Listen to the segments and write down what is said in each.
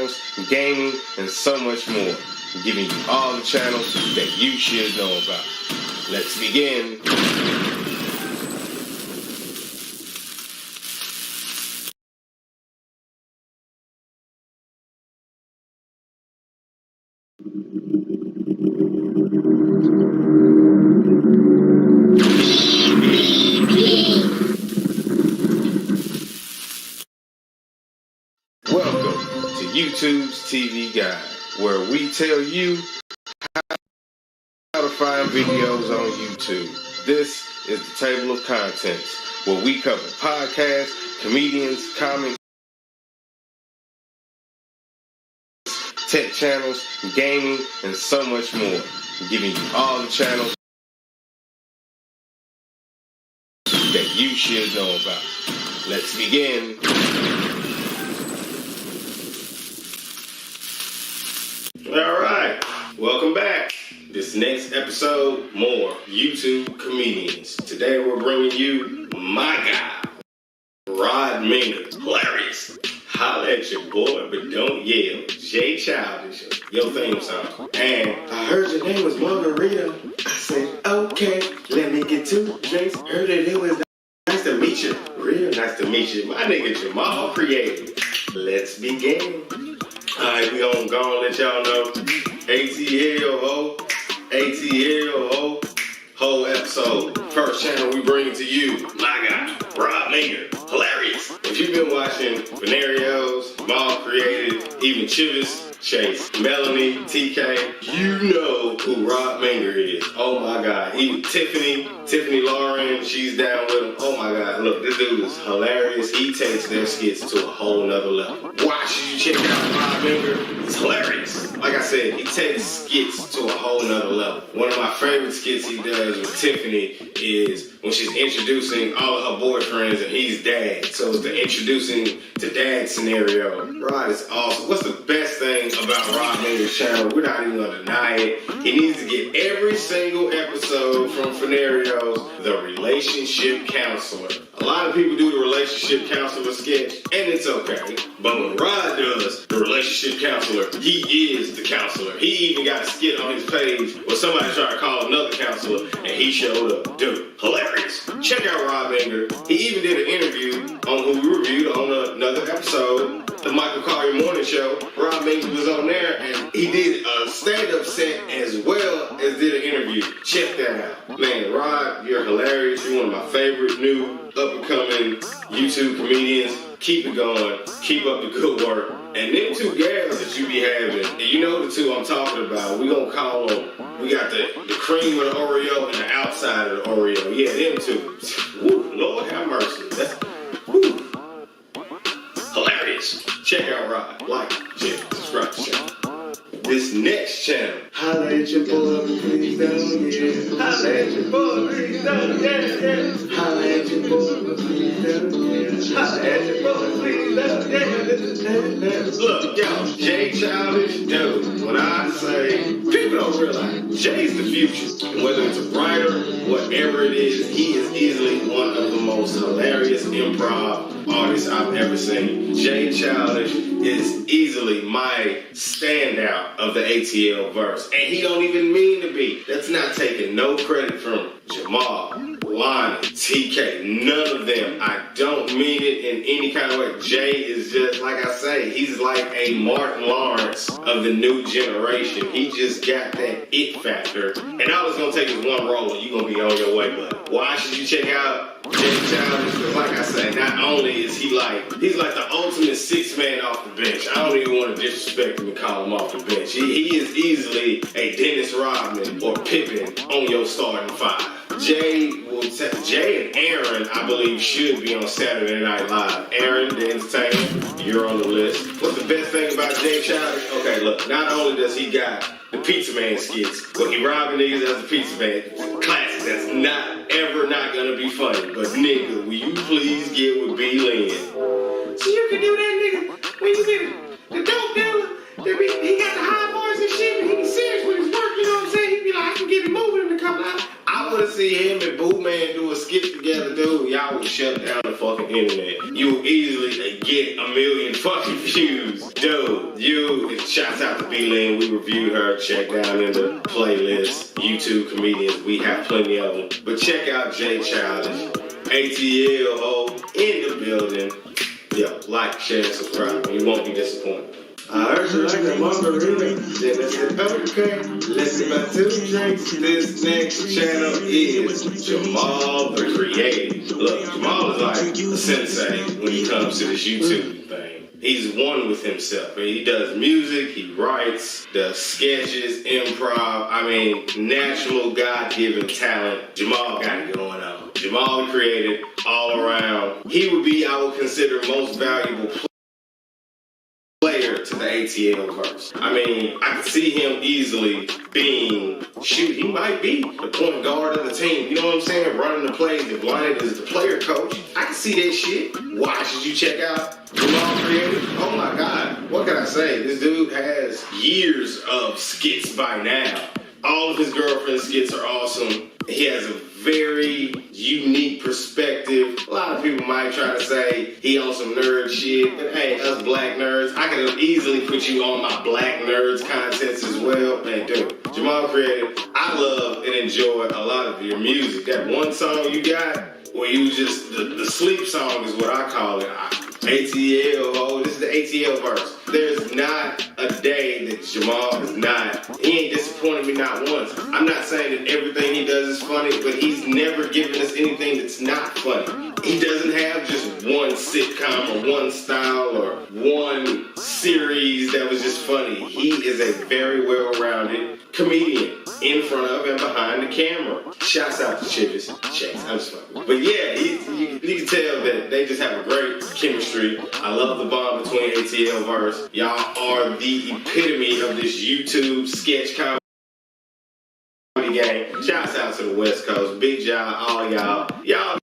channels, gaming, and so much more. I'm giving you all the channels that you should know about. Let's begin. Welcome to YouTube's TV Guide, where we tell you how to find videos on YouTube. This is the table of contents, where we cover podcasts, comedians, comics, tech channels, gaming, and so much more. I'm giving you all the channels that you should know about. Let's begin. Alright, welcome back. This next episode, more YouTube comedians. Today we're bringing you my guy, Rod Minger. Hilarious. Holla at your boy, but don't yell. Jay Childish, your theme song. And I heard your name was Margarita. I said, okay, let me get two drinks. Heard that it was nice to meet you. Real nice to meet you. My nigga Jamal created. Let's begin. Alright, we gonna go and let y'all know. ATL whole episode. First channel we bring to you, my guy, Rod Minger. Hilarious. If you've been watching Venarios, Jamal Created, even Chivas, Chase, Melanie, TK, you know who Rod Minger is. Oh my God. Even Tiffany Lauren, she's down with him. Oh my God. Look, this dude is hilarious. He takes their skits to a whole nother level. Why should you check out Rod Minger? It's hilarious. Like I said, he takes skits to a whole nother level. One of my favorite skits he does with Tiffany is when she's introducing all of her boyfriends and he's dad. So it's the introducing to dad scenario. Rod is awesome. What's the best thing about Rod Minger's channel? We're not even gonna deny it. He needs to get every single episode from Venarios, the relationship counselor. A lot of people do the relationship counselor sketch, and it's okay. But when Rod does the relationship counselor, he is the counselor. He even got a skit on his page where somebody tried to call another counselor, and he showed up. Dude, hilarious. Check out Rod Minger. He even did an interview on who we reviewed on another episode, the Michael Collier Morning Show. Rod Minger was on there, and he did a stand-up set as well as did an interview. Check that out. Man, Rod, you're hilarious. You're one of my favorite new up-and-coming YouTube comedians. Keep it going. Keep up the good work. And them two gals that you be having, and you know the two I'm talking about, we gonna call them, we got the cream of the Oreo and the outside of the Oreo. Yeah, them two. Woo, Lord have mercy. That's, woo. Hilarious. Check out Rod. Like, share, subscribe to the channel. This next channel. Holla at your boy, please don't, yeah. Holla at your boy, please don't, yeah. Holla at your boy, please don't, yeah. Holla at your boy, please don't, yeah. Look, yo, Jay Childish, dude, when I say, people don't realize, Jay's the future. And whether it's a writer, whatever it is, he is easily one of the most hilarious improv artists I've ever seen. Jay Childish is easily my standout of the ATL verse. And he don't even mean to be. That's not taking no credit from Jamal, Lonnie, TK, none of them. I don't mean it in any kind of way. Jay is just, like I say, he's like a Martin Lawrence of the new generation. He just got that it factor. And all it's going to take is one roll and you're going to be on your way, but why should you check out Jay Childish? Because like I say, not only is he's like the ultimate six man off the bench. I don't even want to disrespect him and call him off the bench. He is easily a Dennis Rodman or Pippen on your starting five. Jay and Aaron, I believe, should be on Saturday Night Live. Aaron, the entertainer, you're on the list. What's the best thing about Jay Childish? Okay, look, not only does he got the Pizza Man skits, but he robbing niggas as the Pizza Man. Classic, that's not gonna be funny. But nigga, will you please get with B. Lynn? So you can do that, nigga, when you get the dope dealer, he got the high bars and shit, but he be serious with his work, you know what I'm saying? He be like, I can get it moving in a couple hours. I want to see him and Boo Man do a skit together, dude. Y'all would shut down the fucking internet. You will easily get 1 million fucking views, dude. Shouts out to B-Lynn. We reviewed her. Check down in the playlist. YouTube comedians. We have plenty of them. But check out Jay Childish. ATL ho in the building. Yo, like, share, and subscribe. You won't be disappointed. I heard you like a margarita. Then I said, okay, let's get about 2 drinks. This next channel is Jamal the Creative. Look, Jamal is like a sensei when it comes to this YouTube thing. He's one with himself. He does music, he writes, does sketches, improv. I mean, natural God-given talent. Jamal got it going on. Jamal the Creative, all around. He would be, I would consider, most valuable player to the ATL verse. I mean, I could see him easily being, he might be the point guard of the team. You know what I'm saying? Running the plays, the blind is the player coach. I can see that shit. Why should you check out Jamal Creative? Oh my God. What can I say? This dude has years of skits by now. All of his girlfriend's skits are awesome. He has a very unique perspective. A lot of people might try to say he on some nerd shit, but hey, us black nerds, I could easily put you on my black nerds contents as well. Man, dude, Jamal Creative, I love and enjoy a lot of your music. That one song you got, where you just, the sleep song is what I call it. ATL, oh, this is the ATL verse. There's not a day that Jamal is not, he ain't disappointed me not once. I'm not saying that everything he does is funny, but he's never given us anything that's not funny. He doesn't have just one sitcom or one style or one series that was just funny. He is a very well-rounded comedian in front of and behind the camera. Shouts out to Chicks. I'm just fucking. But yeah, you can tell that they just have a great chemistry. I love the bond between ATL verse. Y'all are the epitome of this YouTube sketch comedy game. Shouts out to the West Coast. Big job, all y'all. Y'all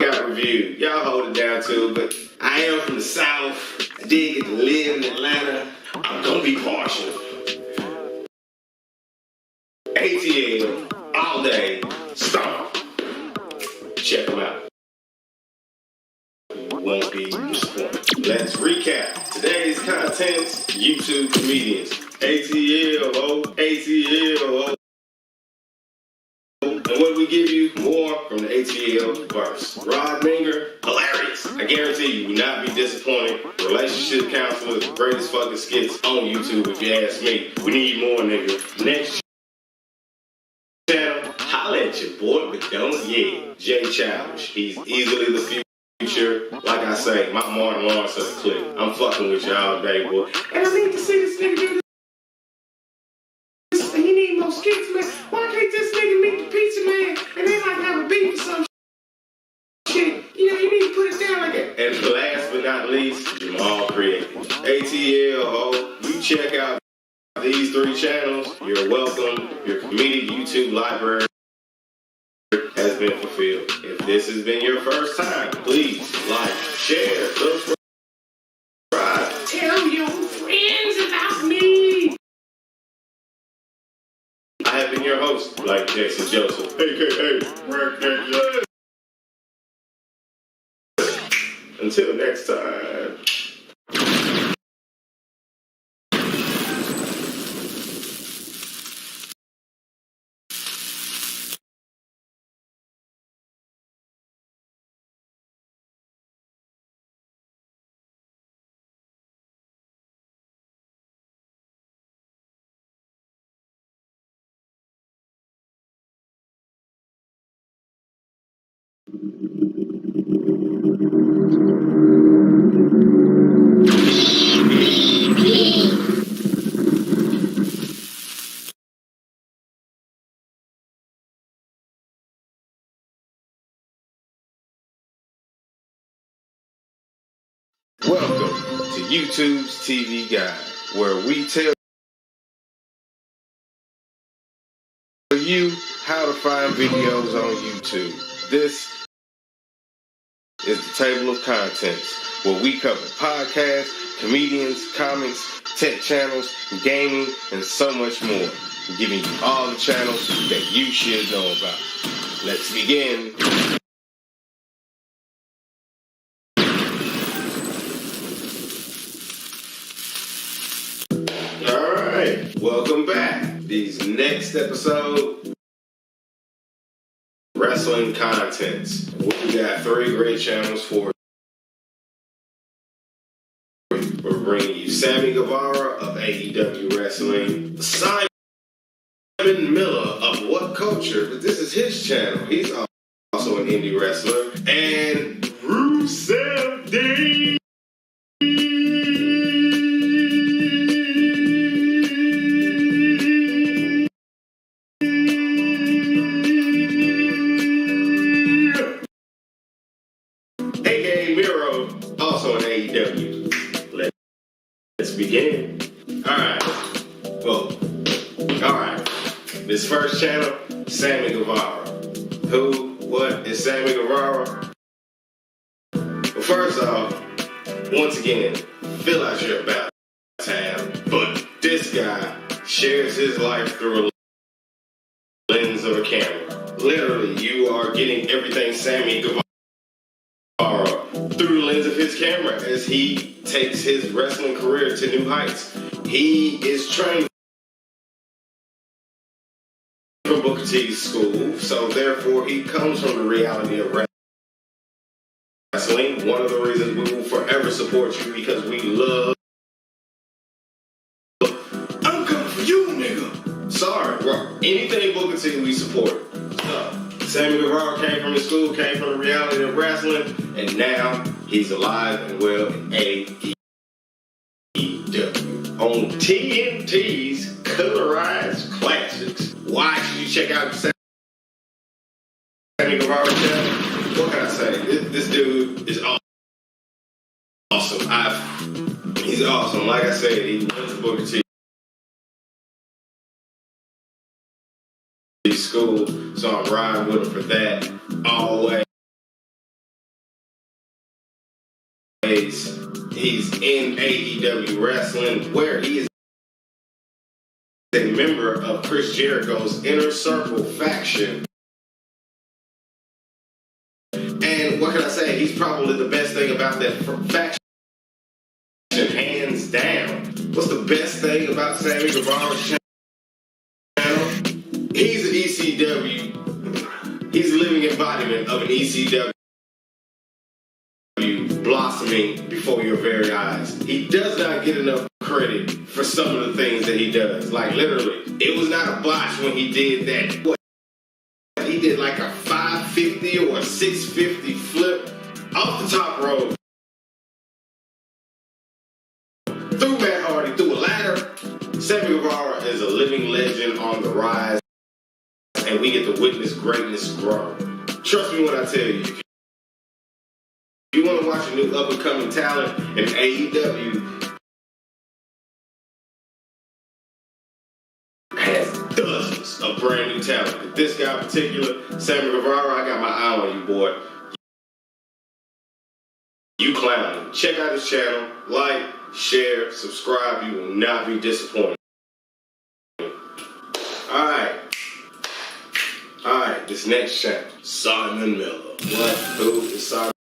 got reviewed. Y'all hold it down too, but I am from the South. I did get to live in Atlanta. I'm gonna be partial. ATL, all day, stomp. Check them out. Won't be disappointed. Let's recap today's contents. YouTube comedians. ATL, ATL. And what we give you more from the ATL verse. Rod Minger, hilarious. I guarantee you will not be disappointed. Relationship counselor, the greatest fucking skits on YouTube if you ask me. We need more, nigga. Next channel, holla at your boy, but don't Jay Childish. He's easily the future. Like I say, my Martin Lawrence of the clip. I'm fucking with y'all today, boy. And I need to see this nigga do this. He need more skits, man. Why can't this nigga meet the pizza man and they like have a beef or some shit? You know, you need to put it down like that. And last but not least, Jamal Creative. ATL, ho. You check out these 3 channels. You're welcome. Your comedic YouTube library has been fulfilled. If this has been your first time, please like, share, subscribe. Tell your friends about me. I have been your host, like Jason Joseph, aka Rick Jackson. Until next time. Welcome to YouTube's TV Guide, where we tell you how to find videos on YouTube. This is the table of contents, where we cover podcasts, comedians, comics, tech channels, gaming, and so much more. We're giving you all the channels that you should know about. Let's begin. these next episode wrestling contents. We got 3 great channels for you. We're bringing you Sammy Guevara of AEW Wrestling, Simon Miller of What Culture, but this is his channel. He's also an indie wrestler, and Rusev D. aka Miro, also in AEW. Let's begin. Alright. This first channel, Sammy Guevara. Who, what is Sammy Guevara? Well, first off, once again, fill out your about tab. But this guy shares his life through a lens of a camera. Literally, you are getting everything Sammy Guevara through the lens of his camera as he takes his wrestling career to new heights. He is trained from Booker T's school, so therefore he comes from the reality of wrestling. One of the reasons we will forever support you, because we love. I'm coming for you, nigga. Sorry, bro. Anything Booker T, we support. So, Sammy Guevara came from the school, came from the reality of wrestling, and now he's alive and well in AEW. On TNT's Colorized Classics. Why should you check out Sammy Guevara's channel? What can I say? This dude is awesome. He's awesome. Like I said, he went to Booker T school, so I'm riding with him for that always. He's in AEW Wrestling, where he is a member of Chris Jericho's Inner Circle faction. And what can I say? He's probably the best thing about that faction, hands down. What's the best thing about Sammy Guevara's channel? He's an ECW. He's a living embodiment of an ECW blossoming before your very eyes. He does not get enough credit for some of the things that he does. Like, literally, it was not a botch when he did that. What? He did like a 550 or a 650 flip off the top rope. Through Matt Hardy, through a ladder. Sammy Guevara is a living legend on the rise, and we get to witness greatness grow. Trust me when I tell you. If you want to watch a new up-and-coming talent in AEW, has dozens of brand new talent. But this guy in particular, Sammy Guevara, I got my eye on you, boy. You clowning. Check out his channel. Like, share, subscribe. You will not be disappointed. Alright, this next channel, Simon Miller. What? Who is Simon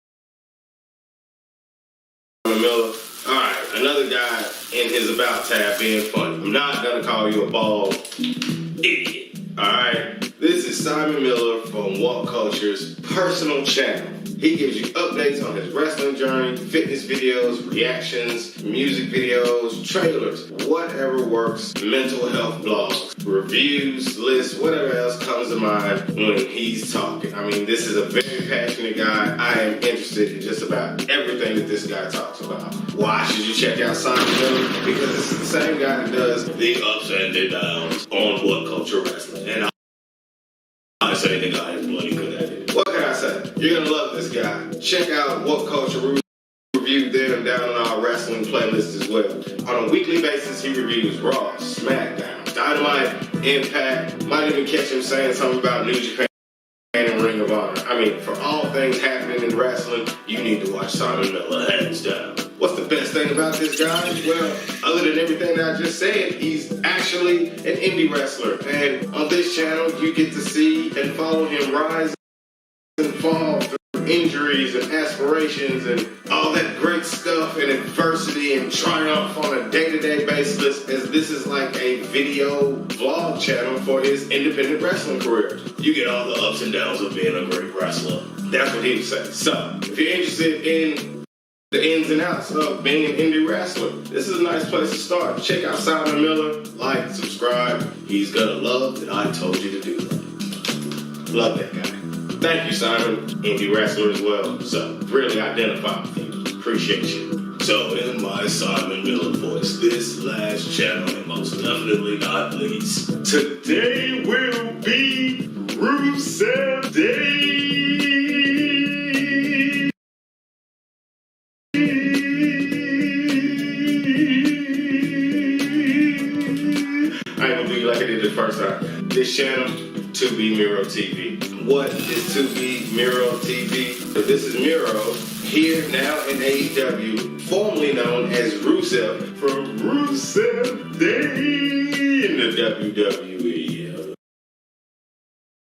Miller? Alright, another guy in his About tab being funny. I'm not gonna call you a bald idiot. Alright? This is Simon Miller from What Culture's personal channel. He gives you updates on his wrestling journey, fitness videos, reactions, music videos, trailers, whatever works, mental health blogs, reviews, lists, whatever else comes to mind when he's talking. I mean, this is a very passionate guy. I am interested in just about everything that this guy talks about. Why should you check out Simon Miller? Because this is the same guy that does the ups and the downs on What Culture Wrestling. And I say the guy is bloody good at it. What can I say? You're gonna love this guy. Check out What Culture Review there and down on our wrestling playlist as well. On a weekly basis, he reviews Raw, SmackDown, Dynamite, Impact. Might even catch him saying something about New Japan and Ring of Honor. I mean, for all things happening in wrestling, you need to watch Simon Miller, hands down. What's the best thing about this guy? Well, other than everything that I just said, he's actually an indie wrestler. And on this channel, you get to see and follow him rise and fall through injuries and aspirations and all that great stuff and adversity and triumph on a day-to-day basis as because this is like a video vlog channel for his independent wrestling career. You get all the ups and downs of being a great wrestler. That's what he would say. So, if you're interested in the ins and outs of being an indie wrestler, this is a nice place to start. Check out Simon Miller, like, subscribe. He's gonna love that I told you to do that. Love that guy. Thank you, Simon, indie wrestler as well. So, really identify with you. Appreciate you. So, in my Simon Miller voice, this last channel, and most definitely not least, today will be Rusev Day. I ain't gonna do you like I did the first time. This channel, 2B Miro TV. What is 2B Miro TV? So this is Miro, here now in AEW, formerly known as Rusev from Rusev Day in the WWE.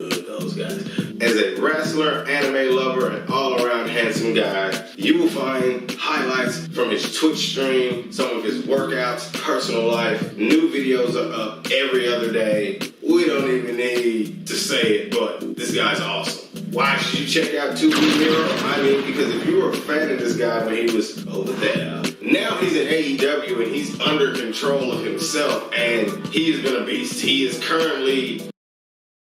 Those guys. As a wrestler, anime lover, and all-around handsome guy, you will find highlights from his Twitch stream, some of his workouts, personal life. New videos are up every other day. We don't even need to say it, but this guy's awesome. Why should you check out 2B Miro? I mean, because if you were a fan of this guy when he was over there, now he's in AEW and he's under control of himself, and he has been a beast. He is currently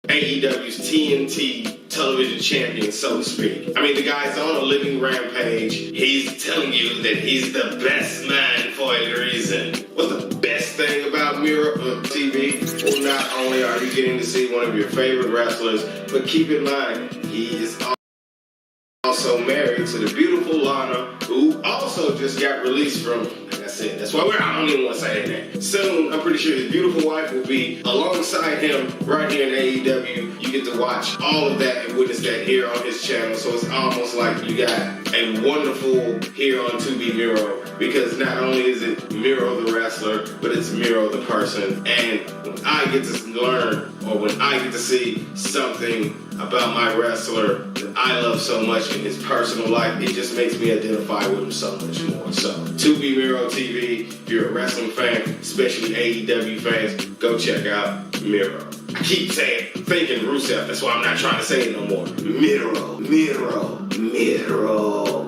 AEW's TNT television champion, so to speak. I mean, the guy's on a living rampage. He's telling you that he's the best man for a reason. What's the best thing about Miro TV? Well, not only are you getting to see one of your favorite wrestlers, but keep in mind, he is also married to the beautiful Lana, who also just got released from, like I said, that's why I don't even want to say that. Soon, I'm pretty sure his beautiful wife will be alongside him right here in AEW. You get to watch all of that and witness that here on his channel. So it's almost like you got a wonderful here on 2B Miro, because not only is it Miro the wrestler, but it's Miro the person. And when I get to learn, or when I get to see something about my wrestler that I love so much in his personal life, it just makes me identify with him so much more. So, 2B Miro TV, if you're a wrestling fan, especially AEW fans, go check out Miro. I keep saying, thinking Rusev, that's why I'm not trying to say it no more. Miro.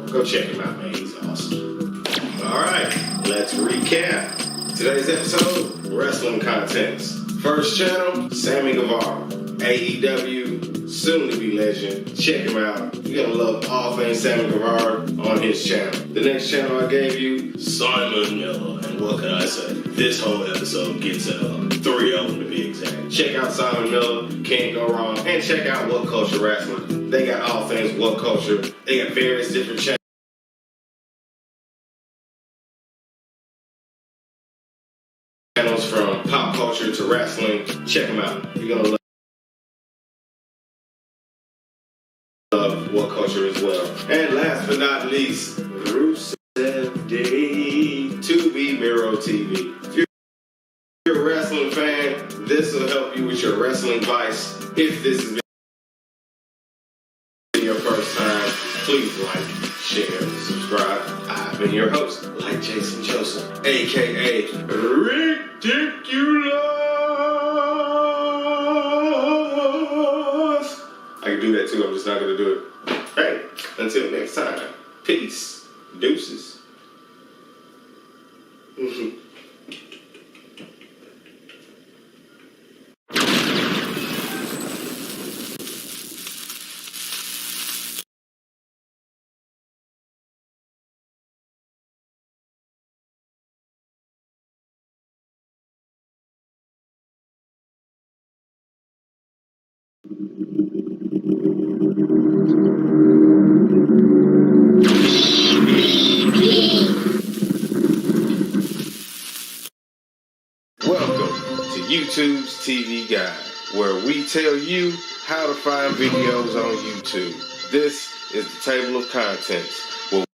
Go check him out, man, he's awesome. Alright, let's recap. Today's episode, wrestling contents. First channel, Sammy Guevara. AEW, soon to be legend. Check him out. You're gonna love all things Sammy Guevara on his channel. The next channel I gave you, Simon Miller. And what can I say? This whole episode gets a 3 of them to be exact. Check out Simon Miller, can't go wrong. And check out What Culture Wrestling. They got all things What Culture. They got various different channels from pop culture to wrestling. Check them out. You're gonna love What Culture as well. And last but not least, Rusev Day, 2B Miro TV. If you're a wrestling fan, this will help you with your wrestling vice. If this has been your first time, please like, share, subscribe. I've been your host, like Jason Joseph, aka Ridiculous. I can do that too, I'm just not gonna do it. Hey, until next time, peace, deuces. Welcome to YouTube's TV Guide, where we tell you how to find videos on YouTube. This is the table of contents, where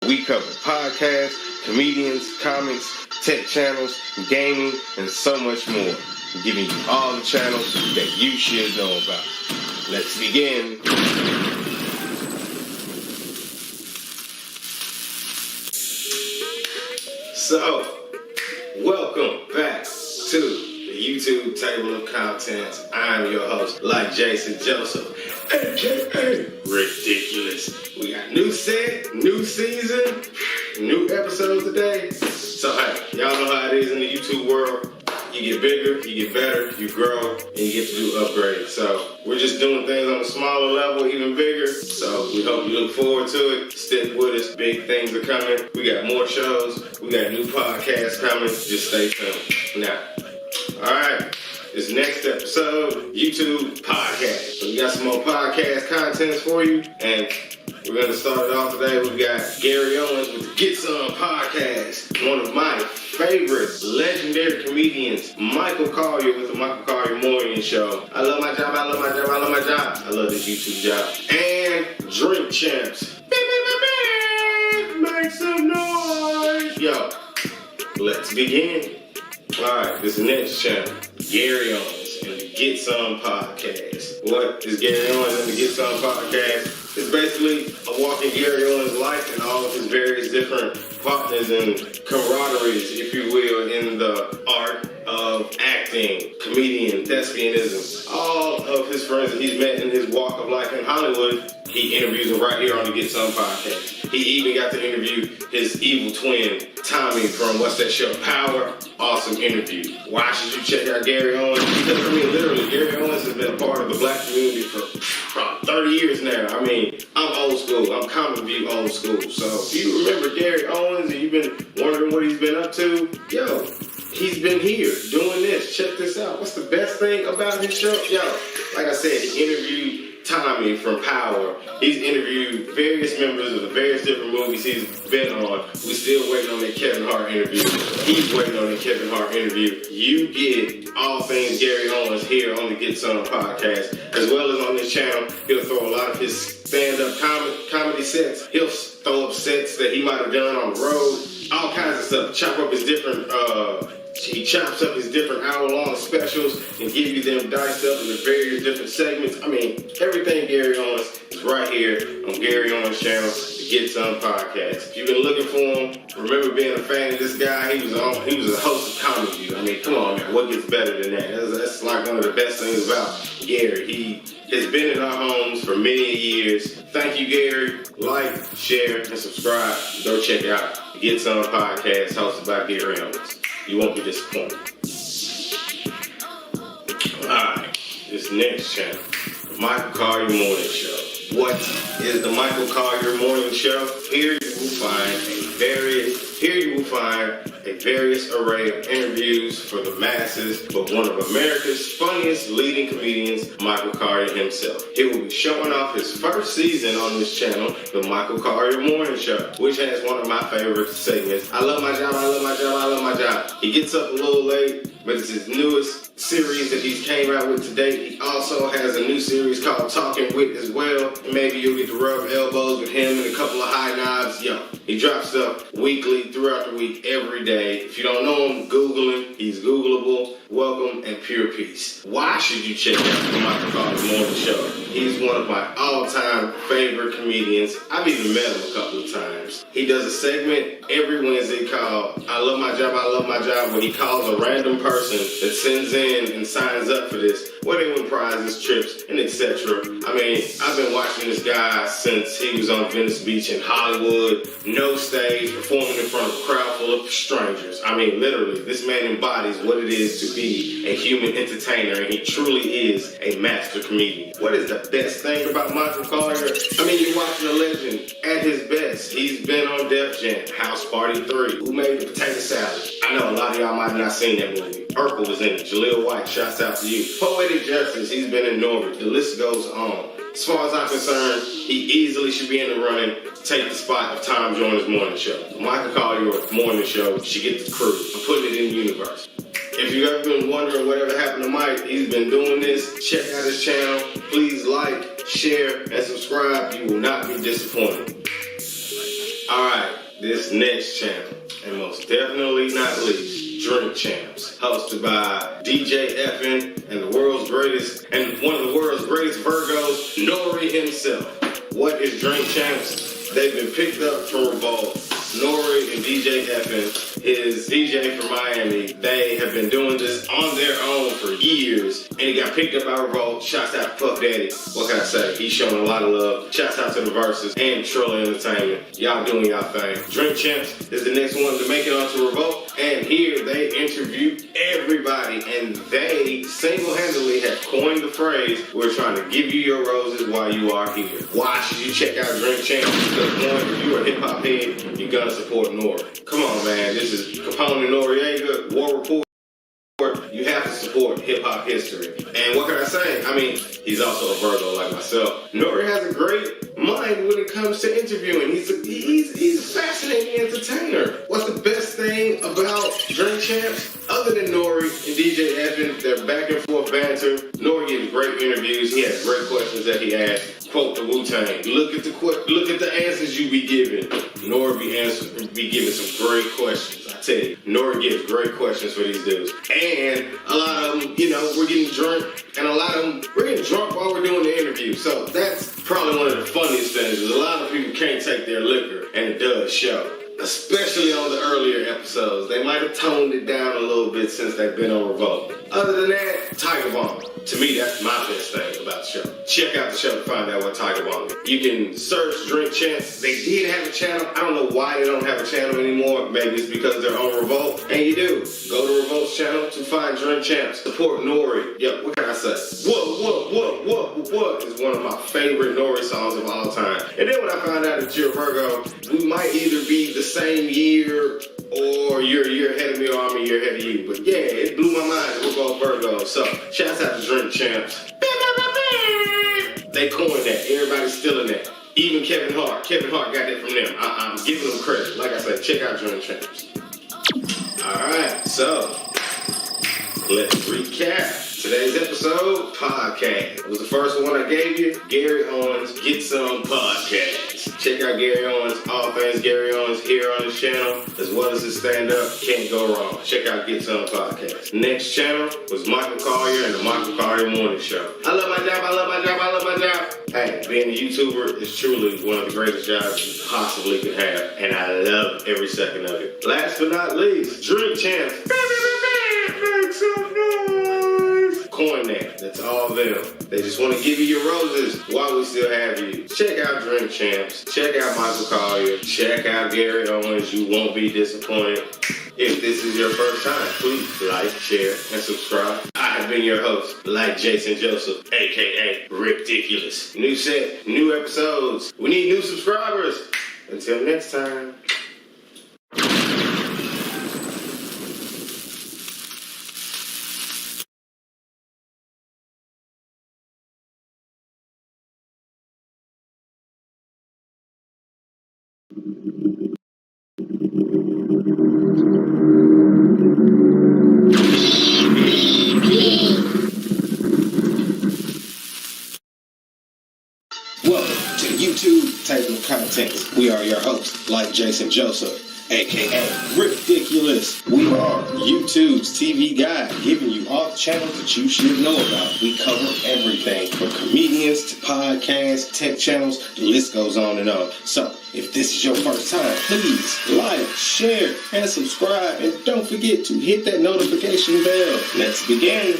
we cover podcasts, comedians, comics, tech channels, gaming, and so much more. We're giving you all the channels that you should know about. Let's begin. So, Welcome back to the YouTube Table of Contents. I'm your host, like Jason Joseph, aka Ridiculous. We got new set, new season, new episodes today. So hey, y'all know how it is in the YouTube world. You get bigger, you get better, you grow, and you get to do upgrades. So we're just doing things on a smaller level, even bigger. So we hope you look forward to it. Stick with us. Big things are coming. We got more shows. We got new podcasts coming. Just stay tuned. Now, all right. This next episode, YouTube podcast. So we got some more podcast contents for you. And we're going to start it off today. We got Gary Owens with the Get Some podcast. One of my favorite legendary comedians, Michael Collier with the Michael Collier Morning Show. I love my job, I love my job, I love my job. I love this YouTube job. And Drink Champs. Make some noise. Yo, let's begin. Alright, this next channel, Gary Owens and the Get Some podcast. What is Gary Owens and the Get Some podcast? It's basically a walk in Gary Owens' life and all of his various different partners and camaraderies, if you will, in the art of acting, comedian, thespianism. All of his friends that he's met in his walk of life in Hollywood, he interviews them right here on the Get Some podcast. He even got to interview his evil twin, Tommy, from what's that show, Power. Awesome interview. Why should you check out Gary Owens? Because, I mean, literally, Gary Owens has been a part of the black community for about 30 years now. I mean, I'm old school. I'm Common View old school. So if you remember Gary Owens and you've been wondering what he's been up to, yo, he's been here doing this. Check this out. What's the best thing about his show? Yo, like I said, he interviewed Tommy from Power. He's interviewed various members of the various different movies he's been on. We're still waiting on that Kevin Hart interview. He's waiting on that Kevin Hart interview. You get all things Gary Owens here on the Get Some podcast, as well as on this channel. He'll throw a lot of his stand-up comedy sets. He'll throw up sets that he might have done on the road. All kinds of stuff. Chop up his different he chops up his different hour-long specials and give you them diced up in the various different segments. I mean, everything Gary Owens is right here on Gary Owens' channel, the Get Some podcast. If you've been looking for him, remember being a fan of this guy. He was a host of Comedy View. I mean, come on, man, what gets better than that? That's like one of the best things about Gary. He has been in our homes for many years. Thank you, Gary. Like, share, and subscribe. Go check out the Get Some podcast hosted by Gary Owens. You won't be disappointed. Alright, this next channel, the Michael Collier Morning Show. What is the Michael Collier Morning Show? Here you will find a various array of interviews for the masses, but one of America's funniest leading comedians, Michael Collier himself. He will be showing off his first season on this channel, the Michael Collier Morning Show, which has one of my favorite segments. I love my job, I love my job, I love my job. He gets up a little late, but it's his newest series that he's came out with today. He also has a new series called Talking With as well. And maybe you'll get to rub elbows with him and a couple of high knobs. Yo, he drops stuff weekly, throughout the week, every day. If you don't know him, Google him. He's Googleable. Welcome and pure peace. Why should you check out the Michael Collier Morning Show? He's one of my all-time favorite comedians. I've even met him a couple of times. He does a segment every Wednesday called I Love My Job, I Love My Job, where he calls a random person that sends in and signs up for this, where they win prizes, trips, and etc. I mean, I've been watching this guy since he was on Venice Beach in Hollywood, no stage, performing in front of a crowd full of strangers. I mean, literally, this man embodies what it is to be a human entertainer, and he truly is a master comedian. What is the best thing about Michael Collier? I mean, you're watching a legend at his best. He's been on Def Jam, House Party 3, Who Made the Potato Salad. I know a lot of y'all might have not seen that movie. Urkel was in it. Jaleel White, shouts out to you. Poetic Justice, he's been in Norbit. The list goes on. As far as I'm concerned, he easily should be in the running to take the spot of Tom Joyner's Morning Show. Michael Collier Morning Show should get the crew. I'm putting it in the universe. If you've ever been wondering whatever happened to Mike, he's been doing this. Check out his channel. Please like, share, and subscribe. You will not be disappointed. Alright, this next channel, and most definitely not least, Drink Champs, hosted by DJ Effin and the world's greatest, and one of the world's greatest Virgos, Nori himself. What is Drink Champs? They've been picked up from Revolt. Nori and DJ Effin his DJ from Miami. They have been doing this on their own for years, and he got picked up by Revolt. Shouts out to Puff Daddy. What can I say? He's showing a lot of love. Shouts out to the Versus and Trilla Entertainment. Y'all doing y'all thing. Drink Champs is the next one to make it onto Revolt, and here they interview everybody, and they single-handedly have coined the phrase, "We're trying to give you your roses while you are here." Why should you check out Drink Champs? Because one, if you're a hip-hop head, you're gonna support Nori. Come on, man. This is Capone and Noriega, War Report. You have to support hip-hop history. And what can I say? I mean, he's also a Virgo like myself. Nori has a great mind when it comes to interviewing. He's a fascinating entertainer. What's the best thing about Drink Champs? Other than Nori and DJ Evan, their back and forth banter. Nori gives great interviews. He has great questions that he asks. Quote the Wu-Tang. Look at the answers you be giving. Nori be giving some great questions. I tell you, Nori gives great questions for these dudes. And a lot of them, we're getting drunk, and a lot of them, we're getting drunk while we're doing the interview. So that's probably one of the funniest things, is a lot of people can't take their liquor, and it does show. Especially on the earlier episodes. They might have toned it down a little bit since they've been on Revolt. Other than that, Tiger Bomb. To me, that's my best thing about the show. Check out the show to find out what Tiger Bomb is. You can search Drink Champs. They did have a channel. I don't know why they don't have a channel anymore. Maybe it's because they're on Revolt. And you do. Go to Revolt's channel to find Drink Champs. Support Nori. Yo, what can I say? What is one of my favorite Nori songs of all time. And then when I found out that you're a Virgo, we might either be the same year, or you're a year ahead of me, or I'm a year ahead of you. But yeah, it blew my mind. We're both Virgos. So, shouts out to Drink Champs. They coined that. Everybody's stealing that. Even Kevin Hart. Kevin Hart got that from them. I'm giving them credit. Like I said, check out Drink Champs. Alright, so let's recap. Today's episode, podcast. It was the first one I gave you. Gary Owens, Get Some Podcast. Check out Gary Owens, all things Gary Owens here on this channel, as well as his stand-up. Can't go wrong. Check out Get Some Podcast. Next channel was Michael Collier and the Michael Collier Morning Show. I love my job, I love my job, I love my job. Hey, being a YouTuber is truly one of the greatest jobs you possibly could have, and I love every second of it. Last but not least, Drink Champs. Make some noise. Coin that. That's all them. They just want to give you your roses while we still have you. Check out Drink Champs. Check out Michael Collier. Check out Gary Owens. You won't be disappointed. If this is your first time, please like, share, and subscribe. I have been your host, like Jason Joseph, a.k.a. Ridiculous. New set, new episodes. We need new subscribers. Until next time. Welcome to YouTube Table of Contents. We are your hosts, like Jason Joseph, a.k.a. Ridiculous. We are YouTube's TV guide, giving you all the channels that you should know about. We cover everything from comedians to podcasts, tech channels, the list goes on and on. So, if this is your first time, please like, share, and subscribe. And don't forget to hit that notification bell. Let's begin.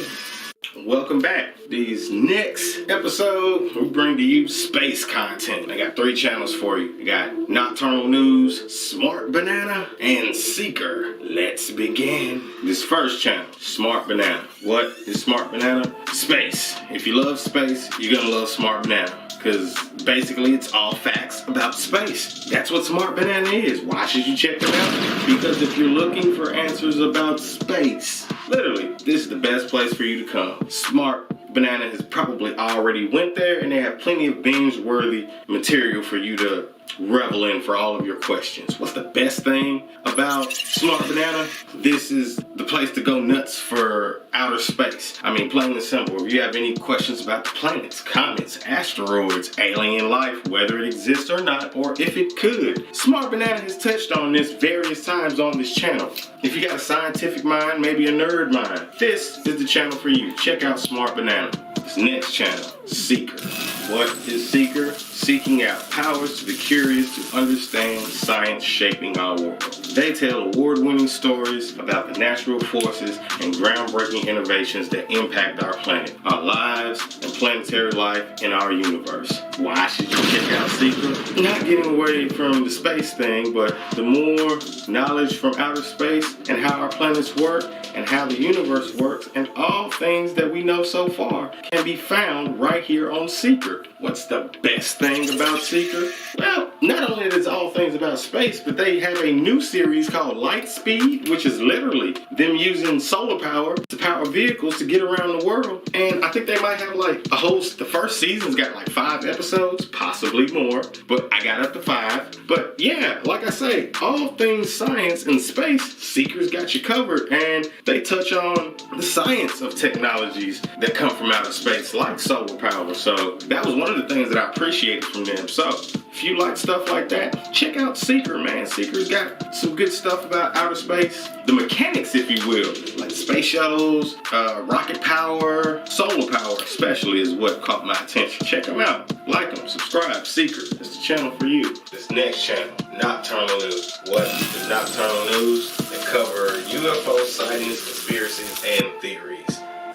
Welcome back. These next episode, we bring to you space content. I got 3 channels for you. I got Nocturnal News, Smart Banana, and Seeker. Let's begin. This first channel, Smart Banana. What is Smart Banana? Space. If you love space, you're gonna love Smart Banana. Because basically it's all facts about space. That's what Smart Banana is. Why should you check them out? Because if you're looking for answers about space, literally, this is the best place for you to come. Smart Banana has probably already went there, and they have plenty of binge-worthy material for you to revel in for all of your questions. What's the best thing about Smart Banana? This is the place to go nuts for outer space. I mean, plain and simple. If you have any questions about the planets, comets, asteroids, alien life, whether it exists or not, or if it could, Smart Banana has touched on this various times on this channel. If you got a scientific mind, maybe a nerd mind, this is the channel for you. Check out Smart Banana. This next channel, Seeker. What is Seeker? seeking out powers to the curious to understand science shaping our world. They tell award-winning stories about the natural forces and groundbreaking innovations that impact our planet, our lives, and planetary life in our universe. Why should you check out Seeker? Not getting away from the space thing, but the more knowledge from outer space and how our planets work and how the universe works and all things that we know so far can be found right here on Seeker. What's the best thing about Seeker? Well, not only is all things about space, but they have a new series called Light Speed, which is literally them using solar power to power vehicles to get around the world. And I think they might have the first season's got 5 episodes, possibly more, but I got up to 5. But yeah, like I say, all things science and space, Seeker's got you covered, and they touch on the science of technologies that come from outer space, like solar power. So that was one of the things that I appreciated from them. So if you like stuff like that, check out Seeker, man. Seeker's got some good stuff about outer space, the mechanics, if you will, like space shuttles, rocket power, solar power especially is what caught my attention. Check them out, like them, subscribe. Seeker, it's the channel for you. This next channel, Nocturnal News. What is Nocturnal News? They cover UFO sightings, conspiracies, and theories.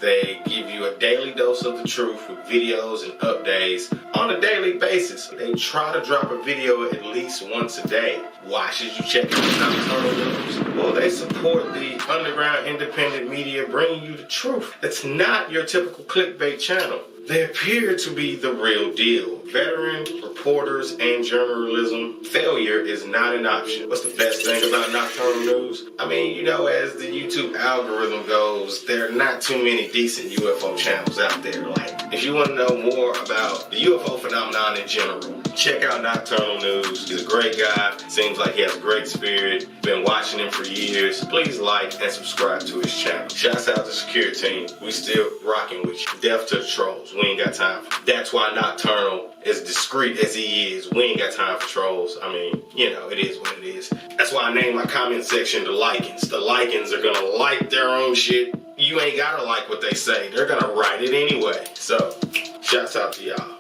They give you a daily dose of the truth with videos and updates on a daily basis. They try to drop a video at least once a day. Why should you check out Nocturnal News? Well, they support the underground independent media bringing you the truth. It's not your typical clickbait channel. They appear to be the real deal. Veteran reporters and journalism, failure is not an option. What's the best thing about Nocturnal News? I mean, as the YouTube algorithm goes, there are not too many decent UFO channels out there. If you want to know more about the UFO phenomenon in general, check out Nocturnal News. He's a great guy. Seems like he has a great spirit. Been watching him for years. Please like and subscribe to his channel. Shouts out to Security Team. We still rocking with you. Death to the trolls. We ain't got time for that. That's why Nocturnal, as discreet as he is, we ain't got time for trolls. I mean, it is what it is. That's why I named my comment section the Likens. The Likens are gonna like their own shit. You ain't gotta like what they say. They're gonna write it anyway. So, shouts out to y'all.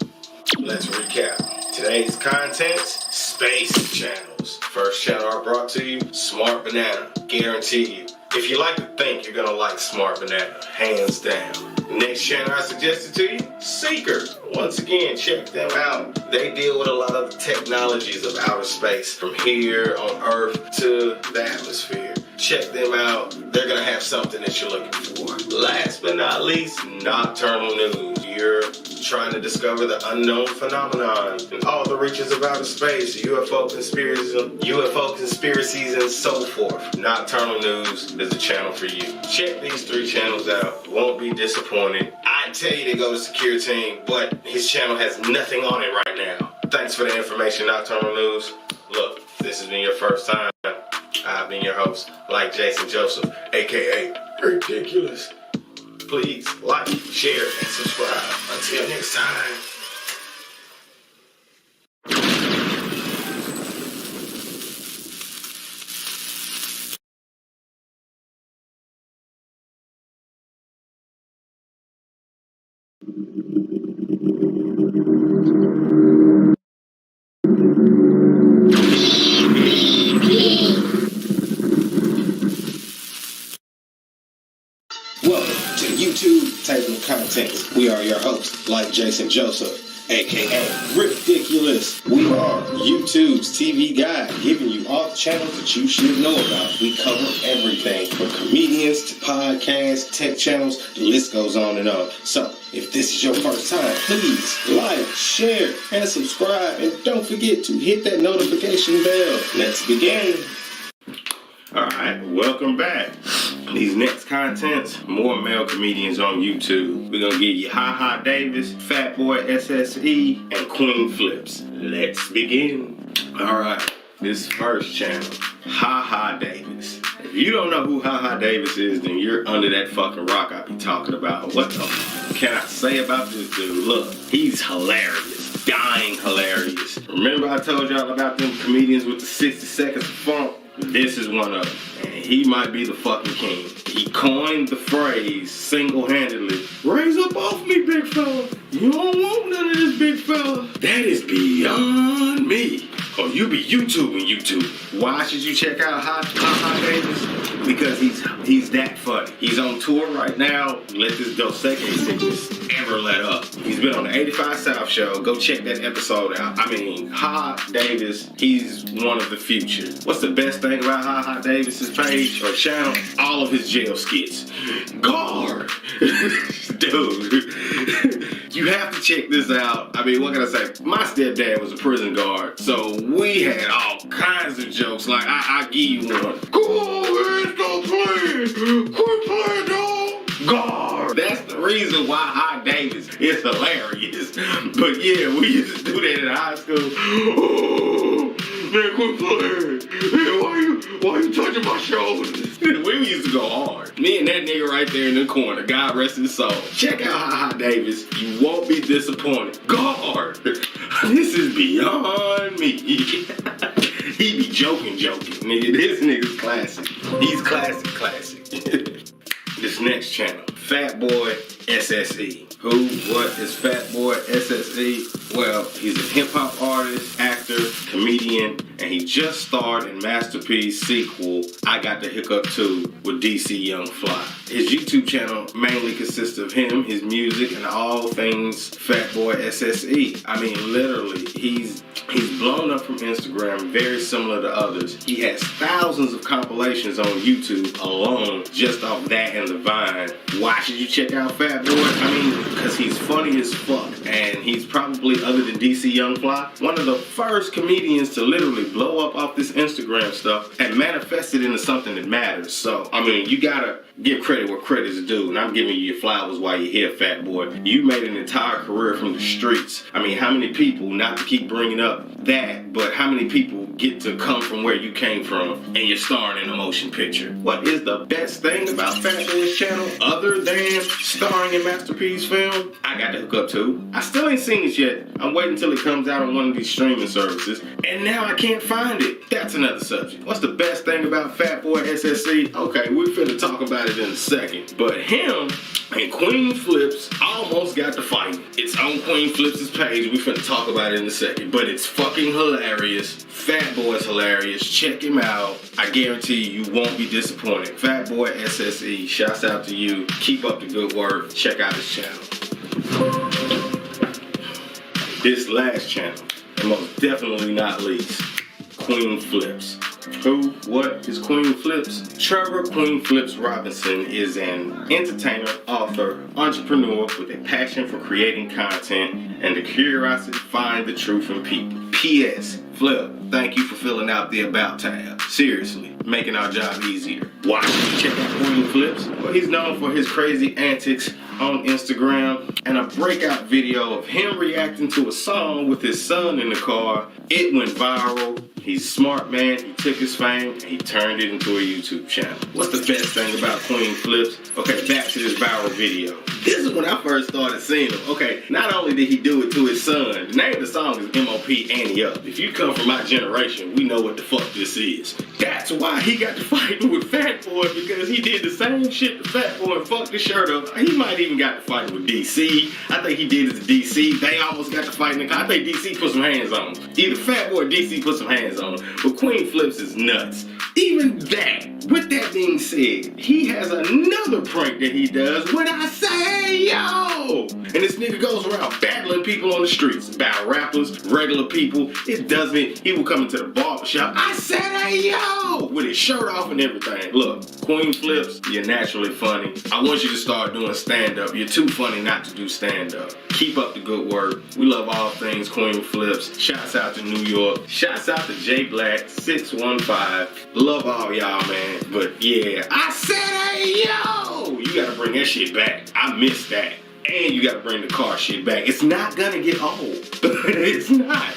Let's recap. Today's contents, space channels. First channel I brought to you, Smart Banana. Guarantee you. If you like to think, you're gonna like Smart Banana. Hands down. Next channel I suggested to you, Seeker. Once again, check them out. They deal with a lot of the technologies of outer space, from here on Earth to the atmosphere. Check them out. They're gonna have something that you're looking for. Last but not least, Nocturnal News. You're trying to discover the unknown phenomenon and all the reaches of outer space, UFO conspiracies, and so forth. Nocturnal News is the channel for you. Check these 3 channels out. Won't be disappointed. I'd tell you to go to Security Team, but his channel has nothing on it right now. Thanks for the information, Nocturnal News. Look, this has been your first time. I've been your host, like Jason Joseph, aka Ridiculous. Please like, share, and subscribe. Until next time. Welcome to YouTube Table of Contents. We are your hosts, like Jason Joseph, aka Ridiculous. We are YouTube's TV guide, giving you all the channels that you should know about. We cover everything from comedians to podcasts, tech channels, the list goes on and on. So, if this is your first time, please like, share, and subscribe. And don't forget to hit that notification bell. Let's begin. Alright, welcome back. These next contents, more male comedians on YouTube. We're gonna give you Ha Ha Davis, Fat Boy SSE, and Queen Flips. Let's begin. Alright, this first channel, Ha Ha Davis. If you don't know who Ha Ha Davis is, then you're under that fucking rock I be talking about. What the fuck can I say about this dude? Look, he's hilarious. Dying hilarious. Remember I told y'all about them comedians with the 60 seconds of funk? This is one of them, and he might be the fucking king. He coined the phrase single-handedly, "Raise up off me, big fella. You don't want none of this, big fella." That is beyond or you be YouTube. Why should you check out Ha Davis? Because he's that funny. He's on tour right now. Let this Dos Equis sickness ever let up. He's been on the 85 South show. Go check that episode out. I mean, Ha Davis, he's one of the future. What's the best thing about Ha Davis's page or channel? All of his jail skits. Guard! Dude, you have to check this out. I mean, what can I say? My stepdad was a prison guard, so we had all kinds of jokes. Like, I give you one. Go ahead, stop playing. Quit playing, dog. Guard. That's the reason why Ha Davis is hilarious. But yeah, we used to do that in high school. Oh, man, quit playing. Man, why you touching my shoulders? We used to go hard. Me and that nigga right there in the corner. God rest his soul. Check out Ha Davis. You won't be disappointed. Guard. This is beyond me. He be joking. Nigga, this nigga's classic. He's classic. This next channel, Fat Boy SSE. Who, what is Fat Boy SSE? Well, he's a hip-hop artist, actor, comedian, and he just starred in Masterpiece sequel, I Got the Hiccup 2 with DC Young Fly. His YouTube channel mainly consists of him, his music, and all things Fat Boy SSE. I mean, literally, he's blown up from Instagram, very similar to others. He has thousands of compilations on YouTube alone, just off that and the Vine. Why should you check out Fat Boy? I mean, because he's funny as fuck, and he's probably, other than DC Young Fly, one of the first comedians to literally blow up off this Instagram stuff and manifest it into something that matters. So, I mean, you gotta give credit where credit's due, and I'm giving you your flowers while you're here, Fat Boy. You made an entire career from the streets. I mean, how many people, not to keep bringing up that, but how many people get to come from where you came from and you're starring in a motion picture? What is the best thing about Fat Boy's channel, other than starring in Masterpiece film? I Got the Hiccup 2. I still ain't seen it yet. I'm waiting until it comes out on one of these streaming services, and now I can't find it. That's another subject. What's the best thing about Fat Boy SSE? Okay, we're finna talk about it in a second. But him and Queen Flips almost got to fight. It's on Queen Flips' page. We finna talk about it in a second. But it's fucking hilarious. Fat Boy's hilarious. Check him out. I guarantee you won't be disappointed. Fat Boy SSE, shouts out to you. Keep up the good work. Check out his channel. This last channel, and most definitely not least, Queen Flips. Who, what is Queen Flips? Trevor Queen Flips Robinson is an entertainer, author, entrepreneur with a passion for creating content and the curiosity to find the truth in people. P.S. Flip, thank you for filling out the About tab. Seriously, making our job easier. Why should you check out Queen Flips? Well, he's known for his crazy antics on Instagram and a breakout video of him reacting to a song with his son in the car. It went viral. He's a smart man. He took his fame and he turned it into a YouTube channel. What's the best thing about Queen Flips? Okay, back to this viral video. This is when I first started seeing him. Okay, not only did he do it to his son, the name of the song is M.O.P. Ante Up. If you come from my generation, we know what the fuck this is. That's why he got to fighting with Fat Boy, because he did the same shit to Fat Boy and fucked his shirt up. He might even got to fighting with DC. I think he did it to DC. They almost got to fighting. I think DC put some hands on him. Either Fat Boy or DC put some hands on him. But Queen Flips is nuts. Even that. With that being said, he has another prank that he does when I say yo. And this nigga goes around battling people on the streets. Battle rappers, regular people. It doesn't. He will come into the barbershop. I said hey yo. With his shirt off and everything. Look, Queen Flips, you're naturally funny. I want you to start doing stand-up. You're too funny not to do stand-up. Keep up the good work. We love all things Queen Flips. Shouts out to New York. Shouts out to J Black 615. Love all y'all, man. But yeah, I said hey yo. You gotta bring that shit back. I missed that. And you gotta bring the car shit back. It's not gonna get old. It's not.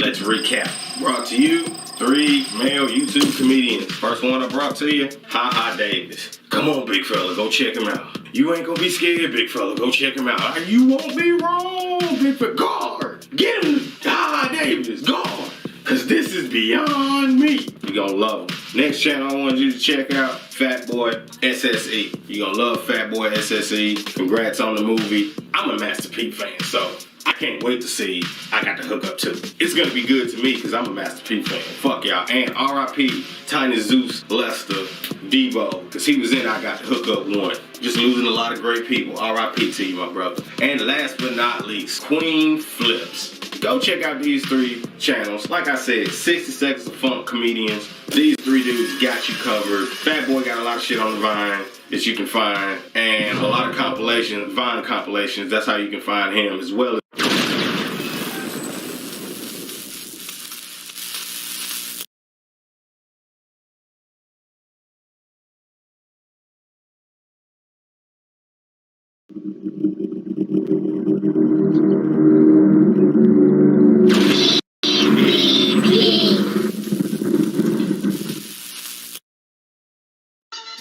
Let's recap. Brought to you 3 male YouTube comedians. First one I brought to you, Ha Davis. Come on, big fella, go check him out. You ain't gonna be scared, big fella. Go check him out. You won't be wrong, big fella. Guard. Get him, Ha Davis. Guard. Cause this is beyond me. You gonna love him. Next channel I want you to check out, Fat Boy SSE. You gonna love Fat Boy SSE. Congrats on the movie. I'm a Master P fan, so I can't wait to see I got to hook up to. It's gonna be good to me because I'm a Master P fan. Fuck y'all. And R.I.P. Tiny Zeus, Lester, Debo, because he was in I Got to Hook Up 1. Just losing a lot of great people. R.I.P. to you, my brother. And last but not least, Queen Flips. Go check out these 3 channels. Like I said, 60 Seconds of Funk comedians. These 3 dudes got you covered. Fat Boy got a lot of shit on the Vine that you can find. And a lot of compilations, Vine compilations. That's how you can find him as well.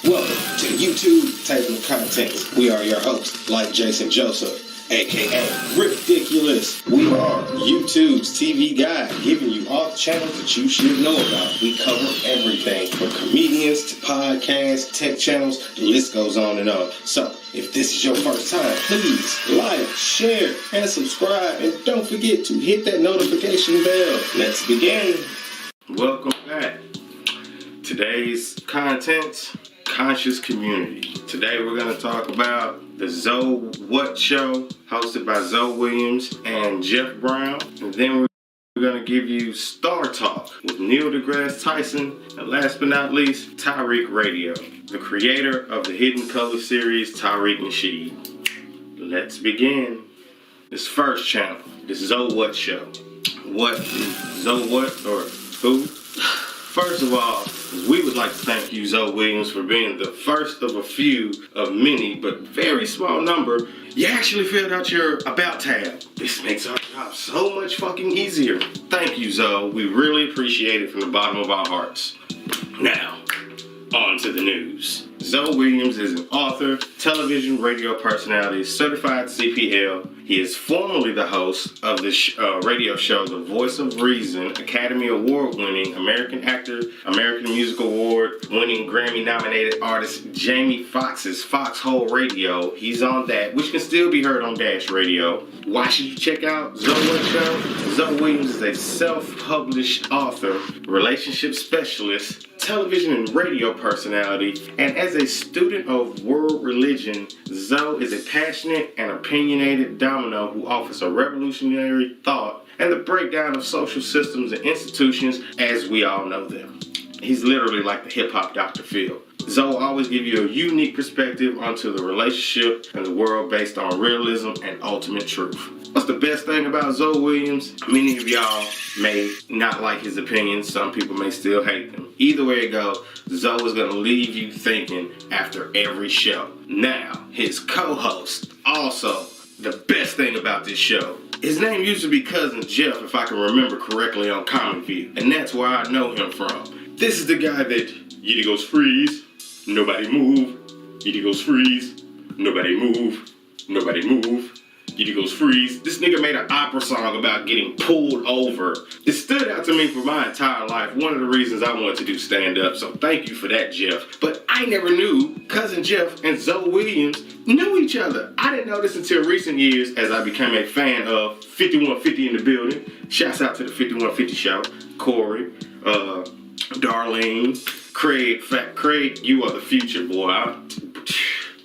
Welcome to YouTube Table of Contents. We are your hosts, like Jason Joseph, aka Ridiculous. We are YouTube's TV guide, giving you all the channels that you should know about. We cover everything from comedians to podcasts, tech channels, the list goes on and on. So, if this is your first time, please like, share, and subscribe. And don't forget to hit that notification bell. Let's begin. Welcome back. Today's contents, conscious community. Today we're going to talk about the Zoe What Show, hosted by Zoe Williams and Jeff Brown. And then we're going to give you Star Talk with Neil deGrasse Tyson. And last but not least, Tariq Radio, the creator of the Hidden Color series, Tariq Nasheed. Let's begin. This first channel, the Zoe What Show. What is Zoe What or who? First of all, we would like to thank you, Zoe Williams, for being the first of a few of many, but very small number. You actually filled out your About tab. This makes our job so much fucking easier. Thank you, Zoe. We really appreciate it from the bottom of our hearts. Now, on to the news. Zoe Williams is an author, television, radio personality, certified CPL. He is formerly the host of the radio show The Voice of Reason, Academy Award-winning American actor, American Music Award-winning Grammy-nominated artist Jamie Foxx's Foxhole Radio. He's on that, which can still be heard on Dash Radio. Why should you check out Zoe What Show? Zoe Williams is a self-published author, relationship specialist, television and radio personality, and as a student of world religion, Zoe is a passionate and opinionated domino who offers a revolutionary thought and the breakdown of social systems and institutions as we all know them. He's literally like the hip-hop Dr. Phil. Zoe always give you a unique perspective onto the relationship and the world based on realism and ultimate truth. What's the best thing about Zoe Williams? Many of y'all may not like his opinions. Some people may still hate them. Either way it goes, Zoe is going to leave you thinking after every show. Now, his co-host, also the best thing about this show. His name used to be Cousin Jeff, if I can remember correctly, on Comic View. And that's where I know him from. This is the guy that Yiddy goes freeze, nobody move. Yiddy goes freeze, nobody move. Nobody move. Yiddy goes freeze. This nigga made an opera song about getting pulled over. It stood out to me for my entire life. One of the reasons I wanted to do stand-up, so thank you for that, Jeff. But I never knew Cousin Jeff and Zoe Williams knew each other. I didn't know this until recent years as I became a fan of 5150 in the building. Shouts out to the 5150 show. Corey, Darlene, Craig. Craig, you are the future, boy.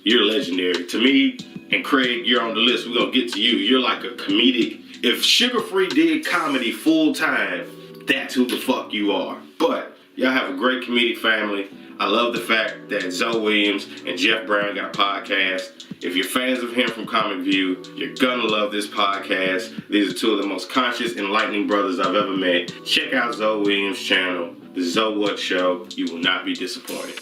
You're legendary. To me, and Craig, you're on the list. We're going to get to you. You're like a comedic. If Sugar Free did comedy full time, that's who the fuck you are. But y'all have a great comedic family. I love the fact that Zoe Williams and Jeff Brown got a podcast. If you're fans of him from Comic View, you're gonna love this podcast. These are two of the most conscious, enlightening brothers I've ever met. Check out Zoe Williams' channel, The Zoe What Show. You will not be disappointed.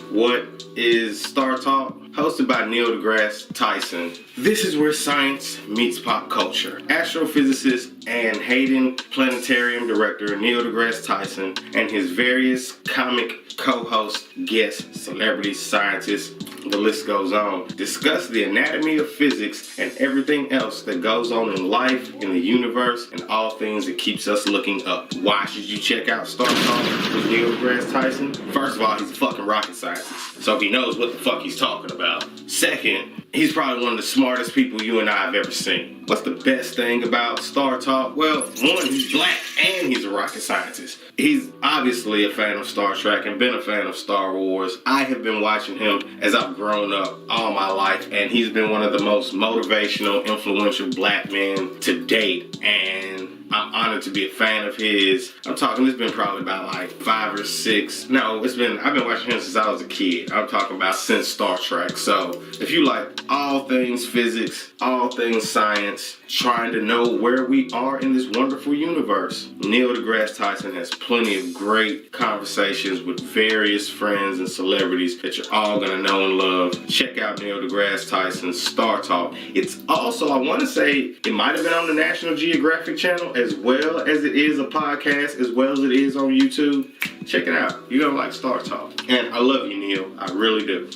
What is Star Talk? Hosted by Neil deGrasse Tyson. This is where science meets pop culture. Astrophysicist and Hayden Planetarium Director Neil deGrasse Tyson and his various comic co-hosts, guests, celebrities, scientists, the list goes on, discuss the anatomy of physics and everything else that goes on in life, in the universe, and all things that keeps us looking up. Why should you check out Star Talk with Neil deGrasse Tyson? First of all, he's a fucking rocket scientist, so he knows what the fuck he's talking about. Second, he's probably one of the smartest people you and I have ever seen. What's the best thing about Star Talk? Well, one, he's black and he's a rocket scientist. He's obviously a fan of Star Trek and been a fan of Star Wars. I have been watching him as I've grown up all my life, and he's been one of the most motivational, influential black men to date. And I'm honored to be a fan of his. I'm talking, it's been probably about like 5 or 6. No, I've been watching him since I was a kid. I'm talking about since Star Trek. So if you like all things physics, all things science, trying to know where we are in this wonderful universe, Neil deGrasse Tyson has plenty of great conversations with various friends and celebrities that you're all gonna know and love. Check out Neil deGrasse Tyson's Star Talk. It's also, I want to say, it might have been on the National Geographic Channel, as well as it is a podcast, as well as it is on YouTube. Check it out. You're gonna like Star Talk. And I love you, Neil. I really do.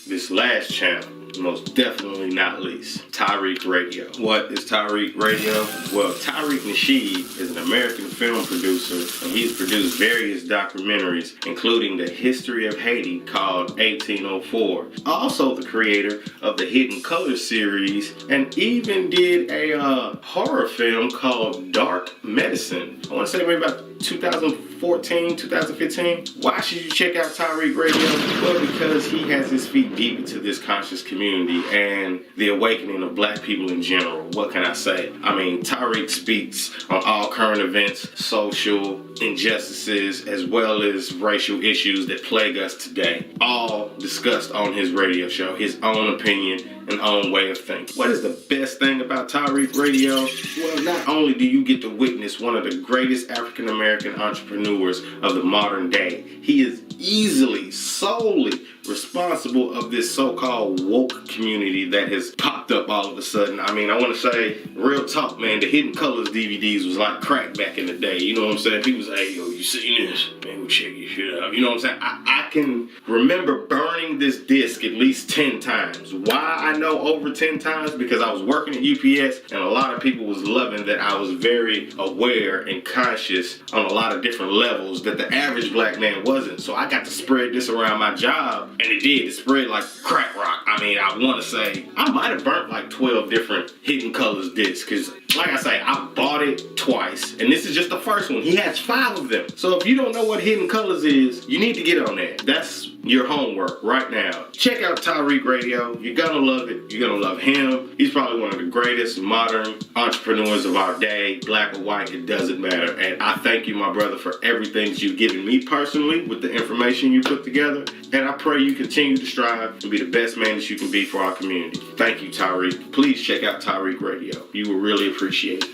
This last channel, most definitely not least, Tariq Radio. What is Tariq Radio? Well, Tariq Nasheed is an American film producer, and he's produced various documentaries, including the history of Haiti called 1804. Also the creator of the Hidden Colors series, and even did a horror film called Dark Medicine. I want to say maybe about 2014, 2015. Why should you check out Tariq Radio? Well, because he has his feet deep into this conscious community and the awakening of black people in general. What can I say? I mean, Tariq speaks on all current events, social injustices, as well as racial issues that plague us today. All discussed on his radio show, his own opinion and own way of thinking. What is the best thing about Tariq Radio? Well, not only do you get to witness one of the greatest African American entrepreneurs of the modern day, he is easily, solely responsible of this so-called woke community that has popped up all of a sudden. I mean, I want to say, real talk, man, the Hidden Colors DVDs was like crack back in the day. You know what I'm saying? People say, hey, yo, you seen this? Man, go check your shit out. You know what I'm saying? I can remember burning this disc at least 10 times. Why I know over 10 times? Because I was working at UPS, and a lot of people was loving that I was very aware and conscious on a lot of different levels that the average black man wasn't. So I got to spread this around my job, and it did. It spread like crack rock. I mean, I want to say I might have burnt like 12 different Hidden Colors discs, because like I say, I bought it twice, and this is just the first one. He has 5 of them. So if you don't know what Hidden Colors is, you need to get on that. That's your homework right now. Check out Tariq Radio. You're gonna love it. You're gonna love him. He's probably one of the greatest modern entrepreneurs of our day, black or white, it doesn't matter. And I thank you, my brother, for everything you've given me personally with the information you put together. And I pray you continue to strive to be the best man that you can be for our community. Thank you, Tariq. Please check out Tariq Radio. You will really appreciate it.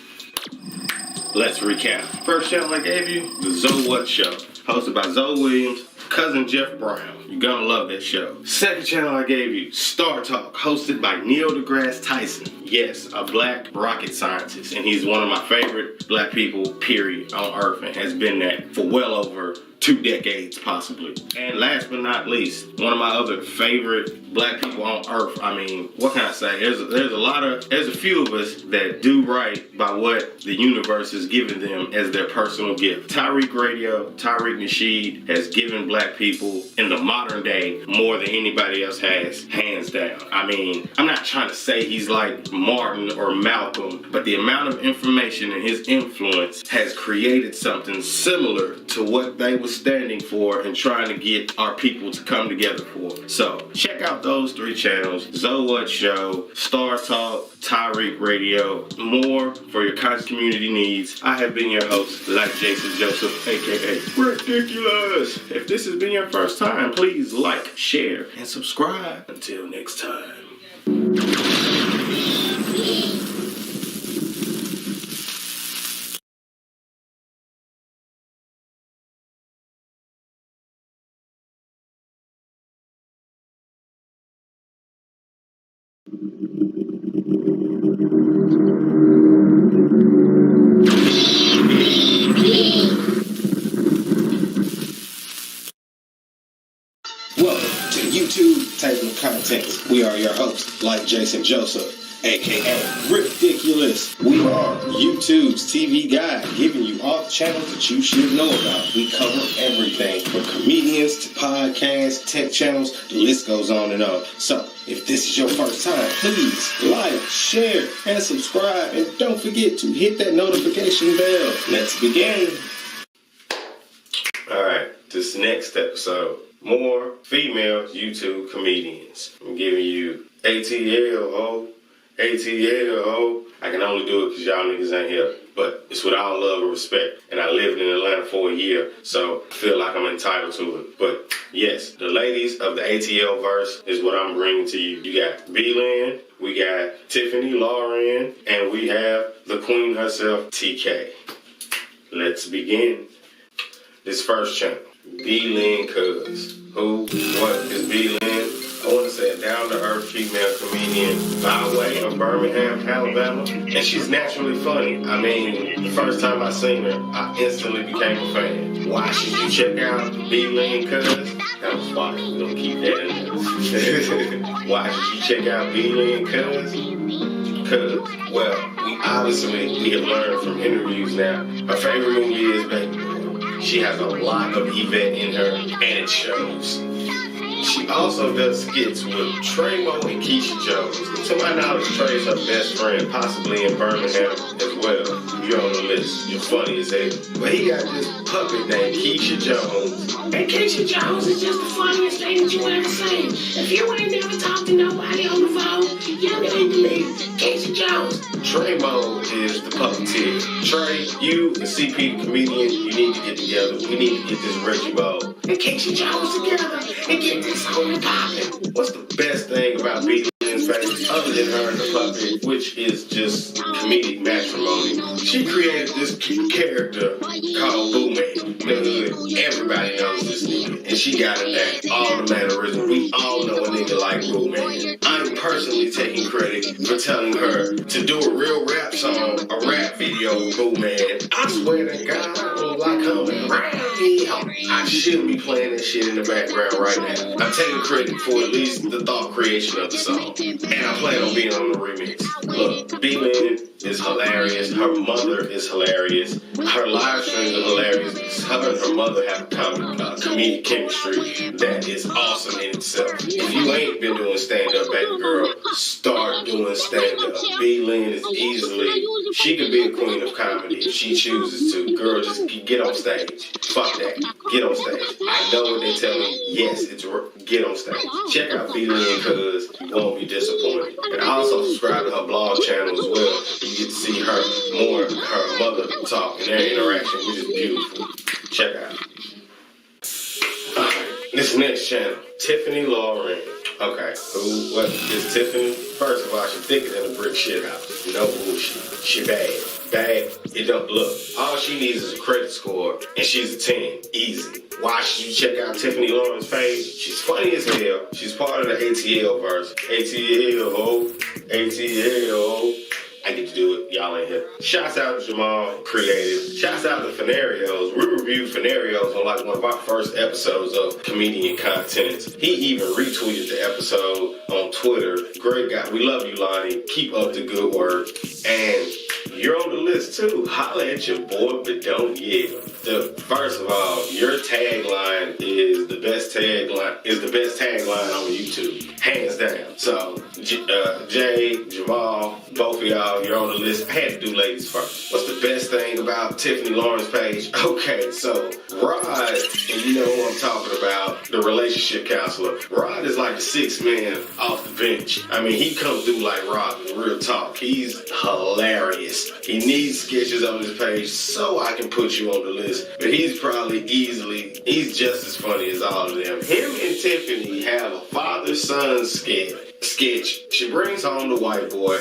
Let's recap. First channel I gave you, the Zoe What Show, hosted by Zoe Williams, cousin Jeff Brown. You're gonna love that show. Second channel I gave you, Star Talk, hosted by Neil deGrasse Tyson. Yes, a black rocket scientist, and he's one of my favorite black people, period, on Earth, and has been that for well over 2 decades, possibly. And last but not least, one of my other favorite black people on Earth. I mean, what can I say? There's a few of us that do right by what the universe has given them as their personal gift. Tariq Radio, Tariq Nasheed has given black people in the modern day more than anybody else has, hands down. I mean, I'm not trying to say he's like Martin or Malcolm, but the amount of information and his influence has created something similar to what they were standing for and trying to get our people to come together for. So check out those 3 channels, Zoe What Show, Star Talk, Tariq Radio, more for your conscious community needs. I have been your host, like Jason Joseph, aka Ridiculous. If this has been your first time, please like, share, and subscribe. Until next time. Welcome to YouTube Table of Contents. We are your hosts, like Jason Joseph, aka Ridiculous. We are YouTube's TV guide, giving you all the channels that you should know about. We cover everything from comedians to podcasts, tech channels, the list goes on and on. So, if this is your first time, please like, share, and subscribe. And don't forget to hit that notification bell. Let's begin. Alright, this next episode, more female YouTube comedians. I'm giving you ATL, ho. ATL, ho. I can only do it because y'all niggas ain't here. But it's with all love and respect. And I lived in Atlanta for a year, so I feel like I'm entitled to it. But yes, the ladies of the ATL verse is what I'm bringing to you. You got B-Lynn, we got Tiffany Lauren, and we have the queen herself, TK. Let's begin. This first channel, B-Lynn Cuz. Who, what is B-Lynn? I want to say a down-to-earth female comedian by way of Birmingham, Alabama. And she's naturally funny. I mean, the first time I seen her, I instantly became a fan. Why should you check out B-Lynn Cuz? That was fire. We're going to keep that in there. Why should you check out B-Lynn Cuz? Because, well, we have learned from interviews now, her favorite movie is Baby Boy. She has a lot of Yvette in her, and it shows. She also does skits with Tremo and Keisha Jones. To my knowledge, Trey's her best friend, possibly in Birmingham as well. You're on the list. You're funny as hell. But he got this puppet named Keisha Jones. And Keisha Jones is just the funniest thing that you ever seen. If you ain't never talked to nobody on the phone, you need to leave Keisha Jones. Tremo is the puppeteer. Trey, you and CP the comedian, you need to get together. We need to get this Reggie Ball and Keisha Jones together and get this whole poppin'. What's the best thing about B-Lynn's face, other than her and the puppet, which is just comedic matrimony? She created this character called Boo Man. In the hood, everybody knows this nigga, and she got it down. All the mannerisms, we all know a nigga like Boo Man. I'm personally taking credit for telling her to do a real rap song, a rap video with Boo Man. I swear to God, I don't like coming around here. I should be playing that shit in the background right now. I'm taking credit for at least the thought creation of the song. And I plan on being on the remix. Look, B-Lynn is hilarious. Her mother is hilarious. Her live streams are hilarious because her and her mother have comedic chemistry that is awesome in itself. If you ain't been doing stand-up, baby girl, start doing stand-up. B-Lynn is she could be a queen of comedy if she chooses to. Girl, just get on stage. Fuck that. Get on stage. I know what they tell me. Yes, get on stage. Check out B-Lynn Cuz you won't be disappointed. And also subscribe to her blog channel as well. You get to see her mother talk and their interaction, which is beautiful. Check out. Alright, this next channel, Tiffany Lauren. Okay, what is Tiffany? First of all, she's thicker than a brick shit house. No bullshit. She bad. Bad. It don't look. All she needs is a credit score, and she's a 10. Easy. Why should you check out Tiffany Lauren's page? She's funny as hell. She's part of the ATL verse. ATL, ho. ATL, ho. I get to do it. Y'all ain't here. Shouts out to Jamal, creative. Shouts out to Fenarios. We reviewed Fenarios on like one of our first episodes of comedian content. He even retweeted the episode on Twitter. Great guy. We love you, Lonnie. Keep up the good work. And you're on the list too. Holla at your boy, but don't yell. First of all, your tagline is the best tagline on YouTube, hands down. So Jay, Jamal, both of y'all, you're on the list. I had to do ladies first. What's the best thing about Tiffany Lauren's page? Okay, so Rod, and you know who I'm talking about, the relationship counselor. Rod is like the sixth man off the bench. I mean, he comes through like Robin, real talk. He's hilarious. He needs sketches on his page so I can put you on the list. But he's he's just as funny as all of them. Him and Tiffany have a father-son sketch. She brings home the white boy.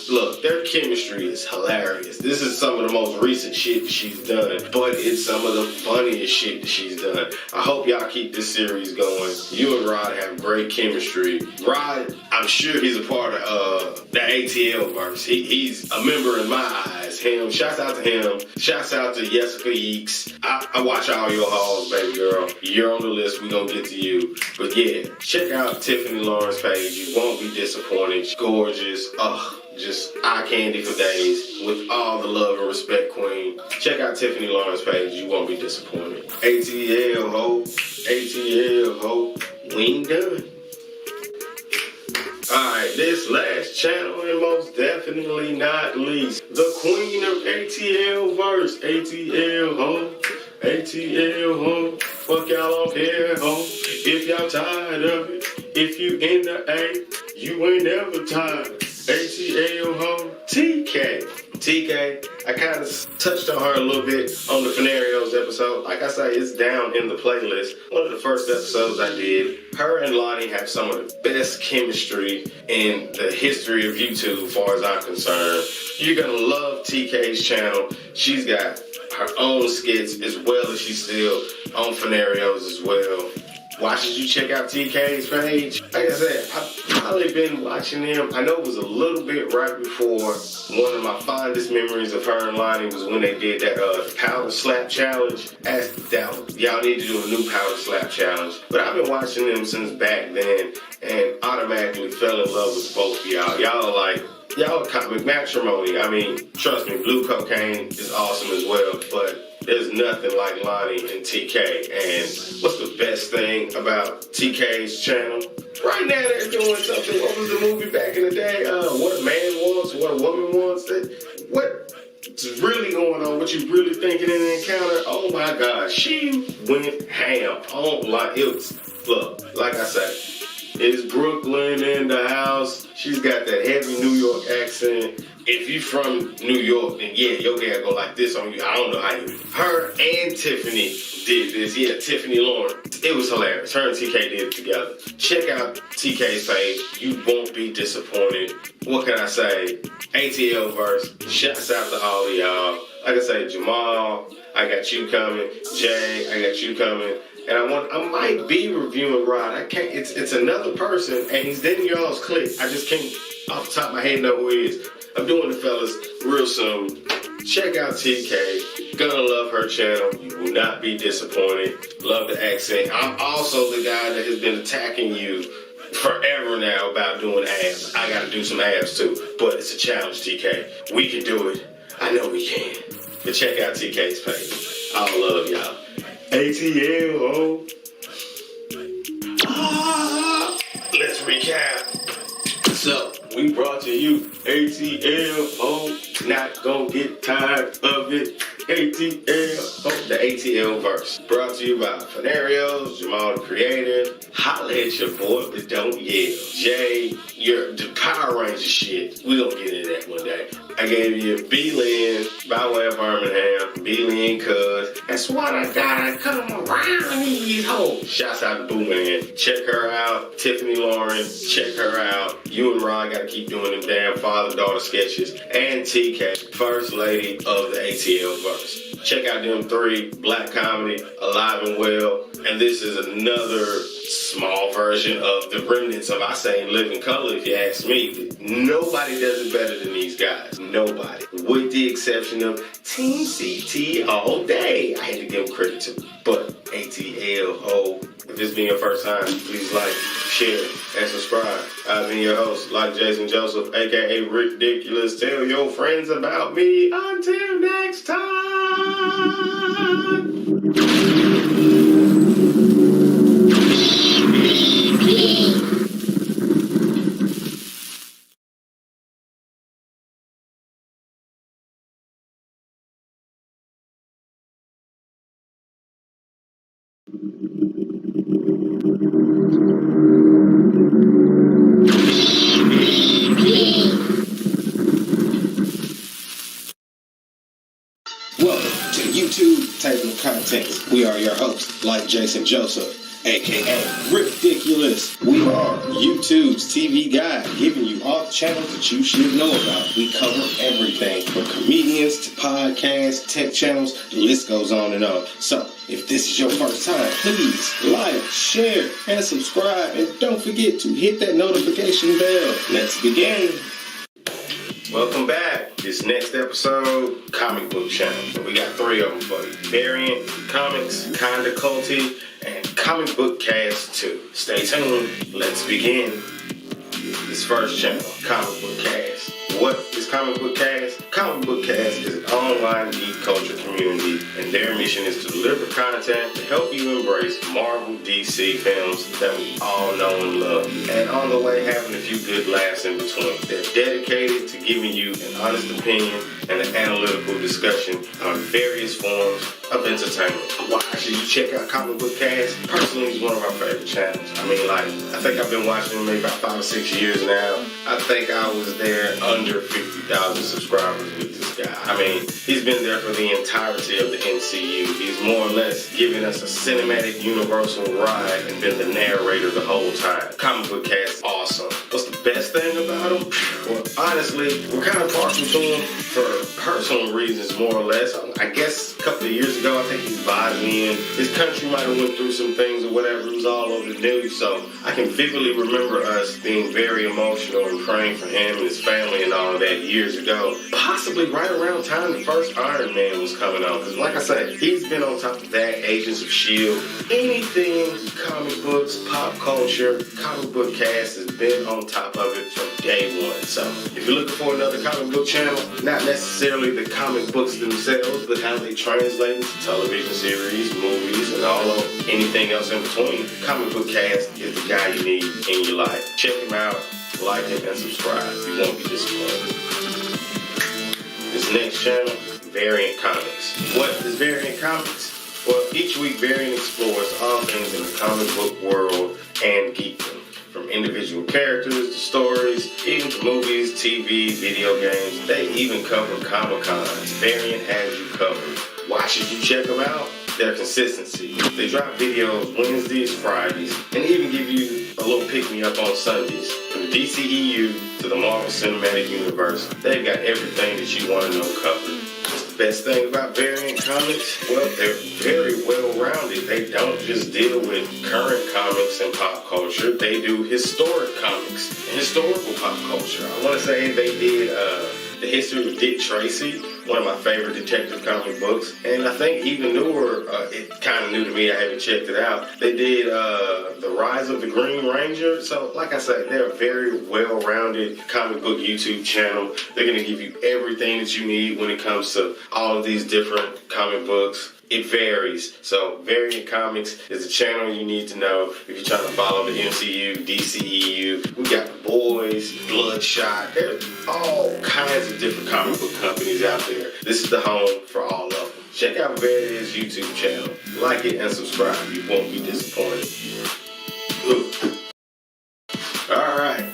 Look, their chemistry is hilarious. This is some of the most recent shit that she's done, but it's some of the funniest shit that she's done. I hope y'all keep this series going. You and Rod have great chemistry. Rod, I'm sure he's a part of the ATL verse. He's a member in my eyes. Him, shouts out to him. Shouts out to Jessica Yeeks. I watch all your hauls, baby girl. You're on the list. We're gonna get to you. But yeah, check out Tiffany Lauren's page. You won't be disappointed. She's gorgeous. just eye candy for days. With all the love and respect, Queen. Check out Tiffany Lawrence's page. You won't be disappointed. ATL ho, ATL ho. We ain't done. Alright, this last channel, and most definitely not least, the queen of ATL verse. ATL ho, ATL ho. Fuck y'all don't care ho. If y'all tired of it, if you in the A, you ain't never tired. ATL ho. TK, I kind of touched on her a little bit on the Scenarios episode. Like I say, it's down in the playlist. One of the first episodes I did. Her and Lonnie have some of the best chemistry in the history of YouTube, as far as I'm concerned. You're gonna love TK's channel. She's got her own skits as well as she's still on Scenarios as well. Why should you check out TK's page? Like I said, I've probably been watching them. I know it was a little bit right before. One of my fondest memories of her and Lonnie was when they did that powder slap challenge. Y'all need to do a new powder slap challenge. But I've been watching them since back then and automatically fell in love with both of y'all. Y'all are comic matrimony. I mean, trust me, Blue Cocaine is awesome as well, but there's nothing like Lonnie and TK. And what's the best thing about TK's channel? Right now they're doing something. What was the movie back in the day? What a man wants, what a woman wants. What's really going on? What you really thinking in an encounter? Oh my God, she went ham. Look, like I say, it's Brooklyn in the house. She's got that heavy New York accent. If you from New York, then yeah, your guy go like this on you. I don't know how you. Her and Tiffany did this. Yeah, Tiffany Lawrence. It was hilarious. Her and TK did it together. Check out TK's page. You won't be disappointed. What can I say? ATL verse. Shouts out to all of y'all. Like I say, Jamal, I got you coming. Jay, I got you coming. And I might be reviewing Rod. I can't. It's another person, and he's in y'all's clique. I just can't off the top of my head know who he is. I'm doing the fellas real soon. Check out TK. Gonna love her channel. You will not be disappointed. Love the accent. I'm also the guy that has been attacking you forever now about doing abs. I gotta do some abs too, but it's a challenge, TK. We can do it. I know we can. But check out TK's page. I love y'all. ATL ho. Let's recap. So, we brought to you ATL ho. Not gonna get tired of it. ATL ho. The ATL verse. Brought to you by Scenarios, Jamal the Creator. Holla at your boy, but don't yell. Jay, you're the Power Ranger shit. We gonna get into that one day. I gave you B-Lin by way of Birmingham. B-Lin cuz. That's what I gotta come around these hoes. Shouts out to Boo Man. Check her out. Tiffany Lawrence. Check her out. You and Ron gotta keep doing them damn father-daughter sketches. And TK, first lady of the ATL verse. Check out them three. Black comedy, alive and well. And this is another small version of the remnants of I Say Living Color, if you ask me. Nobody does it better than these guys. Nobody. With the exception of Team CT all day. I had to give them credit to. But ATL ho. If this being your first time, please like, share, and subscribe. I've been your host, like Jason Joseph, aka Ridiculous. Tell your friends about me. Until next time. Welcome to YouTube Table of Contents. We are your hosts, like Jason Joseph, aka Ridiculous. We are YouTube's TV guide, giving you all the channels that you should know about. We cover everything from comedians to podcasts, tech channels, the list goes on and on. So, if this is your first time, please like, share, and subscribe. And don't forget to hit that notification bell. Let's begin. Welcome back. This next episode, comic book channel. We got 3 of them for you. Variant Comics, Kinda Culty, and Comic Book Cast 2. Stay tuned. Let's begin. This first channel, Comic Book Cast. What is Comic Book Cast? Comic Book Cast is an online geek culture community, and their mission is to deliver content to help you embrace Marvel, DC films that we all know and love, and on the way having a few good laughs in between. They're dedicated to giving you an honest opinion and an analytical discussion on various forms of entertainment. Why should you check out Comic Book Cast? Personally, it's one of our favorite channels. I mean, like, I think I've been watching him maybe about 5 or 6 years now. I think I was there under 50,000 subscribers with this guy. I mean, he's been there for the entirety of the MCU. He's more or less given us a cinematic universal ride and been the narrator the whole time. Comic Book Cast, awesome. What's the best thing about him? Well, honestly, we're kind of partial to him for personal reasons, more or less. I guess a couple of years ago, I think he vibed me in. His country might have went through some things or whatever. It was all over the news, so I can vividly remember us being very emotional and praying for him and his family and all of that years ago. Possibly right around time the first Iron Man was coming out. Because like I said, he's been on top of that, Agents of S.H.I.E.L.D., anything comic books, pop culture, Comic Book Cast has been on top of it from day one. So if you're looking for another comic book channel, not necessarily the comic books themselves, but how they translate into television series, movies, and all of anything else in between, Comic Book Cast is the guy you need in your life. Check him out, like him, and subscribe. You won't be disappointed. This next channel, Variant Comics. What is Variant Comics? Well, each week Variant explores all things in the comic book world and geekdom. From individual characters to stories, even to movies, TV, video games. They even cover Comic-Cons. Variant has you covered. Why should you check them out? Their consistency. They drop videos Wednesdays, Fridays, and even give you a little pick-me-up on Sundays. From the DCEU to the Marvel Cinematic Universe, they've got everything that you want to know covered. What's the best thing about Variant Comics? Well, they're very well-rounded. They don't just deal with current comics and pop culture. They do historic comics and historical pop culture. I want to say they did The History of Dick Tracy, one of my favorite detective comic books. And I think even newer, it kind of new to me, I haven't checked it out. They did The Rise of the Green Ranger. So, like I said, they're a very well-rounded comic book YouTube channel. They're going to give you everything that you need when it comes to all of these different comic books. It varies. So, Variant Comics is a channel you need to know if you're trying to follow the MCU, DCEU. We got The Boys, Bloodshot. There's all kinds of different comic book companies out there. This is the home for all of them. Check out Variant's YouTube channel. Like it and subscribe. You won't be disappointed. Look. Alright.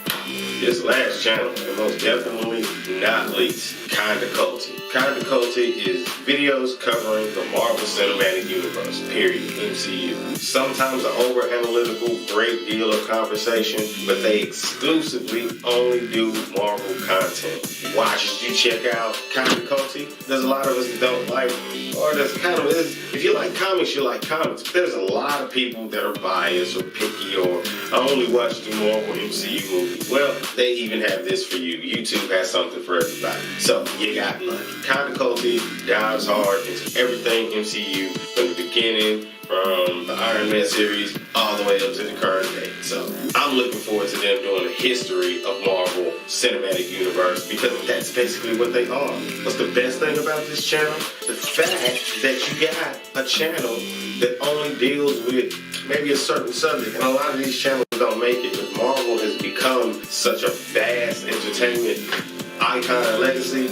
This last channel, and most definitely not least, Kinda Culty. Kinda Culty is videos covering the Marvel Cinematic Universe, period, MCU. Sometimes an over-analytical, great deal of conversation, but they exclusively only do Marvel content. Why should you check out Kinda Culty? There's a lot of us that don't like, or there's kind of, if you like comics, you like comics. But there's a lot of people that are biased or picky or only watch the Marvel MCU movies. Well, they even have this for you. YouTube has something for everybody. So, you got lucky. Kinda Culty dives hard into everything MCU from the beginning, from the Iron Man series, all the way up to the current day. So, I'm looking forward to them doing a history of Marvel Cinematic Universe because that's basically what they are. What's the best thing about this channel? The fact that you got a channel that only deals with maybe a certain subject. And a lot of these channels don't make it, but Marvel has become such a vast entertainment icon and legacy.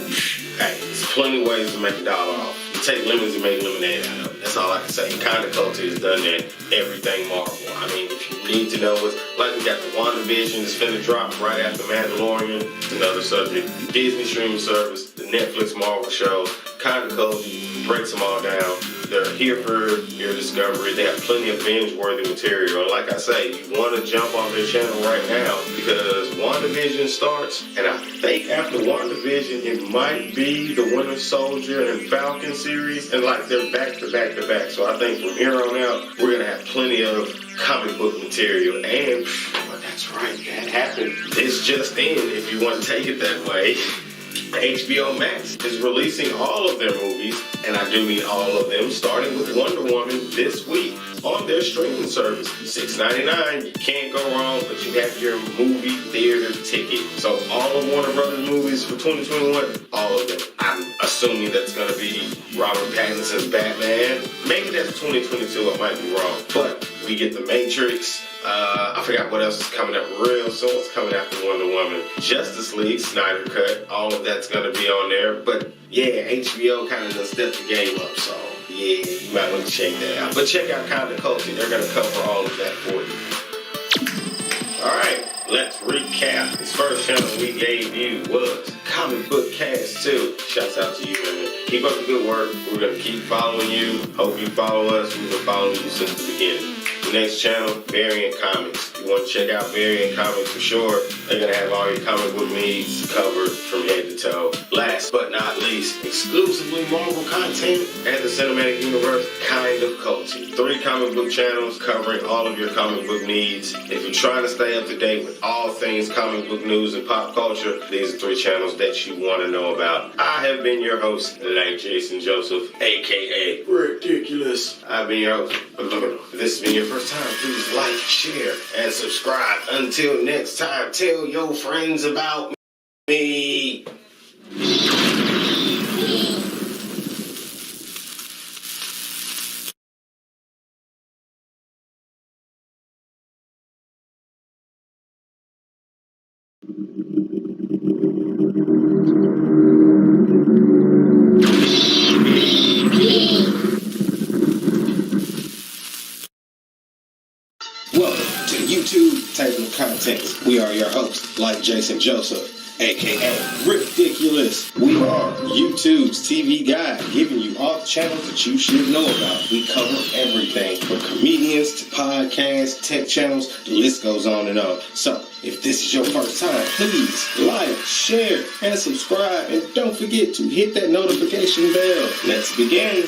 Hey, there's plenty of ways to make a dollar off. You take lemons and make lemonade out of it. That's all I can say. Kinda Culty has done that. Everything Marvel. I mean, if you need to know what's, like we got the WandaVision that's finna drop right after Mandalorian. It's another subject. Disney streaming service, the Netflix Marvel shows. Kinda Culty breaks them all down. They're here for your discovery. They have plenty of binge-worthy material. And like I say, you want to jump on their channel right now because WandaVision starts, and I think after WandaVision, it might be the Winter Soldier and Falcon series, and like they're back to back to back. So I think from here on out, we're gonna have plenty of comic book material. And well, that's right, that happened. This just in, if you want to take it that way. HBO Max is releasing all of their movies, and I do mean all of them, starting with Wonder Woman this week. on their streaming service. $6.99, you can't go wrong, but you have your movie theater ticket. So all of Warner Brothers movies for 2021, all of them. I'm assuming that's going to be Robert Pattinson's Batman. Maybe that's 2022, I might be wrong. But we get The Matrix. I forgot what else is coming up real soon. It's coming after Wonder Woman. Justice League, Snyder Cut. All of that's going to be on there. But yeah, HBO kind of done stepped the game up, so yeah, you might want to check that out. But check out Kinda Culture. They're going to cover all of that for you. Alright, let's recap. This first channel we gave you was Comic Book Cast 2. Shouts out to you, man. Keep up the good work. We're going to keep following you. Hope you follow us. We've been following you since the beginning. The next channel, Variant Comics. You want to check out Variant Comics for sure. They're going to have all your comic book needs covered from head to toe. Last but not least, exclusively Marvel content and the cinematic universe, Kinda Culture. 3 comic book channels covering all of your comic book needs. If you're trying to stay up to date with all things comic book news and pop culture, these are 3 channels that you want to know about. I have been your host, like Jason Joseph, aka Ridiculous. I've been your host. If this has been your first time, please like, share, and subscribe. Until next time, tell your friends about me. Welcome to YouTube Table of Contents. We are your hosts, like Jason Joseph, aka Ridiculous. We are YouTube's TV guide, giving you all the channels that you should know about. We cover everything from comedians to podcasts, tech channels, the list goes on and on. So, if this is your first time, please like, share, and subscribe. And don't forget to hit that notification bell. Let's begin.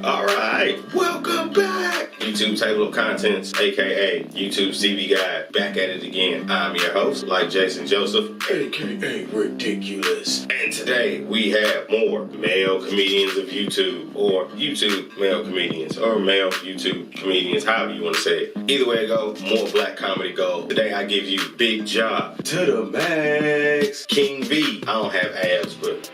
Alright, welcome back! YouTube Table of Contents, aka YouTube's TV Guide, back at it again. I'm your host, like Jason Joseph, aka Ridiculous. And today we have more male comedians of YouTube, or YouTube male comedians, or male YouTube comedians, however you want to say it. Either way it goes, more black comedy gold. Today I give you Big Job to the max. King V. I don't have abs, but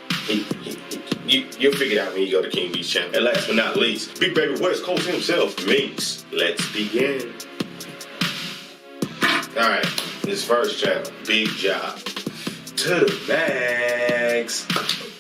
you'll figure it out when you go to King V's channel. And last but not least, Big Baby West Coast himself, Minx. Let's begin. Alright, this first channel, Big Job to the max.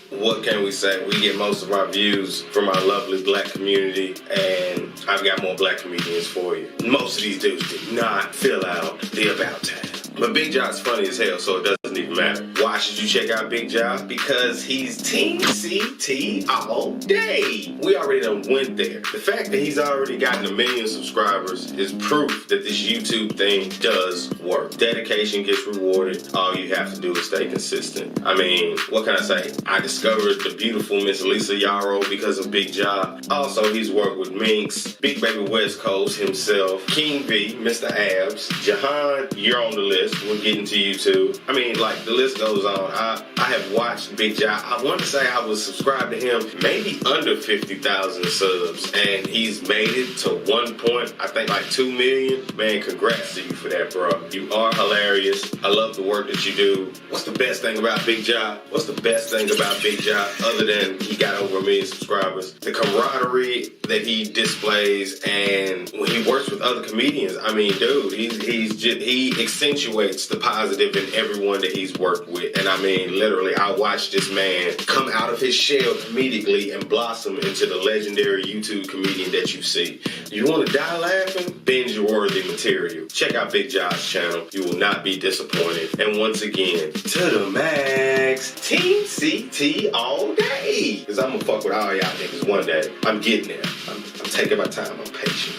What can we say? We get most of our views from our lovely black community, and I've got more black comedians for you. Most of these dudes did not fill out the About tab. But Big Job's funny as hell, so it doesn't even matter. Why should you check out Big Job? Because he's Team CT all day. We already done went there. The fact that he's already gotten 1 million subscribers is proof that this YouTube thing does work. Dedication gets rewarded. All you have to do is stay consistent. I mean, what can I say? I discovered the beautiful Miss Lisa Yarrow because of Big Job. Also, he's worked with Minx, Big Baby West Coast himself, King V, Mr. Abs, Jahan, you're on the list. We're getting to you too. I mean, like, the list goes on. I have watched Big Job. I want to say I was subscribed to him maybe under 50,000 subs, and he's made it to 1 point, I think like 2 million. Man, congrats to you for that, bro. You are hilarious. I love the work that you do. What's the best thing about Big Job? What's the best thing about Big Job other than he got over 1 million subscribers? The camaraderie that he displays, and when he works with other comedians, I mean, dude, he accentuates the positive in everyone that he's worked with. And I mean, literally, I watched this man come out of his shell comedically and blossom into the legendary YouTube comedian that you see. You want to die laughing? Binge-worthy material. Check out Big Job's channel. You will not be disappointed. And once again, to the max, Team CT all day. Because I'm going to fuck with all y'all niggas one day. I'm getting there. I'm taking my time. I'm patient.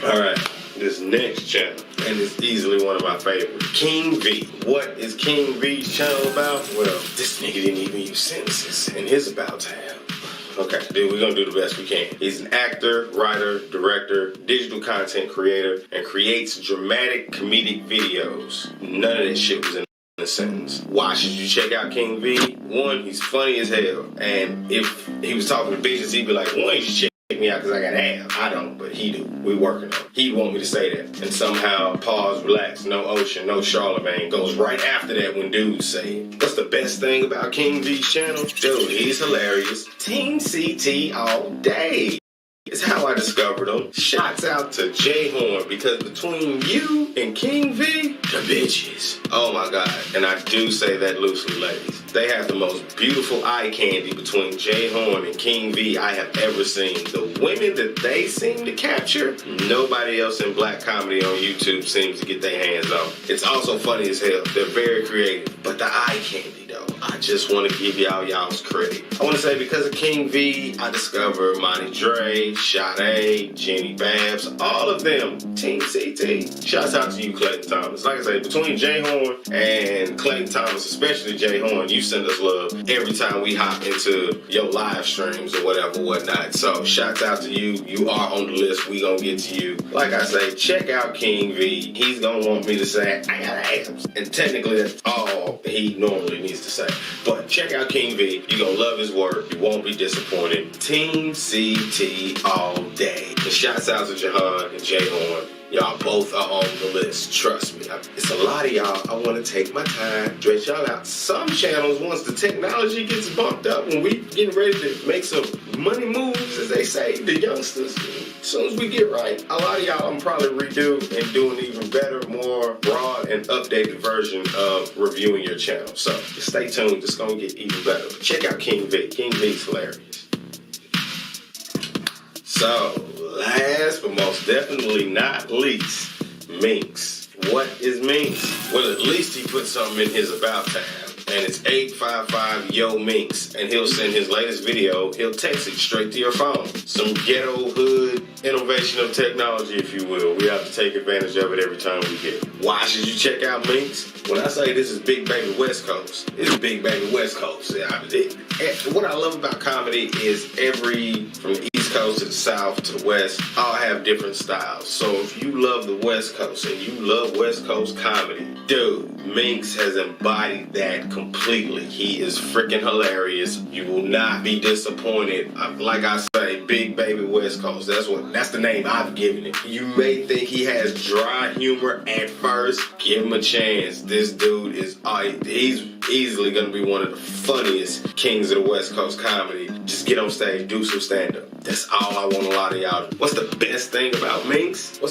All right. This next channel, and it's easily one of my favorites, King V. What is King V's channel about? Well, this nigga didn't even use sentences in his About tab. Okay, dude, we're gonna do the best we can. He's an actor, writer, director, digital content creator, and creates dramatic comedic videos. None of that shit was in a sentence. Why should you check out King V? One, he's funny as hell, and if he was talking to bitches, he'd be like, one, you should check me out because I got abs. I don't, but he do. We working on it. He want me to say that. And somehow, pause, relax, no Ocean, no Charlemagne goes right after that when dudes say it. What's the best thing about King V's channel? Dude, he's hilarious. Team CT all day. It's how I discovered him. Shouts out to J Horn, because between you and King V, the bitches. Oh my God. And I do say that loosely, ladies. They have the most beautiful eye candy between J Horn and King V I have ever seen. The women that they seem to capture, nobody else in black comedy on YouTube seems to get their hands on. It's also funny as hell. They're very creative. But the eye candy, though, I just want to give y'all's credit. I want to say because of King V, I discovered Monty Dre, Sade, Jenny Babs, all of them. Team CT. Shouts out to you, Clayton Thomas. Like I say, between J Horn and Clayton Thomas, especially J Horn, you send us love every time we hop into your live streams or whatnot. So shouts out to you. You are on the list. We gonna get to you. Like I say, check out King V. He's gonna want me to say, I got abs. And technically that's all he normally needs to say. But check out King V. You're gonna love his work. You won't be disappointed. Team CT all day. And shouts out to Jahan and J Horn. Y'all both are on the list. Trust me. It's a lot of y'all. I want to take my time, stretch y'all out. Some channels, once the technology gets bumped up, when we getting ready to make some money moves, as they say, the youngsters, as soon as we get right, a lot of y'all I'm probably redo and do an even better, more broad and updated version of reviewing your channel. So just stay tuned. It's going to get even better. Check out King V. King V's hilarious. So, last but most definitely not least, Minx. What is Minx? Well, at least he put something in his about tab. And it's 855-YO-MINX. And he'll send his latest video, he'll text it straight to your phone. Some ghetto hood innovation of technology, if you will. We have to take advantage of it every time we get it. Why should you check out Minx? When I say this is Big Baby West Coast, it's Big Baby West Coast. What I love about comedy is from the East Coast to the South to the West, all have different styles. So if you love the West Coast and you love West Coast comedy, dude, Minx has embodied that completely. He is freaking hilarious. You will not be disappointed. Like I say, Big Baby West Coast. That's the name I've given it. You may think he has dry humor at first. Give him a chance. This dude he's easily gonna be one of the funniest kings of the West Coast comedy. Just get on stage, do some stand-up. That's all I want a lot of y'all to do. What's the best thing about Minx? He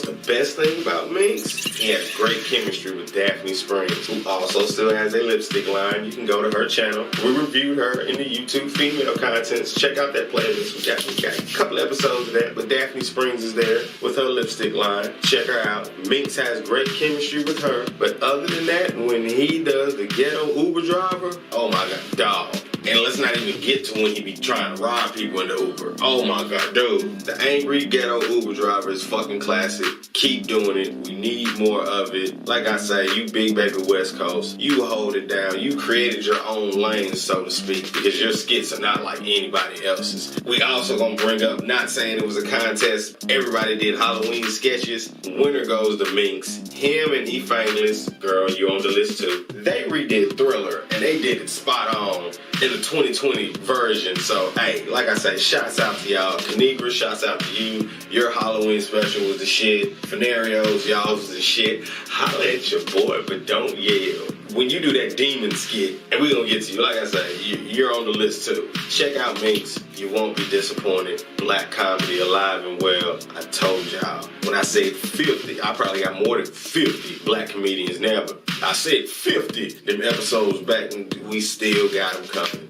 has great chemistry with Daphne Springs, who also still has a lipstick line. You can go to her channel. We reviewed her in the YouTube female contents. Check out that playlist. We got a couple episodes of that, but Daphne Springs is there with her lipstick line. Check her out. Minx has great chemistry with her, but other than that, when he does the ghetto Uber driver, oh my God, dog. And let's not even get to when he be trying to rob people in the Uber. Oh my God, dude. The angry ghetto Uber driver is fucking classic. Keep doing it. We need more of it. Like I say, you Big Baby West Coast, you hold it down. You created your own lane, so to speak, because your skits are not like anybody else's. We also gonna bring up, not saying it was a contest, everybody did Halloween sketches. Winner goes to Minx. Him and E Famous, girl, you on the list too. They redid Thriller, and they did it spot on in the 2020 version. So, hey, like I say, shouts out to y'all. Kanigra, shouts out to you. Your Halloween special was the shit. Fenarios, y'all's was the shit. Holla at your boy, but don't yell. When you do that demon skit, and we're gonna get to you, like I say, you're on the list too. Check out Minx. You won't be disappointed. Black comedy alive and well. I told y'all. When I said 50, I probably got more than 50 black comedians now, but I said 50. Them episodes back, and we still got them coming.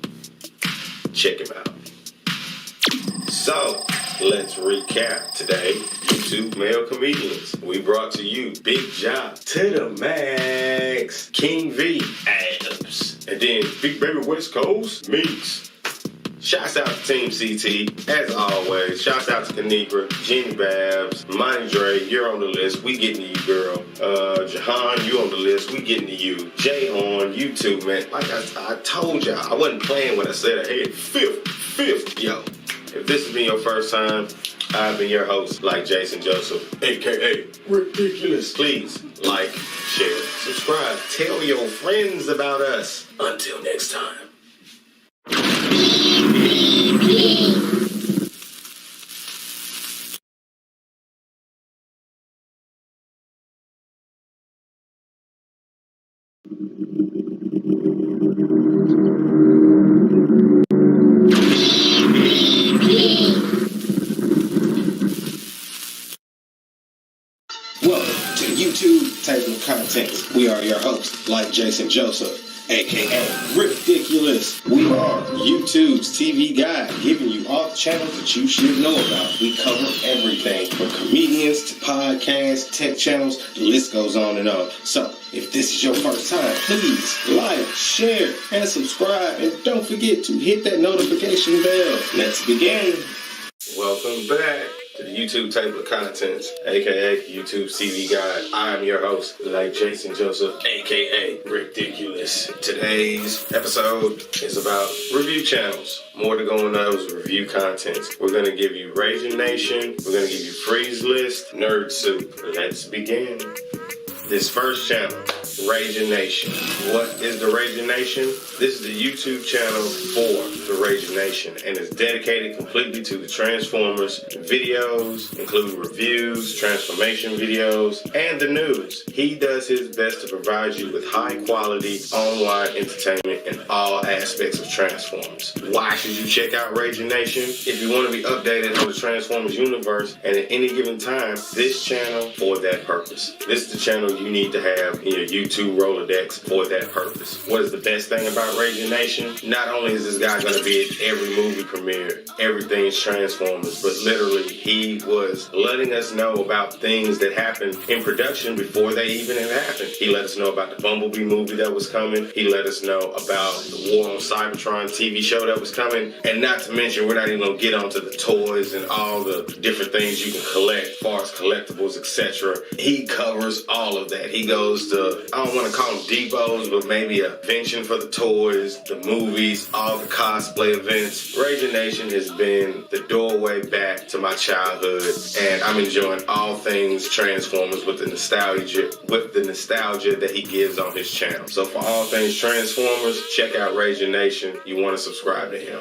Check him out. So, let's recap today. YouTube male comedians. We brought to you Big Job to the max, King V, abs, and then Big Baby West Coast, Minx. Shouts out to Team CT, as always. Shouts out to Kanigra, Jenny Babs, Monty Dre, you're on the list. We getting to you, girl. Jahan, you on the list. We getting to you. J Horn, you too, man. Like I told y'all, I wasn't playing when I said I had 50, yo. If this has been your first time, I've been your host, like Jason Joseph, a.k.a. Ridiculous. Please like, share, subscribe, tell your friends about us. Until next time. Welcome to YouTube Table of Contents. We are your hosts, like Jason Joseph, aka Ridiculous. We are YouTube's TV guide, giving you all the channels that you should know about. We cover everything from comedians to podcasts, tech channels, the list goes on and on. So, if this is your first time, please like, share, and subscribe. And don't forget to hit that notification bell. Let's begin. Welcome back to the YouTube Table of Contents, aka YouTube TV Guide. I am your host, like Jason Joseph, aka Ridiculous. Today's episode is about review channels. More to go on those review contents. We're going to give you Raging Nation, we're going to give you Freeze List, Nerd Soup. Let's begin. This first channel, Raging Nation. What is the Raging Nation? This is the YouTube channel for the Raging Nation and is dedicated completely to the Transformers videos, including reviews, transformation videos, and the news. He does his best to provide you with high quality online entertainment in all aspects of Transformers. Why should you check out Raging Nation? If you want to be updated on the Transformers universe and at any given time, this channel for that purpose. This is the channel you need to have in your YouTube Rolodex for that purpose. What is the best thing about Raging Nation? Not only is this guy going to be at every movie premiere, everything's Transformers, but literally he was letting us know about things that happened in production before they even have happened. He let us know about the Bumblebee movie that was coming. He let us know about the War on Cybertron TV show that was coming. And not to mention, we're not even going to get onto the toys and all the different things you can collect, as far as collectibles, etc. He covers all of that. He goes to, I don't want to call them depots, but maybe a convention for the toys, the movies, all the cosplay events. Raging Nation has been the doorway back to my childhood, and I'm enjoying all things Transformers with the nostalgia that he gives on his channel. So for all things Transformers, check out Raging Nation. You want to subscribe to him.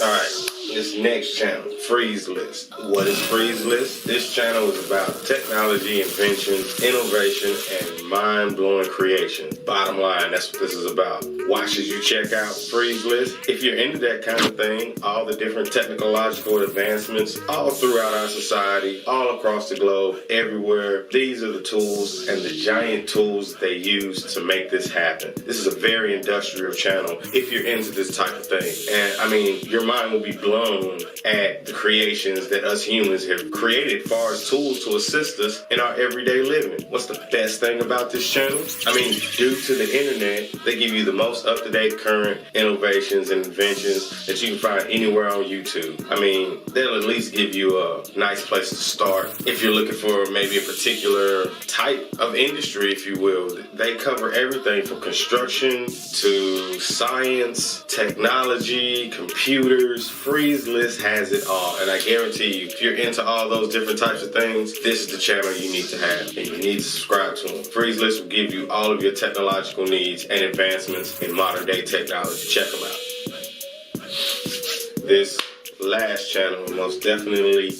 Alright, this next channel, Freeze List. What is Freeze List? This channel is about technology, inventions, innovation, and mind-blowing creation. Bottom line, that's what this is about. Why should you check out Freeze List? If you're into that kind of thing, all the different technological advancements all throughout our society, all across the globe, everywhere, these are the tools and the giant tools they use to make this happen. This is a very industrial channel if you're into this type of thing. And I mean, your mind will be blown at the creations that us humans have created as far as tools to assist us in our everyday living. What's the best thing about this channel? I mean, due to the internet, they give you the most up-to-date current innovations and inventions that you can find anywhere on YouTube. I mean, they'll at least give you a nice place to start. If you're looking for maybe a particular type of industry, if you will, they cover everything from construction to science, technology, computers. Freeze List has it all, and I guarantee you, if you're into all those different types of things, this is the channel you need to have, and you need to subscribe to them. Freeze List will give you all of your technological needs and advancements in modern day technology. Check them out. This last channel, most definitely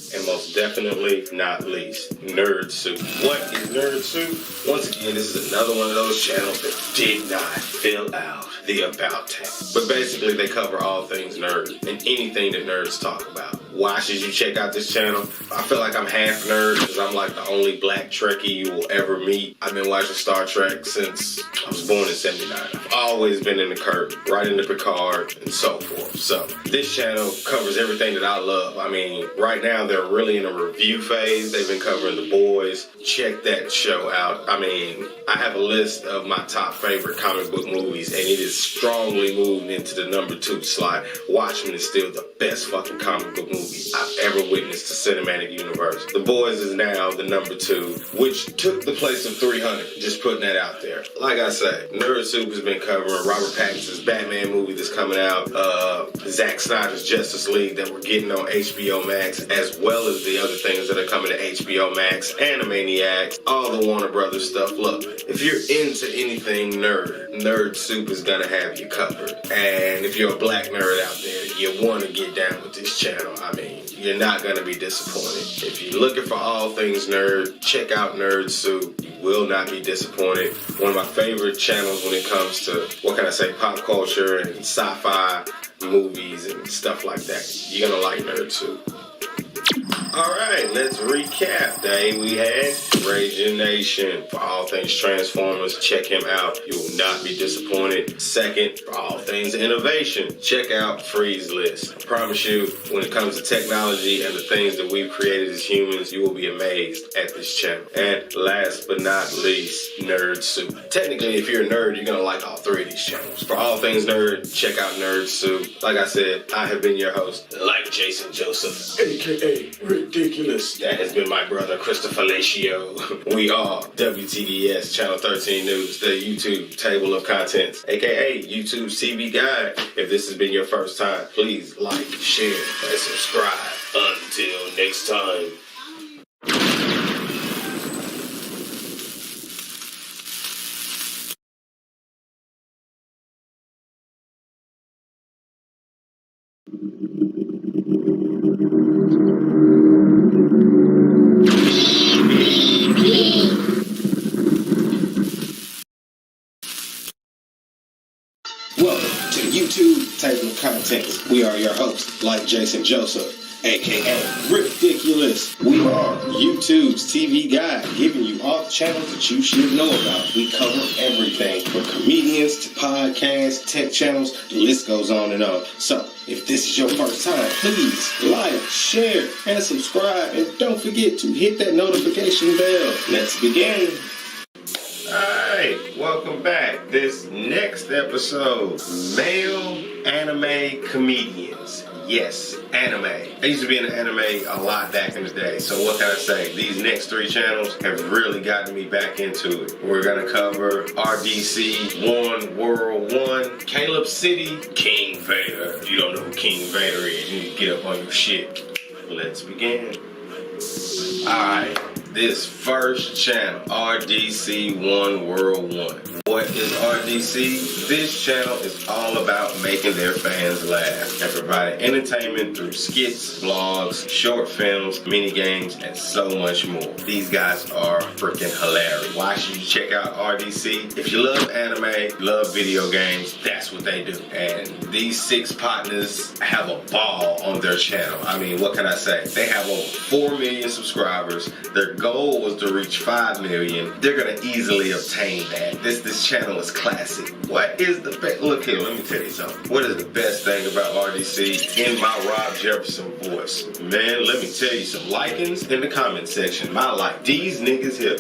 not least, Nerd Soup. What is Nerd Soup? Once again, this is another one of those channels that did not fill out the about tag. But basically, they cover all things nerd and anything that nerds talk about. Why should you check out this channel? I feel like I'm half nerd because I'm like the only black Trekkie you will ever meet. I've been watching Star Trek since I was born in '79. I've always been in the Kirk, right into Picard, and so forth. So this channel covers everything that I love. I mean, right now they're really in a review phase. They've been covering The Boys. Check that show out. I mean, I have a list of my top favorite comic book movies, and it is strongly moved into the number 2 slot. Watchmen is still the best fucking comic book movie I've ever witnessed the cinematic universe. The Boys is now the number 2, which took the place of 300. Just putting that out there. Like I said, Nerd Soup has been covering Robert Pattinson's Batman movie that's coming out, Zack Snyder's Justice League that we're getting on HBO Max, as well as the other things that are coming to HBO Max, Animaniacs, all the Warner Brothers stuff. Look, if you're into anything Nerd Soup is gonna have you covered. And if you're a black nerd out there, you want to get down with this channel. I mean, you're not gonna be disappointed. If you're looking for all things nerd, check out Nerd Soup. You will not be disappointed. One of my favorite channels when it comes to, pop culture and sci-fi movies and stuff like that. You're gonna like Nerd Soup. Alright, let's recap. Day we had Raging Nation. For all things Transformers, check him out. You will not be disappointed. Second, for all things innovation, check out Freeze List. I promise you, when it comes to technology and the things that we've created as humans, you will be amazed at this channel. And last but not least, Nerd Soup. Technically, if you're a nerd, you're gonna like all three of these channels. For all things nerd, check out Nerd Soup. Like I said, I have been your host, like Jason Joseph, aka Ridiculous. That has been my brother, Christopher Lacio. We are WTDS, Channel 13 News, the YouTube table of contents, aka YouTube's TV Guide. If this has been your first time, please like, share, and subscribe. Until next time. Welcome to YouTube Table of Contents. We are your hosts, like Jason Joseph, aka Ridiculous. We are YouTube's TV Guide, giving you all the channels that you should know about. We cover everything from comedians to podcasts, tech channels, the list goes on and on. So, if this is your first time, please like, share, and subscribe. And don't forget to hit that notification bell. Let's begin. Alright, welcome back. This next episode, male anime comedians. Yes, anime. I used to be in anime a lot back in the day, so what can I say? These next three channels have really gotten me back into it. We're gonna cover RDC 1, World 1, Caleb City, King Vader. If you don't know who King Vader is, you need to get up on your shit. Let's begin. Alright. This first channel, RDC 1 World 1. What is RDC? This channel is all about making their fans laugh and providing entertainment through skits, vlogs, short films, mini games, and so much more. These guys are freaking hilarious. Why should you check out RDC? If you love anime, love video games, that's what they do. And these 6 partners have a ball on their channel. I mean, what can I say? They have over 4 million subscribers. Their goal was to reach 5 million. They're gonna easily obtain that. This channel is classic. What is the best? Look here, let me tell you something. What is the best thing about RDC in my Rob Jefferson voice? Man, let me tell you some likings in the comment section. My like, these niggas here.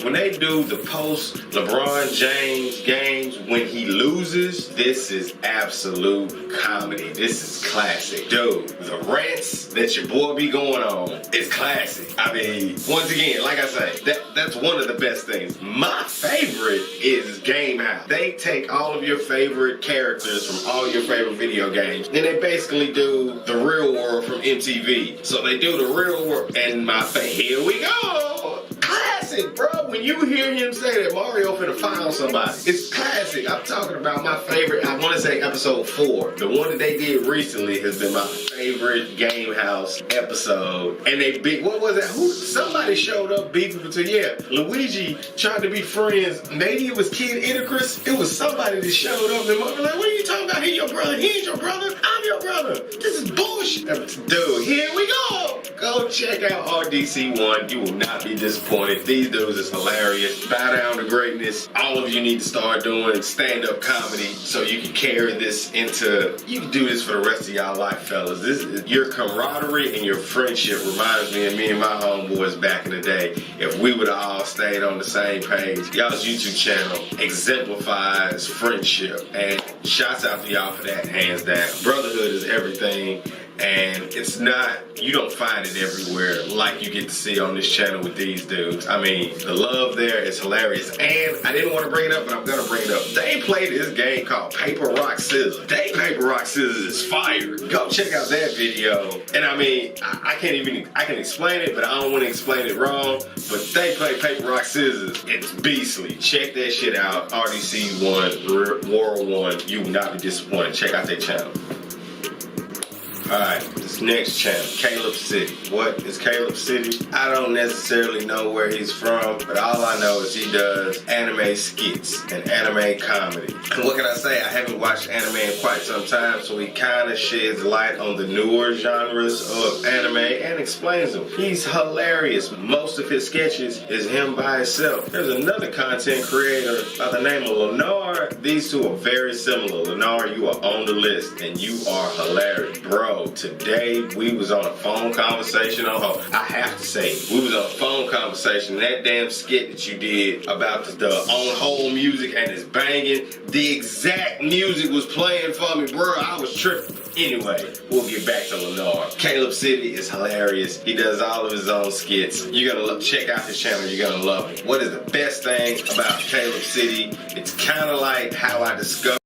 When they do the post LeBron James games when he loses, this is absolute comedy. This is classic. Dude, the rants that your boy be going on is classic. I mean, once again, like I say, that's one of the best things. My favorite is Game House. They take all of your favorite characters from all your favorite video games, and they basically do the real world from MTV. So they do the real world, and here we go. Classic, bro. When you hear him say that Mario finna find somebody, it's classic. I'm talking about my favorite, I want to say episode 4. The one that they did recently has been my favorite Game House episode. And what was that? Somebody showed up beefing between, Luigi tried to be friends. Maybe it was Kid Icarus. It was somebody that showed up and was like, what are you talking about? He your brother. He ain't your brother. I'm your brother. This is bullshit. Dude, here we go. Go check out RDC 1. You will not be disappointed. These dudes is hilarious. Bow down to greatness. All of you need to start doing stand-up comedy so you can carry this into, you can do this for the rest of y'all life, fellas. This is your camaraderie and your friendship reminds me of me and my homeboys back in the day. If we would have all stayed on the same page, y'all's YouTube channel exemplifies friendship. And shouts out to y'all for that, hands down. Brotherhood is everything. And it's not, you don't find it everywhere like you get to see on this channel with these dudes. I mean, the love there is hilarious. And I didn't want to bring it up, but I'm going to bring it up. They played this game called Paper, Rock, Scissors. Paper, Rock, Scissors is fire. Go check out that video. And I mean, I can explain it, but I don't want to explain it wrong. But they play Paper, Rock, Scissors. It's beastly. Check that shit out. RDC 1, World 1. You will not be disappointed. Check out their channel. Alright, this next channel, Caleb City. What is Caleb City? I don't necessarily know where he's from, but all I know is he does anime skits and anime comedy. And what can I say? I haven't watched anime in quite some time, so he kind of sheds light on the newer genres of anime and explains them. He's hilarious. Most of his sketches is him by himself. There's another content creator by the name of Lenore. These two are very similar. Lenore, you are on the list and you are hilarious. Bro, today we was on a phone conversation on home. I have to say, we was on a phone conversation. That damn skit that you did about the on hold music and it's banging, the exact music was playing for me, bro. I was tripping. Anyway, we'll get back to Lenore. Caleb City is hilarious. He does all of his own skits. You're gonna check out his channel. You're gonna love it. What is the best thing about Caleb City? It's kind of like how I discovered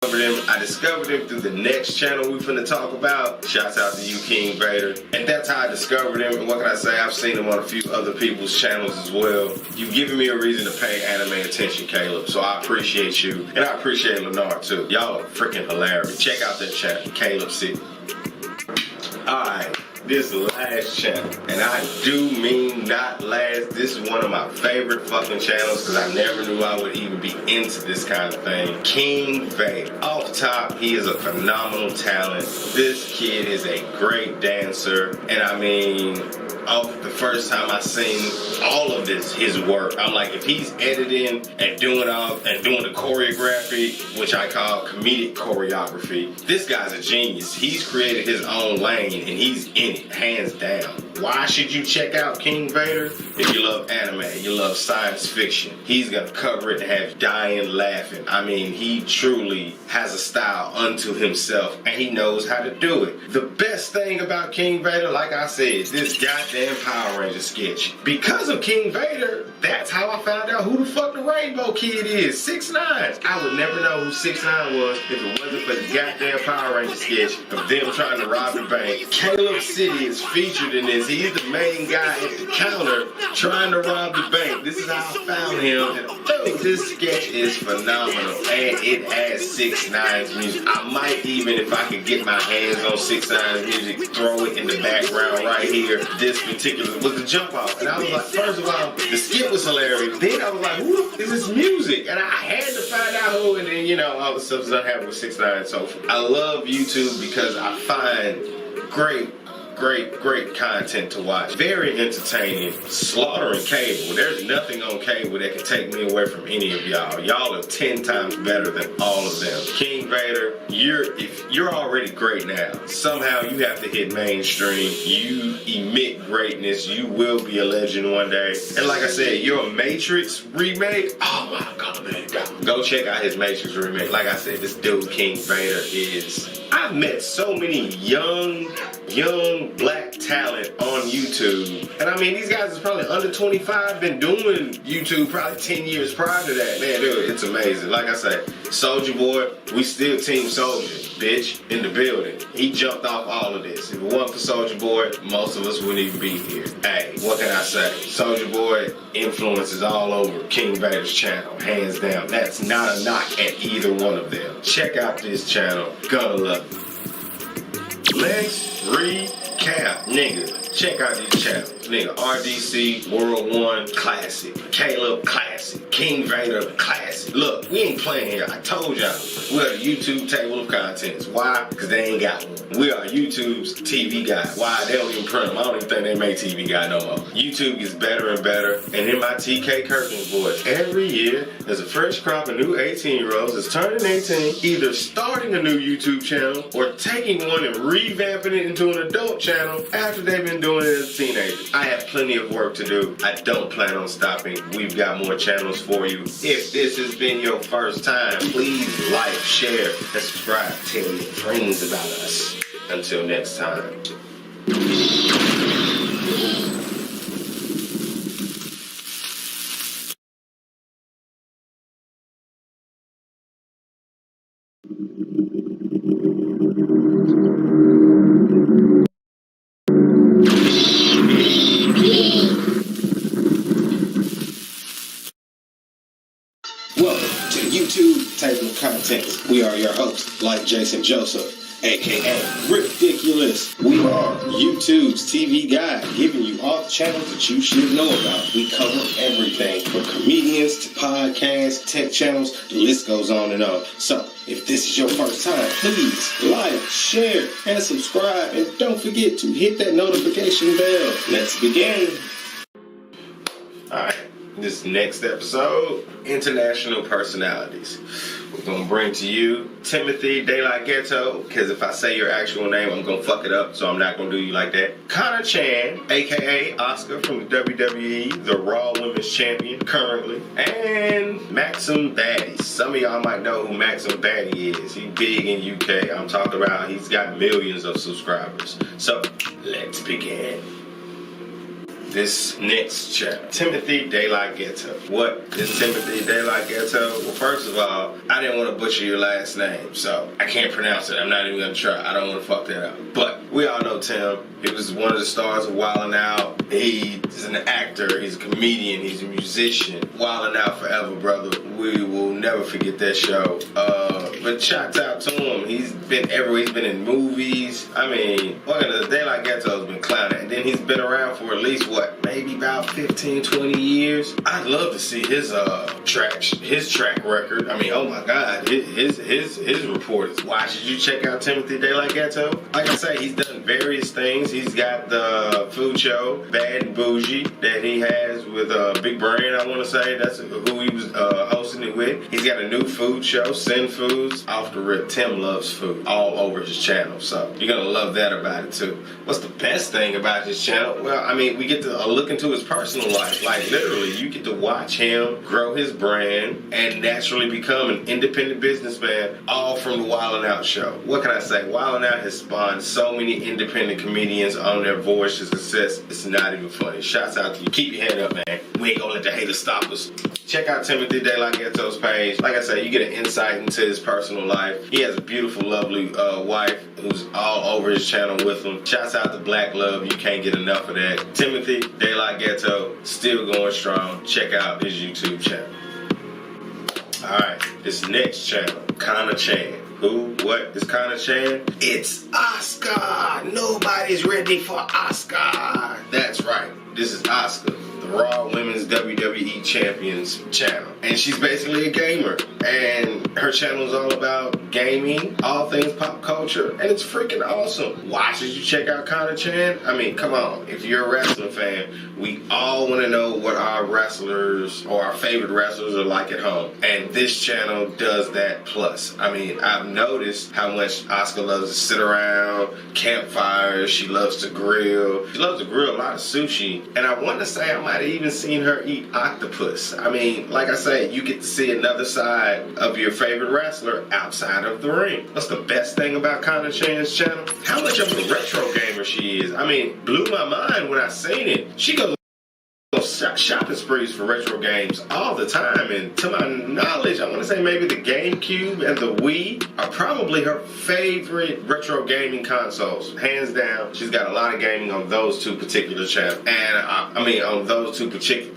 him. I discovered him through the next channel we finna talk about. Shouts out to you, King Vader. And that's how I discovered him. And what can I say? I've seen him on a few other people's channels as well. You've given me a reason to pay anime attention, Caleb. So I appreciate you. And I appreciate Lenore too. Y'all are freaking hilarious. Check out that channel, Caleb City. Alright. This last channel, and I do mean not last, this is one of my favorite fucking channels because I never knew I would even be into this kind of thing. King Vader. Off top, he is a phenomenal talent. This kid is a great dancer, and I mean, the first time I seen all of his work, I'm like, if he's editing and doing the choreography, which I call comedic choreography, this guy's a genius. He's created his own lane and he's in it, hands down. Why should you check out King Vader? If you love anime, you love science fiction, he's gonna cover it and have you dying laughing. I mean, he truly has a style unto himself and he knows how to do it. The best thing about King Vader, like I said, this goddamn Power Ranger sketch. Because of King Vader, that's how I found out who the fuck the Rainbow Kid is, 6ix9ine. I would never know who 6ix9ine was if it wasn't for the goddamn Power Ranger sketch of them trying to rob the bank. Caleb City is featured in this. He's the main guy at the counter trying to rob the bank. This is how I found him. And this sketch is phenomenal and it has 6ix9ine's music. I might even, if I could get my hands on 6ix9ine's music, throw it in the background right here. This particular was the jump off. And I was like, first of all, the skit was hilarious. Then I was like, who is this music? And I had to find out who, and then, you know, all the stuff that happened with 6ix9ine. So I love YouTube because I find great content to watch. Very entertaining. Slaughtering cable. There's nothing on cable that can take me away from any of y'all. Y'all are 10 times better than all of them. King Vader, if you're already great now, somehow you have to hit mainstream. You emit greatness. You will be a legend one day. And like I said, your Matrix remake, oh my god, man. Go check out his Matrix remake. Like I said, this dude, King Vader, is... I've met so many young black talent on YouTube. And I mean, these guys is probably under 25, been doing YouTube probably 10 years prior to that. Man, dude, it's amazing. Like I said, Soulja Boy, we still Team Soulja, bitch, in the building. He jumped off all of this. If it wasn't for Soulja Boy, most of us wouldn't even be here. Hey, what can I say? Soulja Boy influences all over King Vader's channel, hands down. That's not a knock at either one of them. Check out this channel. Gonna love it. Let's recap, nigga. Check out these channels. Nigga, RDC, World 1, classic. Caleb, classic. King Vader, classic. Look, we ain't playing here. I told y'all. We're the YouTube table of contents. Why? Because they ain't got one. We are YouTube's TV guide. Why? They don't even print them. I don't even think they make TV guide no more. YouTube gets better and better. And in my TK Kirkland's voice, every year there's a fresh crop of new 18-year-olds that's turning 18, either starting a new YouTube channel or taking one and revamping it into an adult channel after they've been doing it as teenagers. I have plenty of work to do. I don't plan on stopping. We've got more channels for you. If this has been your first time, please like, share, and subscribe. Tell your friends about us. Until next time. Welcome to the YouTube table of contents. We are your hosts, like Jason Joseph, aka Ridiculous. We are YouTube's TV guide, giving you all the channels that you should know about. We cover everything from comedians to podcasts, tech channels, the list goes on and on. So, if this is your first time, please like, share, and subscribe. And don't forget to hit that notification bell. Let's begin. Alright, this next episode, International Personalities. We're going to bring to you Timothy De La Ghetto, because if I say your actual name, I'm going to fuck it up, so I'm not going to do you like that. Connor Chan, a.k.a. Oscar from the WWE, the Raw Women's Champion currently. And Maxim Baddie. Some of y'all might know who Maxim Baddie is. He's big in UK. I'm talking about he's got millions of subscribers. So, let's begin. This next channel, Timothy De La Ghetto. What is Timothy De La Ghetto? Well, first of all, I didn't want to butcher your last name, so I can't pronounce it. I'm not even going to try. I don't want to fuck that up. But we all know Tim. He was one of the stars of Wildin' Out. He's an actor. He's a comedian. He's a musician. Wildin' Out forever, brother. We will never forget that show. But shouts out to him. He's been everywhere. He's been in movies. I mean, De La Ghetto's been clowning. And then he's been around for at least, maybe about 15, 20 years. I'd love to see his track record. I mean, oh my God, his report is why should you check out Timothy De La Ghetto? Like I say, he's done various things. He's got the food show, Bad and Bougie, that he has with Big Brand, I want to say. That's who he was hosting it with. He's got a new food show, Sin Foods. Off the rip, Tim loves food all over his channel. So you're going to love that about it too. What's the best thing about his channel? Well, I mean, we get to look into his personal life. Like literally, you get to watch him grow his brand and naturally become an independent businessman, all from the Wildin' Out show. What can I say? Wildin' Out has spawned so many independent comedians on their voyage to success. It's not even funny. Shouts out to you. Keep your head up, man. We ain't gonna let the haters stop us. Check out Timothy De La Ghetto's page. Like I said, you get an insight into his personal life. He has a beautiful, lovely wife who's all over his channel with him. Shouts out to Black Love. You can't get enough of that. Timothy De La Ghetto, still going strong. Check out his YouTube channel. Alright, this next channel, Connor Chan. Who? What is Connor Chan? It's Oscar! Nobody's ready for Oscar! That's right. This is Oscar, the Raw Women's WWE Champions channel. And she's basically a gamer. And her channel is all about gaming, all things pop culture, and it's freaking awesome. Why should you check out Connor Chan? I mean, come on. If you're a wrestling fan, we all want to know what our wrestlers or our favorite wrestlers are like at home. And this channel does that plus. I mean, I've noticed how much Oscar loves to sit around, campfires, she loves to grill. She loves to grill a lot of sushi. And I want to say I might have even seen her eat octopus. I mean, like I say, you get to see another side of your favorite wrestler outside of the ring. What's the best thing about Connor Chan's channel? How much of a retro gamer she is. I mean, blew my mind when I seen it. She goes shopping sprees for retro games all the time, and to my knowledge, I want to say maybe the GameCube and the Wii are probably her favorite retro gaming consoles, hands down. She's got a lot of gaming on those two particular channels, and I mean on those two particular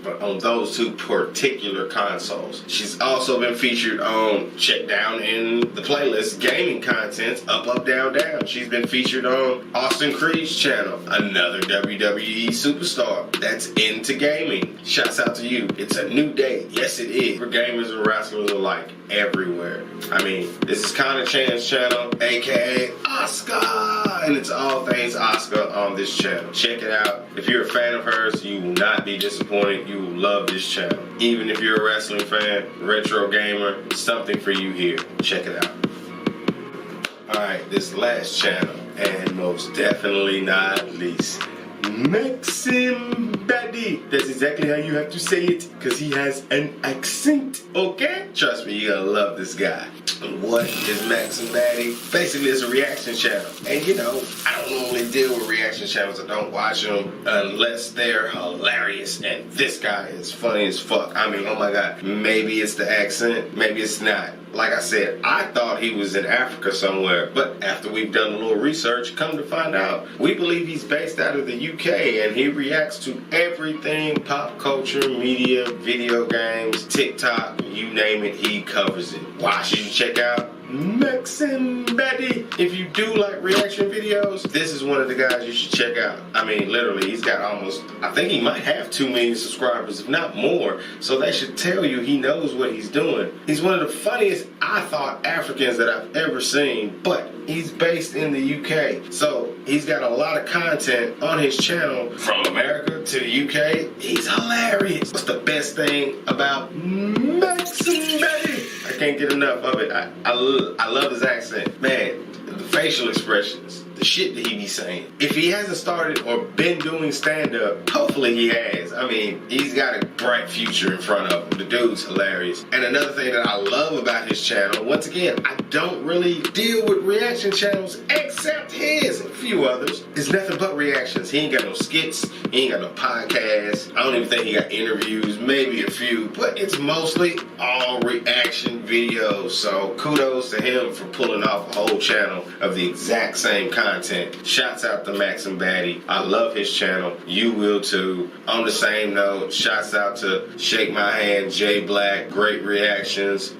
consoles. She's also been featured on, check down in the playlist, gaming content, up, down, down. She's been featured on Austin Creed's channel, another WWE superstar that's into gaming. Shouts out to you. It's a new day. Yes, it is. For gamers and wrestlers alike, everywhere. I mean, this is Connor Chan's channel, aka Oscar, and it's all things Oscar on this channel. Check it out. If you're a fan of hers, you will not be disappointed. You will love this channel. Even if you're a wrestling fan, retro gamer, something for you here. Check it out. Alright, this last channel, and most definitely not least, Maxim Baddie. That's exactly how you have to say it, because he has an accent, okay? Trust me, you're gonna love this guy. What is Maxim Baddie? Basically, it's a reaction channel. And you know, I don't normally deal with reaction channels. I don't watch them unless they're hilarious. And this guy is funny as fuck. I mean, oh my God. Maybe it's the accent, maybe it's not. Like I said, I thought he was in Africa somewhere, but after we've done a little research, come to find out, we believe he's based out of the UK, and he reacts to everything pop culture, media, video games, TikTok, you name it, he covers it. Why should you check out Max and Betty. If you do like reaction videos, this is one of the guys you should check out. I mean, literally, he's got I think he might have 2 million subscribers, if not more. So that should tell you he knows what he's doing. He's one of the funniest, I thought, Africans that I've ever seen, but he's based in the UK. So he's got a lot of content on his channel from America to the UK. He's hilarious. What's the best thing about Max and Betty? I can't get enough of it. I love his accent. Man, the facial expressions, the shit that he be saying. If he hasn't started or been doing stand-up, hopefully he has. I mean, he's got a bright future in front of him. The dude's hilarious. And another thing that I love about his channel, once again, I don't really deal with reaction channels except his and a few others. It's nothing but reactions. He ain't got no skits. He ain't got no podcasts. I don't even think he got interviews, maybe a few, but it's mostly all reaction videos. So kudos to him for pulling off a whole channel of the exact same content. Shouts out to Max and Batty. I love his channel. You will too. On the same note, shouts out to Shake My Hand, Jay Black, great reactions.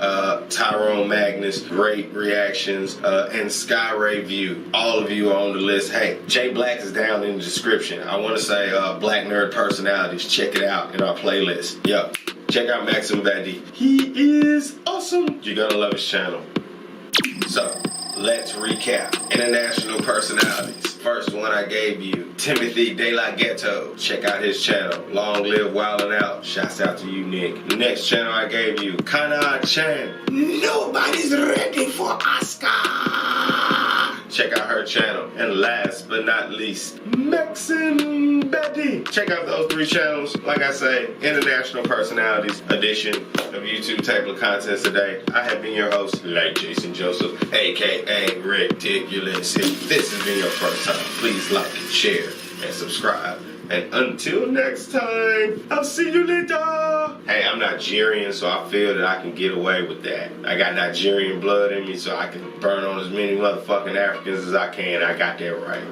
Tyrone Magnus, great reactions. And Sky Ray View. All of you are on the list. Hey, Jay Black is down in the description. I want to say Black Nerd Personalities. Check it out in our playlist. Yo, check out Max and Batty. He is awesome. You're gonna love his channel. So, let's recap. International personalities. First one I gave you, Timothy De La Ghetto. Check out his channel. Long live Wildin' Out. Shouts out to you, Nick. The next channel I gave you, Kana Chan. Nobody's ready for Oscar. Check out her channel. And last but not least, Max and Betty. Check out those 3 channels. Like I say, International Personalities edition of YouTube Table of Contents today. I have been your host, like Jason Joseph, aka Ridiculous. If this has been your first time, please like and share and subscribe. And until next time, I'll see you later. Hey, I'm Nigerian, so I feel that I can get away with that. I got Nigerian blood in me, so I can burn on as many motherfucking Africans as I can. I got that right.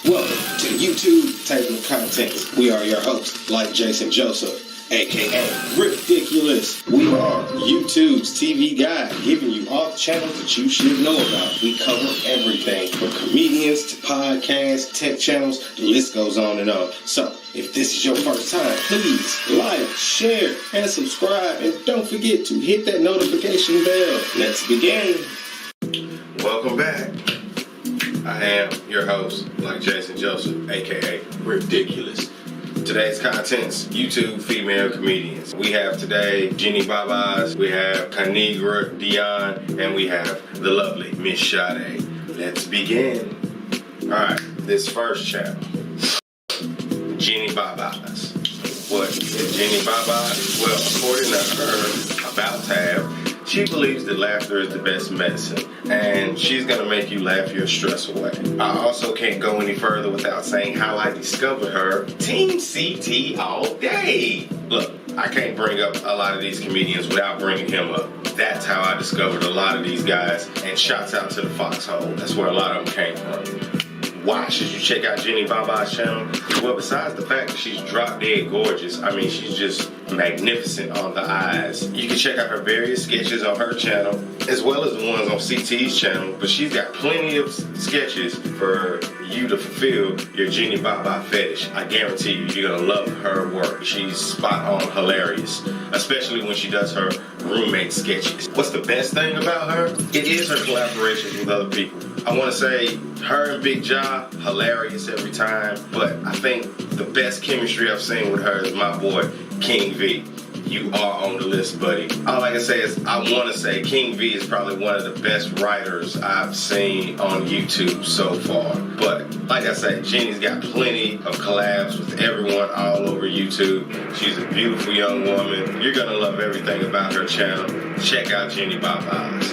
Welcome to YouTube Table of Contents. We are your hosts, like Jason Joseph, aka Ridiculous. We are YouTube's TV guide, giving you all the channels that you should know about. We cover everything from comedians to podcasts, tech channels, the list goes on and on. So, if this is your first time, please like, share, and subscribe. And don't forget to hit that notification bell. Let's begin. Welcome back. I am your host, like Jason Joseph, aka Ridiculous. Today's contents, YouTube female comedians. We have today Jenny Babas, we have Kanigra Dion, and we have the lovely Miss Sade. Let's begin. Alright, this first channel, Jenny Babas. What is Jenny Babas? Well, according to her about tab, she believes that laughter is the best medicine, and she's gonna make you laugh your stress away. I also can't go any further without saying how I discovered her. Team CT all day. Look, I can't bring up a lot of these comedians without bringing him up. That's how I discovered a lot of these guys, and shouts out to the Foxhole. That's where a lot of them came from. Why should you check out Jenny Baba's channel? Well, besides the fact that she's drop dead gorgeous, I mean, she's just magnificent on the eyes. You can check out her various sketches on her channel, as well as the ones on CT's channel, but she's got plenty of sketches for you to fulfill your Jenny Baba fetish. I guarantee you, you're gonna love her work. She's spot on hilarious, especially when she does her roommate sketches. What's the best thing about her? It is her collaborations with other people. I want to say her and Big Ja, hilarious every time, but I think the best chemistry I've seen with her is my boy, King V. You are on the list, buddy. All I can say is I want to say King V is probably one of the best writers I've seen on YouTube so far. But like I said, Jenny's got plenty of collabs with everyone all over YouTube. She's a beautiful young woman. You're going to love everything about her channel. Check out Jenny Babas.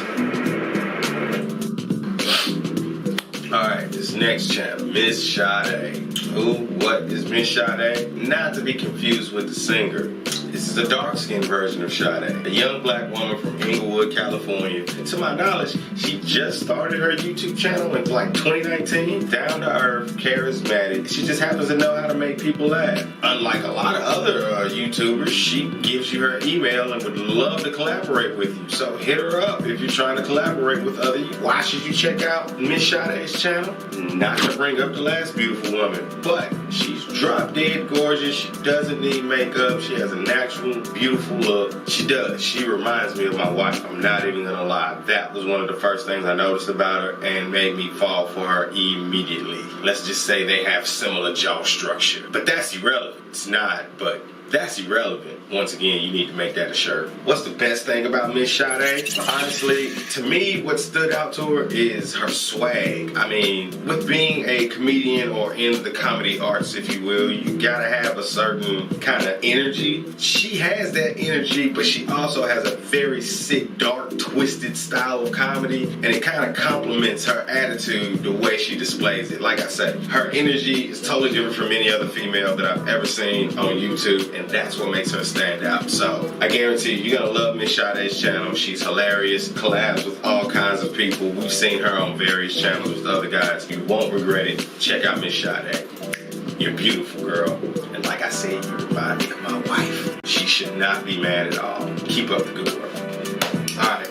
Alright, this next channel, Miss Sade. Who, what is Miss Sade? Not to be confused with the singer. This is a dark-skinned version of Sade, a young black woman from Inglewood, California. And to my knowledge, she just started her YouTube channel in like 2019. Down to earth, charismatic. She just happens to know how to make people laugh. Unlike a lot of other YouTubers, she gives you her email and would love to collaborate with you. So hit her up if you're trying to collaborate with other. Why should you check out Miss Sade's channel? Not to bring up the last beautiful woman, but she's drop dead gorgeous. She doesn't need makeup. She has a natural, beautiful look. She does. She reminds me of my wife. I'm not even gonna lie. That was one of the first things I noticed about her and made me fall for her immediately. Let's just say they have similar jaw structure. But that's irrelevant. It's not, but that's irrelevant. Once again, you need to make that a shirt. What's the best thing about Miss Sade? Honestly, to me, what stood out to her is her swag. I mean, with being a comedian or in the comedy arts, if you will, you gotta have a certain kind of energy. She has that energy, but she also has a very sick, dark, twisted style of comedy, and it kind of complements her attitude the way she displays it. Like I said, her energy is totally different from any other female that I've ever seen on YouTube, and that's what makes her stand out. So I guarantee you, you're gonna love Miss Sade's channel. She's hilarious, collabs with all kinds of people. We've seen her on various channels with other guys. You won't regret it. Check out Miss Sade. You're beautiful, girl. And like I said, you remind me of my wife. She should not be mad at all. Keep up the good work. Alright,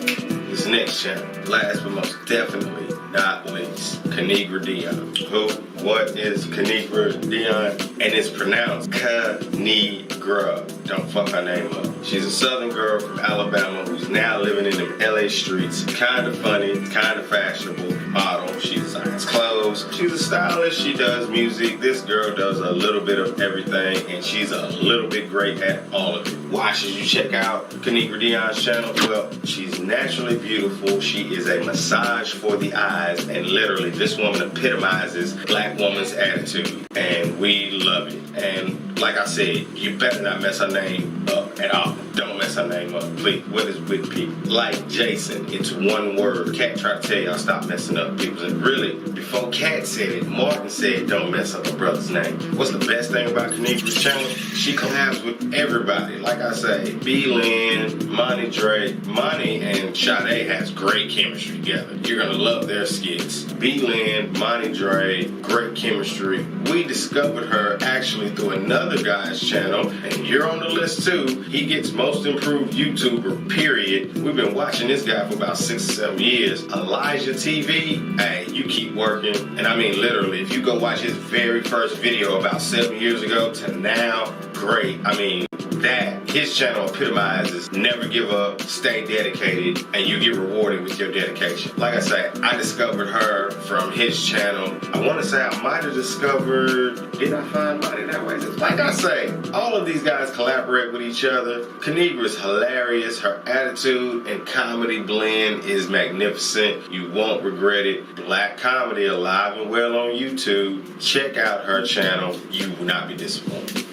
this next channel, last but most definitely not least, Kanigra Dion. Who? What is Kanigra Dion? And it's pronounced Kanigra. Don't fuck her name up. She's a southern girl from Alabama who's now living in them LA streets. Kind of funny, kind of fashionable, model. She designs clothes. She's a stylist. She does music. This girl does a little bit of everything, and she's a little bit great at all of it. Why should you check out Kanigra Dion's channel? Well, she's naturally beautiful. She is a massage for the eyes, and literally this woman epitomizes black woman's attitude, and we love it. And like I said, you better not mess her name up at all. Don't mess her name up, please. What is with people? Like Jason, it's one word. Cat tried to tell y'all stop messing up people. And really, before Cat said it, Martin said don't mess up her brother's name. What's the best thing about Kanigra's channel? She collabs with everybody. Like I say, B. Lynn, Monty Drake. Monty and Sade has great chemistry together. You're gonna love their skits. B. Lynn, Monty Drake, great chemistry. We discovered her actually through another guy's channel, and you're on the list too. He gets most improved YouTuber, period. We've been watching this guy for about 6 or 7 years. Elijah TV, hey, you keep working. And I mean literally, if you go watch his very first video about 7 years ago to now, great. I mean, that his channel epitomizes never give up, stay dedicated, and you get rewarded with your dedication. Like I say, I discovered her from his channel. I want to say I might have discovered, did I find Monty that way? Like I say, all of these guys collaborate with each other. Kanigra is hilarious. Her attitude and comedy blend is magnificent. You won't regret it. Black comedy alive and well on YouTube. Check out her channel. You will not be disappointed.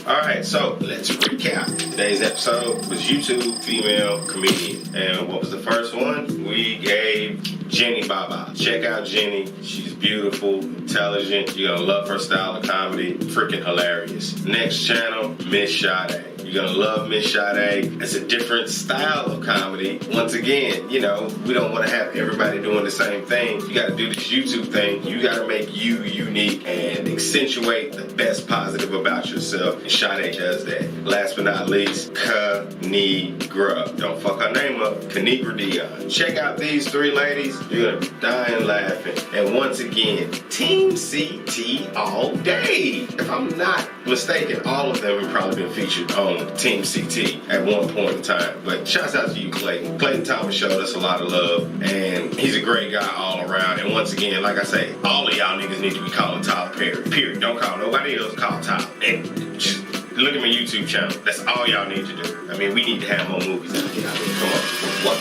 Alright, so let's recap. Today's episode was YouTube female comedian. And what was the first one? We gave Jenny Baba. Check out Jenny. She's beautiful, intelligent. You're gonna love her style of comedy. Freaking hilarious. Next channel, Miss Sade. You're gonna love Miss Sade. It's a different style of comedy. Once again, you know, we don't want to have everybody doing the same thing. You gotta do this YouTube thing. You gotta make you unique and accentuate the best positive about yourself. And Sade does that. Last but not least, Kanigra. Don't fuck her name up. Kanigra Dion. Check out these three ladies. You're gonna be dying laughing. And once again, Team CT all day. If I'm not mistaken, all of them have probably been featured on Team CT at one point in time. But shouts out to you, Clayton. Clayton Thomas showed us a lot of love, and he's a great guy all around. And once again, like I say, all of y'all niggas need to be calling Tyler Perry. Period. Don't call nobody else. Call Tyler. And just look at my YouTube channel. That's all y'all need to do. I mean, we need to have more movies out here. I mean, come on.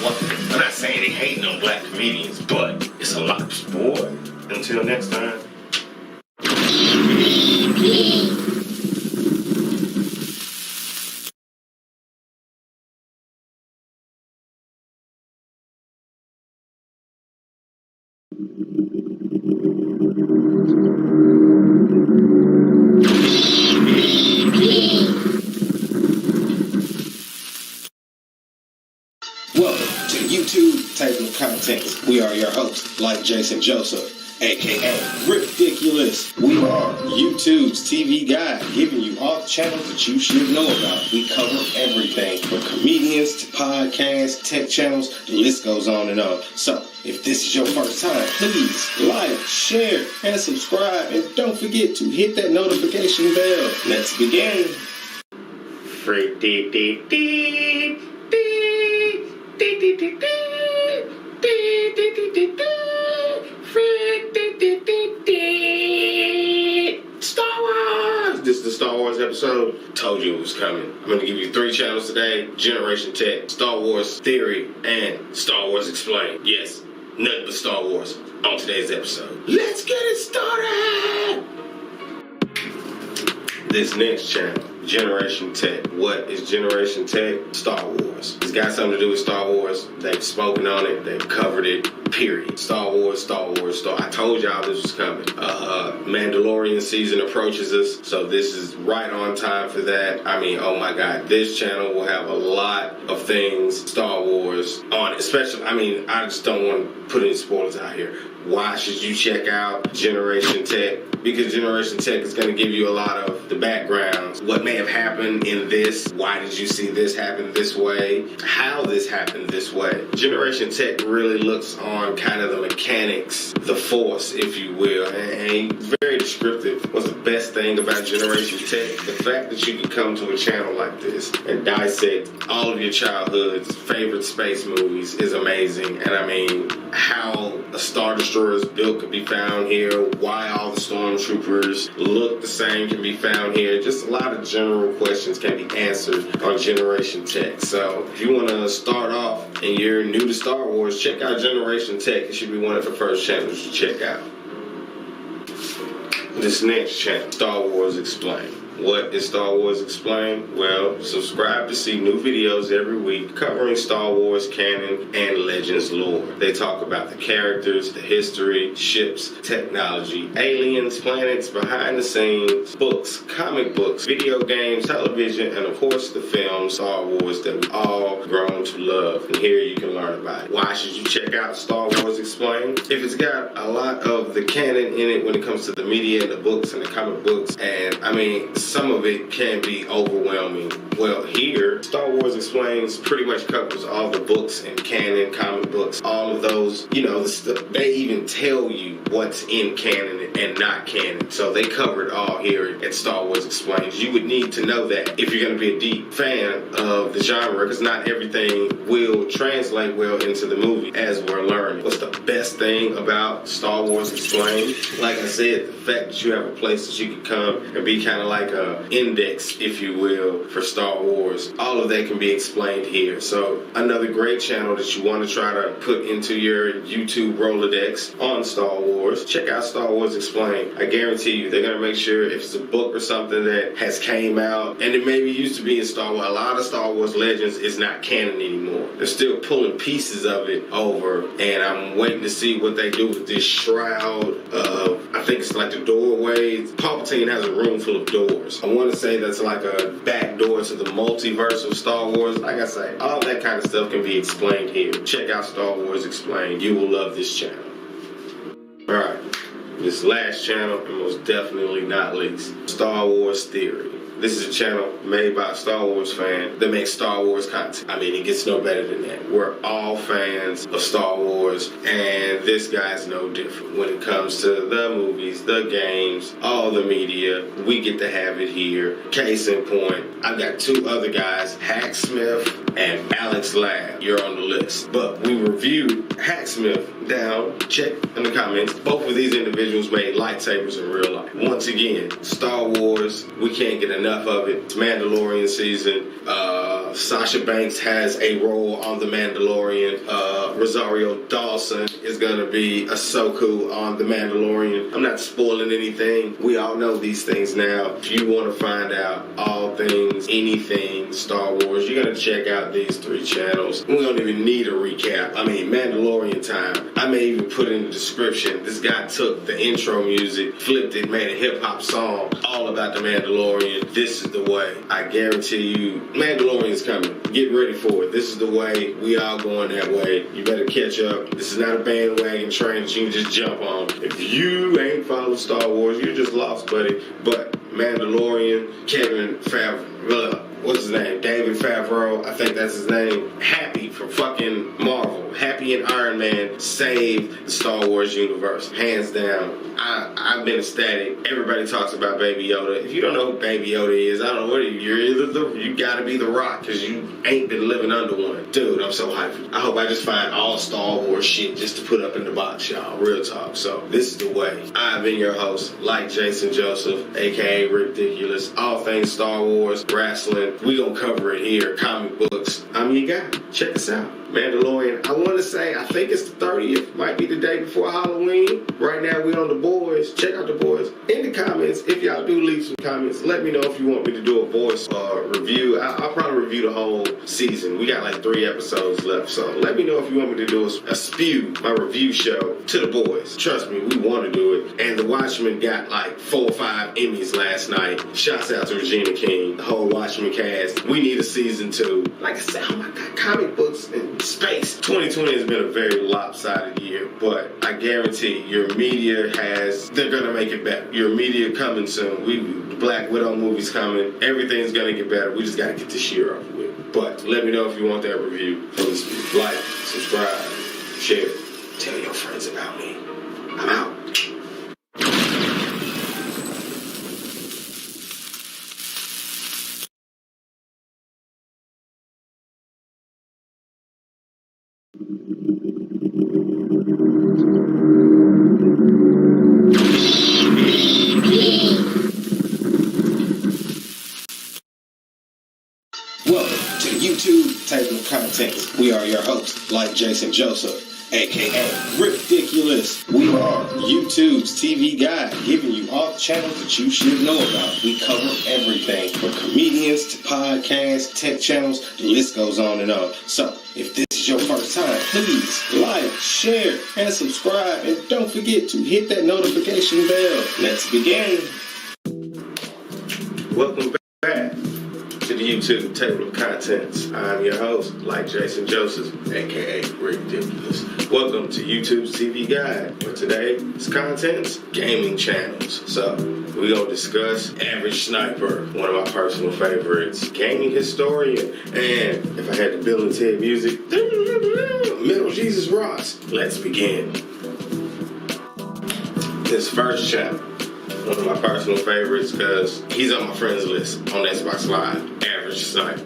What? I'm not saying they hating on black comedians, but it's a lot of sport. Until next time. Welcome to YouTube Table of Contents. We are your hosts, like Jason Joseph, aka Ridiculous. We are YouTube's TV guide, giving you all the channels that you should know about. We cover everything from comedians to podcasts, tech channels, the list goes on and on. So, if this is your first time, please like, share, and subscribe. And don't forget to hit that notification bell. Let's begin. Star Wars! This is the Star Wars episode. Told you it was coming. I'm going to give you 3 channels today: Generation Tech, Star Wars Theory, and Star Wars Explained. Yes, nothing but Star Wars on today's episode. Let's get it started! This next channel, Generation Tech. What is Generation Tech? Star Wars. It's got something to do with Star Wars. They've spoken on it. They've covered it. Period. Star Wars. I told y'all this was coming. Mandalorian season approaches us, so this is right on time for that. I mean, oh my God, this channel will have a lot of things Star Wars on it. Especially, I just don't want to put any spoilers out here. Why should you check out Generation Tech? Because Generation Tech is going to give you a lot of the backgrounds. What may have happened in this? Why did you see this happen this way? How this happened this way? Generation Tech really looks on kind of the mechanics, the force, if you will, and very descriptive. What's the best thing about Generation Tech? The fact that you can come to a channel like this and dissect all of your childhood's favorite space movies is amazing. And how a Star Destroyer is built can be found here. Why all the stormtroopers look the same can be found here. Just a lot of general questions can be answered on Generation Tech. So if you want to start off and you're new to Star Wars, check out Generation Tech. It should be one of the first channels you check out. This next channel, Star Wars Explained. What is Star Wars Explained? Well, subscribe to see new videos every week covering Star Wars canon and Legends lore. They talk about the characters, the history, ships, technology, aliens, planets, behind the scenes, books, comic books, video games, television, and of course the film Star Wars that we've all grown to love. And here you can learn about it. Why should you check out Star Wars Explained? If it's got a lot of the canon in it when it comes to the media, the books, and the comic books, and some of it can be overwhelming. Well, here, Star Wars Explains pretty much covers all the books and canon, comic books, all of those, the stuff. They even tell you what's in canon and not canon. So they cover it all here at Star Wars Explains. You would need to know that if you're going to be a deep fan of the genre, because not everything will translate well into the movie, as we're learning. What's the best thing about Star Wars Explained? Like I said, the fact that you have a place that you can come and be kind of like a index, if you will, for Star Wars. All of that can be explained here. So another great channel that you want to try to put into your YouTube Rolodex on Star Wars, check out Star Wars Explained. I guarantee you they're going to make sure if it's a book or something that has came out, and it maybe used to be in Star Wars, a lot of Star Wars Legends is not canon anymore. They're still pulling pieces of it over, and I'm waiting to see what they do with this shroud of, I think it's like the doorway. Palpatine has a room full of doors. I want to say that's like a back door to the multiverse of Star Wars. Like I say, all that kind of stuff can be explained here. Check out Star Wars Explained. You will love this channel. Alright, this last channel, and most definitely not least, Star Wars Theory. This is a channel made by a Star Wars fan that makes Star Wars content. It gets no better than that. We're all fans of Star Wars, and this guy's no different. When it comes to the movies, the games, all the media, we get to have it here. Case in point, I've got 2 other guys, Hacksmith and Alex Lab. You're on the list. But we reviewed Hacksmith down. Check in the comments. Both of these individuals made lightsabers in real life. Once again, Star Wars, we can't get enough of it. It's Mandalorian season. Sasha Banks has a role on The Mandalorian. Rosario Dawson is going to be Ahsoka on The Mandalorian. I'm not spoiling anything. We all know these things now. If you want to find out all things, anything Star Wars, you're going to check out these 3 channels. We don't even need a recap. Mandalorian time. I may even put in the description. This guy took the intro music, flipped it, made a hip-hop song all about The Mandalorian. This is the way. I guarantee you, Mandalorian is is coming. Get ready for it. This is the way. We all going that way. You better catch up. This is not a bandwagon train that you can just jump on. If you ain't followed Star Wars, you're just lost, buddy. But Mandalorian, Kevin Favreau, what's his name? David Favreau, I think that's his name. Happy for fucking Marvel. Happy and Iron Man saved the Star Wars universe. Hands down. I've been ecstatic. Everybody talks about Baby Yoda. If you don't know who Baby Yoda is, I don't know what you're either you gotta be the Rock, because you ain't been living under one. Dude, I'm so hyped. I hope I just find all Star Wars shit just to put up in the box, y'all. Real talk. So this is the way. I've been your host, like Jason Joseph, aka Ridiculous. All things Star Wars, wrestling. We gonna cover it here. Comic books. I'm your guy. Check us out. Mandalorian, I want to say, I think it's the 30th. Might be the day before Halloween. Right now, we on the boys. Check out the boys. In the comments, if y'all do leave some comments, let me know if you want me to do a voice review. I'll probably review the whole season. We got like 3 episodes left. So let me know if you want me to do a spew, my review show, to the boys. Trust me, we want to do it. And The Watchmen got like 4 or 5 Emmys last night. Shouts out to Regina King, the whole Watchmen cast. We need a season 2. Like I said, oh my God, comic books and space. 2020 has been a very lopsided year, but I guarantee your media they're gonna make it better. Your media coming soon. Black Widow movie's coming. Everything's gonna get better. We just gotta get this year over with. But let me know if you want that review. Please like, subscribe, share, tell your friends about me. I'm out. Welcome to YouTube Table of Contents. We are your hosts, like Jason Joseph, aka Ridiculous. We are YouTube's TV guide, giving you all the channels that you should know about. We cover everything from comedians to podcasts, tech channels, the list goes on and on. So, if this is your first time, please like, share, and subscribe. And don't forget to hit that notification bell. Let's begin. Welcome back to the YouTube Table of Contents. I'm your host, like Jason Joseph, aka Ridiculous. Welcome to YouTube's TV Guide. For today's contents, gaming channels. So, we're going to discuss Average Sniper, one of my personal favorites, Gaming Historian, and if I had the Bill and Ted music, Metal Jesus Ross. Let's begin. This first channel, one of my personal favorites, because he's on my friends list on Xbox Live. Average Sniper.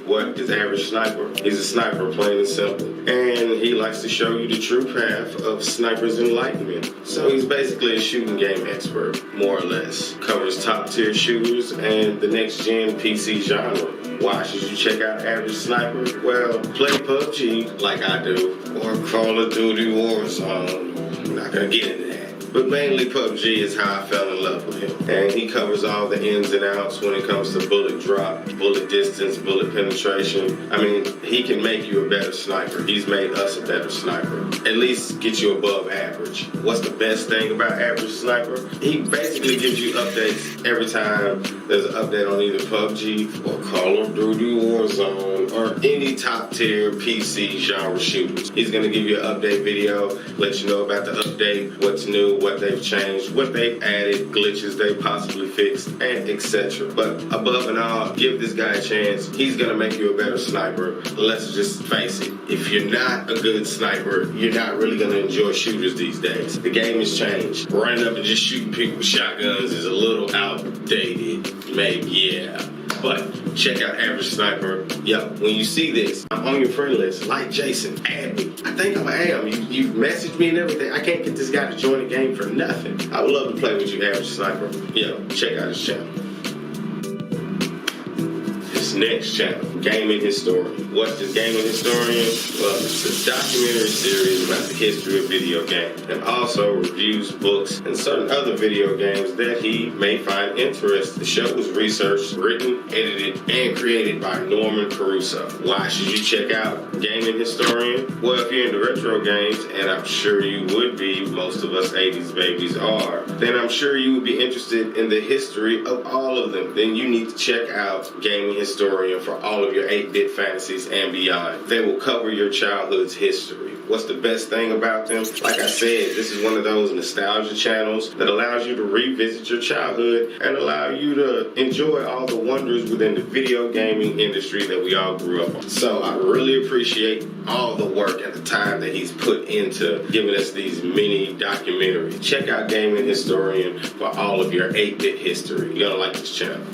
What is Average Sniper? He's a sniper, plain and simple. And he likes to show you the true path of sniper's enlightenment. So he's basically a shooting game expert, more or less. Covers top tier shooters and the next gen PC genre. Why should you check out Average Sniper? Well, play PUBG like I do, or Call of Duty Warzone. I'm not gonna get into that. But mainly PUBG is how I fell in love with him. And he covers all the ins and outs when it comes to bullet drop, bullet distance, bullet penetration. I mean, he can make you a better sniper. He's made us a better sniper. At least get you above average. What's the best thing about Average Sniper? He basically gives you updates every time there's an update on either PUBG or Call of Duty Warzone or any top tier PC genre shooters. He's gonna give you an update video, let you know about the update, what's new, what they've changed, what they've added, glitches they possibly fixed, and etc. But above and all, give this guy a chance. He's gonna make you a better sniper. Let's just face it. If you're not a good sniper, you're not really gonna enjoy shooters these days. The game has changed. Running up and just shooting people with shotguns is a little outdated. Maybe, yeah. But check out Average Sniper. Yo, when you see this, I'm on your friend list. Like Jason, add me. I think I am. You messaged me and everything. I can't get this guy to join the game for nothing. I would love to play with you, Average Sniper. Yo, check out his channel. This next channel, Gaming Historian. What's this Gaming Historian? Well, it's a documentary series about the history of video games and also reviews books and certain other video games that he may find interesting. The show was researched, written, edited, and created by Norman Caruso. Why should you check out Gaming Historian? Well, if you're into retro games, and I'm sure you would be, most of us 80s babies are, then I'm sure you would be interested in the history of all of them. Then you need to check out Gaming Historian. historian for all of your 8-bit fantasies and beyond. They will cover your childhood's history. What's the best thing about them? Like I said, this is one of those nostalgia channels that allows you to revisit your childhood and allow you to enjoy all the wonders within the video gaming industry that we all grew up on. So I really appreciate all the work and the time that he's put into giving us these mini documentaries. Check out Gaming Historian for all of your 8-bit history. You're gonna like this channel.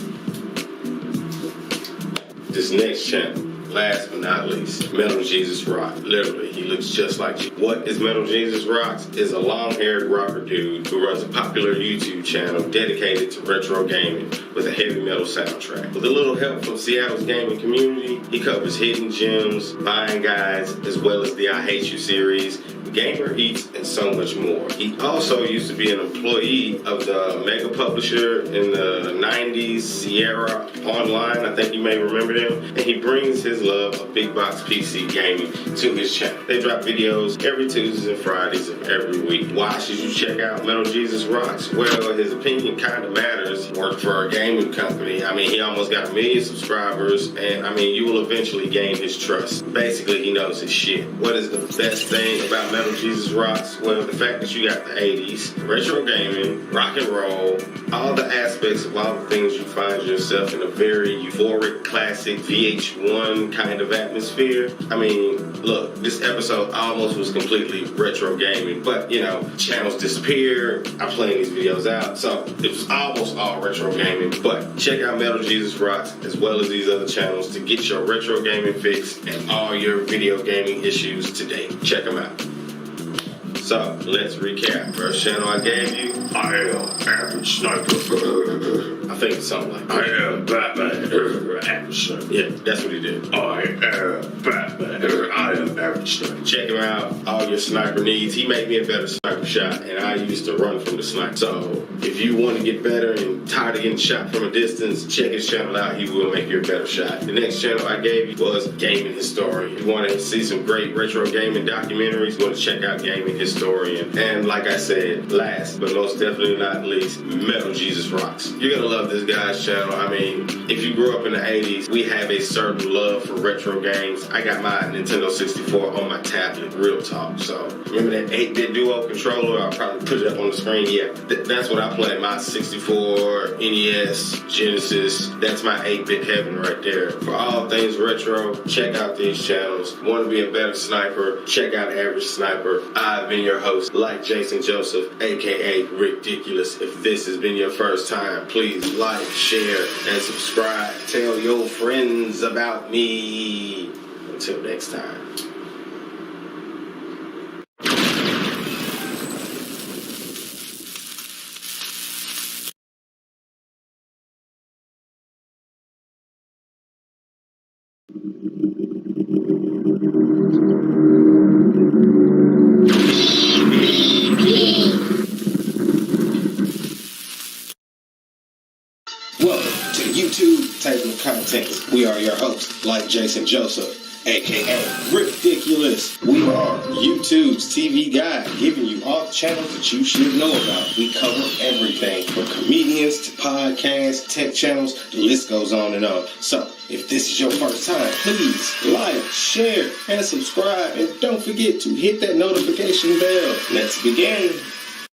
This next channel, last but not least, Metal Jesus Rock. Literally, he looks just like you. What is Metal Jesus Rocks? Is a long-haired rocker dude who runs a popular YouTube channel dedicated to retro gaming with a heavy metal soundtrack. With a little help from Seattle's gaming community, he covers hidden gems, buying guides, as well as the I Hate You series, Gamer Eats, and so much more. He also used to be an employee of the mega publisher in the 90s, Sierra Online. I think you may remember them. And he brings his love of big box PC gaming to his channel. They drop videos every Tuesdays and Fridays of every week. Why should you check out Metal Jesus Rocks? Well, his opinion kind of matters. Worked for a gaming company. I mean, he almost got 1 million subscribers, and I mean, you will eventually gain his trust. Basically, he knows his shit. What is the best thing about Metal Jesus Rocks? Well, the fact that you got the 80s, retro gaming, rock and roll, all the aspects of all the things you find yourself in a very euphoric, classic VH1 kind of atmosphere. I mean, look, this episode almost was completely retro gaming, but you know, channels disappear. I'm playing these videos out, so it was almost all retro gaming. But check out Metal Jesus Rocks as well as these other channels to get your retro gaming fix and all your video gaming issues today. Check them out. So, let's recap. First channel I gave you, I am Average Sniper. I think it's something like that. I am Batman. Average Sniper. Yeah, that's what he did. I am Batman. I am Average Sniper. Check him out. All your sniper needs. He made me a better sniper shot, and I used to run from the sniper. So, if you want to get better and tired of getting shot from a distance, check his channel out. He will make you a better shot. The next channel I gave you was Gaming Historian. If you want to see some great retro gaming documentaries, you want to check out Gaming Historian. And like I said, last but most definitely not least, Metal Jesus Rocks. You're gonna love this guy's channel. I mean, if you grew up in the 80s, we have a certain love for retro games. I got my Nintendo 64 on my tablet, real talk. So remember that 8-bit duo controller? I'll probably put it up on the screen. Yeah, that's what I play. My 64, NES, Genesis. That's my 8-bit heaven right there. For all things retro, check out these channels. Want to be a better sniper? Check out Average Sniper. I've been your host, like Jason Joseph, aka Ridiculous. If this has been your first time, please like, share, and subscribe. Tell your friends about me. Until next time. Welcome to YouTube Table of Contents. We are your hosts, like Jason Joseph, aka Ridiculous. We are YouTube's TV guide, giving you all the channels that you should know about. We cover everything from comedians to podcasts, tech channels, the list goes on and on. So, if this is your first time, please like, share, and subscribe. And don't forget to hit that notification bell. Let's begin.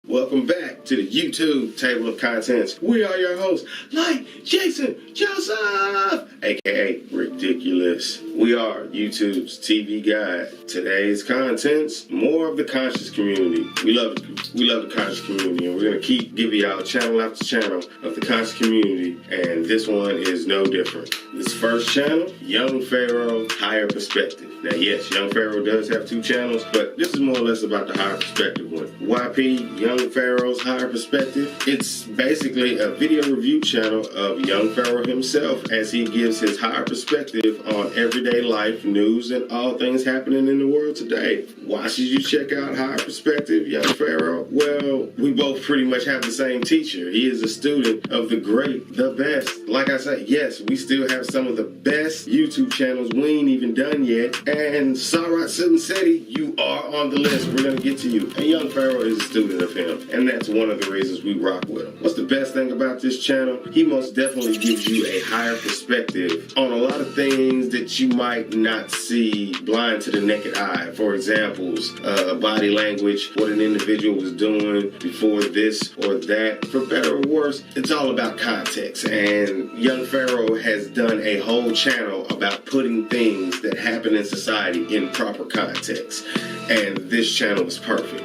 Welcome back to the YouTube Table of Contents. We are your hosts, like Jason Joseph, aka Ridiculous. We are YouTube's TV guide. Today's contents, more of the conscious community. We love the conscious community, and we're gonna keep giving y'all channel after channel of the conscious community, and this one is no different. This first channel, Young Pharaoh, Higher Perspective. Now, yes, Young Pharaoh does have 2 channels, but this is more or less about the Higher Perspective one. YP, Young Pharaoh's Higher Perspective. It's basically a video review channel of Young Pharaoh himself as he gives his higher perspective on everyday life, news, and all things happening in the world today. Why should you check out Higher Perspective, Young Pharaoh? Well, we both pretty much have the same teacher. He is a student of the great, the best. Like I said, yes, we still have some of the best YouTube channels we ain't even done yet. And Sarat Seti, you are on the list. We're going to get to you. And Young Pharaoh is a student of him. And that's one of the reasons we rock with him. What's the best thing about this channel? He most definitely gives you a higher perspective on a lot of things that you might not see blind to the naked eye. For examples, body language, what an individual was doing before this or that. For better or worse, it's all about context. And Young Pharaoh has done a whole channel about putting things that happen in society in proper context. And this channel is perfect.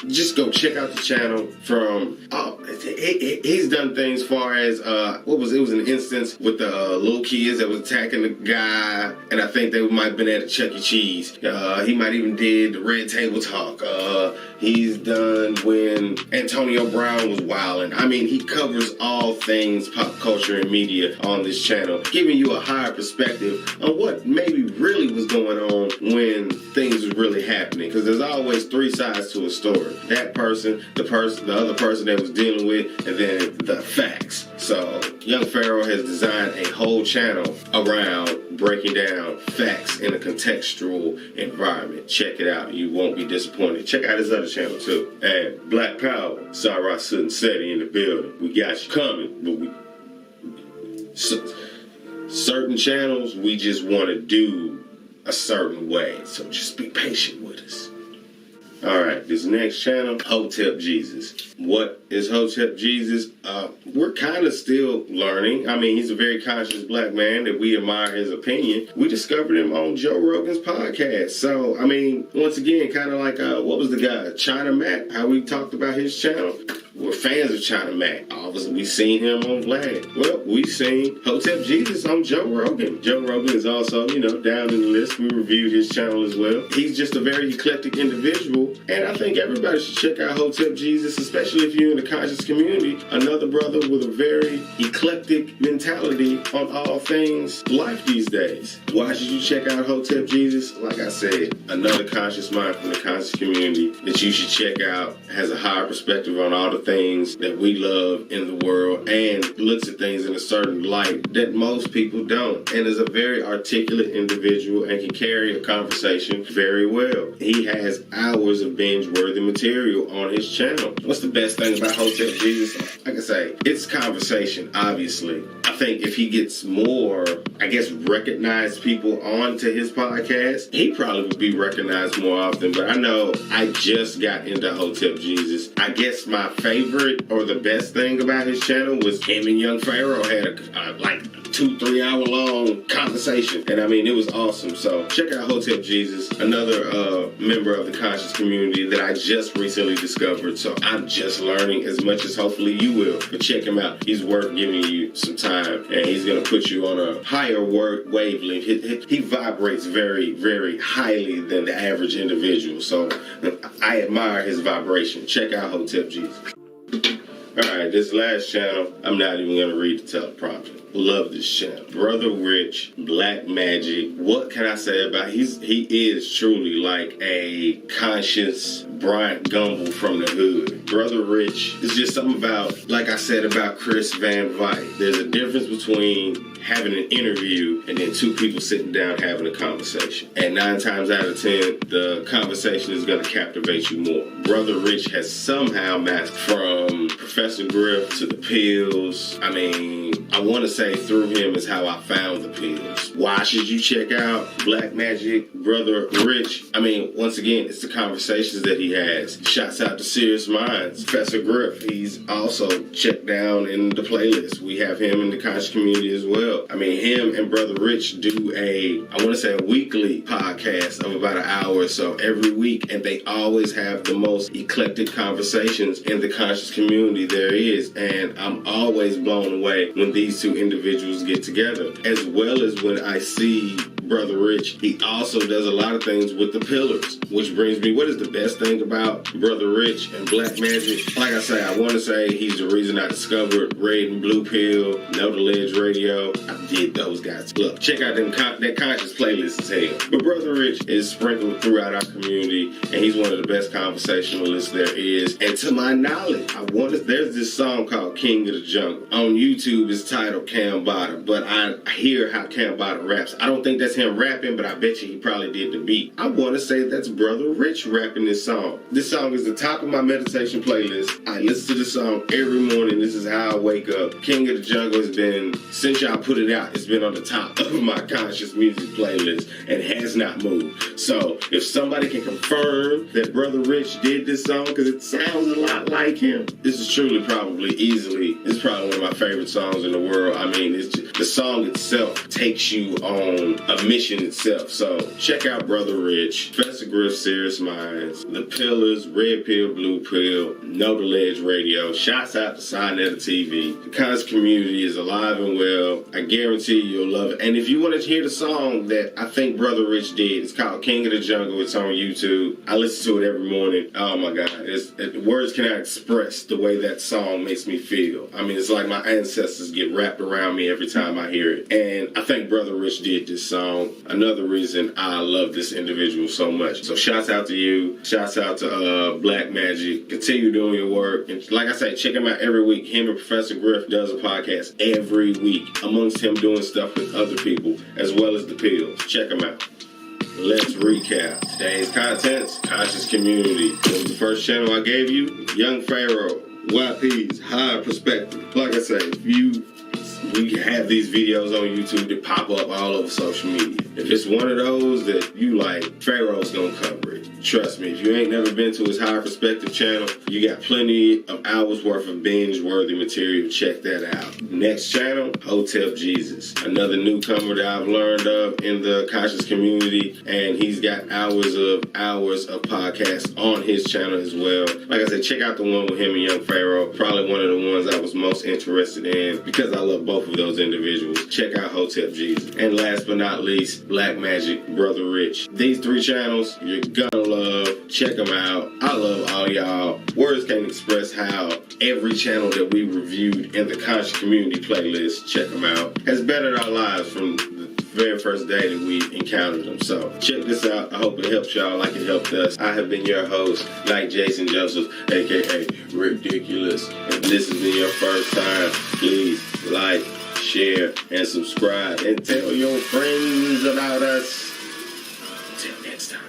Just go check out the channel from, he's done things far as, it was an instance with the little kids that was attacking the guy, and I think they might have been at a Chuck E. Cheese. He might even did the Red Table Talk. He's done when Antonio Brown was wilding. I mean, he covers all things pop culture and media on this channel, giving you a higher perspective on what maybe really was going on when things were really happening. Because there's always three sides to a story. That person, the other person that was dealing with, and then the facts. So Young Pharaoh has designed a whole channel around breaking down facts in a contextual environment. Check it out. You won't be disappointed. Check out his other channel too. And Black Power, Sarat Seti in the building. We got you coming. But certain channels, we just want to do a certain way. So just be patient with us. Alright, this next channel, Hotep Jesus. What is Hotep Jesus? We're kind of still learning. I mean, he's a very conscious black man that we admire his opinion. We discovered him on Joe Rogan's podcast. So, I mean, once again, kind of like, what was the guy? China Mac, how we talked about his channel. We're fans of China Mac. Obviously, we seen him on Vlad. Well, we seen Hotep Jesus on Joe Rogan. Joe Rogan is also, down in the list. We reviewed his channel as well. He's just a very eclectic individual, and I think everybody should check out Hotep Jesus, especially if you're in the conscious community. Another brother with a very eclectic mentality on all things life these days. Why should you check out Hotep Jesus? Like I said, another conscious mind from the conscious community that you should check out. Has a higher perspective on all the things that we love in the world and looks at things in a certain light that most people don't, and is a very articulate individual and can carry a conversation very well. He has hours of binge-worthy material on his channel. What's the best thing about Hotep Jesus? Like I say, it's conversation, obviously. I think if he gets more, recognized people onto his podcast, he probably would be recognized more often. But I know I just got into Hotep Jesus. I guess my favorite or the best thing about his channel was him and Young Pharaoh had a 2-3 hour long conversation, and I mean, it was awesome. So check out Hotep Jesus, another member of the conscious community that I just recently discovered. So I'm just learning as much as hopefully you will. But check him out. He's worth giving you some time, and he's gonna put you on a higher wavelength. He vibrates very, very highly than the average individual. So I admire his vibration. Check out Hotep Jesus. Alright, this last channel, I'm not even going to read the teleprompter. Love this channel. Brother Rich, Black Magic. What can I say about he is truly like a conscious Bryant Gumbel from the hood. Brother Rich is just something about, like I said about Chris Van Vliet. There's a difference between having an interview and then two people sitting down having a conversation. And 9 times out of 10, the conversation is going to captivate you more. Brother Rich has somehow mastered from Professor Griff to the pills. I mean, I want to say through him is how I found the pills. Why should you check out Black Magic, Brother Rich? I mean, once again, it's the conversations that he has. Shouts out to Serious Minds. Professor Griff, he's also checked down in the playlist. We have him in the conscious community as well. I mean, him and Brother Rich do a weekly podcast of about an hour or so every week, and they always have the most eclectic conversations in the conscious community there is. And I'm always blown away when these two individuals get together, as well as when I see Brother Rich. He also does a lot of things with the pillars, which brings me, what is the best thing about Brother Rich and Black Magic? Like I say, I want to say he's the reason I discovered Red and Blue Pill, Know the Ledge Radio. I did those guys. Look, check out that conscious playlist as hell. But Brother Rich is sprinkled throughout our community, and he's one of the best conversationalists there is. And to my knowledge, there's this song called King of the Jungle. On YouTube, it's titled Cam Bada, but I hear how Cam Bada raps. I don't think that's that's him rapping, but I bet you he probably did the beat. I want to say that's Brother Rich rapping this song. This song is the top of my meditation playlist. I listen to this song every morning. This is how I wake up. King of the Jungle has been, since y'all put it out, it's been on the top of my conscious music playlist and has not moved. So if somebody can confirm that Brother Rich did this song, because it sounds a lot like him, this is truly probably it's probably one of my favorite songs in the world. I mean, it's just, the song itself takes you on a mission itself. So check out Brother Rich, Professor Griff, Serious Minds, The Pillars, Red Pill, Blue Pill, Know the Ledge Radio. Shouts out to Sinetta TV. The conscious community is alive and well. I guarantee you'll love it. And if you want to hear the song that I think Brother Rich did, it's called King of the Jungle. It's on YouTube. I listen to it every morning. Oh my God. Words cannot express the way that song makes me feel. I mean, it's like my ancestors get wrapped around me every time I hear it. And I think Brother Rich did this song. Another reason I love this individual so much. So shouts out to you. Shouts out to Black Magic. Continue doing your work. And like I say, check him out every week. Him and Professor Griff does a podcast every week. Amongst him doing stuff with other people as well as the pills. Check him out. Let's recap today's contents. Conscious community. What was the first channel I gave you? Young Pharaoh. YP's High Perspective. Like I say, we have these videos on YouTube that pop up all over social media. If it's one of those that you like, Pharaoh's gonna cover it. Trust me, if you ain't never been to his High Perspective channel, you got plenty of hours worth of binge-worthy material. Check that out. Next channel, Hotel Jesus. Another newcomer that I've learned of in the conscious community, and he's got hours of podcasts on his channel as well. Like I said, check out the one with him and Young Pharaoh. Probably one of the ones I was most interested in because I love both of those individuals. Check out Hotel Jesus. And last but not least, Black Magic, Brother Rich. These three channels, you're gonna love. Check them out. I love all y'all. Words can't express how every channel that we reviewed in the conscious community playlist, check them out, has bettered our lives from the very first day that we encountered them. So check this out. I hope it helps y'all like it helped us. I have been your host, like Jason Joseph, aka Ridiculous. If this has been your first time, please like, share, and subscribe, and tell your friends about us. Until next time.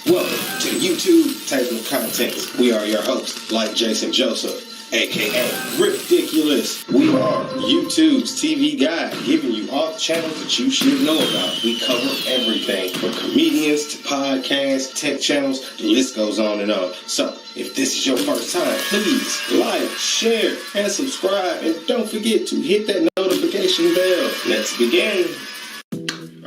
Welcome to the YouTube table of contents. We are your hosts, like Jason Joseph, aka Ridiculous. We are YouTube's TV guide, giving you all the channels that you should know about. We cover everything from comedians to podcasts, tech channels, the list goes on and on. So, if this is your first time, please like, share, and subscribe, and don't forget to hit that notification bell. Let's begin.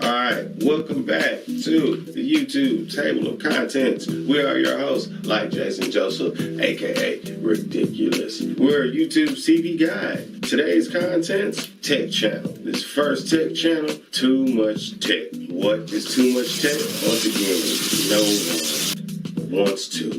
Alright, welcome back to the YouTube table of contents. We are your hosts, like Jason Joseph, aka Ridiculous. We're YouTube's TV guide. Today's contents, tech channel. This first tech channel, too much tech. What is too much tech? Once again, no one wants to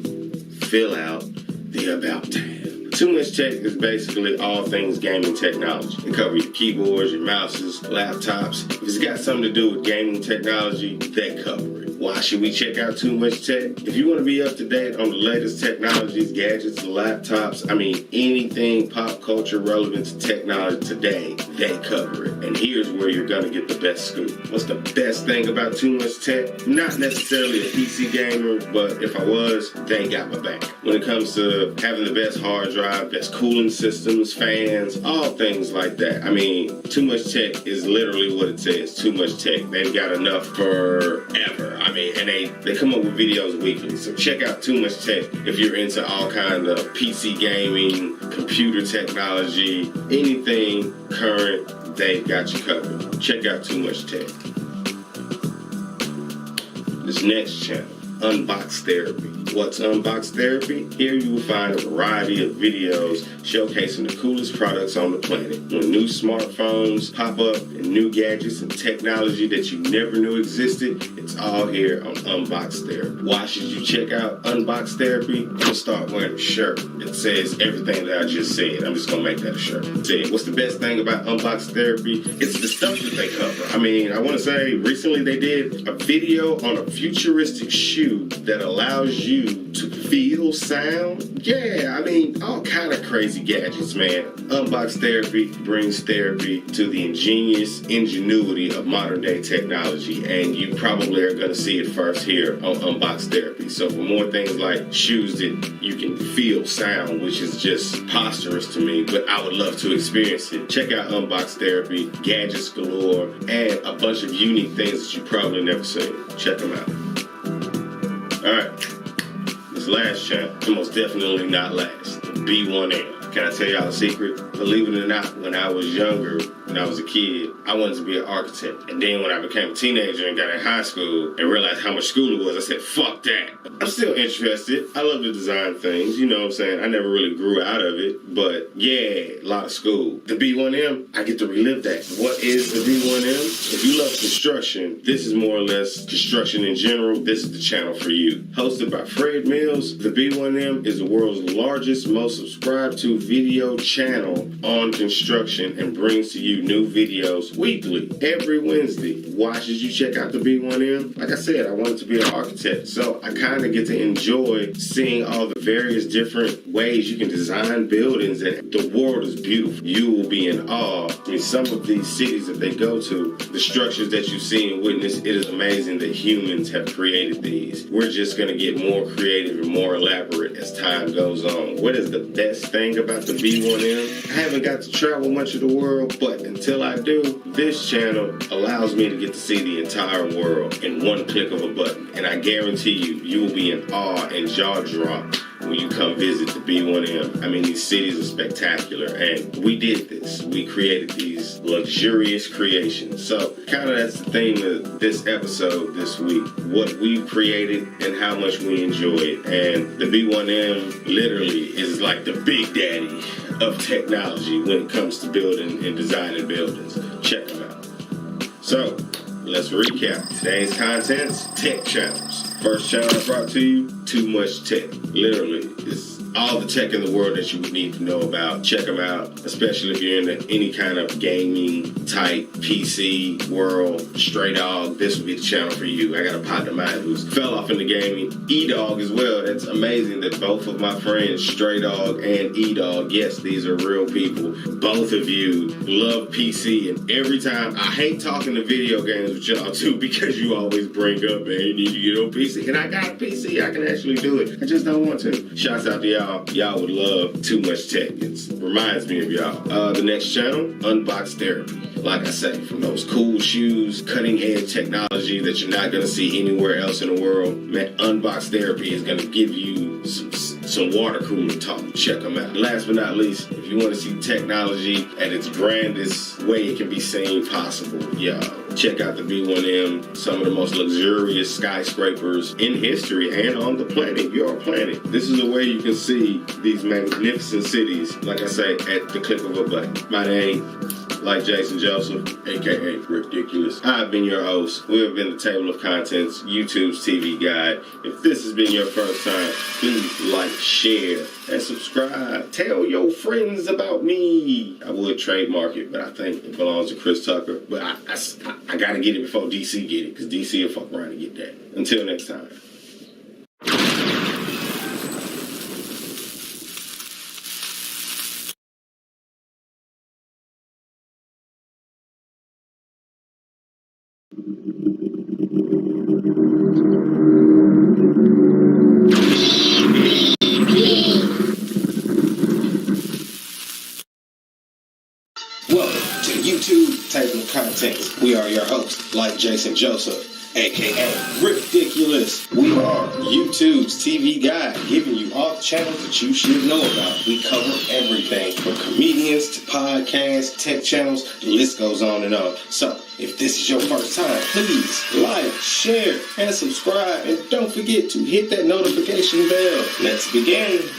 fill out the About tab. Too much tech is basically all things gaming technology. It covers your keyboards, your mouses, laptops. If it's got something to do with gaming technology, they cover it. Why should we check out Too Much Tech? If you want to be up to date on the latest technologies, gadgets, laptops, anything pop culture relevant to technology today, they cover it. And here's where you're going to get the best scoop. What's the best thing about Too Much Tech? Not necessarily a PC gamer, but if I was, they got my back. When it comes to having the best hard drive, best cooling systems, fans, all things like that. Too Much Tech is literally what it says, Too Much Tech. They've got enough forever. And they come up with videos weekly. So check out Too Much Tech if you're into all kinds of PC gaming, computer technology, anything current, they've got you covered. Check out Too Much Tech. This next channel, Unbox Therapy. What's Unbox Therapy? Here you will find a variety of videos showcasing the coolest products on the planet. When new smartphones pop up and new gadgets and technology that you never knew existed, it's all here on Unbox Therapy. Why should you check out Unbox Therapy? I'm going to start wearing a shirt that says everything that I just said. I'm just going to make that a shirt. Say, what's the best thing about Unbox Therapy? It's the stuff that they cover. I mean, I want to say recently they did a video on a futuristic shoe that allows you to feel sound. Yeah, I mean, all kind of crazy gadgets, man. Unbox Therapy brings therapy to the ingenious ingenuity of modern day technology, and you probably are going to see it first here on Unbox Therapy. So for more things like shoes that you can feel sound, which is just preposterous to me, but I would love to experience it, check out Unbox Therapy, gadgets galore, and a bunch of unique things that you probably never seen. Check them out. Alright, this last channel, and most definitely not last, the B1M. Can I tell y'all a secret? Believe it or not, when I was younger, when I was a kid, I wanted to be an architect. And then when I became a teenager and got in high school and realized how much school it was, I said, fuck that. I'm still interested. I love to design things, you know what I'm saying? I never really grew out of it, but yeah, a lot of school. The B1M, I get to relive that. What is the B1M? If you love construction, this is more or less construction in general, this is the channel for you. Hosted by Fred Mills, the B1M is the world's largest, most subscribed to video channel on construction and brings to you new videos weekly, every Wednesday. Why should you check out the B1M? Like I said, I wanted to be an architect, so I kind of get to enjoy seeing all the various different ways you can design buildings, and the world is beautiful. You will be in awe. I mean, some of these cities that they go to, the structures that you see and witness, it is amazing that humans have created these. We're just going to get more creative and more elaborate as time goes on. What is the best thing about the B1M? I haven't got to travel much of the world, but until I do, this channel allows me to get to see the entire world in one click of a button. And I guarantee you, you will be in awe and jaw drop when you come visit the B1M. I mean, these cities are spectacular, and we did this. We created these luxurious creations. So kind of that's the theme of this episode this week, what we've created and how much we enjoy it. And the B1M literally is like the big daddy of technology when it comes to building and designing buildings. Check them out. So let's recap today's contents. Tech channels. First channel I brought to you, Too Much Tech. Literally, it's all the tech in the world that you would need to know about. Check them out, especially if you're into any kind of gaming type PC world. Stray Dog, this would be the channel for you. I got a partner of mine who's fell off into gaming. E-Dog as well. That's amazing that both of my friends, Stray Dog and E-Dog, yes, these are real people. Both of you love PC, and every time, I hate talking to video games with y'all too, because you always bring up, man, you need to get on PC. And I got a PC, I can actually do it. I just don't want to. Shouts out to y'all. Y'all would love Too Much Tech. It reminds me of y'all. The next channel, Unbox Therapy. Like I say, from those cool shoes, cutting edge technology that you're not gonna see anywhere else in the world, man, Unbox Therapy is gonna give you some water cooler talk. Check them out. Last but not least, if you want to see technology at its grandest way it can be seen possible, y'all, check out the B1M, some of the most luxurious skyscrapers in history and on the planet, your planet. This is a way you can see these magnificent cities, like I say, at the click of a button. My name, like Jason Joseph, aka Ridiculous. I've been your host. We have been the Table of Contents, YouTube's TV guide. If this has been your first time, please like, share, and subscribe. Tell your friends about me. I would trademark it, but I think it belongs to Chris Tucker. But I gotta get it before DC get it, because DC will fuck around and get that. Until next time. Welcome to YouTube Table of Contents. We are your hosts, like Jason Joseph, aka Ridiculous. We are YouTube's TV guide, giving you all the channels that you should know about. We cover everything from comedians to podcasts, tech channels, the list goes on and on. So, if this is your first time, please like, share, and subscribe. And don't forget to hit that notification bell. Let's begin.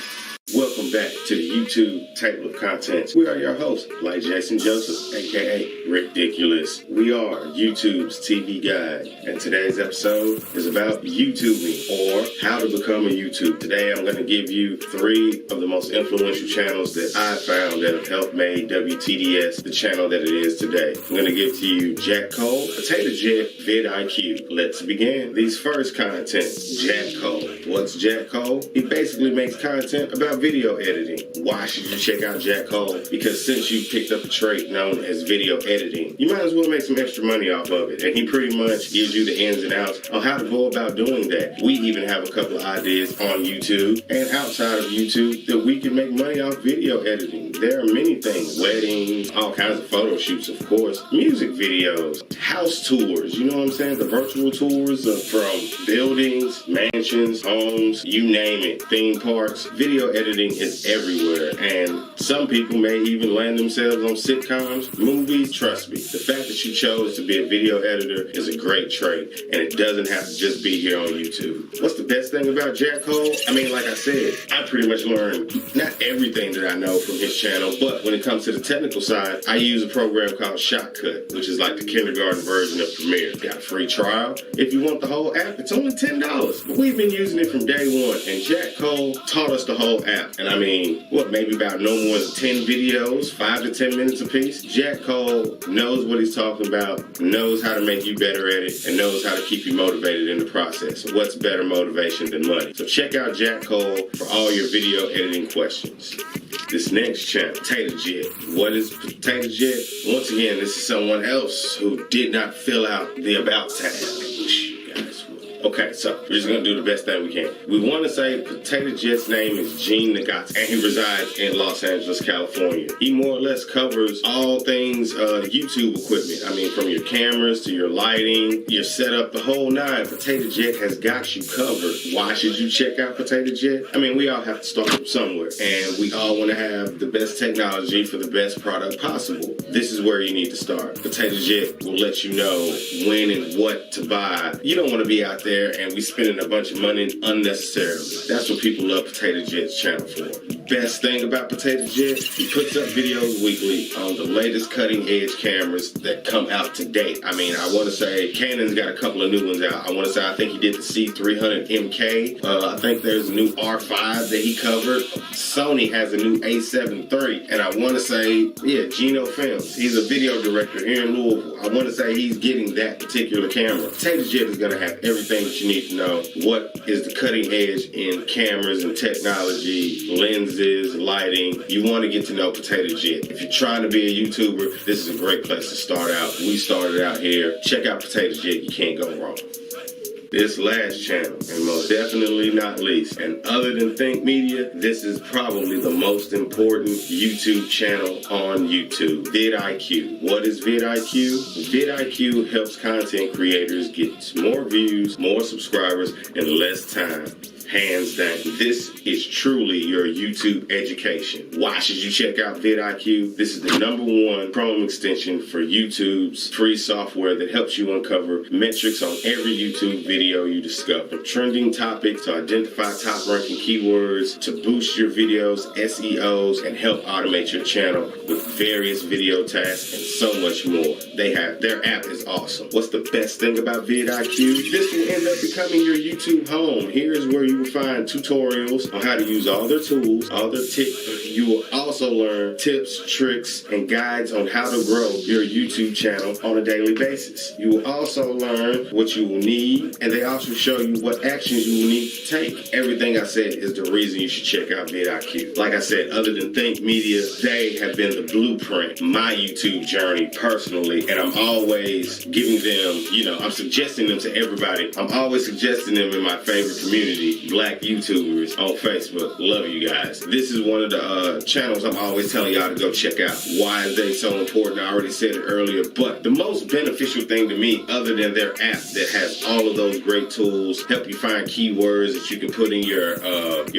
Welcome back to the YouTube table of contents. We are your hosts, like Jason Joseph, aka Ridiculous. We are YouTube's TV guide, and today's episode is about YouTubing, or how to become a YouTuber. Today I'm going to give you 3 of the most influential channels that I found that have helped make WTDS the channel that it is today. I'm going to give to you Jack Cole, Potato Jet, vidIQ. Let's begin. These first contents. Jack Cole. What's Jack Cole? He basically makes content about video editing. Why should you check out Jack Cole? Because since you picked up a trait known as video editing, you might as well make some extra money off of it. And he pretty much gives you the ins and outs on how to go about doing that. We even have a couple of ideas on YouTube and outside of YouTube that we can make money off video editing. There are many things. Weddings, all kinds of photo shoots, of course, music videos, house tours, you know what I'm saying? The virtual tours from buildings, mansions, homes, you name it, theme parks. Video editing is everywhere, and some people may even land themselves on sitcoms, movies. Trust me, the fact that you chose to be a video editor is a great trait, and it doesn't have to just be here on YouTube. What's the best thing about Jack Cole? I mean, like I said, I pretty much learned not everything that I know from his channel, but when it comes to the technical side, I use a program called Shotcut, which is like the kindergarten version of Premiere. Got a free trial. If you want the whole app, it's only $10, but we've been using it from day one, and Jack Cole taught us the whole app. And I mean, maybe about no more than 10 videos, 5 to 10 minutes apiece. Jack Cole knows what he's talking about, knows how to make you better at it, and knows how to keep you motivated in the process. So what's better motivation than money? So check out Jack Cole for all your video editing questions. This next channel, Potato Jet. What is Potato Jet? Once again, this is someone else who did not fill out the About tab. Okay, so we're just going to do the best thing we can. We want to say Potato Jet's name is Gene Nagata, and he resides in Los Angeles, California. He more or less covers all things YouTube equipment. I mean, from your cameras to your lighting, your setup, the whole nine. Potato Jet has got you covered. Why should you check out Potato Jet? I mean, we all have to start from somewhere, and we all want to have the best technology for the best product possible. This is where you need to start. Potato Jet will let you know when and what to buy. You don't want to be out there and we spending a bunch of money unnecessarily. That's what people love Potato Jet's channel for. Best thing about Potato Jet, he puts up videos weekly on the latest cutting edge cameras that come out to date. I mean, I want to say Canon's got a couple of new ones out. I want to say I think he did the C300 MK. I think there's a new R5 that he covered. Sony has a new A7 III, and I want to say, Gino Films. He's a video director here in Louisville. I want to say he's getting that particular camera. Potato Jet is going to have everything that you need to know. What is the cutting edge in cameras and technology, lenses, lighting? You want to get to know Potato Jet. If you're trying to be a YouTuber, this is a great place to start out. We started out here. Check out Potato Jet. You can't go wrong. This last channel, and most definitely not least, and other than Think Media, this is probably the most important YouTube channel on YouTube, vidIQ. What is vidIQ? vidIQ helps content creators get more views, more subscribers, in less time. Hands down. This is truly your YouTube education. Why should you check out vidIQ? This is the #1 Chrome extension for YouTube's free software that helps you uncover metrics on every YouTube video you discover. From trending topics to identify top-ranking keywords to boost your videos, SEOs, and help automate your channel with various video tasks and so much more. Their app is awesome. What's the best thing about vidIQ? This will end up becoming your YouTube home. Here is where you will find tutorials on how to use all their tools, all their tips. You will also learn tips, tricks, and guides on how to grow your YouTube channel on a daily basis. You will also learn what you will need, and they also show you what actions you will need to take. Everything I said is the reason you should check out vidIQ. Like I said, other than Think Media, they have been the blueprint, my YouTube journey personally, and I'm always giving them, I'm suggesting them to everybody. I'm always suggesting them in my favorite community. black YouTubers on Facebook. Love you guys. This is one of the channels I'm always telling y'all to go check out. Why is they so important? I already said it earlier, but the most beneficial thing to me, other than their app that has all of those great tools, help you find keywords that you can put in your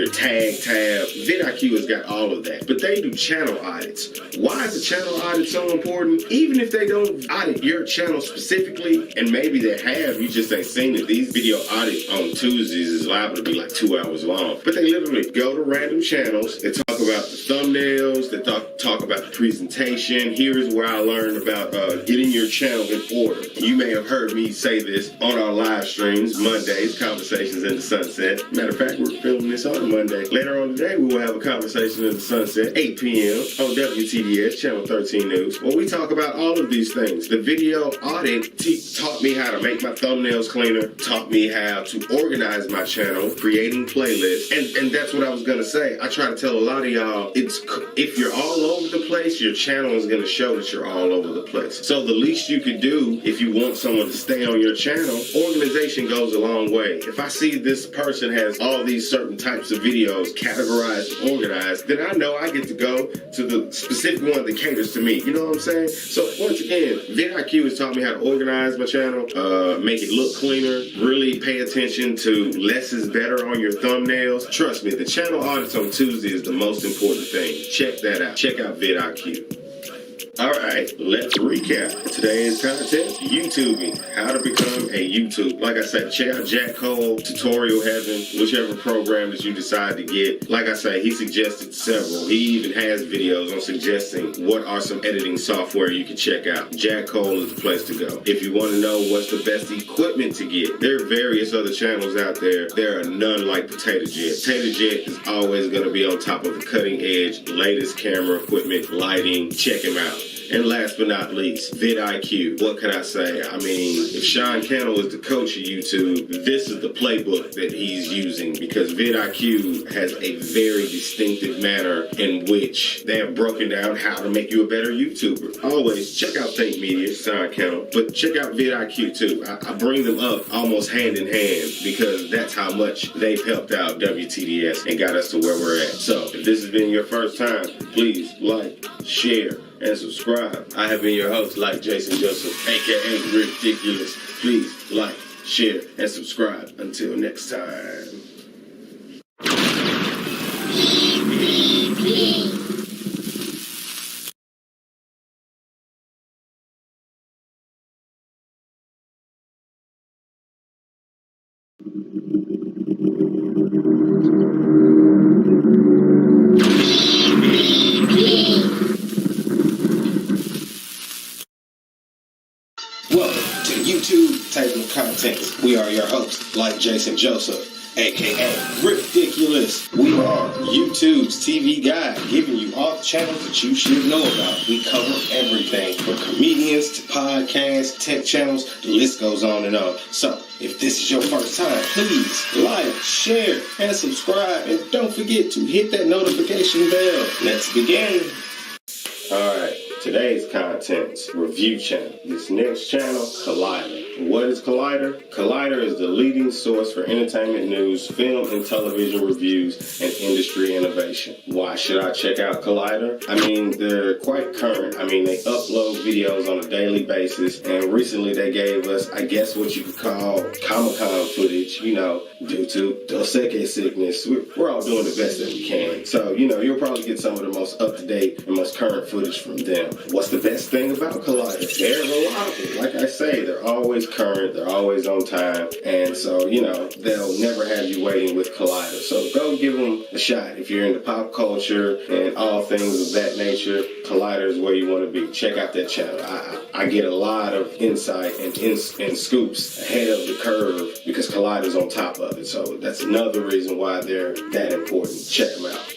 tag tab. vidIQ has got all of that, but they do channel audits. Why is the channel audit so important? Even if they don't audit your channel specifically, and maybe they have, you just ain't seen it. These video audits on Tuesdays is liable to be like 2 hours long, but they literally go to random channels. They talk about the thumbnails. They talk about the presentation. Here is where I learned about getting your channel in order. You may have heard me say this on our live streams, Mondays, Conversations in the Sunset. Matter of fact, we're filming this on a Monday. Later on today, we will have a Conversation in the Sunset, 8 p.m. on WTDS, Channel 13 News, where we talk about all of these things. The video audit taught me how to make my thumbnails cleaner, taught me how to organize my channel, creating playlists, and that's what I was going to say. I try to tell a lot of y'all, if you're all over the place, your channel is going to show that you're all over the place. So the least you could do if you want someone to stay on your channel, organization goes a long way. If I see this person has all these certain types of videos categorized and organized, then I know I get to go to the specific one that caters to me. You know what I'm saying? So once again, vidIQ has taught me how to organize my channel, make it look cleaner, really pay attention to less is better on your thumbnails. Trust me, the channel audits on Tuesday is the most important thing. Check that out. Check out vidIQ. All right, let's recap today's content. YouTubing, how to become a YouTube. Like I said, check out Jack Cole, Tutorial Heaven, whichever program that you decide to get. Like I say, he suggested several. He even has videos on suggesting what are some editing software you can check out. Jack Cole is the place to go. If you want to know what's the best equipment to get, there are various other channels out there. There are none like Potato Jet. Potato Jet is always going to be on top of the cutting edge, latest camera equipment, lighting. Check him out. And last but not least, vidIQ. What can I say? I mean, if Sean Cannell is the coach of YouTube, this is the playbook that he's using, because vidIQ has a very distinctive manner in which they have broken down how to make you a better YouTuber. Always check out Think Media, Sean Cannell, but check out vidIQ too. I bring them up almost hand in hand because that's how much they've helped out WTDS and got us to where we're at. So if this has been your first time, please like, share, and subscribe. I have been your host, like Jason Joseph, aka Ridiculous. Please like, share, and subscribe. Until next time. Welcome to YouTube Table of Contents. We are your hosts, like Jason Joseph, aka Ridiculous. We are YouTube's TV guide, giving you all the channels that you should know about. We cover everything from comedians to podcasts, tech channels, the list goes on and on. So, if this is your first time, please like, share, and subscribe. And don't forget to hit that notification bell. Let's begin. Alright, today's content's review channel. This next channel, Collider. What is Collider? Collider is the leading source for entertainment news, film and television reviews, and industry innovation. Why should I check out Collider? I mean, they're quite current. I mean, they upload videos on a daily basis, and recently they gave us, I guess what you could call Comic-Con footage, you know, due to Dos Equis sickness. We're all doing the best that we can. So, you know, you'll probably get some of the most up-to-date and most current footage from them. What's the best thing about Collider? They're reliable. Like I say, they're always current, they're always on time, and so, you know, they'll never have you waiting with Collider. So go give them a shot. If you're into pop culture and all things of that nature, Collider is where you want to be. Check out that channel. I get a lot of insight and scoops ahead of the curve because Collider's on top of it. So that's another reason why they're that important. Check them out.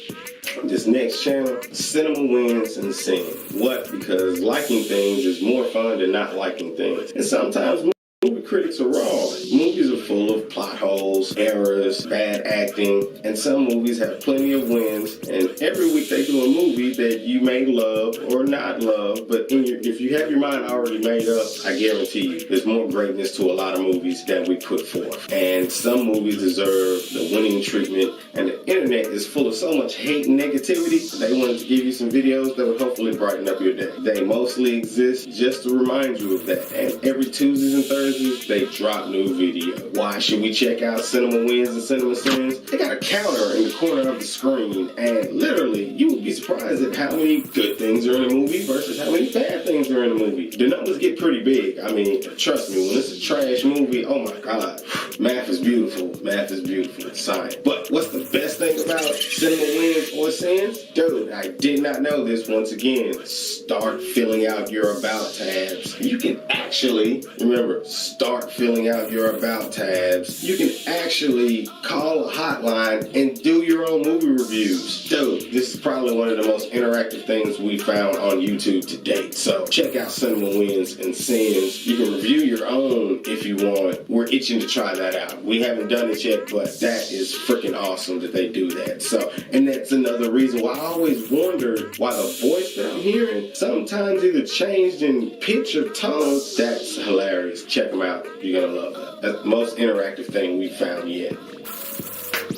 This next channel, Cinema Wins and Sin. What? Because liking things is more fun than not liking things. And sometimes movie critics are wrong. Movies are full of plot holes loopholes, errors, bad acting, and some movies have plenty of wins. And every week they do a movie that you may love or not love, but if you have your mind already made up, I guarantee you there's more greatness to a lot of movies that we put forth. And some movies deserve the winning treatment, and the internet is full of so much hate and negativity. They wanted to give you some videos that would hopefully brighten up your day. They mostly exist just to remind you of that. And every Tuesdays and Thursdays, they drop new video. Why should we check out Cinema Wins and Cinema Sins? They got a counter in the corner of the screen, and literally, you would be surprised at how many good things are in a movie versus how many bad things are in a movie. The numbers get pretty big. I mean, trust me, when it's a trash movie, oh my God, math is beautiful. Math is beautiful. It's science. But what's the best thing about Cinema Wins or Sins? Dude, I did not know this. Once again, start filling out your About tabs. You can actually, remember, start filling out your About tabs. You can actually call a hotline and do your own movie reviews. Dude, this is probably one of the most interactive things we found on YouTube to date. So check out Cinema Wins and Sins. You can review your own if you want. We're itching to try that out. We haven't done it yet, but that is freaking awesome that they do that. So, and that's another reason why I always wondered why the voice that I'm hearing sometimes either changed in pitch or tone. That's hilarious. Check them out. You're gonna love that. That's the most interactive thing we've found yet.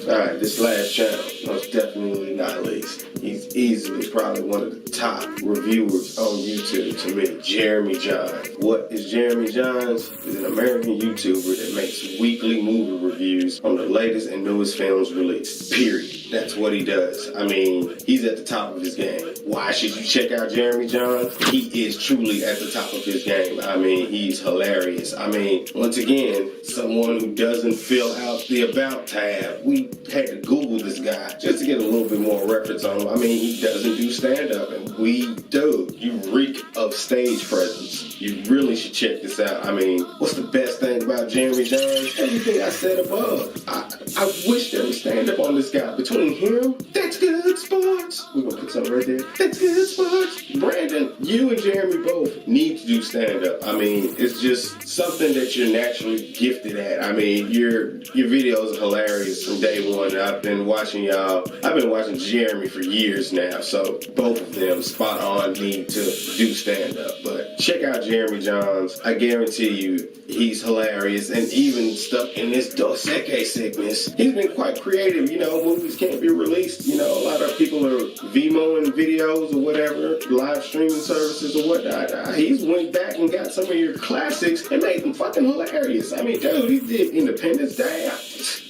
Alright, this last channel, most definitely not least. He's easily probably one of the top reviewers on YouTube to me, Jeremy Johns. What is Jeremy Johns? He's an American YouTuber that makes weekly movie reviews on the latest and newest films released. Period. That's what he does. I mean, he's at the top of his game. Why should you check out Jeremy Johns? He is truly at the top of his game. I mean, he's hilarious. I mean, once again, someone who doesn't fill out the About tab. We had to Google this guy just to get a little bit more reference on him. I mean, he doesn't do stand-up, and we do. You reek of stage presence. You really should check this out. I mean, what's the best thing about Jeremy Johns? Everything I said above. I wish there was stand-up on this guy. Between him, That's Good Sports. We're going to put something right there. That's Good Sports. Brandon, you and Jeremy both need to do stand-up. I mean, it's just something that you're naturally gifted at. I mean, your videos are hilarious from day one. I've been watching y'all. I've been watching Jeremy for years now, so both of them spot on need to do stand-up. But check out Jeremy Johns. I guarantee you, he's hilarious. And even stuck in this Dos Equis sickness, he's been quite creative. You know, movies can't be released. You know, a lot of people are Vmoing videos or whatever, live streaming services or whatnot. He's went back and got some of your classics and made them fucking hilarious. I mean, dude, he did Independence Day,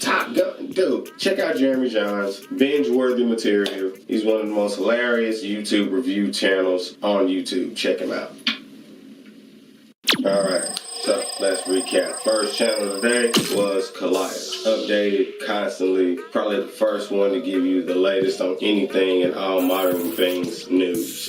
Top Gun. Dude, check out Jeremy Johns. Binge-worthy material. He's one of the most hilarious YouTube review channels on YouTube. Check him out. Alright, so let's recap. First channel today was Collider. Updated constantly. Probably the first one to give you the latest on anything and all modern things news.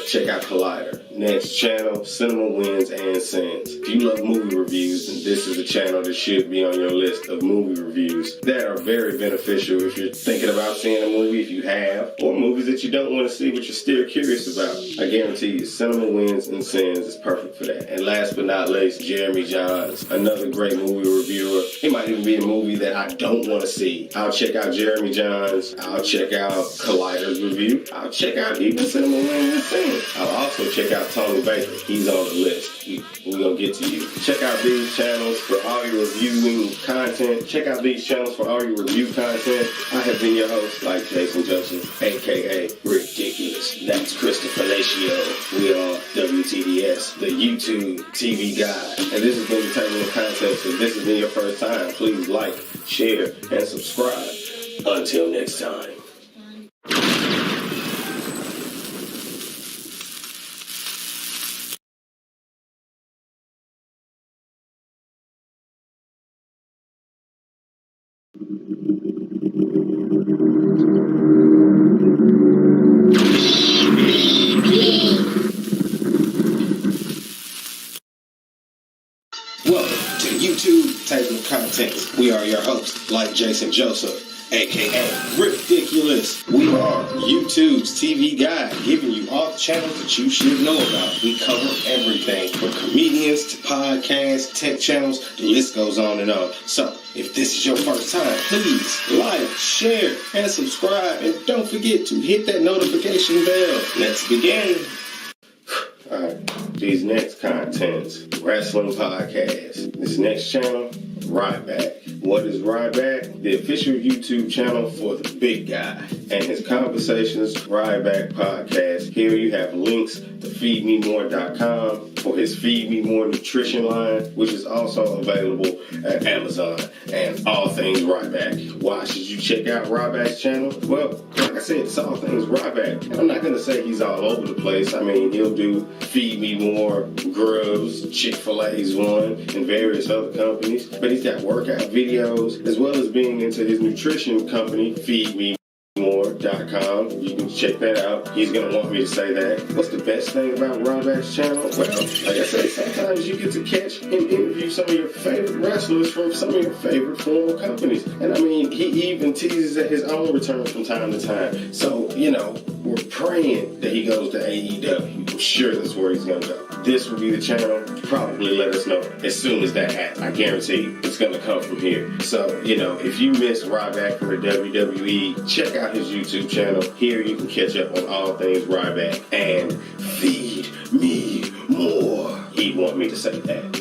Check out Collider. Next channel, Cinema Wins and Sins. If you love movie reviews, then this is a channel that should be on your list of movie reviews that are very beneficial if you're thinking about seeing a movie, if you have, or movies that you don't want to see but you're still curious about. I guarantee you, Cinema Wins and Sins is perfect for that. And last but not least, Jeremy Johns, another great movie reviewer. It might even be a movie that I don't want to see. I'll check out Jeremy Johns. I'll check out Collider's review. I'll check out even Cinema Wins and Sins. I'll also check out Tony Baker. He's on the list. We're going to get to you. Check out these channels for all your reviewing content. Check out these channels for all your review content. I have been your host, like Jason Joseph, a.k.a. Ridiculous. That's Christopher Lacio. We are WTDS, the YouTube TV guide. And this has been the Turbulent Context. If this has been your first time, please like, share, and subscribe. Until next time. Welcome to YouTube Table of Contents. We are your hosts, like Jason Joseph, a.k.a. Ridiculous. We are YouTube's TV guide, giving you all the channels that you should know about. We cover everything from comedians events to podcasts, tech channels, the list goes on and on. So, if this is your first time, please like, share, and subscribe. And don't forget to hit that notification bell. Let's begin. Alright, these next contents, wrestling podcast. This next channel, Ryback. What is Ryback? The official YouTube channel for the big guy and his Conversations Ryback podcast. Here you have links to feedmemore.com for his Feed Me More nutrition line, which is also available at Amazon, and all things Ryback. Why should you check out Ryback's channel? Well, like I said, it's all things Ryback. And I'm not going to say he's all over the place. I mean, he'll do Feed Me More, Grubs, Chick-fil-A's one, and various other companies. But he's got workout videos, as well as being into his nutrition company, FeedMeMore.com. You can check that out. He's going to want me to say that. What's the best thing about Ryback's channel? Well, like I said, sometimes you get to catch and interview some of your favorite wrestlers from some of your favorite former companies. And I mean, he even teases at his own return from time to time. So, you know, we're praying that he goes to AEW. I'm sure that's where he's going to go. This will be the channel. Probably let us know as soon as that happens. I guarantee you it's going to come from here. So, you know, if you missed Ryback from the WWE, check out his YouTube channel. Here you can catch up on all things Ryback and Feed Me More. He'd want me to say that.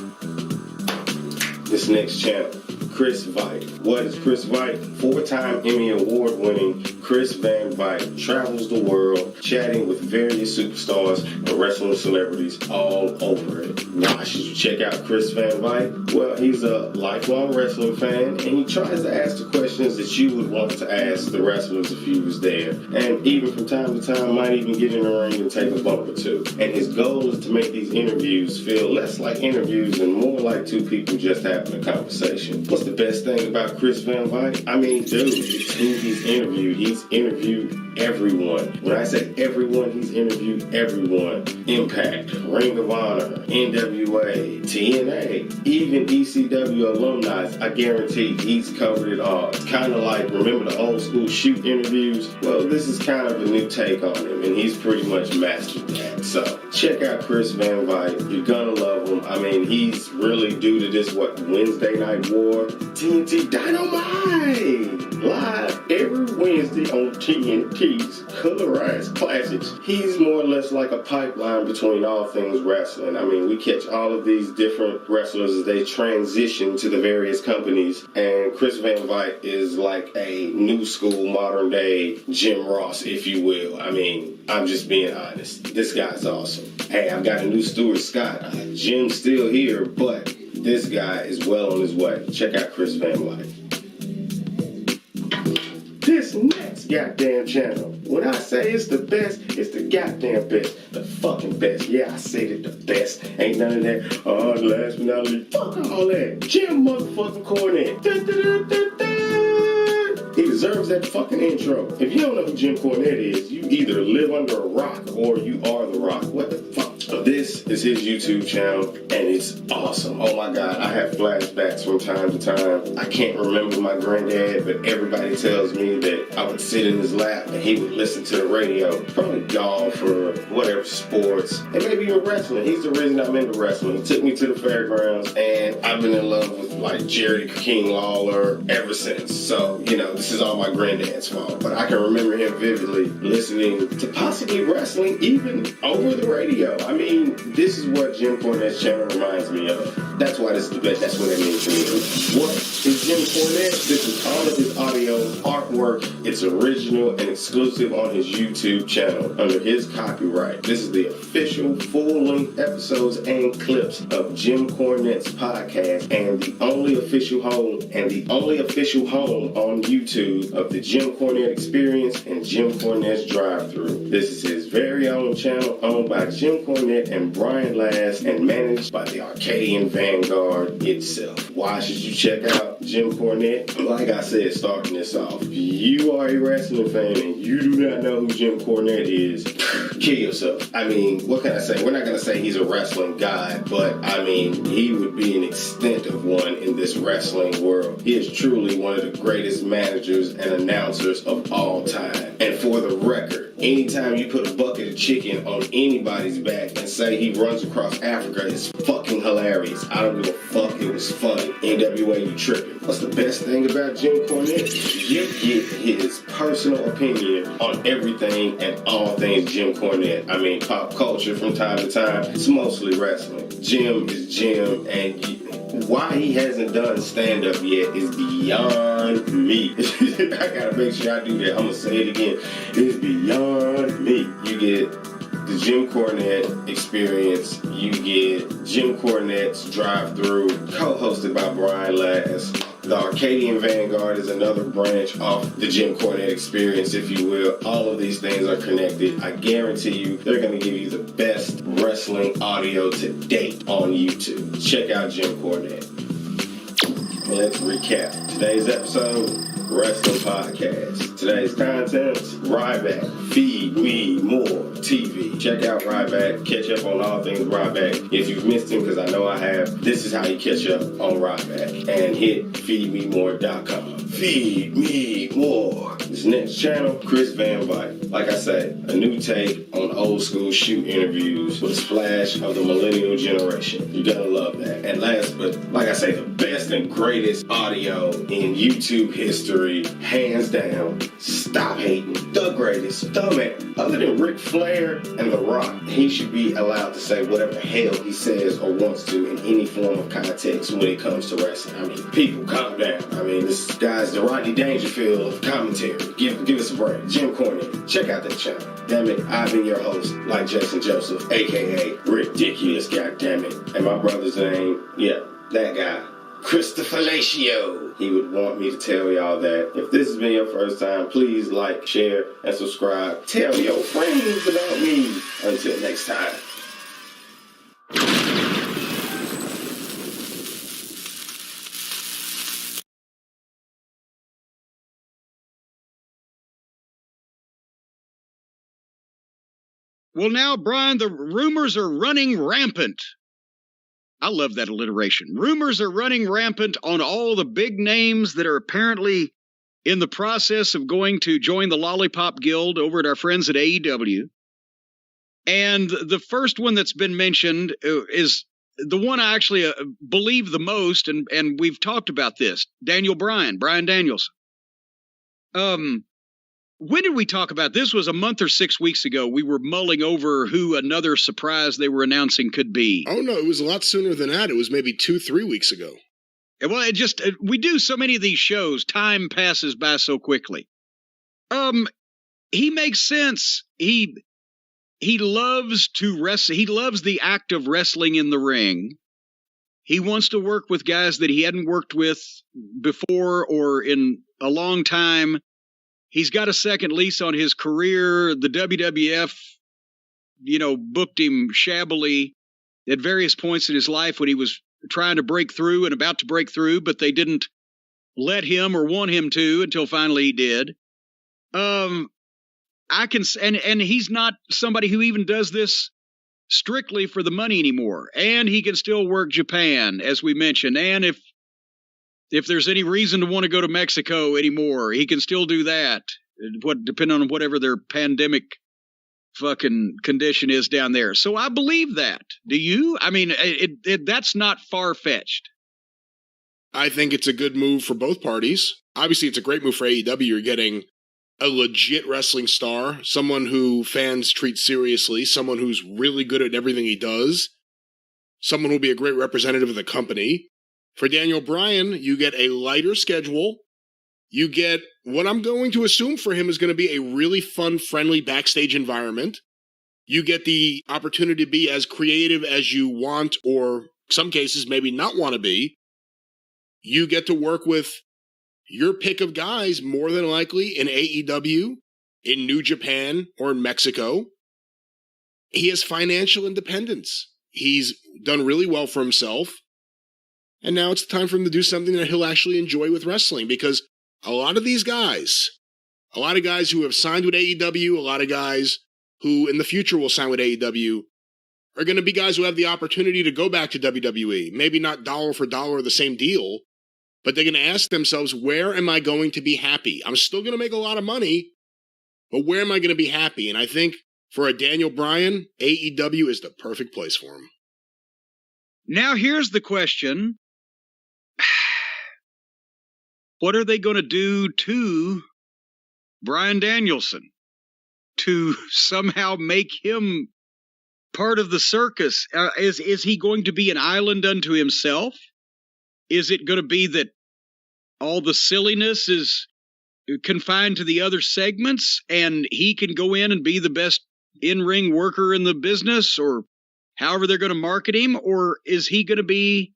This next channel, Chris Vite. What is Chris Vite? 4-time Emmy Award-winning Chris Van Vite travels the world chatting with various superstars and wrestling celebrities all over it. Why should you check out Chris Van Vite? Well, he's a lifelong wrestling fan, and he tries to ask the questions that you would want to ask the wrestlers if you was there. And even from time to time, might even get in the ring and take a bump or two. And his goal is to make these interviews feel less like interviews and more like two people just having a conversation. What's the best thing about Chris Van Vite? I mean, dude, it's who he's interviewed. He's interviewed everyone. When I say everyone, he's interviewed everyone. Impact, Ring of Honor, NWA, TNA, even ECW alumni. I guarantee he's covered it all. It's kind of like, remember the old school shoot interviews? Well, this is kind of a new take on him, and he's pretty much mastered that. So, check out Chris Van Vite. You're gonna love him. I mean, he's really due to this, Wednesday Night War? TNT Dynamite! Live every Wednesday on TNT's Colorized Classics. He's more or less like a pipeline between all things wrestling. I mean, we catch all of these different wrestlers as they transition to the various companies, and Chris Van Vite is like a new school, modern day Jim Ross, if you will. I mean, I'm just being honest. This guy's awesome. Hey, I've got a new Stuart Scott. Jim's still here, but this guy is well on his way. Check out Chris Van Vite. This next goddamn channel, when I say it's the best, it's the goddamn best. The fucking best. Yeah, I said it, the best. Ain't none of that, oh, last but not least. Fuck all that. Jim motherfucking Cornette. He deserves that fucking intro. If you don't know who Jim Cornette is, you either live under a rock or you are the rock. What the fuck? This is his YouTube channel, and it's awesome. Oh my God, I have flashbacks from time to time. I can't remember my granddad, but everybody tells me that I would sit in his lap and he would listen to the radio. Probably golf or whatever, sports, and maybe even wrestling. He's the reason I'm into wrestling. He took me to the fairgrounds, and I've been in love with like Jerry King Lawler ever since. So, you know, this is all my granddad's fault, but I can remember him vividly listening to possibly wrestling even over the radio. I mean, this is what Jim Cornette's channel reminds me of. That's why this is the best. That's what it means to me. What is Jim Cornette? This is all of his audio artwork. It's original and exclusive on his YouTube channel under his copyright. This is the official full-length episodes and clips of Jim Cornette's podcast, and the only official home on YouTube of the Jim Cornette Experience and Jim Cornette's Drive-Thru. This is his very own channel, owned by Jim Cornette and Brian Last, and managed by the Arcadian Vanguard itself. Why should you check out Jim Cornette. Like I said, starting this off, if you are a wrestling fan and you do not know who Jim Cornette is, kill yourself. I mean, what can I say? We're not going to say he's a wrestling god, but I mean, he would be an extent of one in this wrestling world. He is truly one of the greatest managers and announcers of all time. And for the record, anytime you put a bucket of chicken on anybody's back and say he runs across Africa, it's fucking hilarious. I don't give a fuck. It was funny. NWA, you tripping. What's the best thing about Jim Cornette? You get his personal opinion on everything and all things Jim Cornette. I mean, pop culture from time to time. It's mostly wrestling. Jim is Jim, and why he hasn't done stand-up yet is beyond me. I gotta make sure I do that. I'm gonna say it again. It's beyond me. You get the Jim Cornette experience. You get Jim Cornette's drive-through, co-hosted by Brian Lass. The Arcadian Vanguard is another branch off the Jim Cornette experience, if you will. All of these things are connected. I guarantee you they're going to give you the best wrestling audio to date on YouTube. Check out Jim Cornette. Let's recap. Today's episode, Wrestling Podcast. Today's content, Ryback, Feed Me More TV. Check out Ryback. Catch up on all things Ryback. If you've missed him, because I know I have, this is how you catch up on Ryback. And hit feedmemore.com. Feed Me More. This next channel, Chris Van Vyk. Like I said, a new take on old school shoot interviews with a splash of the millennial generation. You're gonna love that. And last, but like I say, the best and greatest audio in YouTube history, hands down. Stop hating. The greatest. The man. Other than Ric Flair and The Rock, he should be allowed to say whatever the hell he says or wants to in any form of context when it comes to wrestling. I mean, people, calm down. I mean, this guy's the Rodney Dangerfield of commentary. Give us a break. Jim Cornette. Check out that channel. Damn it, I've been your host, like Jason Joseph, a.k.a. Ridiculous, goddammit. And my brother's name, yeah, that guy. Christopher Lacio. He would want me to tell y'all that. If this has been your first time, please like, share, and subscribe. Tell your friends about me. Until next time. Well, now, Brian, the rumors are running rampant. I love that alliteration. Rumors are running rampant on all the big names that are apparently in the process of going to join the Lollipop Guild over at our friends at AEW. And the first one that's been mentioned is the one I actually believe the most, and we've talked about this, Brian Danielson. When did we talk about this? Was a month or 6 weeks ago. We were mulling over who another surprise they were announcing could be. Oh, no, it was a lot sooner than that. It was maybe 2-3 weeks ago. Well, we do so many of these shows. Time passes by so quickly. He makes sense. He loves to wrestle. He loves the act of wrestling in the ring. He wants to work with guys that he hadn't worked with before or in a long time. He's got a second lease on his career. The WWF, booked him shabbily at various points in his life when he was trying to break through and about to break through, but they didn't let him or want him to until finally he did. And he's not somebody who even does this strictly for the money anymore. And he can still work Japan, as we mentioned. And if there's any reason to want to go to Mexico anymore, he can still do that. Depending on whatever their pandemic fucking condition is down there. So I believe that. Do you? I mean, that's not far-fetched. I think it's a good move for both parties. Obviously, it's a great move for AEW. You're getting a legit wrestling star, someone who fans treat seriously, someone who's really good at everything he does, someone who'll be a great representative of the company. For Daniel Bryan, you get a lighter schedule. You get what I'm going to assume for him is going to be a really fun, friendly backstage environment. You get the opportunity to be as creative as you want, or some cases maybe not want to be. You get to work with your pick of guys, more than likely in AEW, in New Japan, or in Mexico. He has financial independence. He's done really well for himself. And now it's time for him to do something that he'll actually enjoy with wrestling, because a lot of these guys, a lot of guys who have signed with AEW, a lot of guys who in the future will sign with AEW, are going to be guys who have the opportunity to go back to WWE. Maybe not dollar for dollar the same deal, but they're going to ask themselves, where am I going to be happy? I'm still going to make a lot of money, but where am I going to be happy? And I think for a Daniel Bryan, AEW is the perfect place for him. Now here's the question. What are they going to do to Bryan Danielson to somehow make him part of the circus? Is he going to be an island unto himself? Is it going to be that all the silliness is confined to the other segments and he can go in and be the best in-ring worker in the business, or however they're going to market him? Or is he going to be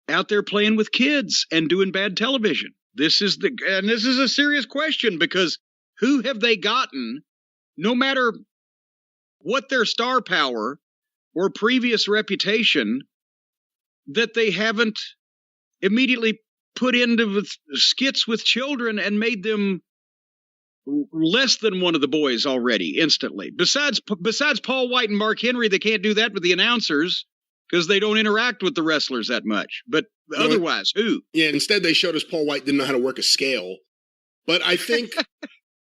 out there playing with kids and doing bad television? This is a serious question, because who have they gotten, no matter what their star power or previous reputation, that they haven't immediately put into skits with children and made them less than one of the boys already instantly? Besides Paul White and Mark Henry, they can't do that with the announcers because they don't interact with the wrestlers that much. But otherwise, who? Yeah, instead they showed us Paul White didn't know how to work a scale. But I think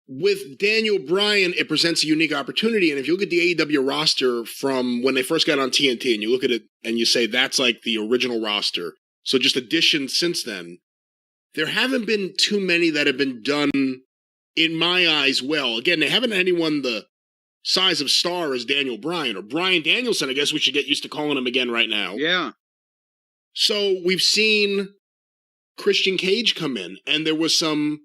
with Daniel Bryan, it presents a unique opportunity. And if you look at the AEW roster from when they first got on TNT and you look at it and you say that's like the original roster, so just additions since then, there haven't been too many that have been done, in my eyes, well. Again, they haven't had anyone the size of star as Daniel Bryan, or Bryan Danielson. I guess we should get used to calling him again right now. Yeah. So we've seen Christian Cage come in, and there was some,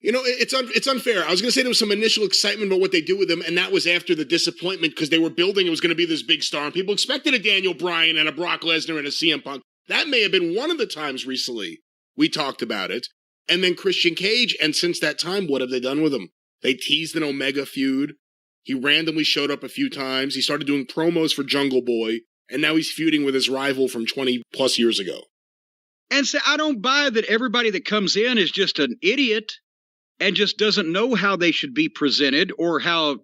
it's unfair. I was going to say there was some initial excitement about what they do with him, and that was after the disappointment because they were building it was going to be this big star, and people expected a Daniel Bryan and a Brock Lesnar and a CM Punk. That may have been one of the times recently we talked about it. And then Christian Cage, and since that time, what have they done with him? They teased an Omega feud. He randomly showed up a few times. He started doing promos for Jungle Boy, and now he's feuding with his rival from 20-plus years ago. And so I don't buy that everybody that comes in is just an idiot and just doesn't know how they should be presented or how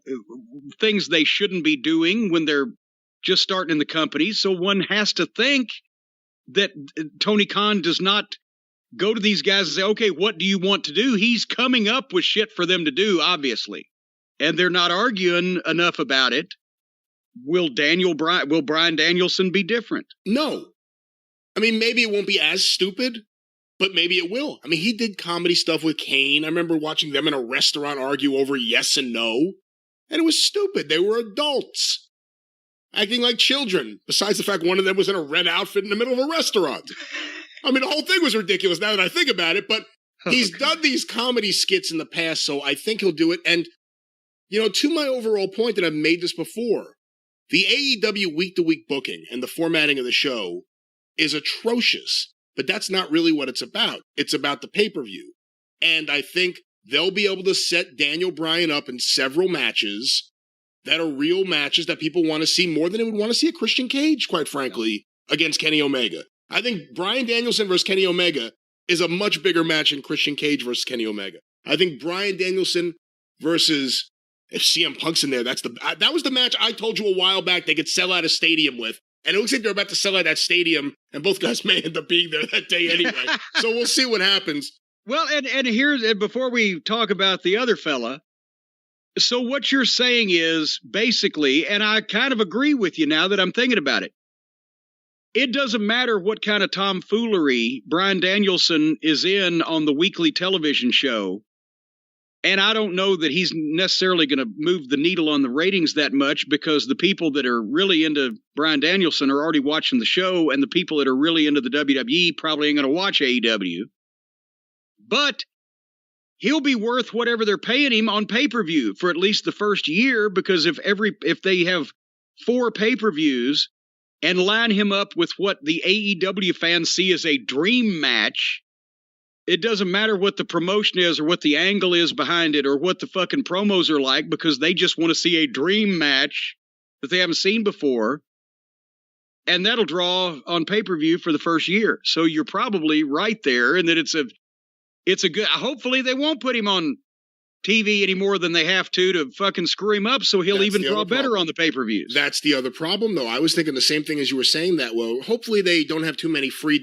things they shouldn't be doing when they're just starting in the company. So one has to think that Tony Khan does not go to these guys and say, okay, what do you want to do? He's coming up with shit for them to do, obviously. And they're not arguing enough about it. Will Bryan Danielson be different? No. I mean, maybe it won't be as stupid, but maybe it will. I mean, he did comedy stuff with Kane. I remember watching them in a restaurant argue over yes and no. And it was stupid. They were adults acting like children, besides the fact one of them was in a red outfit in the middle of a restaurant. I mean, the whole thing was ridiculous now that I think about it, but he's done these comedy skits in the past, so I think he'll do it. And, to my overall point, that I've made this before, the AEW week-to-week booking and the formatting of the show is atrocious, but that's not really what it's about. It's about the pay-per-view. And I think they'll be able to set Daniel Bryan up in several matches that are real matches that people want to see more than they would want to see a Christian Cage, quite frankly, against Kenny Omega. I think Bryan Danielson versus Kenny Omega is a much bigger match than Christian Cage versus Kenny Omega. I think Bryan Danielson versus, if CM Punk's in there, that was the match I told you a while back they could sell out a stadium with. And it looks like they're about to sell out that stadium, and both guys may end up being there that day anyway. So we'll see what happens. Well, and here's, before we talk about the other fella, so what you're saying is basically, and I kind of agree with you now that I'm thinking about it, it doesn't matter what kind of tomfoolery Bryan Danielson is in on the weekly television show, and I don't know that he's necessarily going to move the needle on the ratings that much, because the people that are really into Bryan Danielson are already watching the show, and the people that are really into the WWE probably ain't going to watch AEW. But he'll be worth whatever they're paying him on pay-per-view for at least the first year, because if they have 4 pay-per-views and line him up with what the AEW fans see as a dream match, it doesn't matter what the promotion is or what the angle is behind it or what the fucking promos are like, because they just want to see a dream match that they haven't seen before. and that'll draw on pay-per-view for the first year. So you're probably right there, and that it's a good. Hopefully, they won't put him on TV any more than they have to fucking screw him up, so he'll That's even the draw other better problem. on the pay-per-views. That's the other problem, though. I was thinking the same thing as you were saying that. Well, hopefully they don't have too many free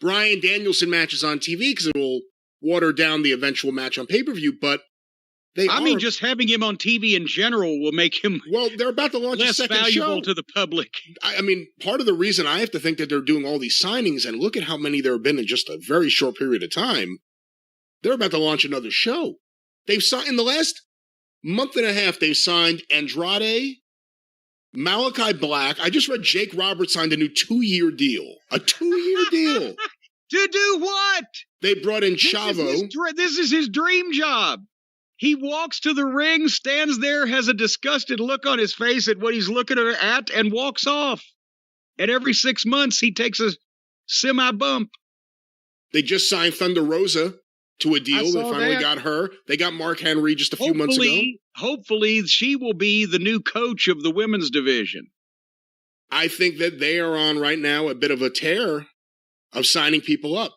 Bryan Danielson matches on TV because it will water down the eventual match on pay-per-view, but I mean, just having him on TV in general will make him they're about to launch a less second valuable show to the public. I mean, part of the reason I have to think that they're doing all these signings, and look at how many there have been in just a very short period of time, they're about to launch another show. They've signed, in the last month and a half, they've signed Andrade, Malachi Black. I just read Jake Roberts signed a new 2-year deal. A 2-year deal. To do what? They brought in Chavo. This is his dream job. He walks to the ring, stands there, has a disgusted look on his face at what he's looking at, and walks off. And every 6 months, he takes a semi-bump. They just signed Thunder Rosa to a deal. They finally got her. They got Mark Henry just a few months ago. Hopefully, she will be the new coach of the women's division. I think that they are on right now a bit of a tear of signing people up.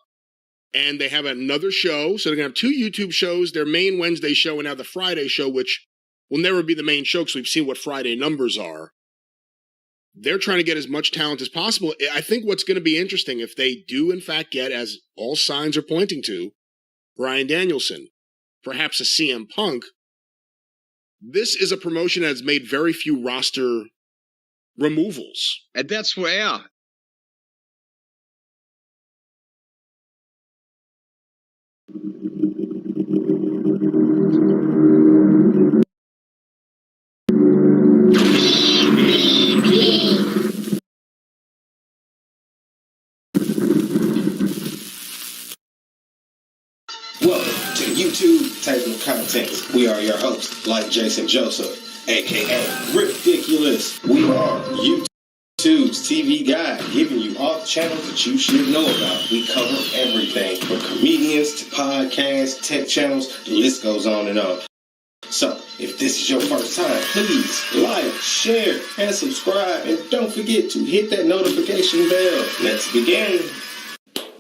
And they have another show, so they're going to have 2 YouTube shows, their main Wednesday show and now the Friday show, which will never be the main show because we've seen what Friday numbers are. They're trying to get as much talent as possible. I think what's going to be interesting, if they do in fact get, as all signs are pointing to, Bryan Danielson, perhaps a CM Punk, this is a promotion that's made very few roster removals. And that's where, Welcome to YouTube Table of Contents. We are your hosts, like Jason Joseph, aka Ridiculous. We are YouTube's TV guide, giving you all the channels that you should know about. We cover everything from comedians to podcasts, tech channels, the list goes on and on. So, if this is your first time, please like, share, and subscribe, and don't forget to hit that notification bell. Let's begin.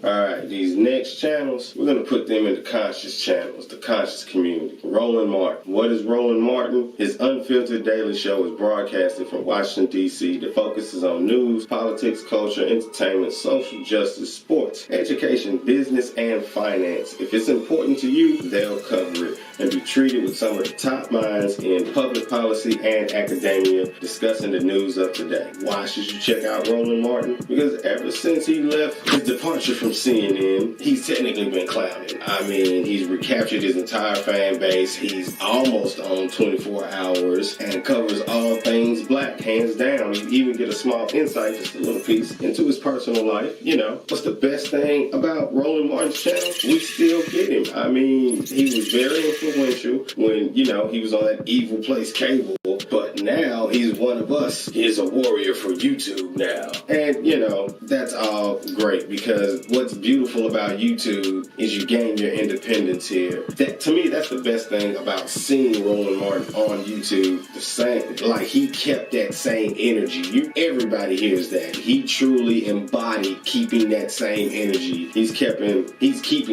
Alright, these next channels, we're going to put them in the conscious channels, the conscious community. Roland Martin. What is Roland Martin? His unfiltered daily show is broadcasted from Washington, D.C. that focuses on news, politics, culture, entertainment, social justice, sports, education, business, and finance. If it's important to you, they'll cover it and be treated with some of the top minds in public policy and academia discussing the news of today. Why should you check out Roland Martin? Because ever since he left his departure from CNN, he's technically been clowning. I mean, he's recaptured his entire fan base. He's almost on 24 hours and covers all things black, hands down. You even get a small insight, just a little piece, into his personal life. You know, what's the best thing about Roland Martin's channel? We still get him. I mean, he was very influential when, you know, he was on that evil place cable, but now he's one of us. He's a warrior for YouTube now. And, you know, that's all great because what's beautiful about YouTube is you gain your independence here. That, to me, that's the best thing about seeing Roland Martin on YouTube. The same, like he kept that same energy. Everybody hears that. He truly embodied keeping that same energy. He's keeping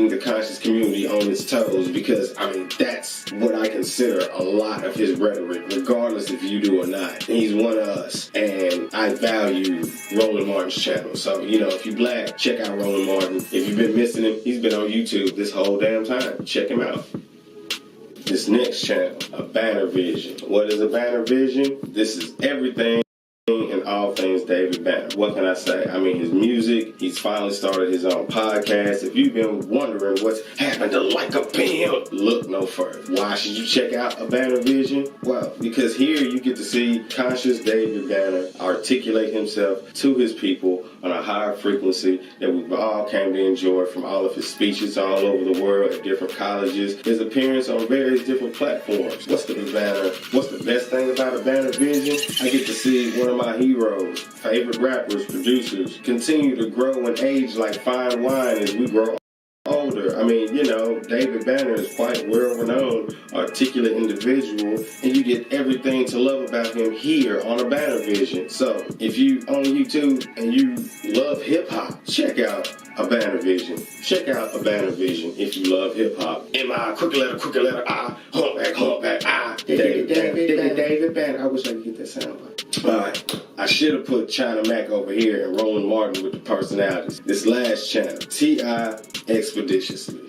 the conscious community on its toes because, I mean, that's what I consider a lot of his rhetoric, regardless if you do or not. He's one of us, and I value Roland Martin's channel. So, you know, if you black, check out Roland Martin. If you've been missing him, he's been on YouTube this whole damn time. Check him out. This next channel, a Banner Vision. What is a Banner Vision? This is everything and all things David Banner. What can I say? I mean, his music, he's finally started his own podcast. If you've been wondering what's happened to Like a Pimp, look no further. Why should you check out a Banner Vision? Well, because here you get to see conscious David Banner articulate himself to his people on a higher frequency that we've all came to enjoy, from all of his speeches all over the world at different colleges, his appearance on various different platforms. What's the best thing about a Banner Vision? I get to see one of my heroes, favorite rappers, producers, continue to grow and age like fine wine as we grow older. I mean, you know, David Banner is quite well-renowned, articulate individual, and you get everything to love about him here on a Banner Vision. So, if you on YouTube and you love hip-hop, check out a Banner Vision. Check out a Banner Vision if you love hip-hop. M-I, crooked letter, I, humpback, I. David Banner. I wish I could get that sound bite. Alright, I should have put China Mac over here and Roland Martin with the personalities. This last channel, T.I. Expeditiously.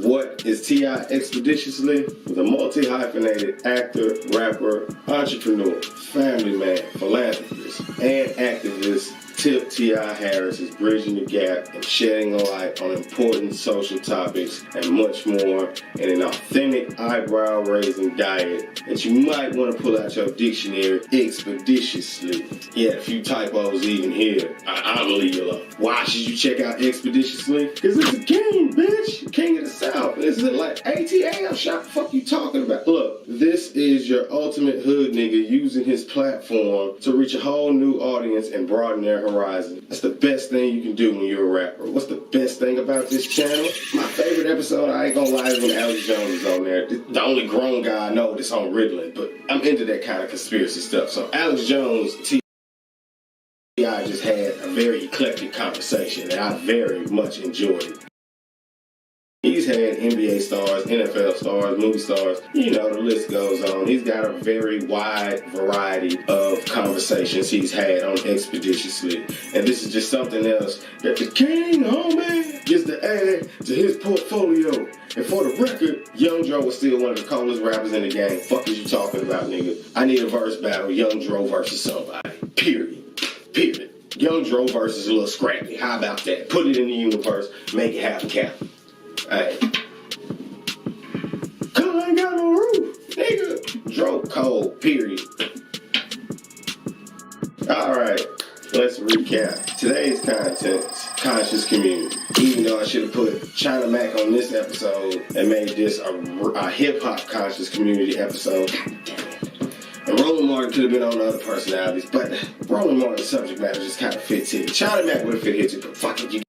What is T.I. Expeditiously? The multi-hyphenated actor, rapper, entrepreneur, family man, philanthropist, and activist Tip T.I. Harris is bridging the gap and shedding a light on important social topics and much more in an authentic, eyebrow-raising diet that you might want to pull out your dictionary expeditiously. Yeah, a few typos even here. I'm gonna leave you alone. Why should you check out Expeditiously? Because it's a king, bitch. King of the South. This isn't like ATL. What the fuck you talking about? Look, this is your ultimate hood nigga using his platform to reach a whole new audience and broaden their horizon. That's the best thing you can do when you're a rapper. What's the best thing about this channel? My favorite episode, I ain't gonna lie, is when Alex Jones is on there. The only grown guy I know that's on Ritalin, but I'm into that kind of conspiracy stuff. So Alex Jones, T.I. just had a very eclectic conversation and I very much enjoyed it. He's had NBA stars, NFL stars, movie stars, you know, the list goes on. He's got a very wide variety of conversations he's had on Expeditiously. And this is just something else that the king, homie, gets to add to his portfolio. And for the record, Young Dro was still one of the coldest rappers in the game. Fuck is you talking about, nigga? I need a verse battle, Young Dro versus somebody. Period. Young Dro versus a little Scrappy. How about that? Put it in the universe, make it happen, cap. Hey. Cause I ain't got no roof, nigga. Dro cold, period. Alright, let's recap. Today's content, conscious community. Even though I should have put China Mac on this episode and made this a hip-hop conscious community episode. And Roland Martin could have been on other personalities, but Roland Martin's subject matter just kind of fits here. China Mac would have fit here too, but fuck it, you get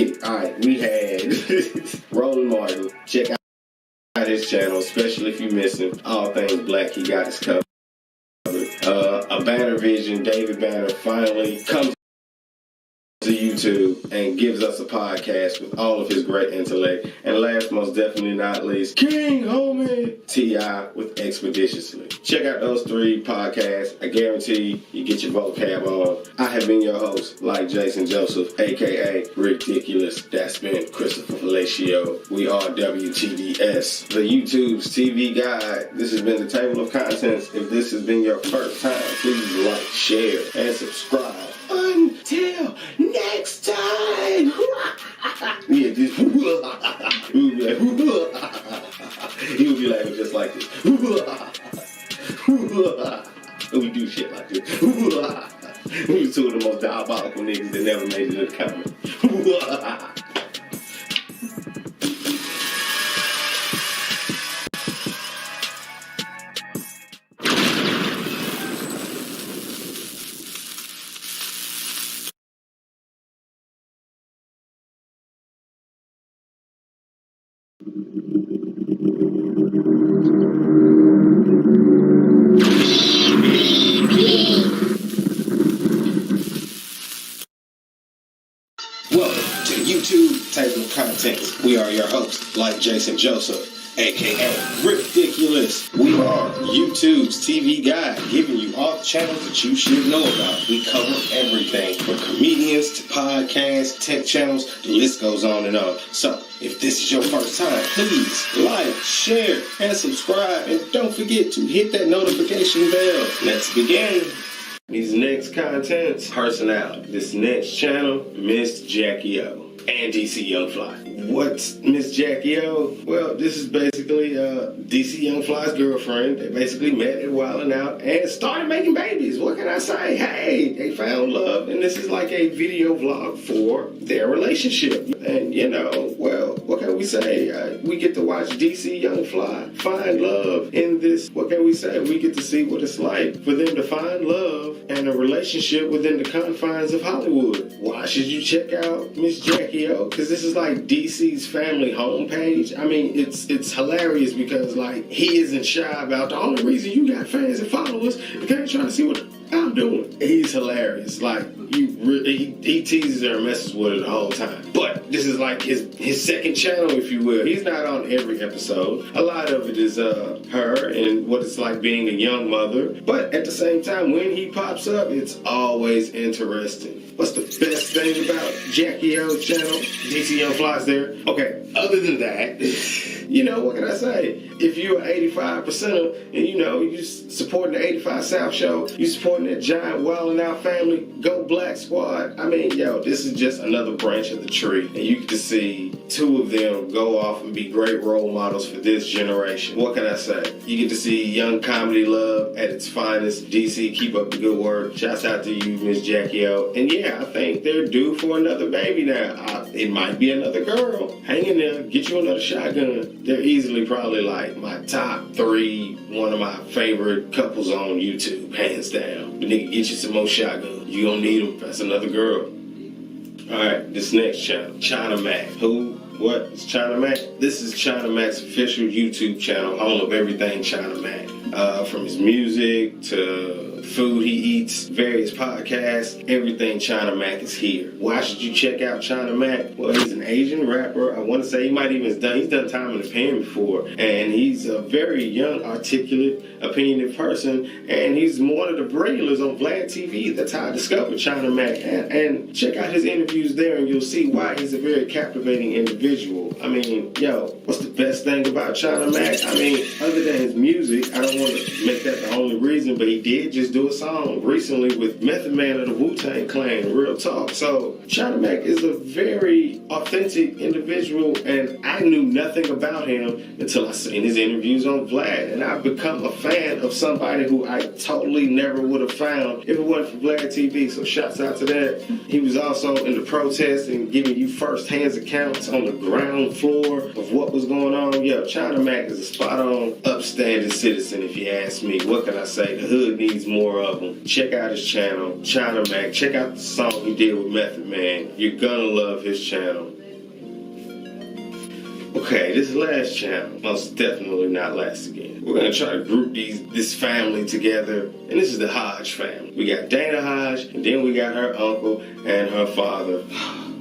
it. Alright, we had Roland Martin. Check out his channel, especially if you miss him. All things black, he got his covered. A Banner Vision, David Banner, finally comes to YouTube and gives us a podcast with all of his great intellect. And last, most definitely not least, King Homie T.I. with Expeditiously. Check out those 3 podcasts. I guarantee you get your vocab on. I have been your host, like Jason Joseph, aka Ridiculous. That's been Christopher Felicio. We are WTDS, the YouTube's TV guide. This has been the Table of Contents. If this has been your first time, please like, share, and subscribe. Until next time. Yeah, this. He would be laughing just like this. And we do shit like this. We were 2 of the most diabolical niggas that never made it in the comment. Welcome to the YouTube Table of Contents. We are your hosts, like Jason Joseph, aka Ridiculous. We are YouTube's TV guide, giving you all the channels that you should know about. We cover everything from comedians to podcasts, tech channels, the list goes on and on. So, if this is your first time, please like, share, and subscribe. And don't forget to hit that notification bell. Let's begin. These next contents, personality. This next channel, Miss Jackie O. And DC Young Fly. What's Miss Jackie O? Well, this is basically DC Young Fly's girlfriend. They basically met at Wildin' Out and started making babies. What can I say? Hey, they found love, and this is like a video vlog for their relationship. And, you know, well, what can we say? We get to watch DC Young Fly find love in this. What can we say? We get to see what it's like for them to find love and a relationship within the confines of Hollywood. Why should you check out Miss Jackie O? Because this is like DC's family homepage. I mean, it's hilarious because like he isn't shy about the only reason you got fans and followers because trying to see what I'm doing. He's hilarious. Like he teases her and messes with her the whole time. But this is like his second channel, if you will. He's not on every episode. A lot of it is her and what it's like being a young mother. But at the same time, when he pops up, it's always interesting. What's the best thing about Jackie O's channel? DC Young Fly's there. Okay, other than that, you know, what can I say? If you're an 85%er and you know, you supporting the 85 South Show, you supporting that giant Wildin' Out family, Go Black Squad, I mean, yo, this is just another branch of the tree. And you get to see two of them go off and be great role models for this generation. What can I say? You get to see young comedy love at its finest. DC, keep up the good work. Shouts out to you, Miss Jackie O. And yeah, I think they're due for another baby now. It might be another girl. Hang in there, get you another shotgun. They're easily probably like my top 3, one of my favorite couples on YouTube, hands down. The nigga get you some more shotguns. You gonna need them. That's another girl. Alright, this next channel, China Mac. Who? What? It's China Mac? This is China Mac's official YouTube channel, home of everything China Mac. From his music to food he eats, various podcasts, everything China Mac is here. Why should you check out China Mac? Well, he's an Asian rapper. I want to say he's done time in the pen before, and he's a very young, articulate, opinionated person, and he's one of the regulars on Vlad TV. That's how I discovered China Mac, and check out his interviews there, and you'll see why he's a very captivating individual. I mean, yo, what's the best thing about China Mac? I mean, other than his music, I don't want to make that the only reason, but he did just do a song recently with Method Man of the Wu-Tang Clan, Real Talk. So China Mac is a very authentic individual, and I knew nothing about him until I seen his interviews on Vlad, and I've become a fan of somebody who I totally never would have found if it wasn't for Vlad TV. So shouts out to that. He was also in the protest and giving you first-hand accounts on the ground floor of what was going on. Yo, China Mac is a spot-on, upstanding citizen, if you ask me. What can I say? The hood needs more of them. Check out his channel, China Mac. Check out the song he did with Method Man. You're gonna love his channel. Okay, this last channel, most definitely not last again. We're gonna try to group this family together, and this is the Hodge family. We got Dana Hodge, and then we got her uncle and her father,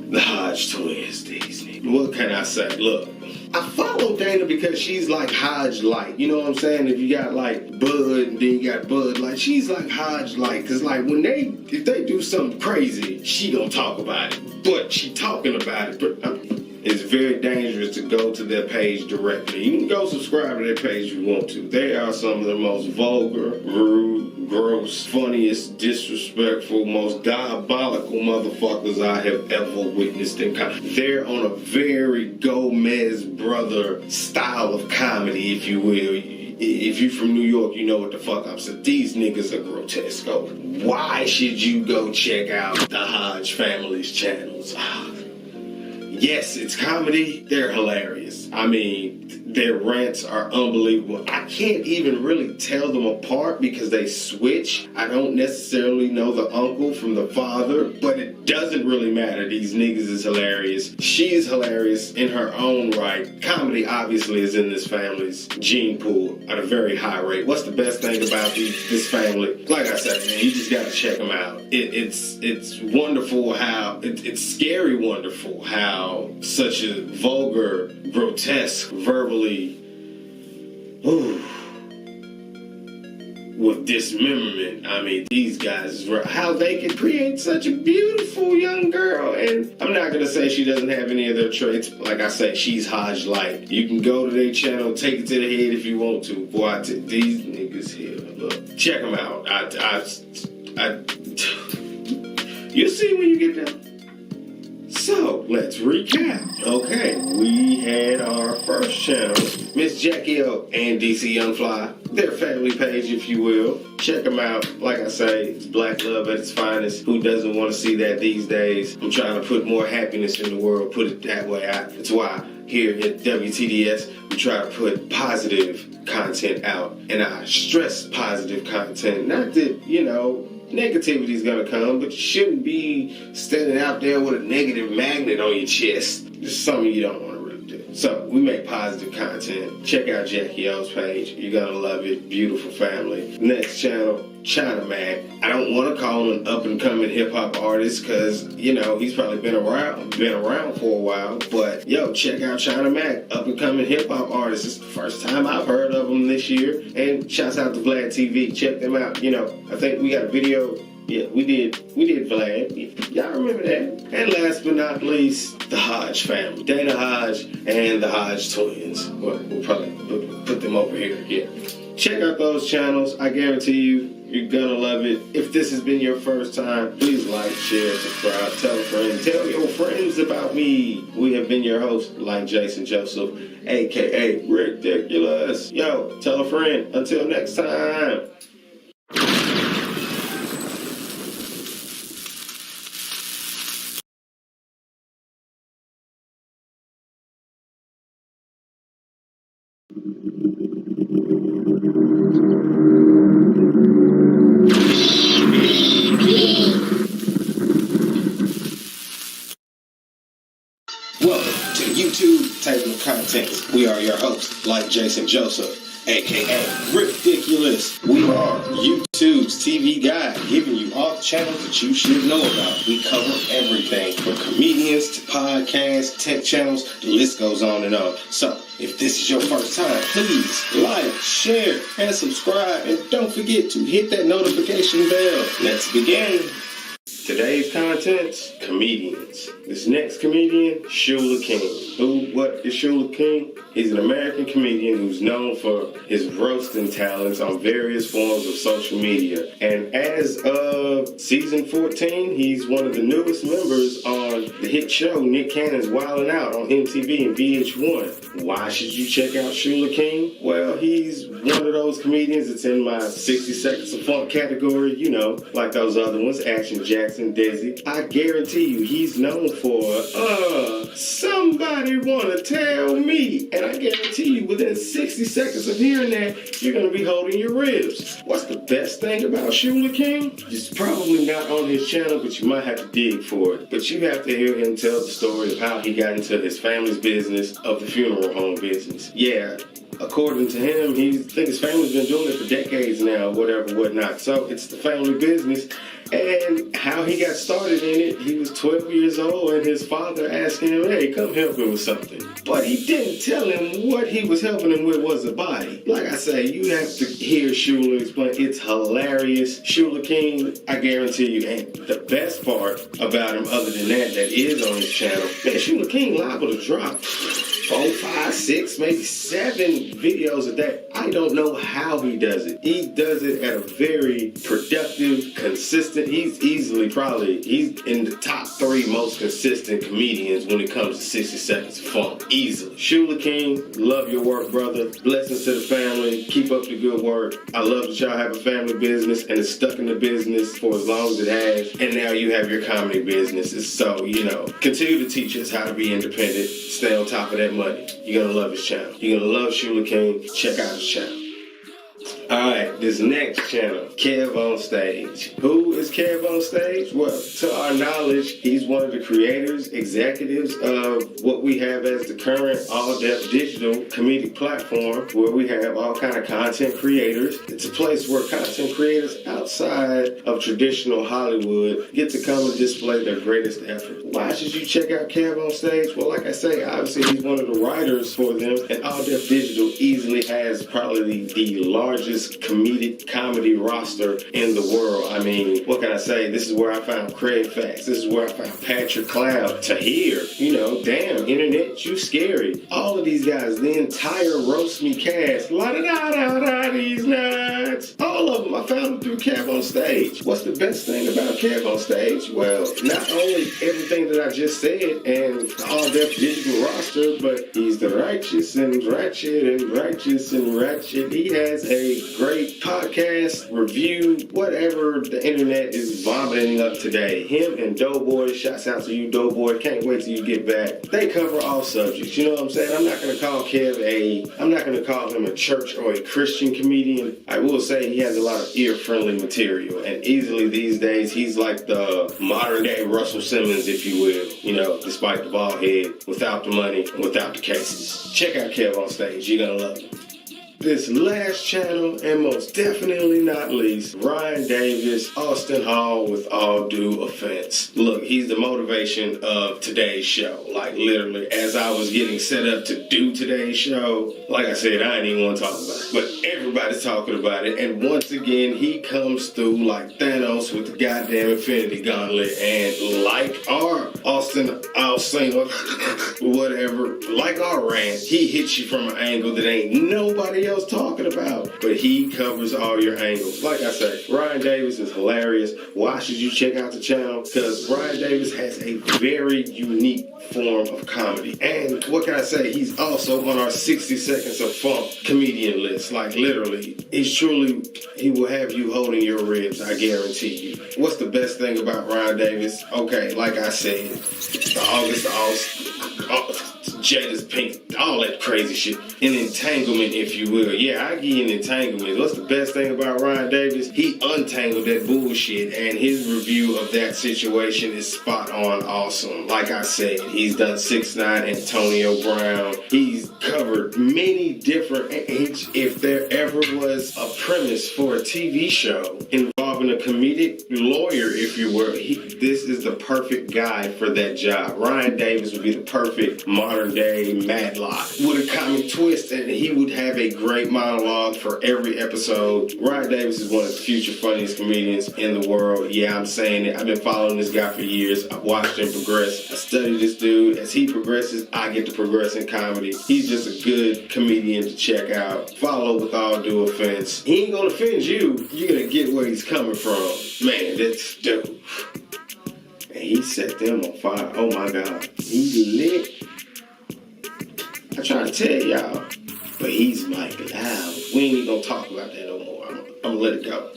the Hodge twins. These niggas. What can I say? Look, I follow Dana because she's like Hodge Light. You know what I'm saying? If you got like Bud and then you got Bud Light, she's like Hodge Light. Cause like if they do something crazy, she gonna talk about it. But she talking about it. But it's very dangerous to go to their page directly. You can go subscribe to their page if you want to. They are some of the most vulgar, rude, gross, funniest, disrespectful, most diabolical motherfuckers I have ever witnessed in comedy. They're on a very Gomez brother style of comedy, if you will. If you're from New York, you know what the fuck I'm saying. These niggas are grotesque. Why should you go check out the Hodge family's channels? Yes, it's comedy. They're hilarious. I mean, their rants are unbelievable. I can't even really tell them apart because they switch. I don't necessarily know the uncle from the father, but it doesn't really matter. These niggas is hilarious. She is hilarious in her own right. Comedy obviously is in this family's gene pool at a very high rate. What's the best thing about this family? Like I said, man, you just gotta check them out. It's wonderful how, it's scary wonderful how such a vulgar, grotesque, verbally, with dismemberment. I mean, these guys, how they can create such a beautiful young girl. And I'm not going to say she doesn't have any of their traits. Like I say, she's Hodge Light. You can go to their channel, take it to the head if you want to. Boy, these niggas here, look, check them out. You'll see when you get there. So, let's recap. Okay, we had our first channel, Miss Jackie O and DC Young Fly. Their family page, if you will. Check them out. Like I say, it's black love at its finest. Who doesn't want to see that these days? I'm trying to put more happiness in the world, put it that way. That's why here at WTDS, we try to put positive content out. And I stress positive content. Not that, negativity is going to come, but you shouldn't be standing out there with a negative magnet on your chest. It's something you don't want to really do. So we make positive content. Check out Jackie O's page. You're going to love it. Beautiful family. Next channel, China Mac. I don't want to call him an up-and-coming hip-hop artist because, he's probably been around for a while. But, check out China Mac, up-and-coming hip-hop artist. It's the first time I've heard of him this year. And shouts out to Vlad TV. Check them out. I think we got a video. Yeah, we did Vlad. Y'all remember that? And last but not least, the Hodge family. Dana Hodge and the Hodge twins. Well, we'll probably put them over here. Yeah. Check out those channels. I guarantee you're gonna love it. If this has been your first time, please like, share, subscribe, tell a friend, tell your friends about me. We have been your host, like Jason Joseph, aka Ridiculous. Tell a friend. Until next time. Welcome to YouTube Table of Contents. We are your hosts, like Jason Joseph, aka Ridiculous. We are YouTube's TV guide, giving you all the channels that you should know about. We cover everything from comedians to podcasts, tech channels, the list goes on and on. So, if this is your first time, please like, share, and subscribe. And don't forget to hit that notification bell. Let's begin. Today's contents, comedians. This next comedian, Shula King. What is Shula King? He's an American comedian who's known for his roasting talents on various forms of social media. And as of season 14, he's one of the newest members on the hit show Nick Cannon's Wildin' Out on MTV and VH1. Why should you check out Shula King? Well, he's one of those comedians that's in my 60 Seconds of Funk category, like those other ones, Action Jackson, Desi. I guarantee you he's known for, somebody wanna tell me. And I guarantee you within 60 seconds of hearing that, you're gonna be holding your ribs. What's the best thing about Shula King? It's probably not on his channel, but you might have to dig for it. But you have to hear him tell the story of how he got into his family's business of the funeral home business. Yeah. According to him, I think his family's been doing it for decades now, whatnot. So it's the family business. And how he got started in it, he was 12 years old and his father asked him, hey, come help him with something. But he didn't tell him what he was helping him with was a body. Like I say, you have to hear Shula explain. It's hilarious. Shula King, I guarantee you. And the best part about him, other than that is on his channel, man, Shula King liable to drop 4, 5, 6, maybe 7 videos a day. I don't know how he does it. He does it at a very productive, consistent. He's in the top 3 most consistent comedians when it comes to 60 Seconds of Funk. Easily. Shula King, love your work, brother. Blessings to the family. Keep up the good work. I love that y'all have a family business and it's stuck in the business for as long as it has. And now you have your comedy businesses. So, continue to teach us how to be independent. Stay on top of that money. You're gonna love his channel. You're gonna love Shula King. Check out his channel. Alright, this next channel, Kev on Stage. Who is Kev on Stage? Well, to our knowledge, he's one of the creators, executives of what we have as the current all-deaf digital comedic platform where we have all kind of content creators. It's a place where content creators outside of traditional Hollywood get to come and display their greatest effort. Why should you check out Kev on Stage? Well, like I say, obviously he's one of the writers for them, and All Deaf Digital easily has probably the largest comedy roster in the world. I mean, what can I say? This is where I found Craig Fax. This is where I found Patrick Cloud. Tahir. Damn, internet, you scary. All of these guys, the entire Roast Me cast. La-da-da-da-da, these nuts. All of them, I found them through Kev on Stage. What's the best thing about Kev on Stage? Well, not only everything that I just said and the All Deaf Digital roster, but he's the righteous and ratchet and righteous and ratchet. He has a great podcast, review, whatever the internet is vomiting up today. Him and Doughboy, shouts out to you, Doughboy. Can't wait till you get back. They cover all subjects. You know what I'm saying? I'm not going to call I'm not going to call him a church or a Christian comedian. I will say he has a lot of ear-friendly material. And easily these days, he's like the modern-day Russell Simmons, if you will. You know, despite the bald head, without the money, and without the cases. Check out Kev on Stage. You're going to love him. This last channel, and most definitely not least, Ryan Davis, Austin Hall, with all due offense. Look, he's the motivation of today's show. Like, literally, as I was getting set up to do today's show, like I said, I didn't even want to talk about it. But everybody's talking about it, and once again, he comes through like Thanos with the goddamn Infinity Gauntlet, and like our Austin Alsina, whatever, like our rant, he hits you from an angle that ain't nobody else talking about, but he covers all your angles. Like I say, Ryan Davis is hilarious. Why should you check out the channel? Because Ryan Davis has a very unique form of comedy. And what can I say? He's also on our 60 Seconds of Funk comedian list. Like, literally, he will have you holding your ribs, I guarantee you. What's the best thing about Ryan Davis? Okay, like I said, Jada's Pink, all that crazy shit. An entanglement, if you will. Yeah, I give you an entanglement. What's the best thing about Ryan Davis? He untangled that bullshit, and his review of that situation is spot on awesome. Like I said, he's done 6ix9ine, Antonio Brown. He's covered many different, if there ever was a premise for a TV show involving a comedic lawyer, if you will, this is the perfect guy for that job. Ryan Davis would be the perfect modern day Matlock with a comic twist, and he would have a great monologue for every episode. Ryan Davis is one of the future funniest comedians in the world. Yeah, I'm saying it. I've been following this guy for years. I've watched him progress. I study this dude. As he progresses, I get to progress in comedy. He's just a good comedian to check out. Follow with all due offense. He ain't gonna offend you. You're gonna get where he's coming from. Man, that's dope. And he set them on fire. Oh my God. He lit. I'm trying to tell y'all, but he's Mike Loud. We ain't even gonna talk about that no more. I'm gonna let it go.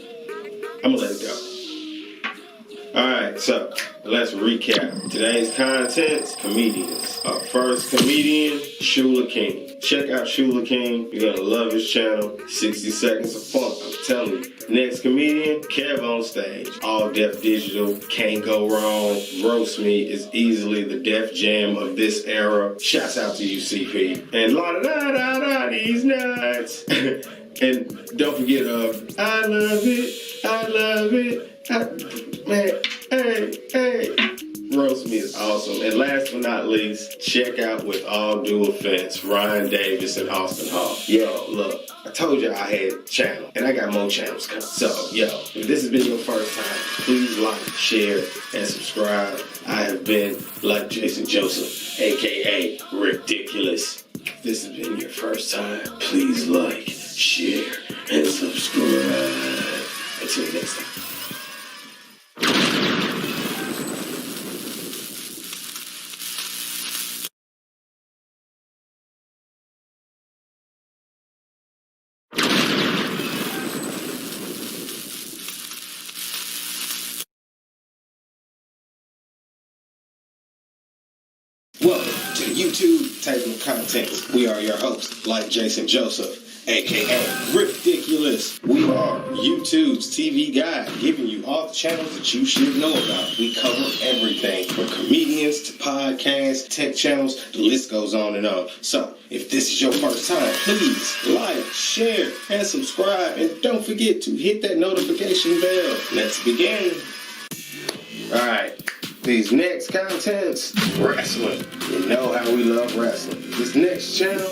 Alright, so let's recap. Today's contents, comedians. Our first comedian, Shula King. Check out Shula King. You're gonna love his channel. 60 Seconds of Funk, I'm telling you. Next comedian, Kev on Stage. All Def Digital, can't go wrong. Roast Me is easily the Def Jam of this era. Shouts out to you, CP. And la-da-da-da-da, these nuts. And don't forget I love it. Man, hey. Roast Me is awesome. And last but not least, check out With All Due Offense, Ryan Davis and Austin Hall. Yo, look, I told you I had a channel, and I got more channels coming. So, yo, if this has been your first time, please like, share, and subscribe. I have been like Jason Joseph, aka Ridiculous. If this has been your first time, please like, share, and subscribe. Until next time. Welcome to the YouTube Table of Contents. We are your hosts, like Jason Joseph, aka Ridiculous. We are YouTube's TV guide, giving you all the channels that you should know about. We cover everything from comedians to podcasts, tech channels, the list goes on and on. So, if this is your first time, please like, share, and subscribe, and don't forget to hit that notification bell. Let's begin. Alright. These next contents, wrestling. You know how we love wrestling. This next channel,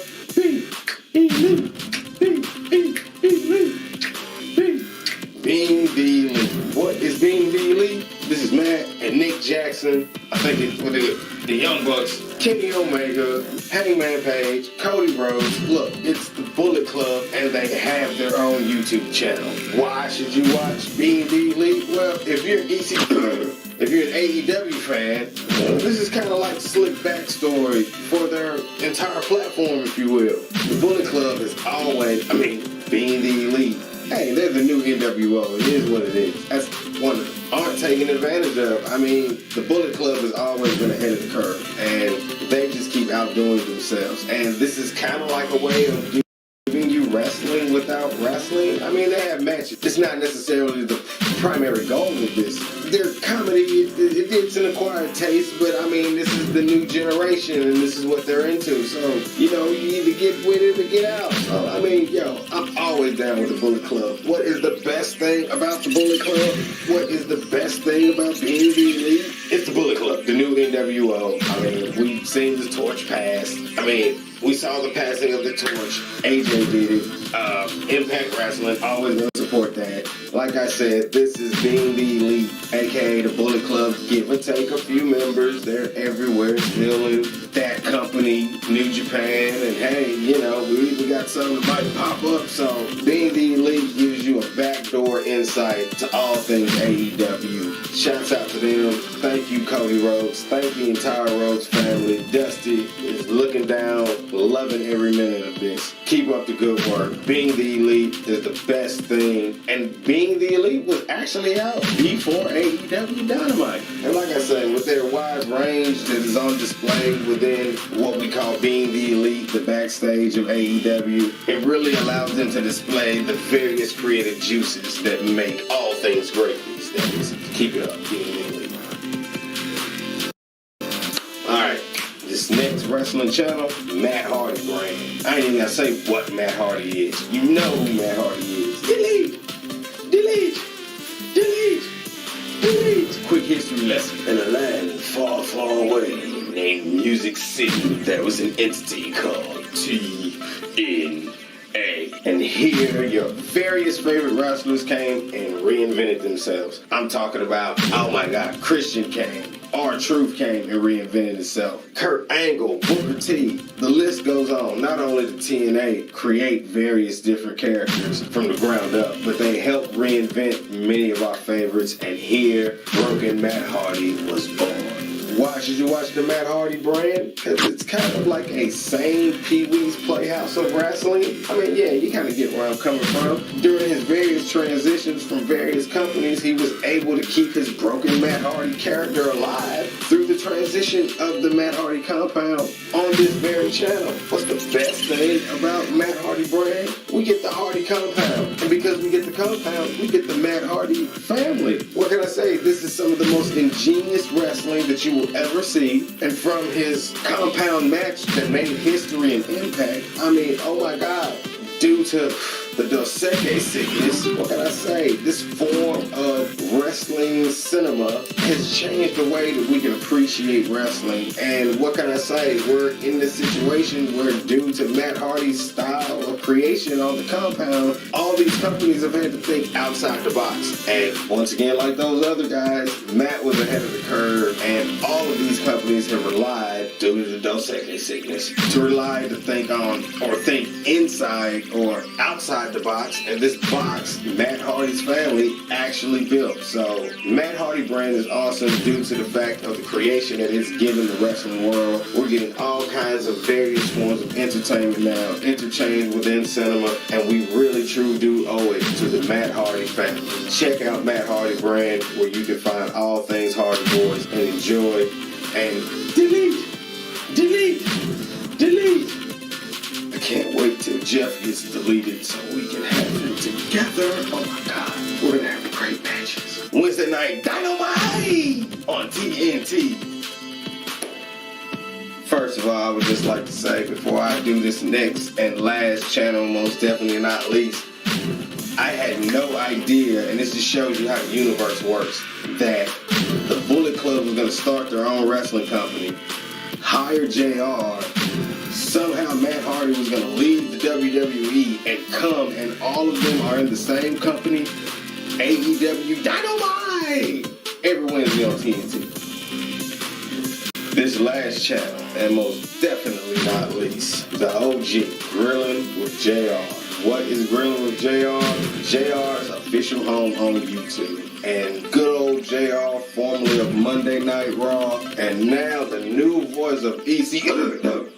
Bean B. Lee. What is Bean B. Lee? This is Matt and Nick Jackson. I think it's the Young Bucks, Kenny Omega, Hangman Page, Cody Rhodes. Look, it's the Bullet Club, and they have their own YouTube channel. Why should you watch Bean B. Lee? Well, if you're an if you're an AEW fan, this is kind of like slick backstory for their entire platform, if you will. The Bullet Club is always, Bean B. Lee Hey, they're the new NWO. It is what it is. That's one aren't taking advantage of. I mean, the Bullet Club has always been ahead of the curve, and they just keep outdoing themselves. And this is kind of like a way of giving you wrestling without wrestling. I mean, they have matches. It's not necessarily the primary goal of this. Their comedy, it's an acquired taste, but I mean, this is the new generation, and this is what they're into. So, you know, you either get with it or get out. So, I mean, yo, I'm always down with the Bullet Club. What is the best thing about the Bullet Club? What is the best thing about being the elite? It's the Bullet Club, the new NWO. I mean, we've seen the torch pass. I mean, we saw the passing of the torch. AJ did it. Impact Wrestling, always gonna support that. Like I said, this is being the elite, aka the Bullet Club. Give or take a few members. They're everywhere, still in that company, New Japan, and hey, you know, we even got something that might pop up. So being the elite gives you a backdoor insight to all things AEW. Shouts out to them. Thank you, Cody Rhodes. Thank the entire Rhodes family. Dusty is looking down, loving every minute of this. Keep up the good work. Being the elite is the best thing, and being the elite was actually out before AEW Dynamite. And like I said, with their wide range that is on display within what we call being the elite, the backstage of AEW, it really allows them to display the various creative juices that make all things great these days. Keep it up, being the elite. Alright. This next wrestling channel, Matt Hardy brand. I ain't even gotta say what Matt Hardy is. You know who Matt Hardy is. Delete! Delete! Delete! Delete! Quick history lesson. In a land far, far away named Music City, there was an entity called TNA. And here your various favorite wrestlers came and reinvented themselves. I'm talking about, oh my God, Christian came. R-Truth came and reinvented itself. Kurt Angle, Booker T, the list goes on. Not only did TNA create various different characters from the ground up, but they helped reinvent many of our favorites, and here, Broken Matt Hardy was born. Why should you watch the Matt Hardy brand? Because it's kind of like a sane Pee-wee's Playhouse of wrestling. I mean, yeah, you kind of get where I'm coming from. During his various transitions from various companies, he was able to keep his Broken Matt Hardy character alive through the transition of the Matt Hardy compound on this very channel. What's the best thing about Matt Hardy brand? We get the Hardy compound. And because we get the compound, we get the Matt Hardy family. What can I say? This is some of the most ingenious wrestling that you will ever see. And from his compound match that made history and impact, I mean, oh my God, due to the Dos Equis sickness, what can I say? This form of wrestling cinema has changed the way that we can appreciate wrestling. And what can I say? We're in this situation where, due to Matt Hardy's style of creation on the compound, all these companies have had to think outside the box. And once again, like those other guys, Matt was ahead of the curve, and all of these companies have relied, due to the Dos Equis sickness, to think on, or think inside or outside the box, and this box Matt Hardy's family actually built. So Matt Hardy brand is awesome due to the fact of the creation that it's given the wrestling world. We're getting all kinds of various forms of entertainment now, interchanged within cinema, and we really truly do owe it to the Matt Hardy family. Check out Matt Hardy brand, where you can find all things Hardy Boys and enjoy. And delete, delete, delete. I can't wait till Jeff gets deleted so we can have them together. Oh my God, we're gonna have great matches. Wednesday Night Dynamite on TNT. First of all, I would just like to say, before I do this next and last channel, most definitely not least, I had no idea, and this just shows you how the universe works, that the Bullet Club was gonna start their own wrestling company, hire JR. Somehow Matt Hardy was going to leave the WWE and come, and all of them are in the same company, AEW Dynamite, every Wednesday on TNT. This last channel, and most definitely not least, the OG, Grillin' with JR. What is Grillin' with JR? JR's official home on YouTube. And good old JR, formerly of Monday Night Raw, and now the new voice of EC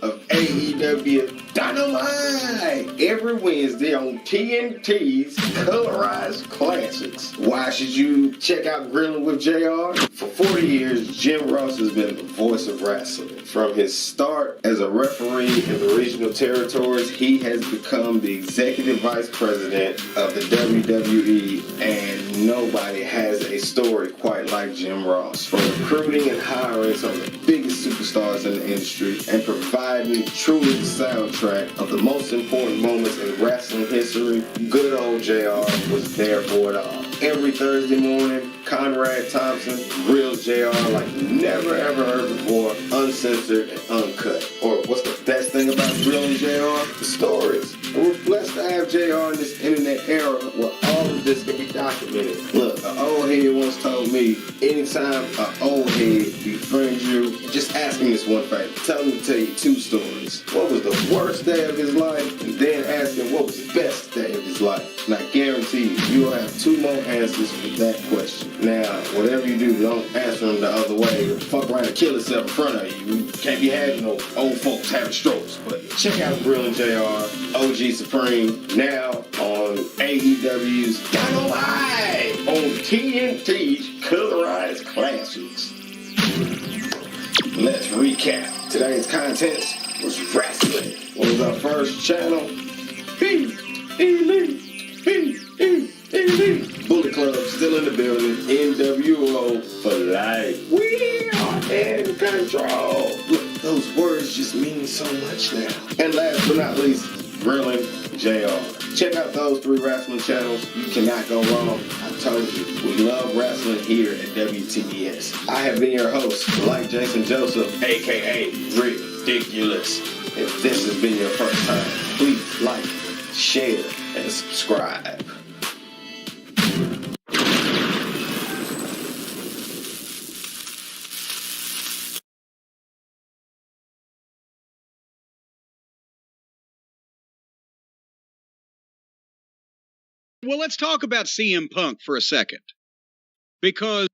of AEW Dynamite. every Wednesday on TNT's Colorized Classics. Why should you check out Grilling with JR? For 40 years, Jim Ross has been the voice of wrestling. From his start as a referee in the regional territories, he has become the executive vice president of the WWE, and nobody has a story quite like Jim Ross. From recruiting and hiring some of the biggest superstars in the industry and providing truly the soundtrack of the most important moments in wrestling history, good old JR was there for it all. Every Thursday morning, Conrad Thompson grills JR like you never ever heard before, uncensored and uncut. Or what's the best thing about grilling JR? The stories. And we're blessed to have JR in this internet era where all of this can be documented. Look, an old head once told me, anytime an old head befriends you, just ask him this one favor. Tell him to tell you two stories. What was the worst day of his life? And then ask him what was the best day of his life. And I guarantee you'll have two more answers for that question. Now, whatever you do, don't answer them the other way. Fuck around and kill yourself in front of you. You can't be having no old folks having strokes. But check out Grilling JR, OG Supreme, now on AEW's Dino Live on TNT's Colorized Classics. Let's recap. Today's contents was wrestling. What was our first channel? Bullet Club still in the building. NWO for life. We are in control. Look, those words just mean so much now. And last but not least, Grilling JR. Check out those three wrestling channels. You cannot go wrong. I told you, we love wrestling here at WTDS. I have been your host, like Jason Joseph, aka Ridiculous. If this has been your first time, please like, share, and subscribe. Well, let's talk about CM Punk for a second, because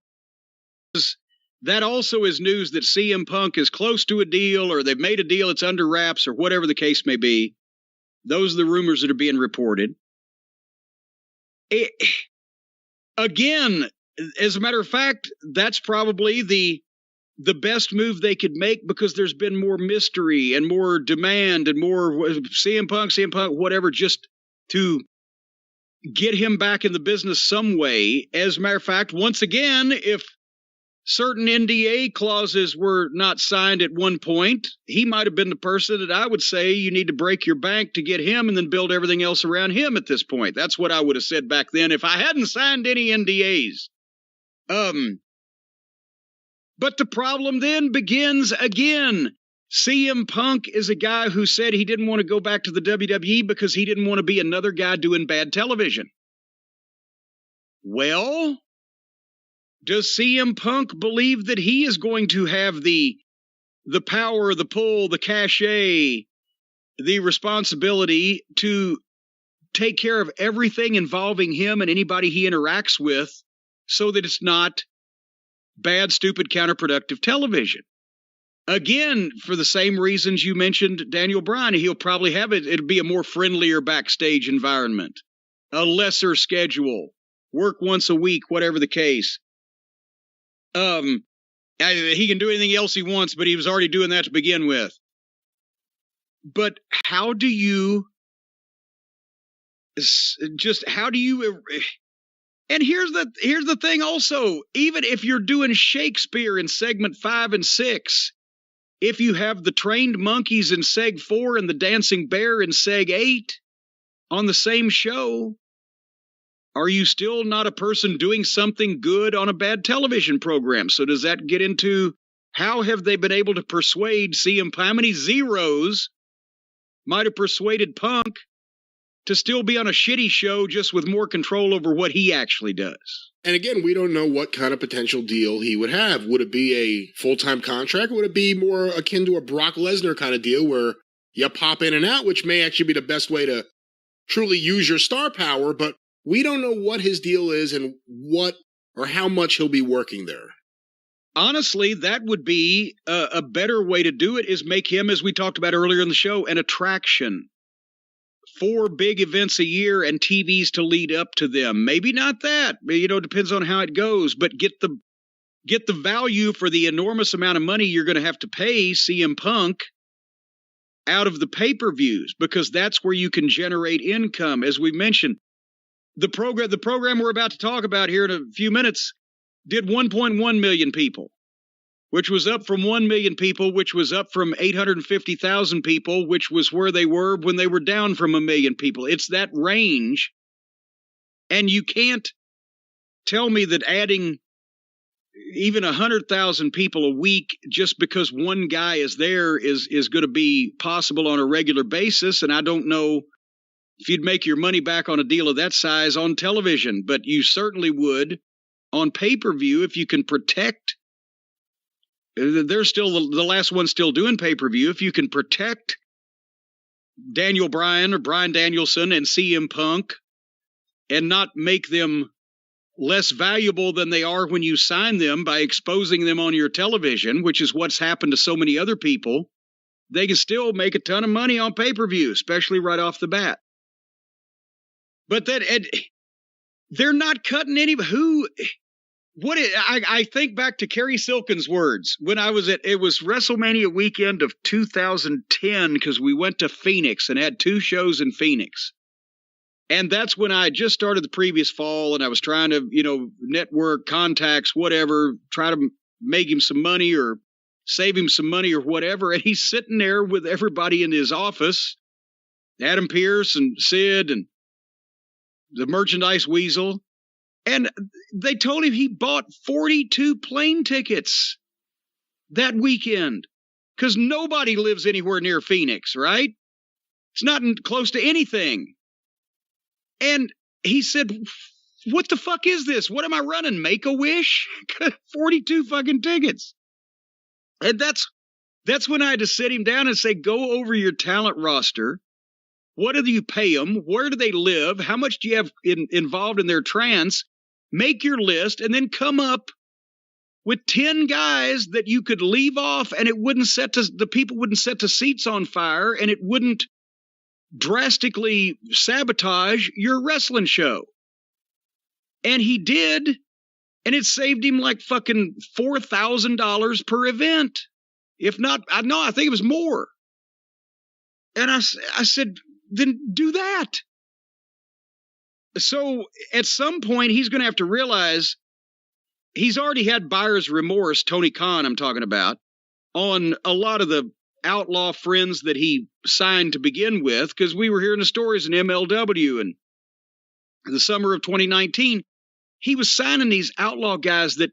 that also is news that CM Punk is close to a deal, or they've made a deal, it's under wraps, or whatever the case may be. Those are the rumors that are being reported. Again, as a matter of fact, that's probably the best move they could make, because there's been more mystery and more demand and more CM Punk, whatever, just to get him back in the business some way. As a matter of fact, once again, if certain NDA clauses were not signed at one point, he might have been the person that I would say you need to break your bank to get him and then build everything else around him at this point. That's what I would have said back then if I hadn't signed any NDAs. But the problem then begins again. CM Punk is a guy who said he didn't want to go back to the WWE because he didn't want to be another guy doing bad television. Well, does CM Punk believe that he is going to have the power, the pull, the cachet, the responsibility to take care of everything involving him and anybody he interacts with, so that it's not bad, stupid, counterproductive television? Again, for the same reasons you mentioned Daniel Bryan, he'll probably have it. It'll be a more friendlier backstage environment, a lesser schedule, work once a week, whatever the case. He can do anything else he wants, but he was already doing that to begin with. But how do you and here's the thing also, even if you're doing Shakespeare in segment 5 and 6, if you have the trained monkeys in seg 4 and the dancing bear in seg 8 on the same show, are you still not a person doing something good on a bad television program? So does that get into how have they been able to persuade CM Punk? How many zeros might have persuaded Punk to still be on a shitty show just with more control over what he actually does? And again, we don't know what kind of potential deal he would have. Would it be a full-time contract? Or would it be more akin to a Brock Lesnar kind of deal where you pop in and out, which may actually be the best way to truly use your star power, but we don't know what his deal is and what or how much he'll be working there. Honestly, that would be a better way to do it, is make him, as we talked about earlier in the show, an attraction 4 big events a year and TVs to lead up to them. Maybe not that, depends on how it goes, but get the value for the enormous amount of money you're going to have to pay CM Punk out of the pay-per-views, because that's where you can generate income. As we mentioned, the program we're about to talk about here in a few minutes did 1.1 million people, which was up from 1 million people, which was up from 850,000 people, which was where they were when they were down from 1 million people. It's that range. And you can't tell me that adding even 100,000 people a week just because one guy is there is going to be possible on a regular basis. And I don't know if you'd make your money back on a deal of that size on television, but you certainly would on pay-per-view if you can protect. They're still the last one still doing pay-per-view. If you can protect Daniel Bryan or Bryan Danielson and CM Punk and not make them less valuable than they are when you sign them by exposing them on your television, which is what's happened to so many other people, they can still make a ton of money on pay-per-view, especially right off the bat. But they're not cutting any. I think back to Kerry Silkin's words when I was it was WrestleMania weekend of 2010, because we went to Phoenix and had 2 shows in Phoenix. And that's when I just started the previous fall, and I was trying to, network contacts, whatever, try to make him some money or save him some money or whatever. And he's sitting there with everybody in his office, Adam Pearce and Sid and the merchandise weasel. And they told him he bought 42 plane tickets that weekend, because nobody lives anywhere near Phoenix, right? It's not close to anything. And he said, what the fuck is this? What am I running? Make-A-Wish? 42 fucking tickets. And that's when I had to sit him down and say, go over your talent roster. What do you pay them? Where do they live? How much do you have involved in their trance? Make your list and then come up with 10 guys that you could leave off, and it wouldn't the people wouldn't set the seats on fire, and it wouldn't drastically sabotage your wrestling show. And he did, and it saved him like fucking $4,000 per event. If not, I think it was more. And I said, then do that. So at some point, he's going to have to realize he's already had buyer's remorse, Tony Khan I'm talking about, on a lot of the outlaw friends that he signed to begin with, because we were hearing the stories in MLW and the summer of 2019. He was signing these outlaw guys that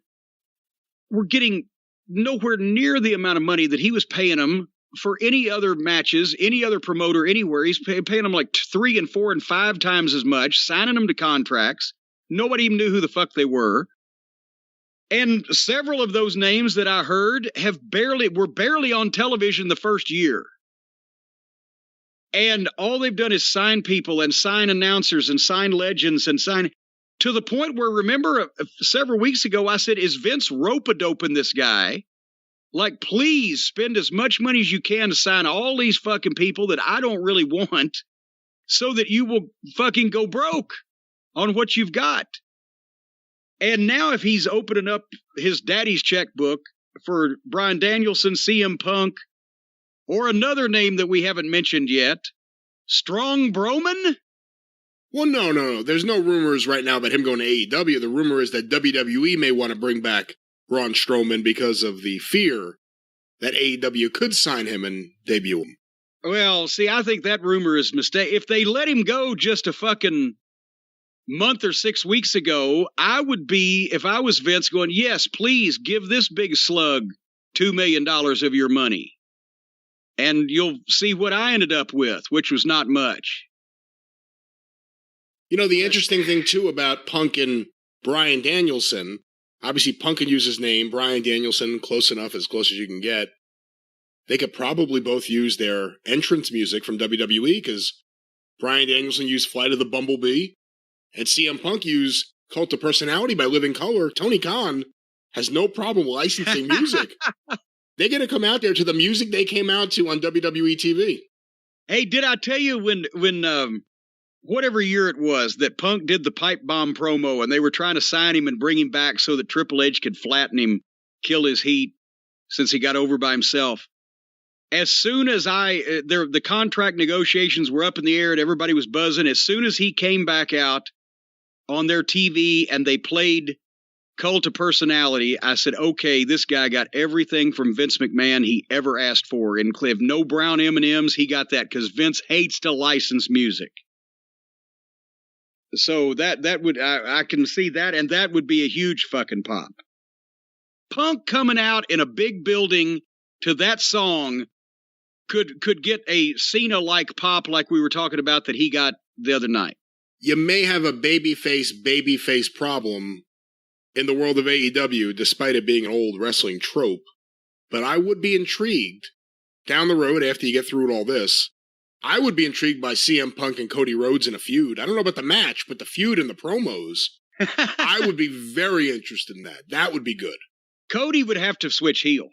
were getting nowhere near the amount of money that he was paying them for any other matches, any other promoter anywhere. He's paying them like 3 and 4 and 5 times as much, signing them to contracts. Nobody even knew who the fuck they were. And several of those names that I heard were barely on television the first year. And all they've done is sign people and sign announcers and sign legends and sign, to the point where, remember, several weeks ago, I said, is Vince rope-a-doping this guy? Like, please spend as much money as you can to sign all these fucking people that I don't really want, so that you will fucking go broke on what you've got. And now if he's opening up his daddy's checkbook for Bryan Danielson, CM Punk, or another name that we haven't mentioned yet, Strong Broman? Well, no. There's no rumors right now about him going to AEW. The rumor is that WWE may want to bring back Braun Strowman because of the fear that AEW could sign him and debut him. Well, see, I think that rumor is a mistake. If they let him go just a fucking month or 6 weeks ago, I would be, if I was Vince, going, yes, please give this big slug $2 million of your money. And you'll see what I ended up with, which was not much. You know, the interesting thing, too, about Punk and Bryan Danielson, obviously Punk can use his name, Bryan Danielson, close enough, as close as you can get. They could probably both use their entrance music from WWE, because Bryan Danielson used Flight of the Bumblebee, and CM Punk used Cult of Personality by Living Colour. Tony Khan has no problem licensing music. They're going to come out there to the music they came out to on WWE TV. Hey, did I tell you when whatever year it was that Punk did the pipe bomb promo and they were trying to sign him and bring him back so that Triple H could flatten him, kill his heat since he got over by himself. As soon as the contract negotiations were up in the air and everybody was buzzing, as soon as he came back out on their TV and they played Cult of Personality, I said, okay, this guy got everything from Vince McMahon he ever asked for. And Cliff, no brown M&Ms, he got that because Vince hates to license music. So that would, I can see that, and that would be a huge fucking pop. Punk coming out in a big building to that song could get a Cena-like pop like we were talking about that he got the other night. You may have a babyface problem in the world of AEW, despite it being an old wrestling trope. But I would be intrigued down the road after you get through all this. I would be intrigued by CM Punk and Cody Rhodes in a feud. I don't know about the match, but the feud and the promos, I would be very interested in that. That would be good. Cody would have to switch heel.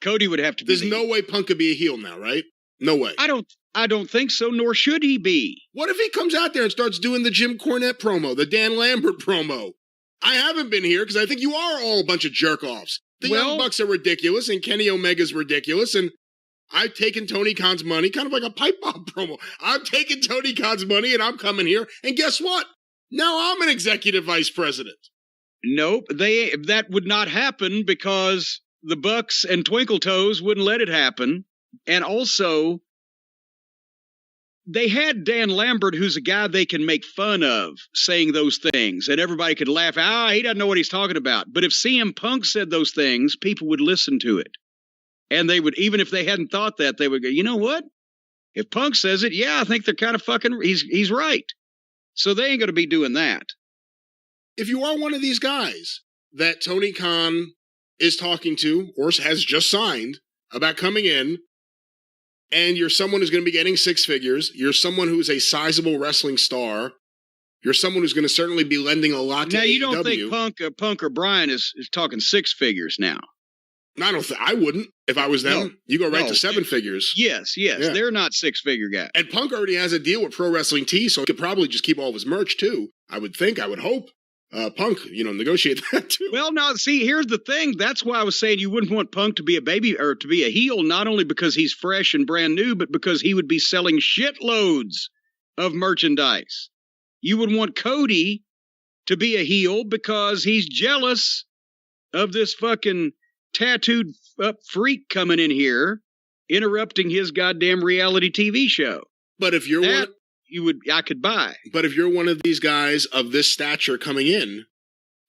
Cody would have to be. There's no way Punk could be a heel now, right? No way. I don't think so, nor should he be. What if he comes out there and starts doing the Jim Cornette promo, the Dan Lambert promo? I haven't been here because I think you are all a bunch of jerk-offs. The Young Bucks are ridiculous, and Kenny Omega's ridiculous, and I've taken Tony Khan's money, kind of like a pipe bomb promo. I've taken Tony Khan's money, and I'm coming here, and guess what? Now I'm an executive vice president. Nope, that would not happen because the Bucks and Twinkle Toes wouldn't let it happen. And also, they had Dan Lambert, who's a guy they can make fun of, saying those things, and everybody could laugh. He doesn't know what he's talking about. But if CM Punk said those things, people would listen to it. And they would, even if they hadn't thought that, they would go, you know what? If Punk says it, yeah, I think they're kind of fucking, he's right. So they ain't going to be doing that. If you are one of these guys that Tony Khan is talking to or has just signed about coming in, and you're someone who's going to be getting six figures, you're someone who's a sizable wrestling star, you're someone who's going to certainly be lending a lot to AEW. Now, you don't think Punk or Brian is talking six figures now? I wouldn't if I was them. No, you go right to seven figures. Yes. Yeah. They're not six-figure guys. And Punk already has a deal with Pro Wrestling Tee, so he could probably just keep all of his merch, too. I would hope. Punk, negotiate that, too. Well, now, see, here's the thing. That's why I was saying you wouldn't want Punk to be a baby or to be a heel, not only because he's fresh and brand new, but because he would be selling shitloads of merchandise. You would want Cody to be a heel because he's jealous of this fucking tattooed up freak coming in here, interrupting his goddamn reality TV show. But if you're I could buy. But if you're one of these guys of this stature coming in,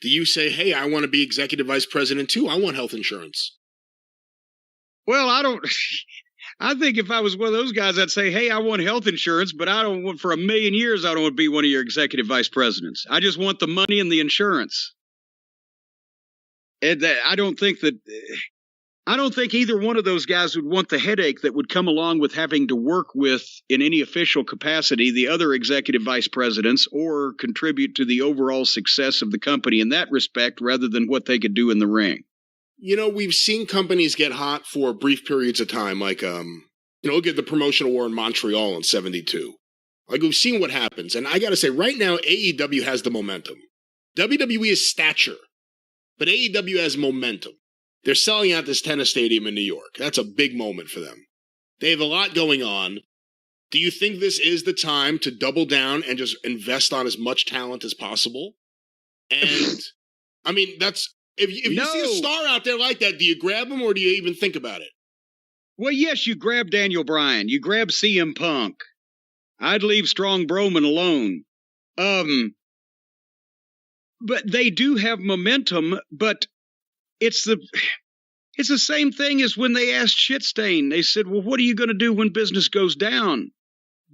do you say, hey, I want to be executive vice president too? I want health insurance. Well, I think if I was one of those guys, I'd say, hey, I want health insurance, but I don't want, for a million years, I don't want to be one of your executive vice presidents. I just want the money and the insurance. And I don't think either one of those guys would want the headache that would come along with having to work with, in any official capacity, the other executive vice presidents or contribute to the overall success of the company in that respect rather than what they could do in the ring. We've seen companies get hot for brief periods of time, like, look at the promotional war in Montreal in 72. Like, we've seen what happens. And I got to say, right now, AEW has the momentum. WWE is stature, but AEW has momentum. They're selling out this tennis stadium in New York. That's a big moment for them. They have a lot going on. Do you think this is the time to double down and just invest on as much talent as possible? And, I mean, that's... If you see a star out there like that, do you grab him or do you even think about it? Well, yes, you grab Daniel Bryan. You grab CM Punk. I'd leave Strong Broman alone. But they do have momentum, but it's the same thing as when they asked Shitstain. They said, well, what are you going to do when business goes down?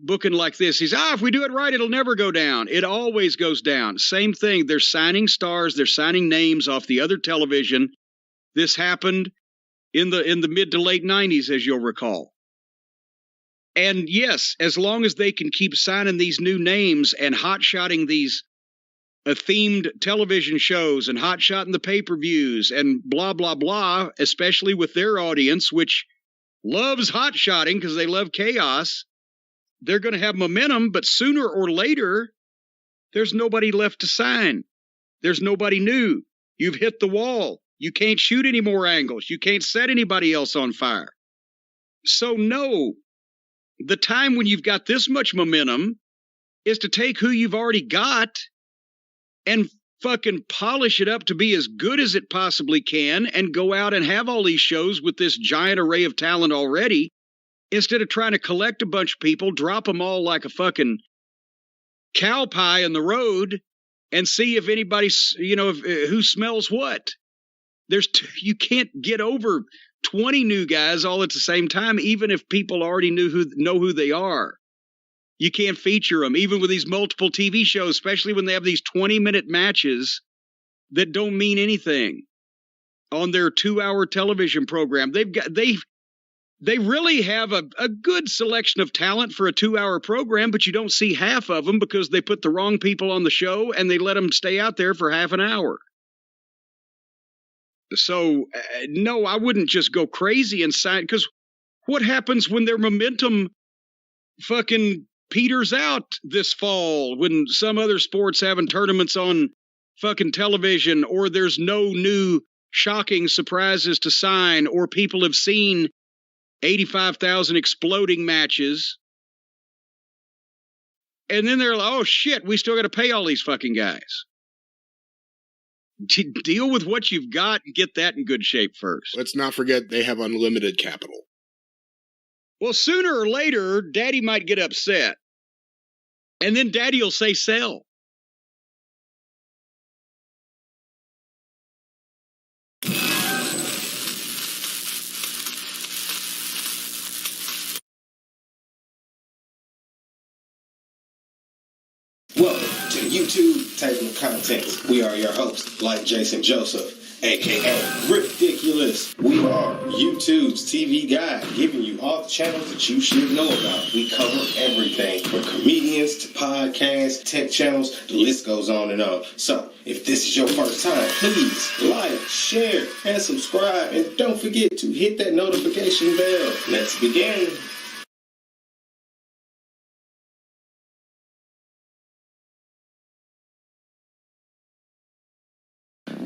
Booking like this. He's, if we do it right, it'll never go down. It always goes down. Same thing. They're signing stars. They're signing names off the other television. This happened in the mid to late 90s, as you'll recall. And yes, as long as they can keep signing these new names and hot-shotting these themed television shows and hot-shotting the pay-per-views and blah, blah, blah, especially with their audience, which loves hot-shotting because they love chaos. They're going to have momentum, but sooner or later, there's nobody left to sign. There's nobody new. You've hit the wall. You can't shoot any more angles. You can't set anybody else on fire. So no, the time when you've got this much momentum is to take who you've already got and fucking polish it up to be as good as it possibly can and go out and have all these shows with this giant array of talent already, instead of trying to collect a bunch of people, drop them all like a fucking cow pie in the road and see if anybody's, who smells what. You can't get over 20 new guys all at the same time, even if people already know who they are. You can't feature them, even with these multiple TV shows, especially when they have these 20-minute matches that don't mean anything on their 2-hour television program. They really have a good selection of talent for a 2-hour program, but you don't see half of them because they put the wrong people on the show and they let them stay out there for half an hour. So, no, I wouldn't just go crazy and sign, because what happens when their momentum fucking peters out this fall when some other sport's having tournaments on fucking television, or there's no new shocking surprises to sign, or people have seen 85,000 exploding matches, and then they're like, oh shit, we still got to pay all these fucking guys. Deal with what you've got and get that in good shape first. Let's not forget they have unlimited capital. Well, sooner or later, Daddy might get upset, and then Daddy will say sell. Welcome to YouTube Table of Contents. We are your hosts, like Jason Joseph, aka Ridiculous. We are YouTube's TV guide, giving you all the channels that you should know about. We cover everything from comedians to podcasts, tech channels, the list goes on and on. So, if this is your first time, please like, share, and subscribe. And don't forget to hit that notification bell. Let's begin.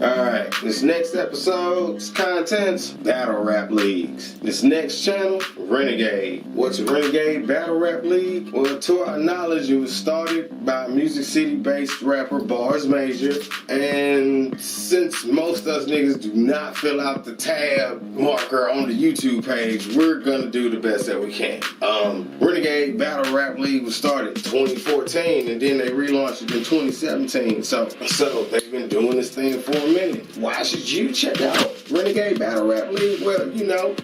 Alright, this next episode's contents, Battle Rap Leagues. This next channel, Renegade. What's a Renegade Battle Rap League? Well, to our knowledge, it was started by Music City-based rapper Bars Major, and since most of us niggas do not fill out the tab marker on the YouTube page, we're gonna do the best that we can. Renegade Battle Rap League was started in 2014, and then they relaunched it in 2017, so they've been doing this thing for a minute. Why should you check out Renegade Battle Rap League? Well,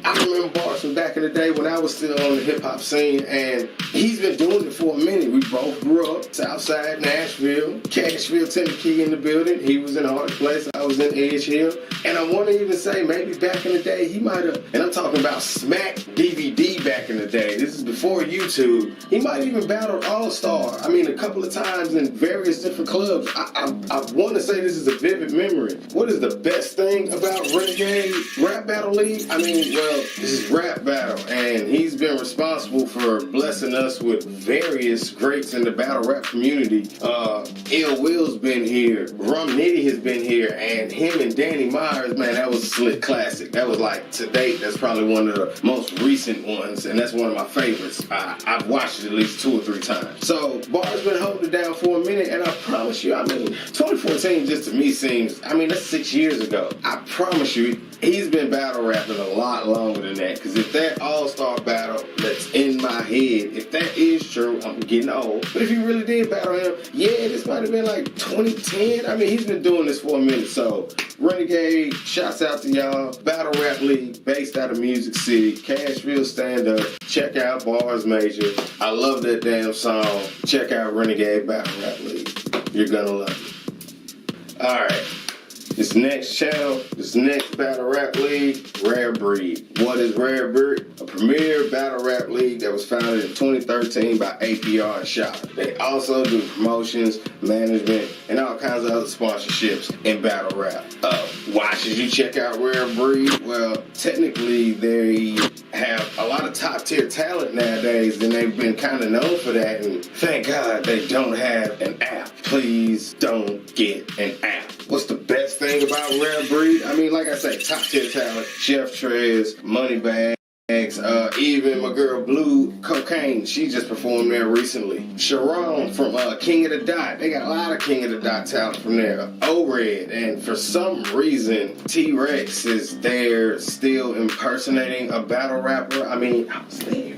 I remember Bars from back in the day when I was still on the hip-hop scene, and he's been doing it for a minute. We both grew up Southside Nashville, Cashville, Tennessee in the building. He was in Hard Place, I was in Edge Hill, and I want to even say maybe back in the day he might have, and I'm talking about Smack DVD back in the day. This is before YouTube. He might even battled All-Star. I mean, a couple of times in various different clubs. I want to say this is a vivid memory. What is the best thing about Renegade Rap Battle League? I mean, well, this is rap battle, and he's been responsible for blessing us with various greats in the battle rap community. Ill Will's been here, Rum Nitty has been here, and him and Danny Myers, man, that was a slick classic. That was like, to date, that's probably one of the most recent ones, and that's one of my favorites. I've watched it at least 2 or 3 times. So, Bar's been holding it down for a minute, and I promise you, 2014 just to me seems, that's 6 years ago. I promise you, he's been battle rapping a lot longer than that. Because if that All-Star battle that's in my head, if that is true, I'm getting old. But if he really did battle him, this might have been like 2010. He's been doing this for a minute. So, Renegade, shouts out to y'all. Battle Rap League, based out of Music City. Cashville stand-up. Check out Bars Major. I love that damn song. Check out Renegade Battle Rap League. You're gonna love it. Alright. This next channel, this next battle rap league, Rare Breed. What is Rare Breed? A premier battle rap league that was founded in 2013 by APR and Shop. They also do promotions, management, and all kinds of other sponsorships in battle rap. Why should you check out Rare Breed? Well, technically they have a lot of top tier talent nowadays, and they've been kind of known for that, and thank God they don't have an app. Please don't get an app. What's the best thing about Rare Breed? I mean, like I say, top tier talent, Chef Trez, Moneybag, even my girl Blue Cocaine, she just performed there recently. Sharon from King of the Dot, they got a lot of King of the Dot talent from there. O-Red, and for some reason, T-Rex is there still impersonating a battle rapper. I mean, I was there.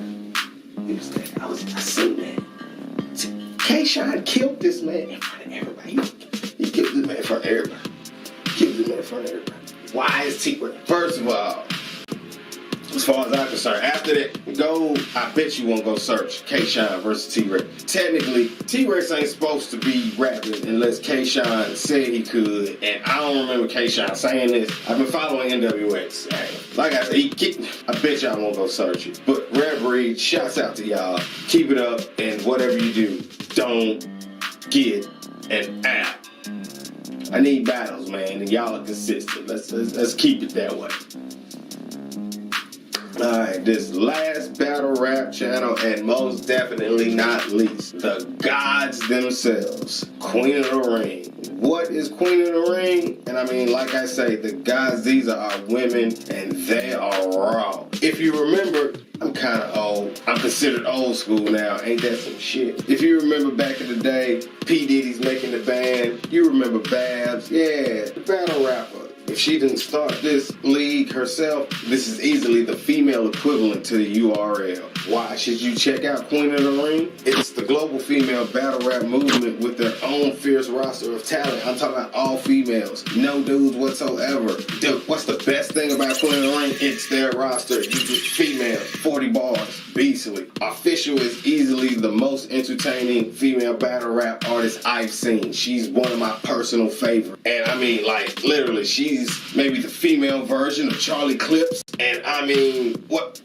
He was there. I seen that. K-Shine killed this man in front of everybody. He killed this man in front of everybody. Why is T-Rex? First of all, as far as I'm concerned, after that, I bet you won't go search K-Shine versus T-Rex. Technically, T-Rex ain't supposed to be rapping unless K-Shine said he could, and I don't remember K-Shine saying this. I've been following NWX. Like I said, I bet y'all won't go search it. But Rare Breed, shouts out to y'all. Keep it up, and whatever you do, don't get an app. I need battles, man, and y'all are consistent. Let's keep it that way. Alright, this last battle rap channel, and most definitely not least, the gods themselves, Queen of the Ring. What is Queen of the Ring? And I mean, like I say, the gods, these are our women, and they are raw. If you remember, I'm kind of old. I'm considered old school now. Ain't that some shit? If you remember back in the day, P. Diddy's making the band. You remember Babs? Yeah, the battle rapper. If she didn't start this league herself, this is easily the female equivalent to the URL. Why should you check out Queen of the Ring? It's the global female battle rap movement with their own fierce roster of talent. I'm talking about all females, no dudes whatsoever. Dude, what's the best thing about Queen of the Ring? It's their roster. You get females, 40 bars, beastly. Official is easily the most entertaining female battle rap artist I've seen. She's one of my personal favorites. And I mean, like, literally, she's maybe the female version of Charlie Clips. And I mean, what?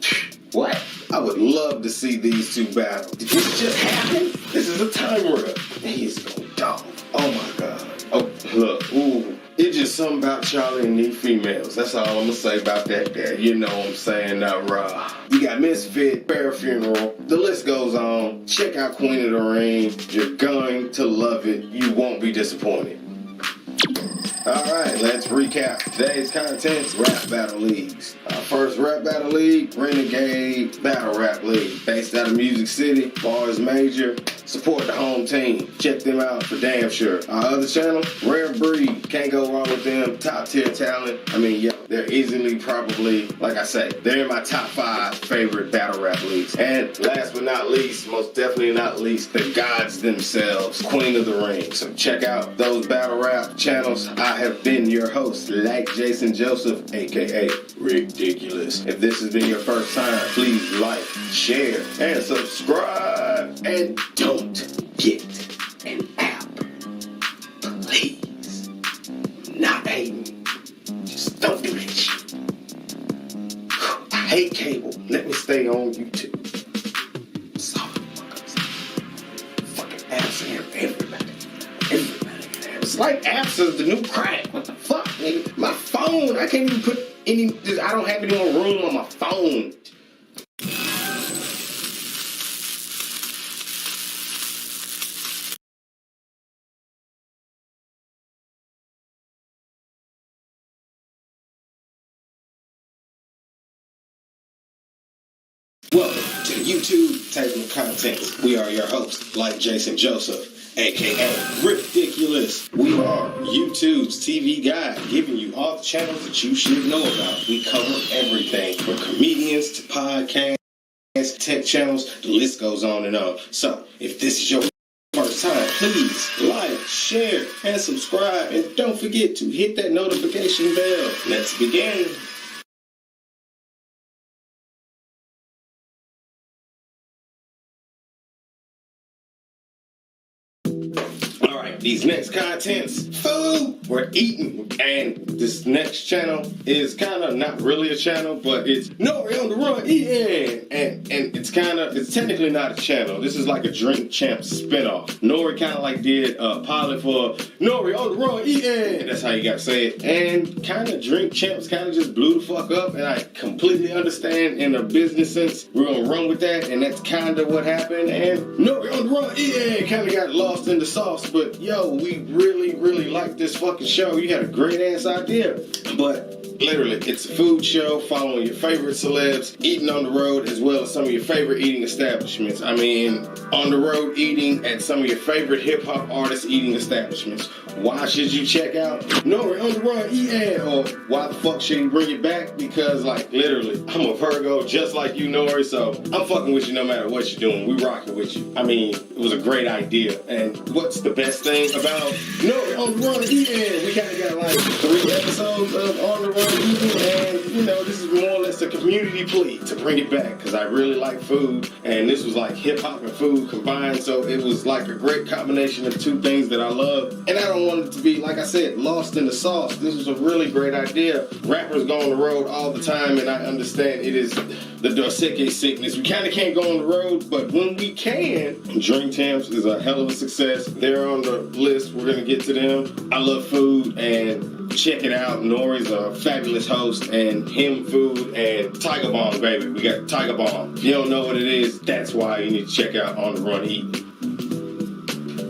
I would love to see these two battle. Did this just happen? This is a time run. He's going dog. Oh my God. Oh, look. Ooh. It's just something about Charlie and these females. That's all I'm going to say about that guy. You know what I'm saying? Raw. You got Misfit, Bear Funeral. The list goes on. Check out Queen of the Ring. You're going to love it. You won't be disappointed. Alright, let's recap today's contents. Rap Battle Leagues. Our first Rap Battle League, Renegade Battle Rap League. Based out of Music City, bars major. Support the home team. Check them out for damn sure. Our other channel, Rare Breed. Can't go wrong with them. Top tier talent. I mean, yeah, they're easily probably, like I say, they're in my top 5 favorite battle rap leagues. And last but not least, most definitely not least, the gods themselves, Queen of the Ring. So check out those battle rap channels. I have been your host, like Jason Joseph, aka Ridiculous. If this has been your first time, please like, share, and subscribe. And don't get an app. Please. Not hating. Just don't do that shit. I hate cable. Let me stay on YouTube. Sorry, fucking apps here. Everybody. It's like apps is the new crack. What the fuck, nigga? My phone. I can't even put any. I don't have any more room on my phone. Welcome to YouTube Table of Contents. We are your hosts, like Jason Joseph, aka Ridiculous. We are YouTube's TV guide, giving you all the channels that you should know about. We cover everything from comedians to podcasts, tech channels, the list goes on and on. So, if this is your first time, please like, share, and subscribe, and don't forget to hit that notification bell. Let's begin. right, these next contents, food, we're eating. And this next channel is kind of not really a channel, but it's Nori on the Run eating. And it's technically not a channel. This is like a Drink Champs spinoff. Nori kind of like did a pilot for Nori on the Run eating. That's how you got to say it. And kind of Drink Champs kind of just blew the fuck up. And I completely understand in a business sense, we're going to run with that. And that's kind of what happened. And Nori on the Run eating kind of got lost in the sauce. But yo, we really, really like this fucking show. You had a great ass idea. But literally, it's a food show following your favorite celebs, eating on the road, as well as some of your favorite eating establishments. I mean, on the road eating at some of your favorite hip-hop artists' eating establishments. Why should you check out Nori on the Run eating? Or why the fuck should you bring it back? Because, like, literally, I'm a Virgo just like you, Nori, so I'm fucking with you no matter what you're doing. We rocking with you. I mean, it was a great idea. And what's the best thing about Nori on the Run eating? We kind of got, like, 3 episodes of On the Run eating, and, you know, this is more or less a community plea to bring it back, because I really like food, and this was like hip-hop and food combined, so it was like a great combination of two things that I love, and I don't want it to be, like I said, lost in the sauce. This was a really great idea. Rappers go on the road all the time, and I understand it is the Dorseke sickness. We kind of can't go on the road, but when we can, Drink Champs is a hell of a success. They're on the list. We're going to get to them. I love food, and check it out. Nori's a fabulous host, and him food and Tiger Bomb, baby. We got Tiger Bomb. If you don't know what it is, that's why you need to check out On the Run Eating.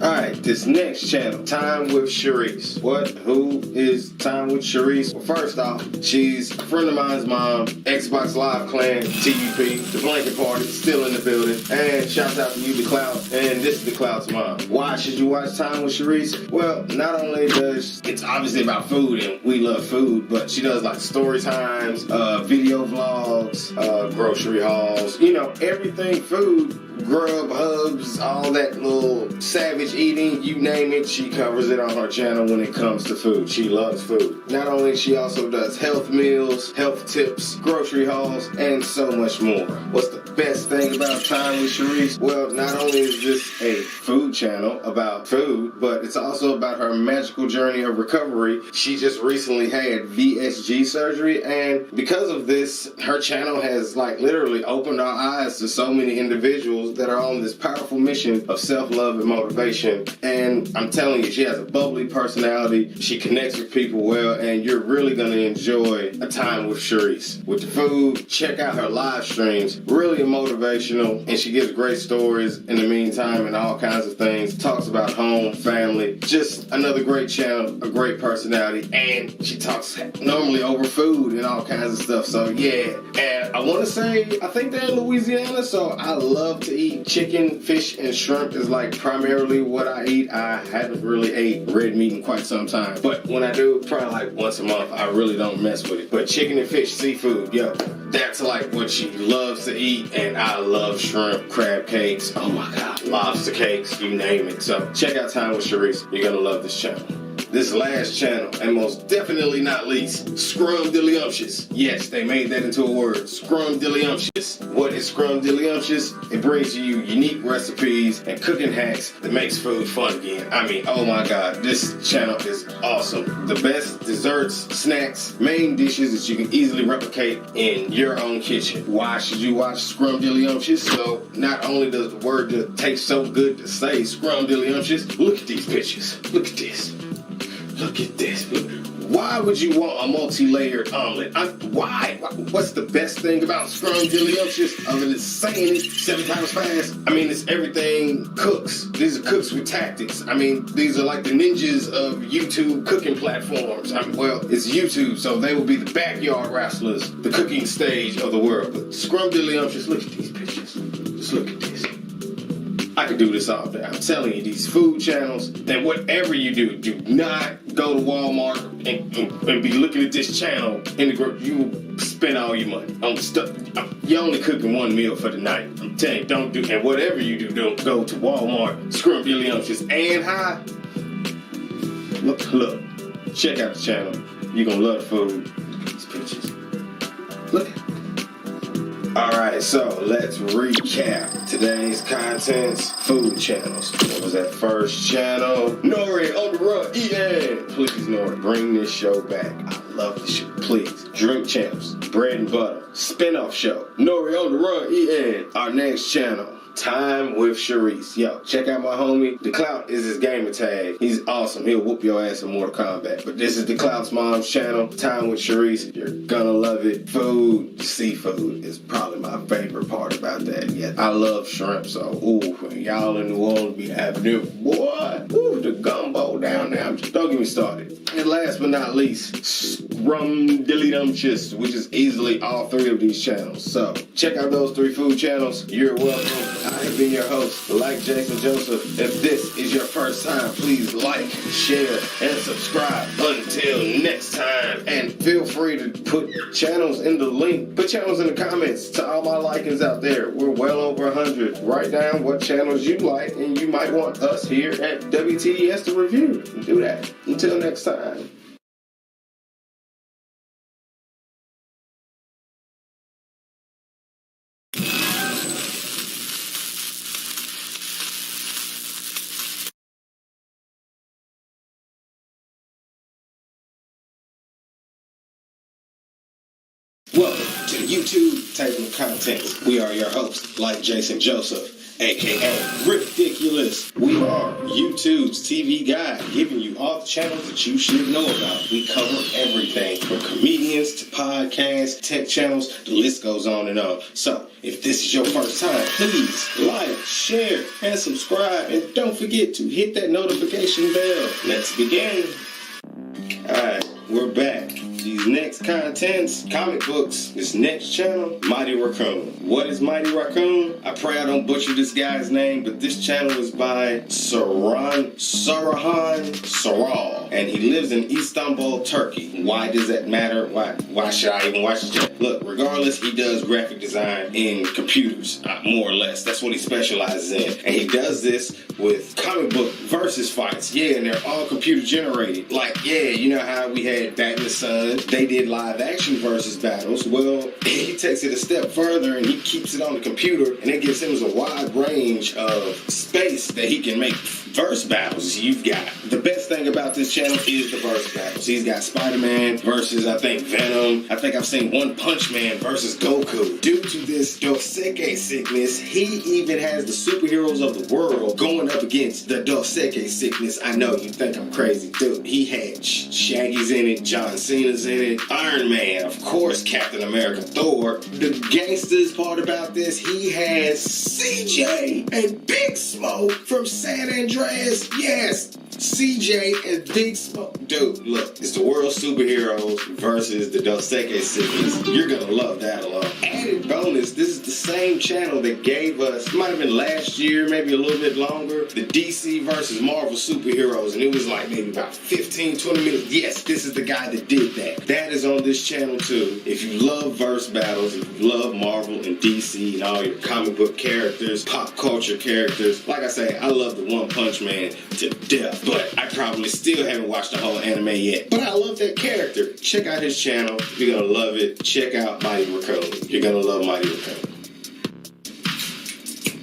Alright, this next channel, Time with Sharice. Who is Time with Sharice? Well, first off, she's a friend of mine's mom, Xbox Live Clan, TUP, the Blanket Party, still in the building. And shouts out to you, The Clout, and this is The Clout's mom. Why should you watch Time with Sharice? Well, not only does it's obviously about food, and we love food, but she does like story times, video vlogs, grocery hauls, you know, everything food. Grub, Hubs, all that little savage eating, you name it, she covers it on her channel when it comes to food. She loves food. Not only, she also does health meals, health tips, grocery hauls, and so much more. What's the best thing about Time with Sharice? Well, not only is this a food channel about food, but it's also about her magical journey of recovery. She just recently had VSG surgery, and because of this, her channel has like literally opened our eyes to so many individuals that are on this powerful mission of self-love and motivation. And I'm telling you, she has a bubbly personality. She connects with people well, and you're really going to enjoy a time with Sharice. With the food, check out her live streams. Really motivational, and she gives great stories in the meantime and all kinds of things. Talks about home, family. Just another great channel, a great personality, and she talks normally over food and all kinds of stuff. So yeah, and I want to say, I think they're in Louisiana, so I love to eat chicken, fish, and shrimp is like primarily what I eat. I haven't really ate red meat in quite some time, but when I do, probably like once a month. I really don't mess with it. But chicken and fish, seafood, yo, that's like what she loves to eat, and I love shrimp, crab cakes, oh my god, lobster cakes, you name it. So check out Time with Sharice. You're gonna love this channel. This last channel, and most definitely not least, Scrumdiddlyumptious. Yes, they made that into a word. Scrumdiddlyumptious. What is Scrumdiddlyumptious? It brings you unique recipes and cooking hacks that makes food fun again. I mean, oh my god, this channel is awesome. The best desserts, snacks, main dishes that you can easily replicate in your own kitchen. Why should you watch Scrumdiddlyumptious? So, not only does the word just taste so good to say, Scrumdiddlyumptious, look at these pictures. Look at this. Look at this. Why would you want a multi-layered omelet? Why? What's the best thing about Scrumdiddlyumptious other than saying it 7 times fast? I mean, it's everything cooks. These are cooks with tactics. I mean, these are like the ninjas of YouTube cooking platforms. Well, it's YouTube, so they will be the backyard wrestlers, the cooking stage of the world. But Scrumdiddlyumptious, look at these pictures. Just look at this. I could do this all day. I'm telling you, these food channels, and whatever you do not go to Walmart and be looking at this channel in the group. You will spend all your money on stuff. You're only cooking one meal for the night. I'm telling you, don't do, and whatever you do, don't go to Walmart, Scrumdiddlyumptious, and high. Look, check out the channel. You're gonna love the food. Look at these pictures. Look at it. Alright, so let's recap today's contents. Food channels. What was that first channel? Nori on the run, EN. Please, Nori, bring this show back. I love this show. Please. Drink channels. Bread and butter. Spin-off show. Nori on the run, EN. Our next channel. Time with Sharice. Yo, check out my homie. The Clout is his gamer tag. He's awesome. He'll whoop your ass in Mortal Kombat. But this is the Clout's mom's channel. Time with Sharice. You're gonna love it. Food, seafood is probably my favorite part about that. Yeah, I love shrimp, so when y'all in New Orleans be having it, boy. The gumbo down there. Just don't get me started. And last but not least, Scrum Dilly Dumptious, which is easily all three of these channels. So check out those three food channels. You're welcome. I have been your host, like Jason Joseph. If this is your first time, please like, share, and subscribe. Until next time. And feel free to put channels in the link. Put channels in the comments to all my likings out there. We're well over 100. Write down what channels you like, and you might want us here at WTDS to review. Do that. Until next time. Welcome to the YouTube table of contents. We are your hosts, like Jason Joseph, aka Ridiculous. We are YouTube's TV guide, giving you all the channels that you should know about. We cover everything from comedians to podcasts, tech channels, the list goes on and on. So, if this is your first time, please like, share, and subscribe. And don't forget to hit that notification bell. Let's begin. Alright, we're back. These next contents, comic books, this next channel, Mighty Raccoon. What is Mighty Raccoon? I pray I don't butcher this guy's name, but this channel is by Sarahan Saral, and he lives in Istanbul, Turkey. Why does that matter? Why should I even watch this channel? Look, regardless, he does graphic design in computers, more or less. That's what he specializes in. And he does this with comic book versus fights. Yeah, and they're all computer generated. Like, yeah, you know how we had Batman Son, they did live action versus battles. Well, he takes it a step further and he keeps it on the computer, and it gives him a wide range of space that he can make verse battles. You've got the best thing about this channel is the verse battles. He's got Spider-Man versus, I think, Venom. I think I've seen One Punch Man versus Goku. Due to this Doseke sickness, he even has the superheroes of the world going up against the Doseke sickness. I know you think I'm crazy, dude. He had Shaggy's in it, John Cena's in it, Iron Man, of course, Captain America, Thor. The gangsters part about this, he has CJ and Big Smoke from San Andreas. Yes, CJ and Big Smoke. Dude, look, it's the world superheroes versus the Doseke sickness. You're gonna love that alone. Added bonus, this is the same channel that gave us, it might have been last year, maybe a little bit longer, the DC versus Marvel superheroes, and it was like maybe about 15-20 minutes. Yes, this is the guy that did that. That is on this channel too. If you love verse battles, if you love Marvel and DC and all your comic book characters, pop culture characters, like I say, I love the One Punch Man to death, but I probably still haven't watched the whole anime yet. But I love that character. Check out his channel. You're gonna love it. Check out Mighty Raccoon. You're gonna love Mighty Raccoon.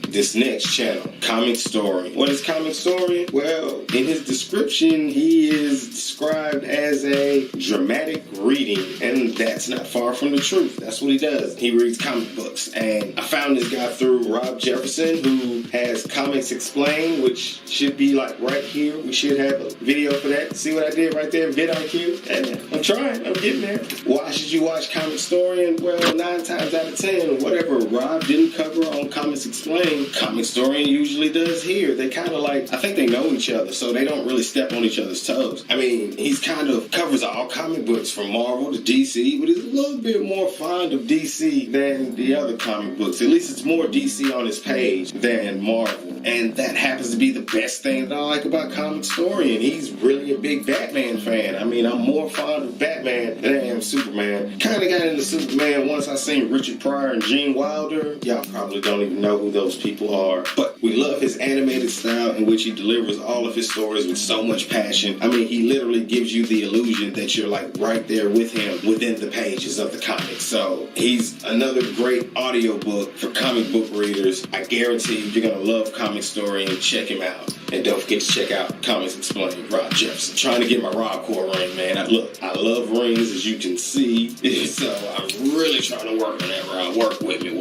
This next channel, Comic Story. What is Comic Story? Well, in his description, he is described as a dramatic reading, and that's not far from the truth. That's what he does. He reads comic books, and I found this guy through Rob Jefferson, who has Comics Explained, which should be like right here. We should have a video for that. See what I did right there? VidIQ. And I'm trying. I'm getting there. Why should you watch Comic Story? And well, 9 times out of 10, whatever Rob didn't cover on Comics Explained, Comic Historian usually does here. They kind of like, I think they know each other, so they don't really step on each other's toes. I mean, he's kind of covers all comic books from Marvel to DC, but he's a little bit more fond of DC than the other comic books. At least it's more DC on his page than Marvel. And that happens to be the best thing that I like about Comic Historian. He's really a big Batman fan. I mean, I'm more fond of Batman than I am Superman. Kind of got into Superman once I seen Richard Pryor and Gene Wilder. Y'all probably don't even know who those people people are. But we love his animated style in which he delivers all of his stories with so much passion. I mean, he literally gives you the illusion that you're like right there with him within the pages of the comic. So he's another great audiobook for comic book readers. I guarantee you're going to love Comic Story and check him out. And don't forget to check out Comics Explained, Rob Jefferson. Trying to get my Rob Core ring, man. I love rings, as you can see. So I'm really trying to work on that, Rob. Work with me.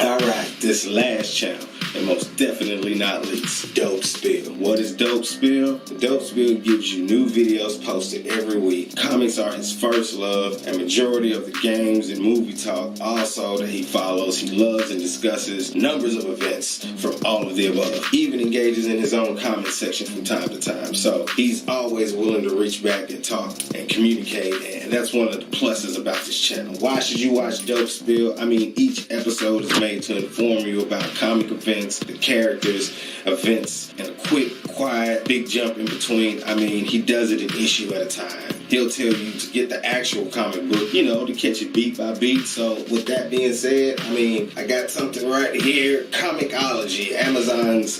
All right, this last channel, and most definitely not least, Dope Spill. What is Dope Spill? Dope Spill gives you new videos posted every week. Comics are his first love, and majority of the games and movie talk also that he follows. He loves and discusses numbers of events from all of the above. He even engages in his own comment section from time to time. So he's always willing to reach back and talk and communicate, and that's one of the pluses about this channel. Why should you watch Dope Spill? I mean, each episode is made to inform you about comic events, the characters, events, and a quick, quiet, big jump in between. I mean, he does it an issue at a time. He'll tell you to get the actual comic book, to catch it beat by beat. So with that being said, I mean, I got something right here. Comixology, Amazon's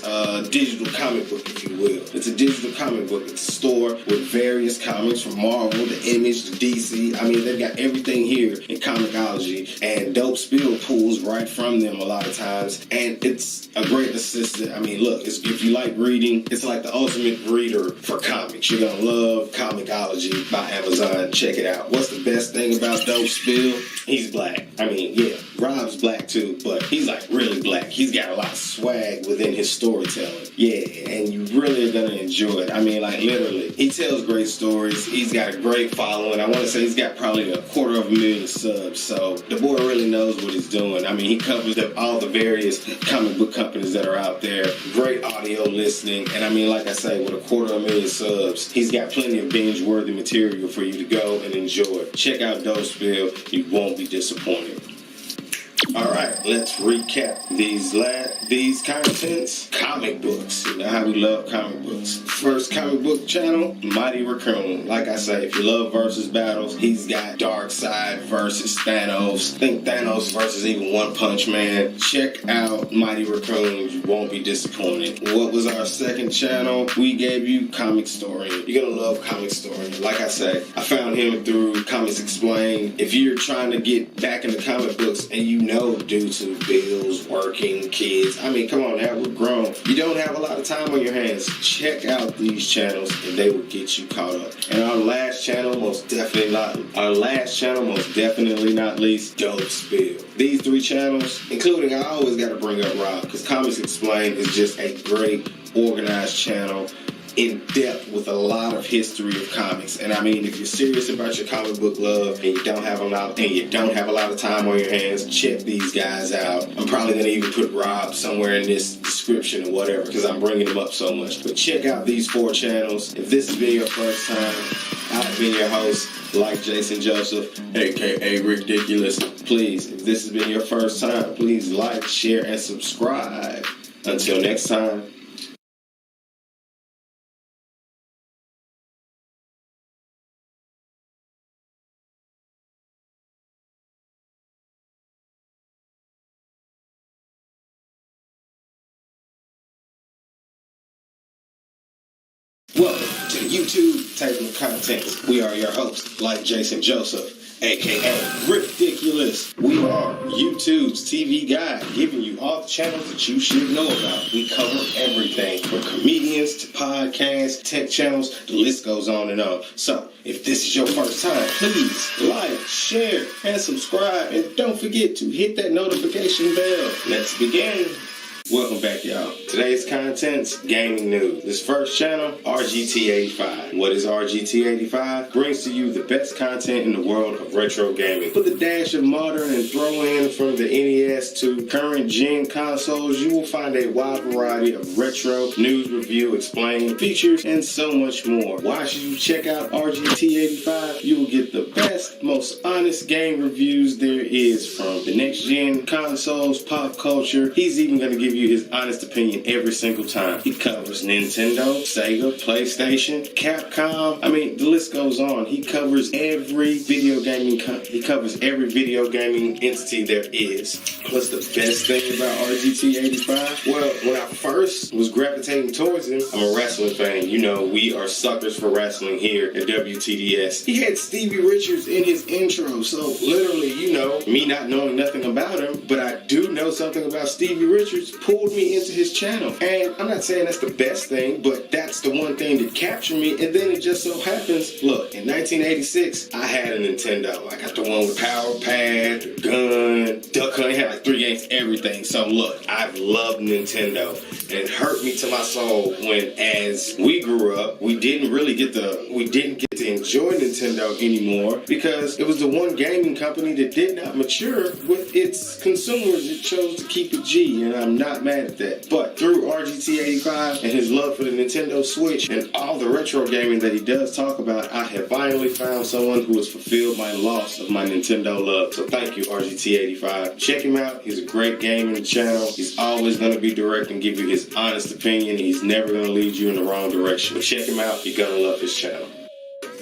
digital comic book, if you will. It's a digital comic book. It's a store with various comics from Marvel to Image to DC. I mean, they've got everything here in Comixology, and Dope Spill pulls right from them a lot of times, and it's a great assistant. I mean, look, if you like reading, it's like the ultimate reader for comics. You're gonna love Comixology by Amazon. Check it out. What's the best thing about Dope Spill? He's black. I mean, yeah, Rob's black too, but he's like really black. He's got a lot of swag within his storytelling. Yeah, and you really are gonna enjoy it. I mean, like literally, he tells great stories. He's got a great following. I want to say he's got probably 250,000 subs. So the boy really knows what he's doing. I mean, he covers all the various comic book companies that are out there. Great audio listening, and I mean, like I say, with 250,000 subs, he's got plenty of binge-worthy material for you to go and enjoy. Check out Dope Spill. You won't be disappointed. All right, let's recap these contents. Comic books. You know how we love comic books. First comic book channel, Mighty Raccoon. Like I say, if you love versus battles, he's got Darkseid versus Thanos. Think Thanos versus even One Punch Man. Check out Mighty Raccoon. You won't be disappointed. What was our second channel? We gave you Comic Story. You're gonna love Comic Story. Like I say, I found him through Comics Explained. If you're trying to get back into comic books and due to bills, working, kids. I mean, come on now, we're grown. You don't have a lot of time on your hands. Check out these channels and they will get you caught up. And our last channel, most definitely not least, Dope Spill. These three channels, including, I always got to bring up Rob, because Comics Explained is just a great, organized channel, in depth with a lot of history of comics. And I mean, if you're serious about your comic book love and you don't have a lot of time on your hands, check these guys out. I'm probably gonna even put Rob somewhere in this description or whatever, because I'm bringing him up so much. But check out these 4 channels. If this has been your first time, I've been your host, like Jason Joseph, aka Ridiculous. Please, if this has been your first time, please like, share, and subscribe. Until next time. Welcome to YouTube Table of Contents. We are your hosts, like Jason Joseph, aka Ridiculous. We are YouTube's TV guide, giving you all the channels that you should know about. We cover everything from comedians to podcasts, tech channels, the list goes on and on. So, if this is your first time, please like, share, and subscribe. And don't forget to hit that notification bell. Let's begin. Welcome back, y'all. Today's contents, gaming news. This first channel, RGT85. What is RGT85? Brings to you the best content in the world of retro gaming. With a dash of modern and throw in from the NES to current gen consoles, you will find a wide variety of retro, news, review, explain, features, and so much more. Why should you check out RGT85? You will get the best, most honest game reviews there is from the next gen consoles, pop culture. He's even going to give give you his honest opinion every single time. He covers Nintendo, Sega, PlayStation, Capcom. I mean, the list goes on. He covers every video gaming entity there is. What's the best thing about RGT85? Well, when I first was gravitating towards him, I'm a wrestling fan. You know, we are suckers for wrestling here at WTDS. He had Stevie Richards in his intro, so literally, you know, me not knowing nothing about him, but I do know something about Stevie Richards, pulled me into his channel. And I'm not saying that's the best thing, but that's the one thing that captured me. And then it just so happens, look, in 1986, I had a Nintendo. I got the one with Power Pad, the gun, Duck Hunt. It had like 3 games, everything. So look, I've loved Nintendo. And it hurt me to my soul when, as we grew up, we didn't get to enjoy Nintendo anymore because it was the one gaming company that did not mature with its consumers. It chose to keep it G, and I'm not mad at that. But through RGT85 and his love for the Nintendo Switch and all the retro gaming that he does talk about, I have finally found someone who has fulfilled my loss of my Nintendo love. So thank you, RGT85. Check him out. He's a great gaming channel. He's always going to be direct and give you his honest opinion. He's never going to lead you in the wrong direction. Check him out. You're going to love his channel.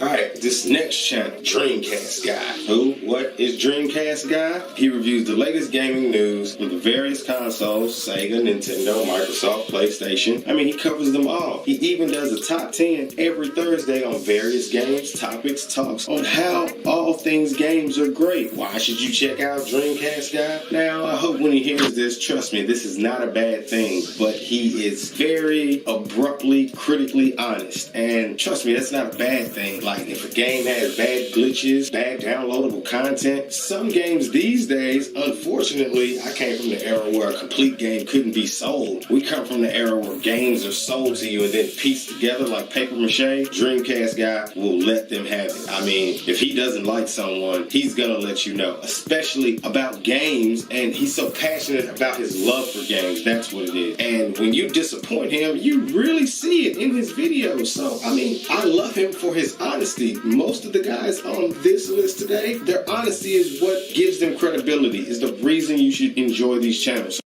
Alright, this next channel, Dreamcast Guy. Who? What is Dreamcast Guy? He reviews the latest gaming news from the various consoles, Sega, Nintendo, Microsoft, PlayStation. I mean, he covers them all. He even does a top 10 every Thursday on various games, topics, talks on how all things games are great. Why should you check out Dreamcast Guy? Now, I hope when he hears this, trust me, this is not a bad thing, but he is very abruptly, critically honest. And trust me, that's not a bad thing. Like, if a game has bad glitches, bad downloadable content, some games these days, unfortunately, I came from the era where a complete game couldn't be sold. We come from the era where games are sold to you and then pieced together like paper mache. Dreamcast Guy will let them have it. I mean, if he doesn't like someone, he's gonna let you know, especially about games, and he's so passionate about his love for games. That's what it is. And when you disappoint him, you really see it in his videos. So, I mean, I love him for his honesty. Most of the guys on this list today, their honesty is what gives them credibility, is the reason you should enjoy these channels.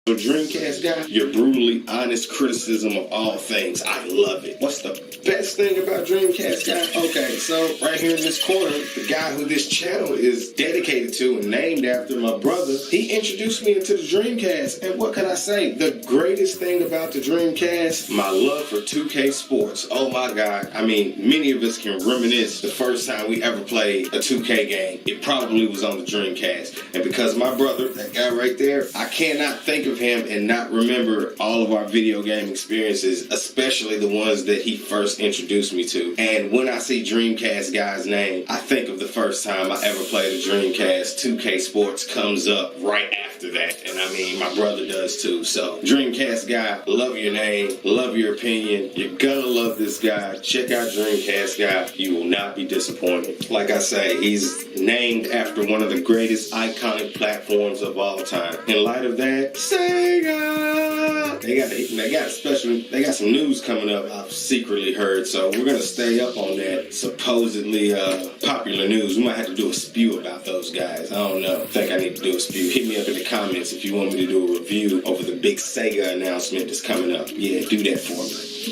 So Dreamcast Guy, your brutally honest criticism of all things. I love it. What's the best thing about Dreamcast Guy? Okay, so right here in this corner, the guy who this channel is dedicated to and named after, my brother, he introduced me into the Dreamcast. And what can I say? The greatest thing about the Dreamcast, my love for 2K Sports. Oh my God. I mean, many of us can reminisce the first time we ever played a 2K game. It probably was on the Dreamcast. And because my brother, that guy right there, I cannot think of him and not remember all of our video game experiences, especially the ones that he first introduced me to. And when I see Dreamcast Guy's name, I think of the first time I ever played a Dreamcast. 2K Sports comes up right after that. And I mean, my brother does too. So Dreamcast Guy, love your name, love your opinion. You're gonna love this guy. Check out Dreamcast Guy. You will not be disappointed. Like I say, he's named after one of the greatest iconic platforms of all time. In light of that, Sega! They got some news coming up, I've secretly heard, so we're gonna stay up on that supposedly popular news. We might have to do a spew about those guys. I don't know. I think I need to do a spew. Hit me up in the comments if you want me to do a review over the big Sega announcement that's coming up. Yeah, do that for me.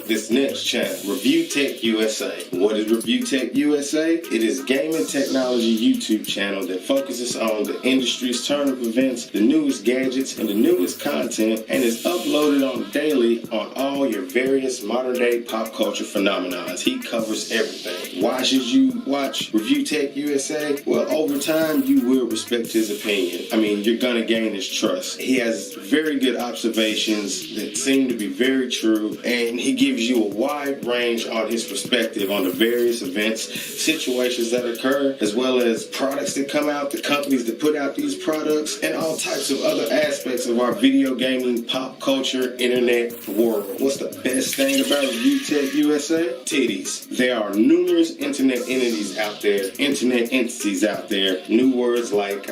This next channel, Review Tech USA. What is Review Tech USA? It is a gaming technology YouTube channel that focuses on the industry's turn of events, the newest gadgets, and the newest content, and is uploaded on daily on all your various modern day pop culture phenomena. He covers everything. Why should you watch Review Tech USA? Well, over time, you will respect his opinion. I mean, you're gonna gain his trust. He has very good observations that seem to be very true, and he gives you a wide range on his perspective on the various events, situations that occur, as well as products that come out, the companies that put out these products, and all types of other aspects of our video gaming, pop culture, internet world. What's the best thing about Review Tech USA? Titties. There are numerous internet entities out there. New words like,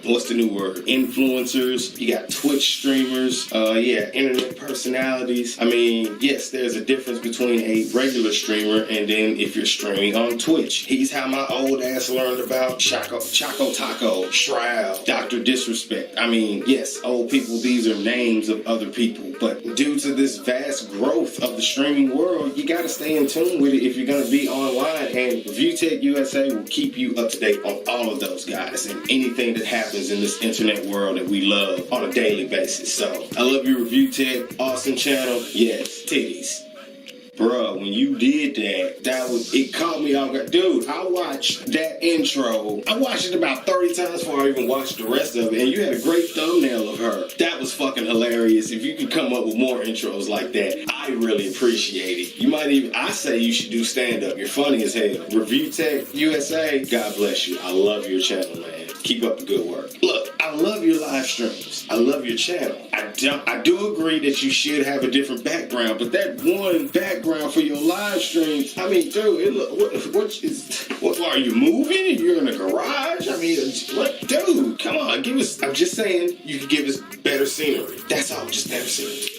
what's the new word? Influencers. You got Twitch streamers. internet personalities. I mean, yes, there's a difference between a regular streamer and then if you're streaming on Twitch. He's how my old ass learned about Choco Taco, Shroud, Dr. Disrespect. I mean, yes, old people, these are names of other people, but due to this vast growth of the streaming world, you gotta stay in tune with it if you're gonna be online, and ReviewTech USA will keep you up to date on all of those guys and anything that happens in this internet world that we love on a daily basis. So, I love you, ReviewTech. Awesome channel. Yes, titties. Bruh, when you did that, it caught me off guard. Dude, I watched that intro. I watched it about 30 times before I even watched the rest of it, and you had a great thumbnail of her. That was fucking hilarious. If you could come up with more intros like that, I really appreciate it. You might even, I say you should do stand-up. You're funny as hell. ReviewTech USA, God bless you. I love your channel, man. Keep up the good work. Look, I love your live streams. I love your channel. I do agree that you should have a different background, but that one background for your live streams, I mean, dude, what are you moving? You're in a garage? I mean, what? Dude, come on, I'm just saying, you could give us better scenery. That's all, just better scenery.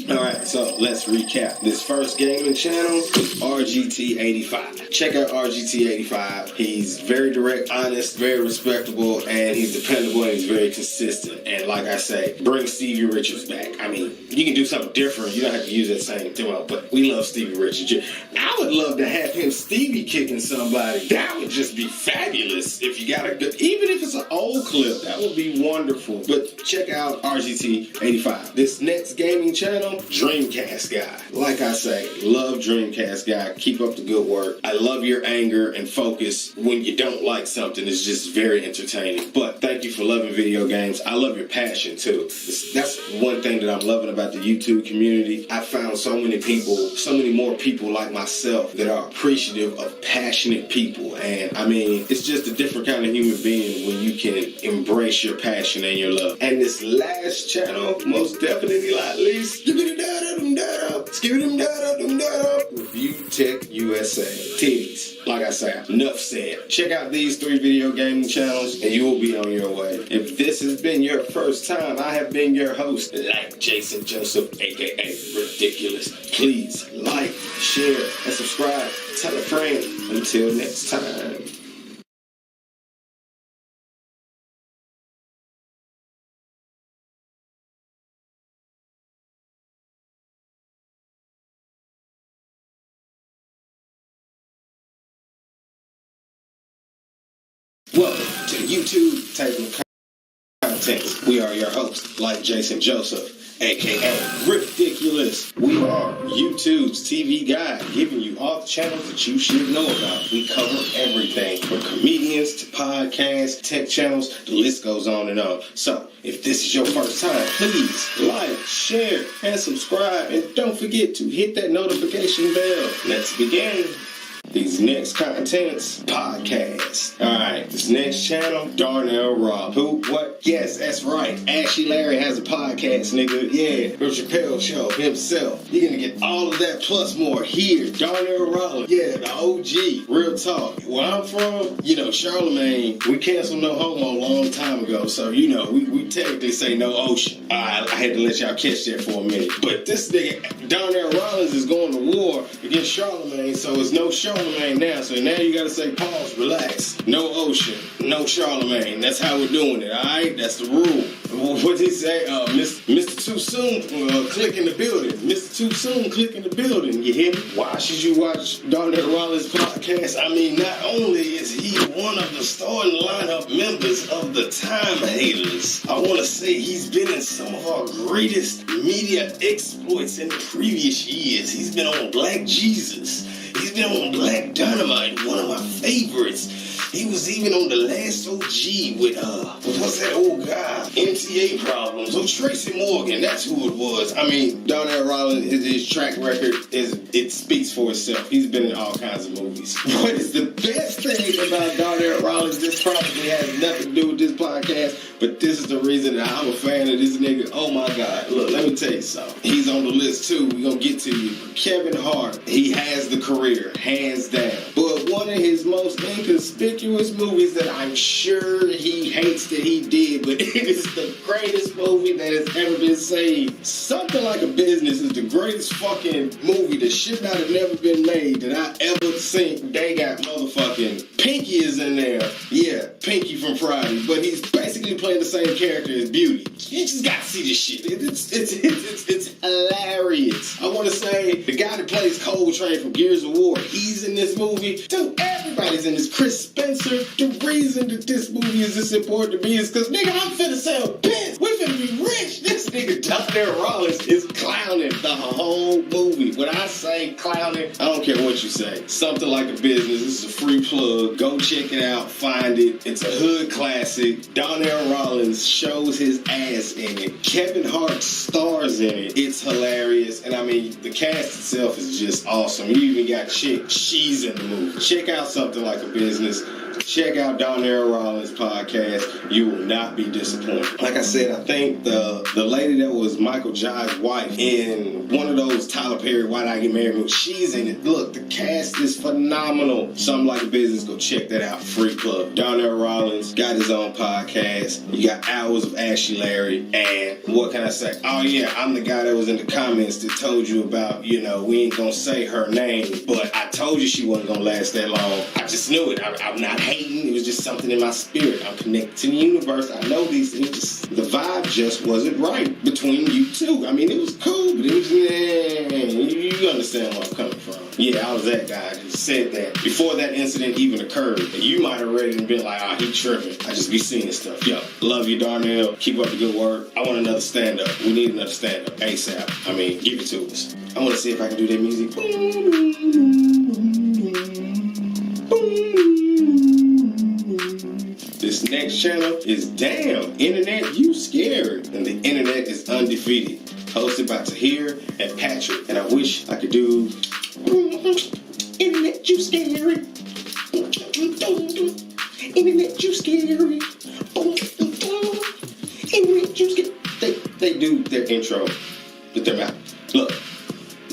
Alright, so let's recap. This first gaming channel is RGT85. Check out RGT85. He's very direct, honest, very respectable, and he's dependable and he's very consistent. And like I say, bring Stevie Richards back. I mean, you can do something different. You don't have to use that same thing, but we love Stevie Richards. I would love to have him Stevie kicking somebody. That would just be fabulous if you got a good, even if it's an old clip, that would be wonderful. But check out RGT85. This next gaming channel, Dreamcast Guy. Like I say, love Dreamcast Guy. Keep up the good work. I love your anger and focus when you don't like something. It's just very entertaining. But thank you for loving video games. I love your passion too. That's one thing that I'm loving about the YouTube community. I found so many more people like myself that are appreciative of passionate people. And I mean, it's just a different kind of human being when you can embrace your passion and your love. And this last channel, most definitely not least, ReviewTech USA. Titties. Like I said, enough said. Check out these 3 video gaming channels and you will be on your way. If this has been your first time, I have been your host, like Jason Joseph, aka Ridiculous. Please like, share, and subscribe. Tell a friend. Until next time. Welcome to YouTube Table Contents. We are your hosts, like Jason Joseph, aka Ridiculous. We are YouTube's TV guide, giving you all the channels that you should know about. We cover everything from comedians to podcasts, tech channels, the list goes on and on. So, if this is your first time, please like, share, and subscribe. And don't forget to hit that notification bell. Let's begin. These next contents, podcast. Alright, this next channel, Darnell Robb. Who? What? Yes, that's right. Ashy Larry has a podcast, nigga. Yeah, the Chappelle Show himself. You're gonna get all of that plus more here. Darnell Robb. Yeah, the OG. Real talk. Where I'm from, Charlemagne, we canceled No Homo a long time ago. So, we technically say no ocean. Alright, I had to let y'all catch that for a minute. But this nigga, Darnell Rollins, is going to war against Charlemagne, so it's no Charlemagne now. So now you gotta say pause, relax. No ocean, no Charlemagne. That's how we're doing it, alright? That's the rule. What did he say? Mr. Too Soon, click in the building. Mr. Too Soon, click in the building. You hear me? Why should you watch Darnell Rollins' podcast? I mean, not only is he one of the starting lineup members of the Time Haters, I want to say he's been in some of our greatest media exploits in previous years. He's been on Black Jesus. He's been on Black Dynamite, one of my favorites. He was even on The Last OG with, what's that old guy? MTA Problems. Oh, Tracy Morgan, that's who it was. I mean, Darnell Rollins, his track record, it speaks for itself. He's been in all kinds of movies. What is the best thing about Darnell Rollins? This probably has nothing to do with this podcast, but this is the reason that I'm a fan of this nigga. Oh my God. Look, let me tell you something. He's on the list too. We're gonna get to you. Kevin Hart, he has the career, hands down. But one of his most inconspicuous movies that I'm sure he hates that he did, but it is the greatest movie that has ever been saved. Something Like a Business is the greatest fucking movie that should not have never been made that I ever seen. They got motherfucking Pinky is in there. Yeah, Pinky from Friday, but he's basically playing the same character as Beauty. You just gotta see this shit. It's hilarious. I want to say the guy that plays Coltrane from Gears of War, he's in this movie. Dude, everybody's in this. Chris Spencer. The reason that this movie is this important to me is because, nigga, I'm finna sell pins. We finna be rich. This nigga Donnell Rollins is clowning the whole movie. When I say clowning, I don't care what you say. Something Like a Business. This is a free plug. Go check it out. Find it. It's a hood classic. Donnell Rollins shows his ass in it. Kevin Hart stars in it. It's hilarious. And I mean, the cast itself is just awesome. You even got Chick. She's in the movie. Check out Something Like a Business. Check out Donnell Rollins' podcast. You will not be disappointed. Like I said, I think the lady that was Michael Jai's wife in one of those Tyler Perry Why Did I Get Married movies, she's in it. Look, the cast is phenomenal. Something Like a Business, go check that out. Free plug. Donnell Rollins got his own podcast. You got Hours of Ashley Larry. And what can I say? Oh yeah, I'm the guy that was in the comments that told you about, we ain't gonna say her name, but I told you she wasn't gonna last that long. I just knew it. I'm not hating. It was just something in my spirit. I'm connected to the universe. I know these things. The vibe just wasn't right between you two. I mean, it was cool, but it was, you understand where I'm coming from. Yeah, I was that guy that said that before that incident even occurred. And you might have read it and been like, he tripping. I just be seeing stuff. Yo, love you, Darnell. Keep up the good work. I want another stand-up. We need another stand-up ASAP. I mean, give it to us. I want to see if I can do that music. This next channel is Damn Internet, You Scary. And the internet is undefeated. Hosted by Tahir and Patrick. And I wish I could do Internet, You Scary. Internet, You Scary. Internet, You Scary. They do their intro with their mouth. Look.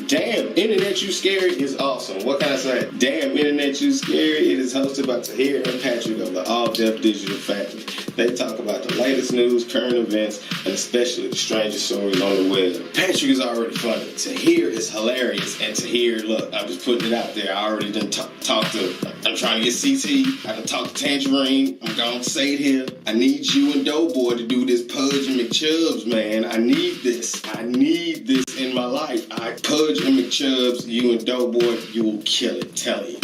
Damn Internet, You Scary is awesome. What can I say? Damn Internet, You Scary. It is hosted by Tahir and Patrick of the All Deaf Digital family. They talk about the latest news, current events, and especially the strangest stories on the web. Patrick is already funny. Tahir is hilarious. And Tahir, look, I'm just putting it out there. I already done talked to, I'm trying to get CT. I done talked to Tangerine. I'm going to say it here. I need you and Doughboy to do this Pudge and McChubbs, man. I need this. I need this in my life. Pudge and McChubbs, you and Doughboy, you will kill it. Tell you.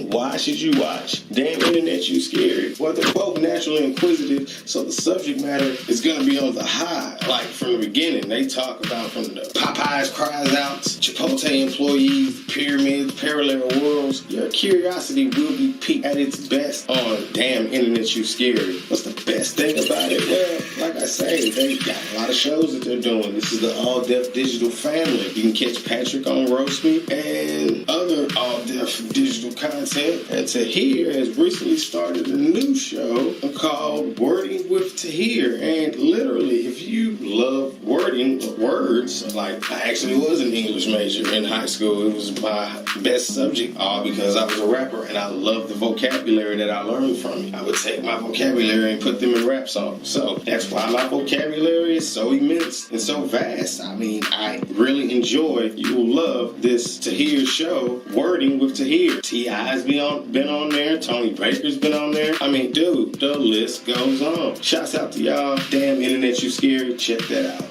Why should you watch Damn Internet, You Scary? Well, they're both naturally inquisitive, so the subject matter is going to be on the high. Like from the beginning, they talk about from the Popeyes cries outs, Chipotle employees, pyramids, parallel worlds. Your curiosity will be piqued at its best on Damn Internet, You Scary. What's the best thing about it? Well, like I say, they got a lot of shows that they're doing. This is the All Deaf Digital family. You can catch Patrick on Roast Me and other All Deaf Digital content. And Tahir has recently started a new show called Wording with Tahir. And literally, if you love words, like I actually was an English major in high school. It was my best subject, all because I was a rapper and I loved the vocabulary that I learned from it. I would take my vocabulary and put them in rap songs. So that's why my vocabulary is so immense and so vast. I mean, I really enjoy, you will love this Tahir show, Wording with Tahir. T.I.'s been on there. Tony Baker's been on there. I mean, dude, the list goes on. Shouts out to y'all. Damn Internet, You Scary. Check that out.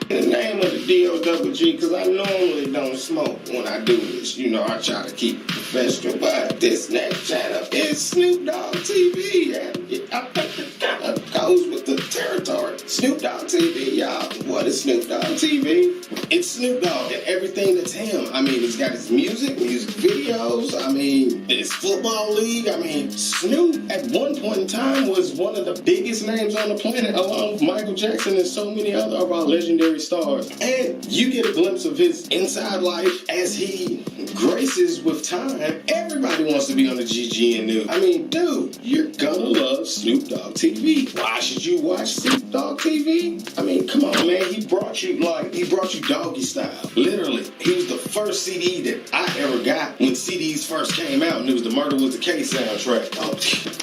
In the name of the D.O.G., because I normally don't smoke when I do this. I try to keep it professional. But this next channel is Snoop Dogg TV. And I think it kind of goes with the territory. Snoop Dogg TV, y'all. What is Snoop Dogg TV? It's Snoop Dogg and everything that's him. I mean, he's got his music videos. I mean, his football league. I mean, Snoop at one point in time was one of the biggest names on the planet, along with Michael Jackson and so many other of our legendary stars. And you get a glimpse of his inside life as he graces with time. Everybody wants to be on the GGN news. I mean, dude, you're gonna love Snoop Dogg TV. Why should you watch Snoop Dogg TV? I mean, come on, man. he brought you Doggy Style. Literally, he was the first CD that I ever got when CDs first came out, and it was the Murder Was the Case soundtrack. Oh,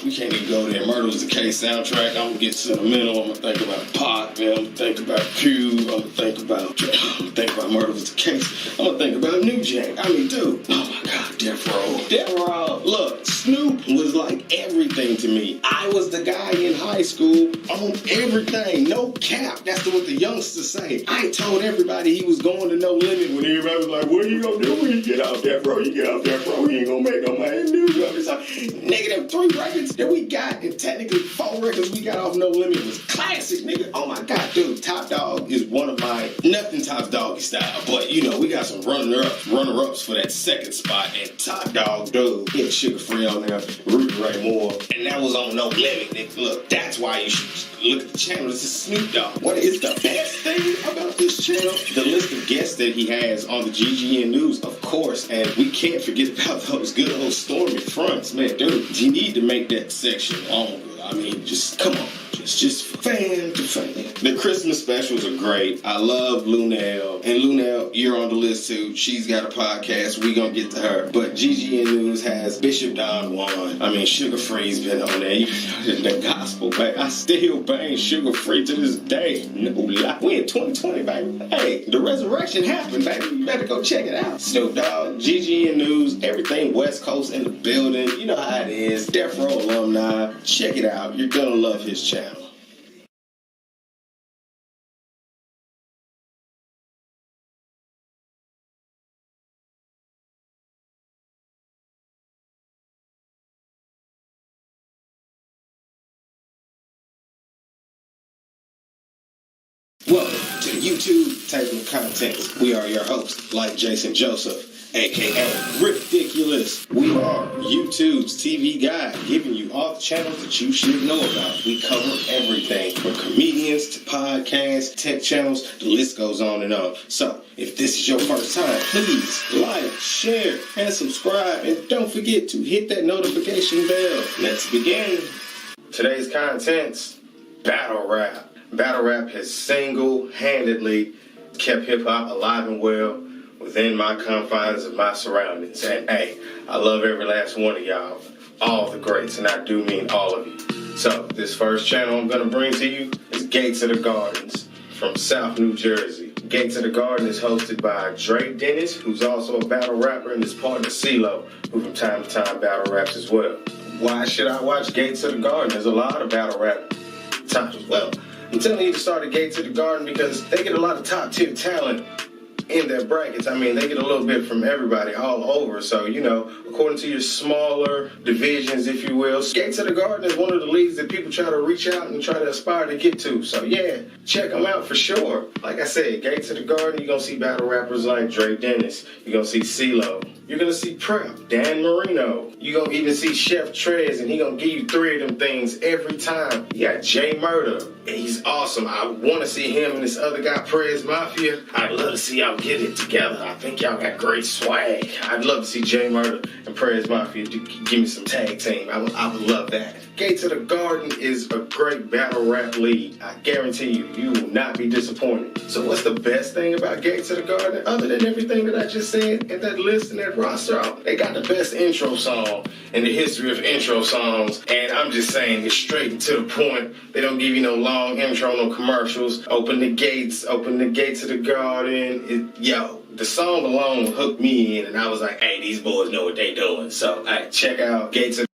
we can't even go there. Murder Was the Case soundtrack. I'm gonna get sentimental. I'm gonna think about Pac, man. I'm gonna think about Q. I'm gonna think about Murder Was the Case. I'm gonna think about New Jack. I mean, dude. Oh my God, Death Row. Death Row. Look, Snoop was like everything to me. I was the guy in high school on everything. No cap. That's what the youngsters say. I told everybody he was going to No Limit when everybody was like, what are you gonna do when you get off Death Row? You get off Death Row, you ain't gonna make no money. Nigga, them 3 records that we got, and technically 4 records we got off No Limit was classic, nigga. Oh my God, dude. Top Dog is one of my, nothing tops Doggy Style, but you know, we got some runner-ups for that second spot, and Top Dog, dude, he had Sugar Free on there, Rudy Ray Moore, and that was on No Limit, nigga. Look, that's why you should look at the channel. This is Snoop Dogg. What is the best thing about this channel? The list of guests that he has on the GGN News, of course, and we can't forget about those good old Stormy fronts, man, dude. You need to make that section longer. I mean, just come on. Just fan to fan. The Christmas specials are great. I love Lunel. And Lunel, you're on the list too. She's got a podcast. We gonna get to her. But GGN News has Bishop Don Juan. I mean, Sugar Free's been on there. The gospel, baby. I still bang Sugar Free to this day. No lie. We in 2020, baby. Hey, the resurrection happened, baby. You better go check it out. Snoop Dogg, GGN News, everything West Coast in the building. You know how it is. Death Row alumni. Check it out. You're gonna love his channel. Welcome to YouTube Table of Contents. We are your hosts, like Jason Joseph, aka Ridiculous. We are YouTube's TV guide, giving you all the channels that you should know about. We cover everything from comedians to podcasts, tech channels, the list goes on and on. So, if this is your first time, please like, share, and subscribe, and don't forget to hit that notification bell. Let's begin. Today's contents, battle rap. Battle rap has single-handedly kept hip-hop alive and well within my confines of my surroundings. And hey, I love every last one of y'all, all the greats, and I do mean all of you. So this first channel I'm going to bring to you is Gates of the Gardens from South New Jersey. Gates of the Garden is hosted by Drake Dennis, who's also a battle rapper, and his partner CeeLo, who from time to time battle raps as well. Why should I watch Gates of the Garden? There's a lot of battle rap titles. Well, I'm telling you to start at Gates of the Garden because they get a lot of top-tier talent in their brackets. I mean, they get a little bit from everybody all over. So, you know, according to your smaller divisions, if you will, Gates of the Garden is one of the leagues that people try to reach out and try to aspire to get to. So, yeah, check them out for sure. Like I said, Gates of the Garden, you're going to see battle rappers like Drake Dennis. You're going to see CeeLo. You're going to see Prep, Dan Marino. You're going to even see Chef Trez, and he's going to give you 3 of them things every time. You got Jay Murder. He's awesome. I want to see him and this other guy, Prez Mafia. I'd love to see y'all get it together. I think y'all got great swag. I'd love to see Jay Murder and Prez Mafia give me some tag team. I would love that. Gates of the Garden is a great battle rap league. I guarantee you, you will not be disappointed. So what's the best thing about Gates of the Garden? Other than everything that I just said and that list and that roster, they got the best intro song in the history of intro songs. And I'm just saying, it's straight and to the point. They don't give you no long intro, no commercials. Open the gates of the garden. The song alone hooked me in, and I was like, hey, these boys know what they doing. So, check out Gates of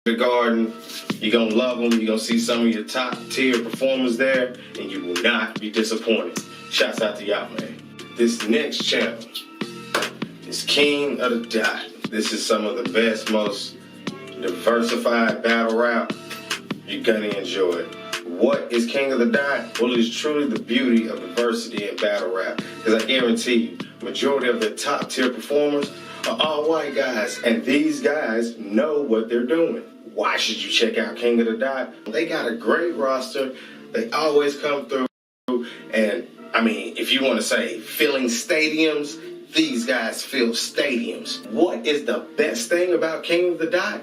the Garden. You're going to love them. You're going to see some of your top tier performers there, and you will not be disappointed. Shouts out to y'all, man. This next channel is King of the Dot. This is some of the best, most diversified battle rap. You're going to enjoy it. What is King of the Dot? Well, it is truly the beauty of diversity in battle rap. Because I guarantee you, majority of the top tier performers are all white guys. And these guys know what they're doing. Why should you check out King of the Dot? They got a great roster. They always come through. And, I mean, if you want to say filling stadiums, these guys fill stadiums. What is the best thing about King of the Dot?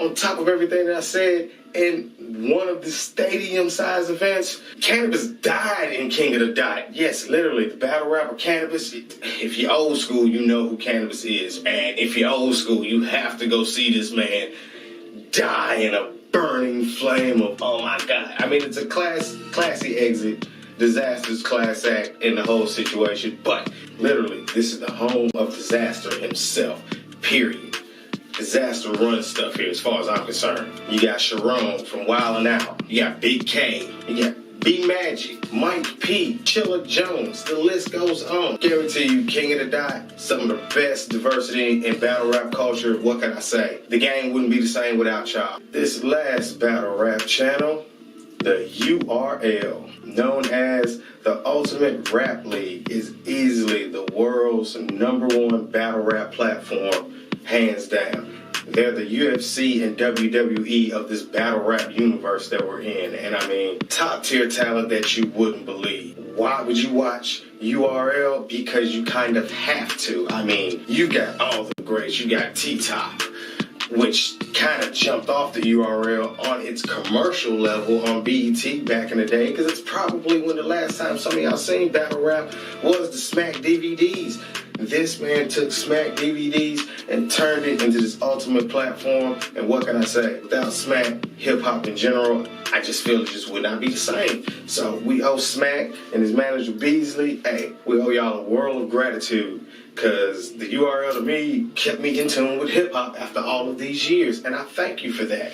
on top of everything that I said, in one of the stadium-sized events, Cannabis died in King of the Dot. Yes, literally, the battle rapper Cannabis. If you're old school, you know who Cannabis is. And if you're old school, you have to go see this man die in a burning flame of, oh my God. I mean, it's a classy exit. Disaster's class act in the whole situation. But literally, this is the home of Disaster himself. Period. Disaster runs stuff here as far as I'm concerned. You got Sharon from Wildin' Out. You got Big K. You got B Magic, Mike P, Chilla Jones. The list goes on. Guarantee you, King of the Dot, some of the best diversity in battle rap culture. What can I say? The game wouldn't be the same without y'all. This last battle rap channel, the URL, known as the Ultimate Rap League, is easily the world's #1 battle rap platform. Hands down. They're the UFC and WWE of this battle rap universe that we're in. And I mean, top tier talent that you wouldn't believe. Why would you watch URL? Because you kind of have to. I mean, you got all the greats. You got T-Top, which kind of jumped off the URL on its commercial level on BET back in the day, because it's probably when the last time some of y'all seen battle rap was the Smack DVDs. This man took Smack DVDs and turned it into this ultimate platform. And what can I say? Without Smack, hip-hop in general, I just feel it just would not be the same. So we owe Smack and his manager Beasley, hey, we owe y'all a world of gratitude, because the URL to me kept me in tune with hip-hop after all of these years. And I thank you for that.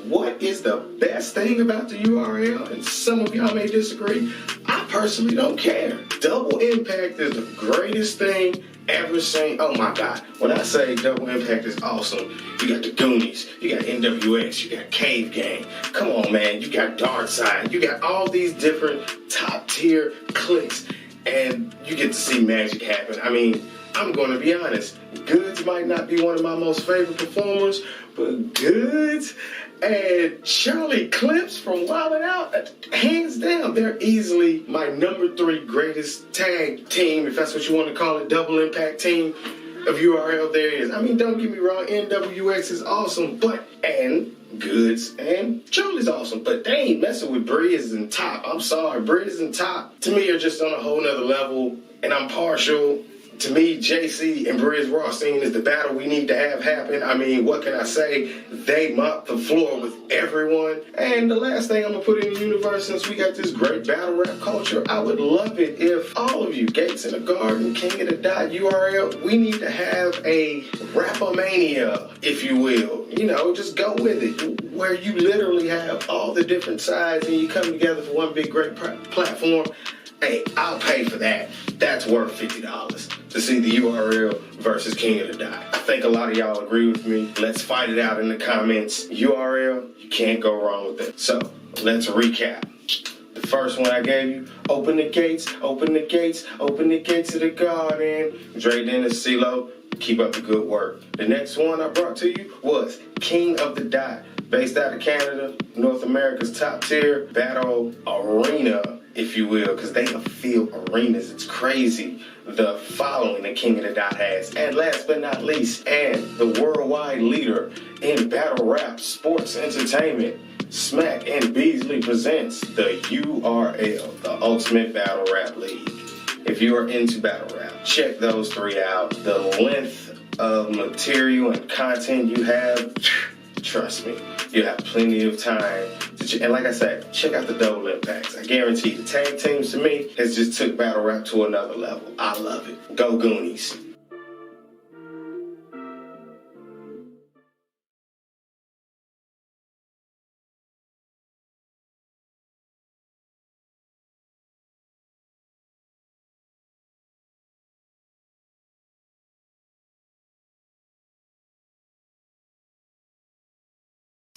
What is the best thing about the URL? And some of y'all may disagree. I personally don't care. Double Impact is the greatest thing ever seen. Oh my God. When I say Double Impact is awesome, you got the Goonies, you got NWX, you got Cave Gang. Come on, man. You got Dark Side. You got all these different top tier cliques, and you get to see magic happen. I mean, I'm going to be honest. Goods might not be one of my most favorite performers, but Goods and Shirley Clips from Wildin' Out, hands down, they're easily my #3 greatest tag team, if that's what you want to call it, double impact team of URL there is. I mean, don't get me wrong, NWX is awesome, and Goods and Charlie's awesome, but they ain't messing with Briz and Top. I'm sorry, Briz and Top, to me, are just on a whole nother level, and I'm partial. To me, JC and Briz Rothstein is the battle we need to have happen. I mean, what can I say? They mop the floor with everyone. And the last thing I'm going to put in the universe, since we got this great battle rap culture, I would love it if all of you, Gates in the Garden, King of the Dot, URL, we need to have a Rapomania, if you will. You know, just go with it, where you literally have all the different sides and you come together for one big great platform. Hey, I'll pay for that. That's worth $50 to see the URL versus King of the Dot. I think a lot of y'all agree with me. Let's fight it out in the comments. URL, you can't go wrong with it. So, let's recap. The first one I gave you, open the gates, open the gates, open the gates of the garden. Dre Dennis, CeeLo, keep up the good work. The next one I brought to you was King of the Dot, based out of Canada, North America's top tier battle arena, if you will, because they fill arenas. It's crazy the following that King of the Dot has. And last but not least, and the worldwide leader in battle rap sports entertainment, Smack and Beasley presents the URL, the Ultimate Battle Rap League. If you are into battle rap, check those 3 out. The length of material and content you have, trust me, you have plenty of time. And like I said, check out the double impacts. I guarantee the tag teams, to me, has just took battle rap to another level. I love it. Go Goonies.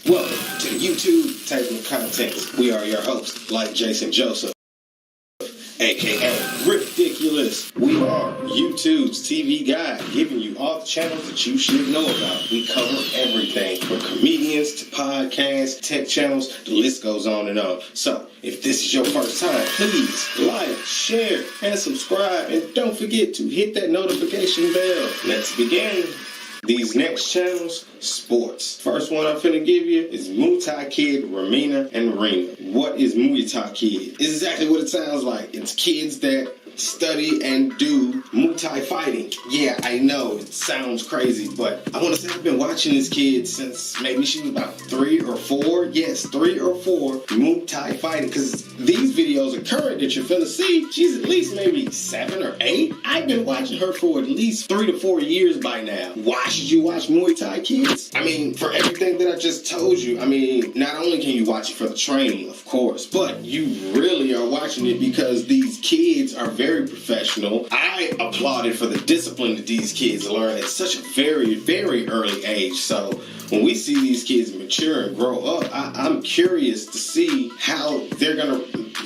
Welcome to the YouTube table of contents. We are your hosts, like Jason Joseph, aka Ridiculous. We are YouTube's TV guide, giving you all the channels that you should know about. We cover everything from comedians to podcasts, tech channels, the list goes on and on. So, if this is your first time, please like, share, and subscribe. And don't forget to hit that notification bell. Let's begin. These next channels, sports. First one I'm finna give you is Muay Thai Kid, Ramina, and Rena. What is Muay Thai Kid? It's exactly what it sounds like. It's kids that study and do Muay Thai fighting. Yeah, I know, it sounds crazy, but I want to say I've been watching this kid since maybe she was about 3 or 4. Yes, 3 or 4 Muay Thai fighting, because these videos are current that you're finna see. She's at least maybe 7 or 8. I've been watching her for at least 3 to 4 years by now. Why should you watch Muay Thai, kids? I mean, for everything that I just told you, I mean, not only can you watch it for the training, of course, but you really are watching it because these kids are very professional. I applaud it for the discipline that these kids learn at such a very, very early age. So when we see these kids mature and grow up, I'm curious to see how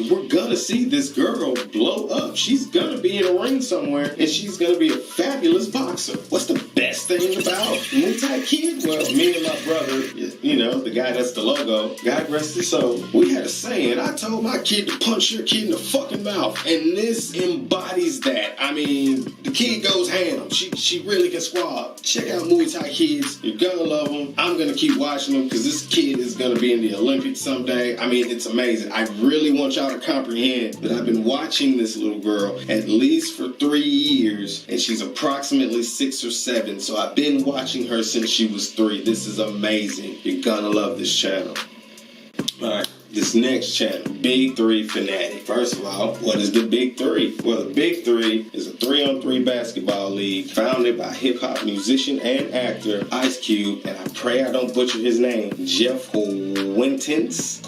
we're gonna see this girl blow up. She's gonna be in a ring somewhere and she's gonna be a fabulous boxer. What's the best thing about Muay Thai Kid? Well, me and my brother, you know, the guy that's the logo, God rest his soul, we had a saying. I told my kid to punch your kid in the fucking mouth, and this embodies that. I mean, the kid goes ham. She really can squab. Check out Muay Thai Kids. You're gonna love them. I'm gonna keep watching them because this kid is gonna be in the Olympics someday. I mean, it's amazing. I really want y'all to comprehend that I've been watching this little girl at least for 3 years, and she's approximately 6 or 7. So I've been watching her since she was 3. This is amazing. You're gonna love this channel. All right. This next channel, Big 3 Fanatic. First of all, what is the Big 3? Well, the Big 3 is a 3-on-3 basketball league founded by hip-hop musician and actor Ice Cube, and I pray I don't butcher his name, Jeff Quintins.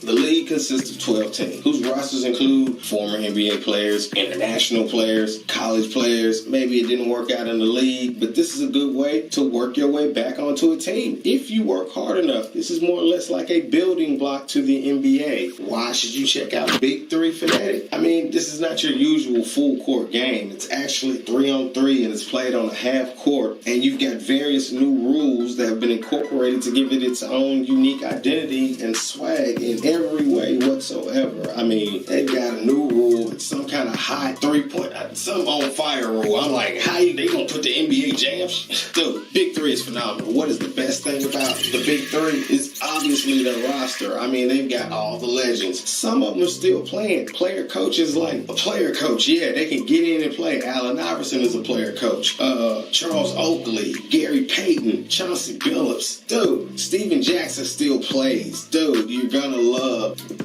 The league consists of 12 teams, whose rosters include former NBA players, international players, college players. Maybe it didn't work out in the league, but this is a good way to work your way back onto a team. If you work hard enough, this is more or less like a building block to the NBA. Why should you check out Big 3 Fanatic? I mean, this is not your usual full court game. It's actually 3-on-3 and it's played on a half court, and you've got various new rules that have been incorporated to give it its own unique identity and swag in every way whatsoever. I mean, they've got a new rule. It's some kind of high 3-point, some on fire rule. I'm like, how they gonna put the NBA jams? Dude, Big 3 is phenomenal. What is the best thing about the Big 3? Is obviously their roster. I mean, they've got all the legends. Some of them are still playing. Player coaches like a player coach. Yeah, they can get in and play. Allen Iverson is a player coach. Charles Oakley, Gary Payton, Chauncey Billups. Dude, Steven Jackson still plays. Dude, you're gonna love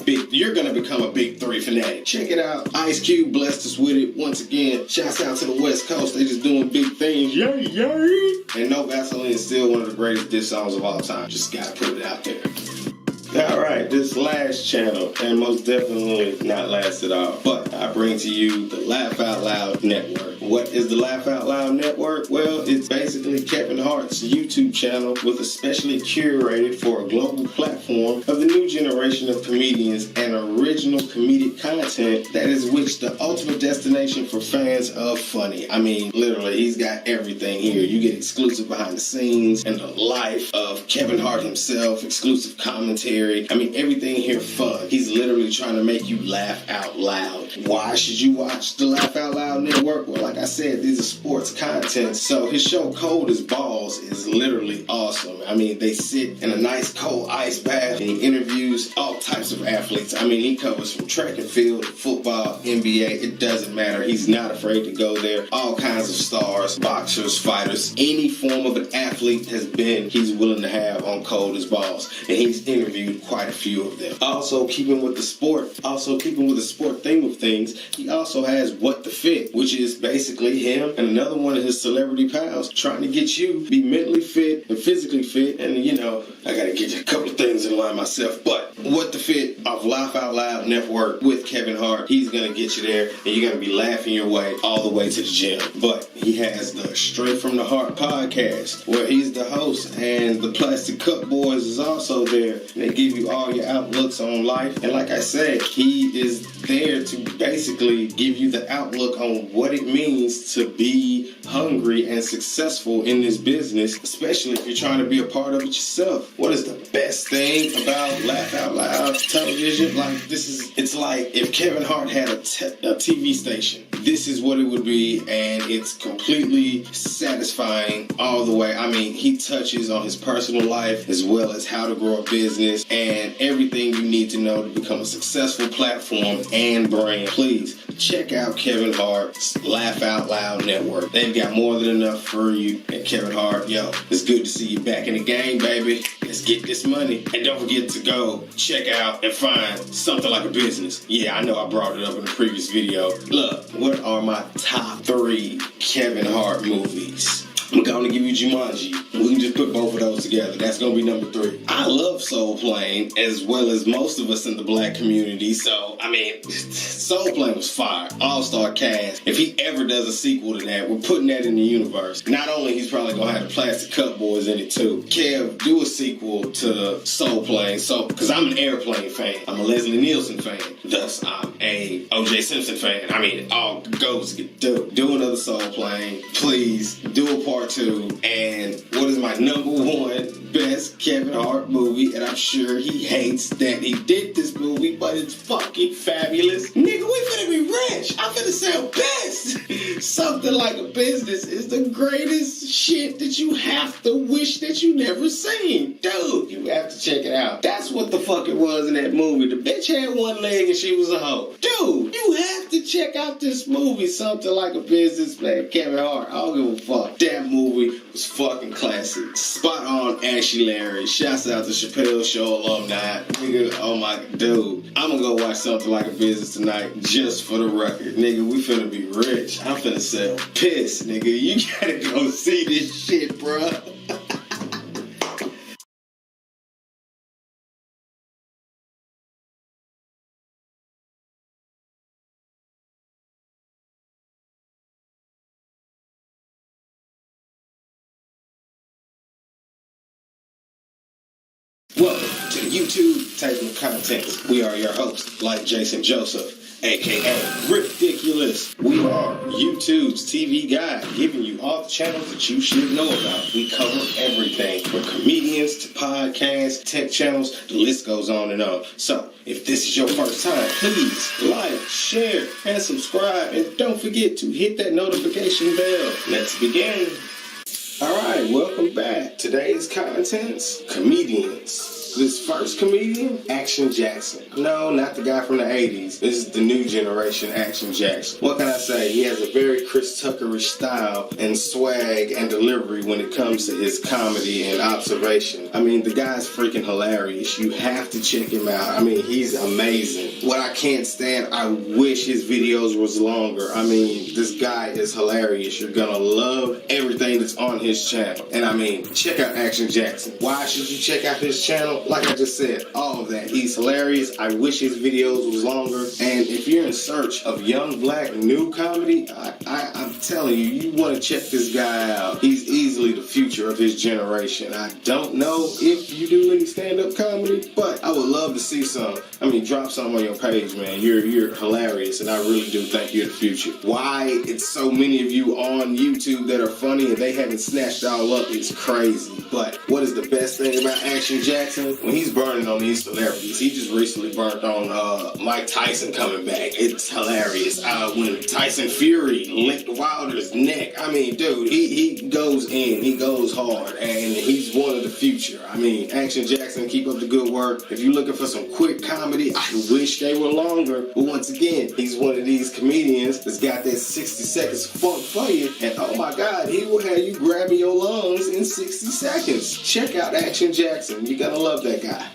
you're gonna become a Big 3 fanatic. Check it out. Ice Cube blessed us with it. Once again, shouts out to the West Coast. They just doing big things. Yay, yay. And No Vaseline is still one of the greatest diss songs of all time. Just gotta put it out there. Alright, this last channel, and most definitely not last at all, but I bring to you the Laugh Out Loud Network. What is the Laugh Out Loud Network? Well, it's basically Kevin Hart's YouTube channel with a specially curated for a global platform of the new generation of comedians and original comedic content that is which the ultimate destination for fans of funny. I mean, literally, he's got everything here. You get exclusive behind the scenes and the life of Kevin Hart himself, exclusive commentary. I mean, everything here fun. He's literally trying to make you laugh out loud. Why should you watch the Laugh Out Loud Network? Well, like I said, these are sports content. So his show Cold as Balls is literally awesome. I mean, they sit in a nice cold ice bath and he interviews all types of athletes. I mean, he covers from track and field, football, NBA. It doesn't matter. He's not afraid to go there. All kinds of stars, boxers, fighters, any form of an athlete he's willing to have on Cold as Balls. And he's interviewed quite a few of them. Also keeping with the sport theme of things, he also has What the Fit, which is basically him and another one of his celebrity pals trying to get you be mentally fit and physically fit. And you know, I gotta get a couple of things in line myself, but What the Fit off Laugh Out Loud Network with Kevin Hart, he's gonna get you there and you're gonna be laughing your way all the way to the gym. But he has the Straight from the Heart podcast where he's the host, and the Plastic Cup Boys is also there. They give you all your outlooks on life, and like I said, he is there to basically give you the outlook on what it means to be hungry and successful in this business, especially if you're trying to be a part of it yourself. What is the best thing about Laugh Out Loud television? Like, it's like if Kevin Hart had a TV station. this is what it would be, and it's completely satisfying all the way. I mean, he touches on his personal life as well as how to grow a business and everything you need to know to become a successful platform and brand. Please check out Kevin Hart's Laugh Out Loud Network. They've got more than enough for you. And Kevin Hart, yo, it's good to see you back in the game, baby. Let's get this money. And don't forget to go check out and find Something Like a Business. Yeah, I know I brought it up in the previous video. Look, what are my top 3 Kevin Hart movies? I'm going to give you Jumanji. We can just put both of those together. That's going to be number 3. I love Soul Plane as well as most of us in the black community. So, I mean, Soul Plane was fire. All-star cast. If he ever does a sequel to that, we're putting that in the universe. Not only he's probably going to have the Plastic Cup Boys in it too. Kev, do a sequel to Soul Plane. So, because I'm an Airplane fan. I'm a Leslie Nielsen fan. Thus, I'm a O.J. Simpson fan. I mean, it all goes together. Do another Soul Plane. Please, do a part 2. And what is my number 1 best Kevin Hart movie? And I'm sure he hates that he did this movie, but it's fucking fabulous. Nigga, we finna be rich. I'm finna sell best. Something Like a Business is the greatest shit that you have to wish that you never seen. Dude, you have to check it out. That's what the fuck it was in that movie. The bitch had one leg and she was a hoe. Dude, you have to check out this movie, Something Like a Business, man. Kevin Hart, I don't give a fuck. That movie was fucking classic. Spot on, Ashy Larry. Shouts out to Chappelle Show alumni. Nigga, oh my dude. I'm gonna go watch Something Like a Business tonight just for the record. Nigga, we finna be rich. I'm finna sell piss, nigga. You gotta go see this shit, bruh. Welcome to the YouTube table of contents. We are your hosts, like Jason Joseph, aka Ridiculous. We are YouTube's TV guide, giving you all the channels that you should know about. We cover everything from comedians to podcasts, tech channels, the list goes on and on. So, if this is your first time, please like, share, and subscribe. And don't forget to hit that notification bell. Let's begin. Alright, welcome back. Today's contents, comedians. This first comedian, Action Jackson. No, not the guy from the 80s. This is the new generation Action Jackson. What can I say? He has a very Chris Tuckerish style and swag and delivery when it comes to his comedy and observation. I mean, the guy's freaking hilarious. You have to check him out. I mean, he's amazing. What I can't stand, I wish his videos was longer. I mean, this guy is hilarious. You're gonna love everything that's on his channel. And I mean, check out Action Jackson. Why should you check out his channel? Like I just said, all of that. He's hilarious. I wish his videos was longer. And if you're in search of young black new comedy, I'm telling you, you want to check this guy out. He's easily the future of his generation. I don't know if you do any stand-up comedy, but I would love to see some. I mean, drop some on your page, man. You're hilarious, and I really do think you're the future. Why it's so many of you on YouTube that are funny and they haven't snatched it all up is crazy. But what is the best thing about Action Jackson? When he's burning on these celebrities, he just recently burnt on Mike Tyson coming back. It's hilarious. When Tyson Fury licked Wilder's neck, I mean, dude, he goes in, he goes hard, and he's one of the future. I mean, Action Jackson, keep up the good work. If you're looking for some quick comedy, I wish they were longer. But once again, he's one of these comedians that's got that 60 seconds funk for you, and oh my God, he will have you grabbing your lungs in 60 seconds. Check out Action Jackson. You're gonna love that guy.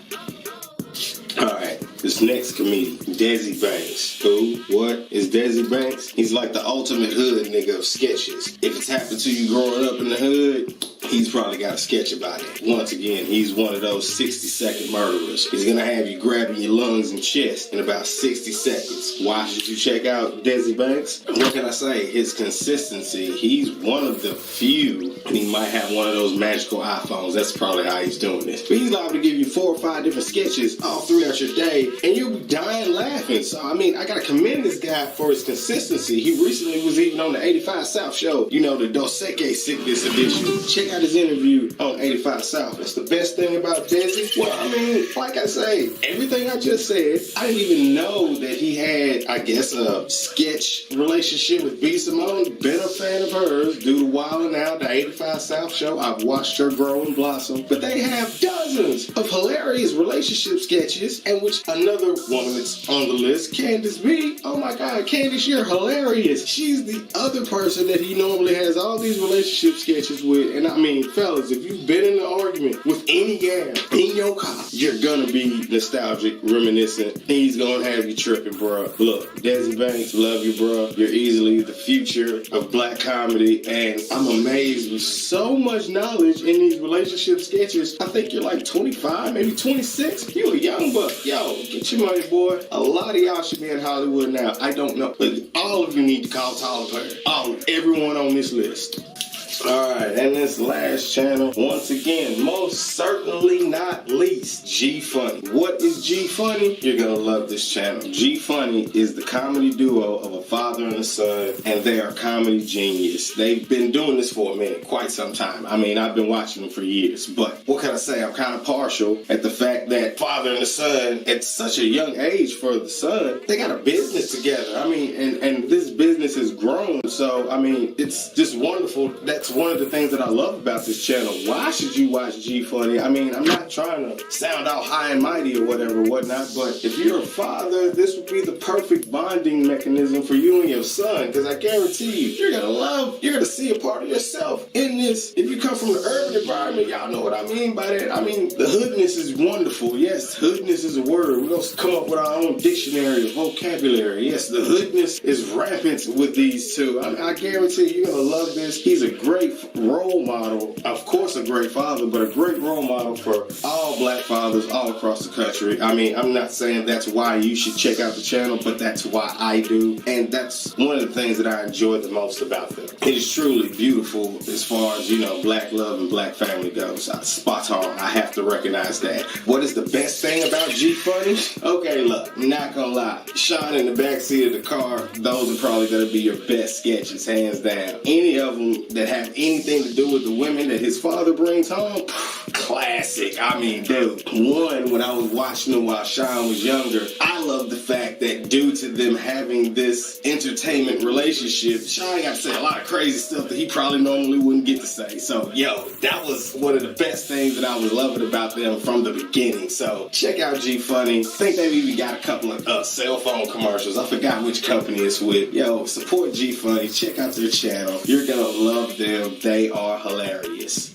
Alright, this next comedian, Desi Banks. Who? What is Desi Banks? He's like the ultimate hood nigga of sketches. If it's happened to you growing up in the hood, he's probably got a sketch about it. Once again, he's one of those 60-second murderers. He's gonna have you grabbing your lungs and chest in about 60 seconds. Why should you check out Desi Banks? What can I say? His consistency. He's one of the few, and he might have one of those magical iPhones. That's probably how he's doing this. But he's liable to give you 4 or 5 different sketches all throughout your day, and you'll be dying laughing. offense. So, I mean, I gotta commend this guy for his consistency. He recently was even on the 85 South show, you know, the Doseke Sickness edition. Check out his interview on 85 South. That's the best thing about Desi. Well, I mean, like I say, everything I just said, I didn't even know that he had, I guess, a sketch relationship with B. Simone. Been a fan of hers due to Wild 'N Out, the 85 South show. I've watched her grow and blossom. But they have dozens of hilarious relationship sketches, and which another woman that's on the list, Candace B. Oh my God, Candace, you're hilarious. She's the other person that he normally has all these relationship sketches with. And I mean, fellas, if you've been in an argument with any guy in your car, you're gonna be nostalgic, reminiscent. He's gonna have you tripping, bro. Look, Desi Banks, love you, bro. You're easily the future of black comedy, and I'm amazed with so much knowledge in these relationship sketches. I think you're like 25, maybe 26. You a young buck. Yo, get your money, boy. A lot of y'all should be in Hollywood now. I don't know, but all of you need to call Tyler Perry. Everyone on this list. Alright, and this last channel, once again, most certainly not least, G Funny. What is G Funny? You're gonna love this channel. G Funny is the comedy duo of a father and a son, and they are comedy genius. They've been doing this for a minute, quite some time. I mean, I've been watching them for years, but what can I say? I'm kind of partial at the fact that father and the son, at such a young age for the son, they got a business together. I mean, and this business has grown, so, I mean, it's just wonderful. That's one of the things that I love about this channel. Why should you watch G Funny? I mean, I'm not trying to sound all high and mighty or whatever, whatnot, but if you're a father, this would be the perfect bonding mechanism for you and your son, because I guarantee you, you're gonna see a part of yourself in this. If you come from the urban environment, y'all know what I mean by that. I mean, the hoodness is wonderful. Yes, hoodness is a word. We're gonna come up with our own dictionary of vocabulary. Yes, the hoodness is rampant with these two. I guarantee you, you're gonna love this. He's a great role model, of course a great father, but a great role model for all black fathers all across the country. I mean, I'm not saying that's why you should check out the channel, but that's why I do, and that's one of the things that I enjoy the most about them. It is truly beautiful as far as, you know, black love and black family goes. Spot on, I have to recognize that. What is the best thing about G Funny? Okay, look, not gonna lie, Sean in the backseat of the car, those are probably gonna be your best sketches, hands down. Any of them that have anything to do with the women that his father brings home, classic. I mean, dude, one, when I was watching them while Sean was younger, I love the fact that due to them having this entertainment relationship, Sean got to say a lot of crazy stuff that he probably normally wouldn't get to say. So, yo, that was one of the best things that I was loving about them from the beginning. So, check out G Funny. I think they've even got a couple of cell phone commercials. I forgot which company it's with. Yo, support G Funny. Check out their channel. You're gonna love them. They are hilarious.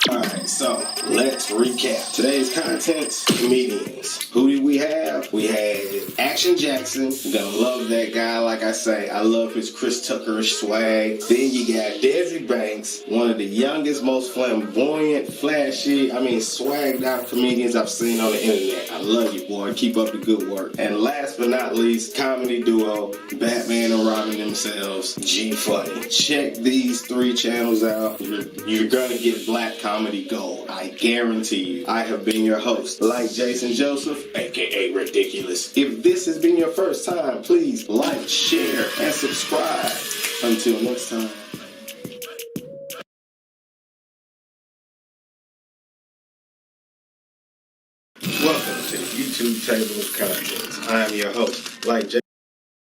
Alright, so let's recap. Today's contents, comedians. Who did we have? We had Action Jackson. You're gonna love that guy, like I say. I love his Chris Tuckerish swag. Then you got Desi Banks, one of the youngest, most flamboyant, flashy, swagged out comedians I've seen on the internet. I love you, boy. Keep up the good work. And last but not least, comedy duo, Batman and Robin themselves, G Funny. Check these 3 channels out. You're gonna get black comedy gold. I guarantee you. I have been your host, like Jason Joseph, aka Ridiculous. If this has been your first time, please like, share, and subscribe. Until next time. Welcome to the YouTube Table of Contents. I am your host, like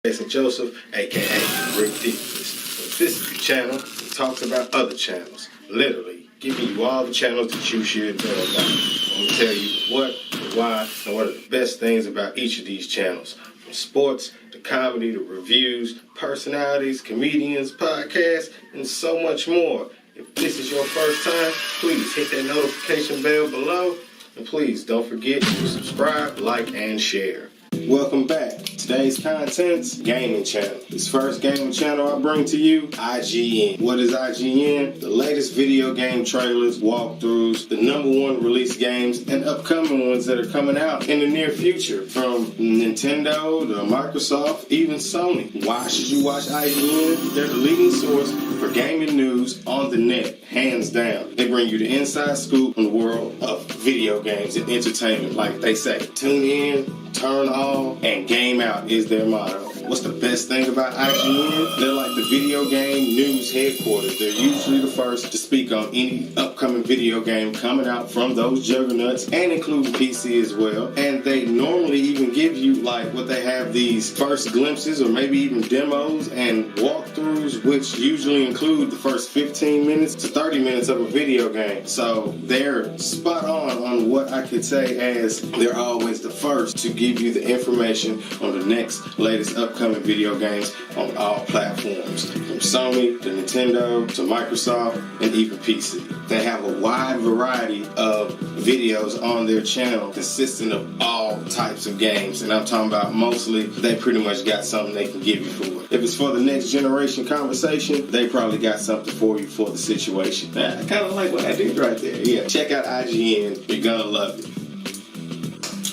Jason Joseph, aka Ridiculous. This is the channel that talks about other channels. Literally, giving you all the channels that you should know about. I'm going to tell you what, why, and what are the best things about each of these channels. From sports, to comedy, to reviews, personalities, comedians, podcasts, and so much more. If this is your first time, please hit that notification bell below. And please don't forget to subscribe, like, and share. Welcome back. Today's contents, gaming channel. This first gaming channel I bring to you, IGN. What is IGN? The latest video game trailers, walkthroughs, the #1 release games, and upcoming ones that are coming out in the near future. From Nintendo to Microsoft, even Sony. Why should you watch IGN? They're the leading source for gaming news on the net, hands down. They bring you the inside scoop on the world of video games and entertainment. Like they say, tune in, turn on, and game came out is their motto. What's the best thing about IGN? They're like the video game news headquarters. They're usually the first to speak on any upcoming video game coming out from those juggernauts, and including PC as well. And they normally even give you like what they have these first glimpses or maybe even demos and walkthroughs, which usually include the first 15 minutes to 30 minutes of a video game. So they're spot on what I could say as they're always the first to give you the information on the next latest upcoming video games on all platforms, from Sony to Nintendo to Microsoft and even PC. They have a wide variety of videos on their channel consisting of all types of games, and I'm talking about mostly they pretty much got something they can give you for it. If it's for the next generation conversation, they probably got something for you for the situation. I kind of like what I did right there. Yeah, check out IGN. You're gonna love it.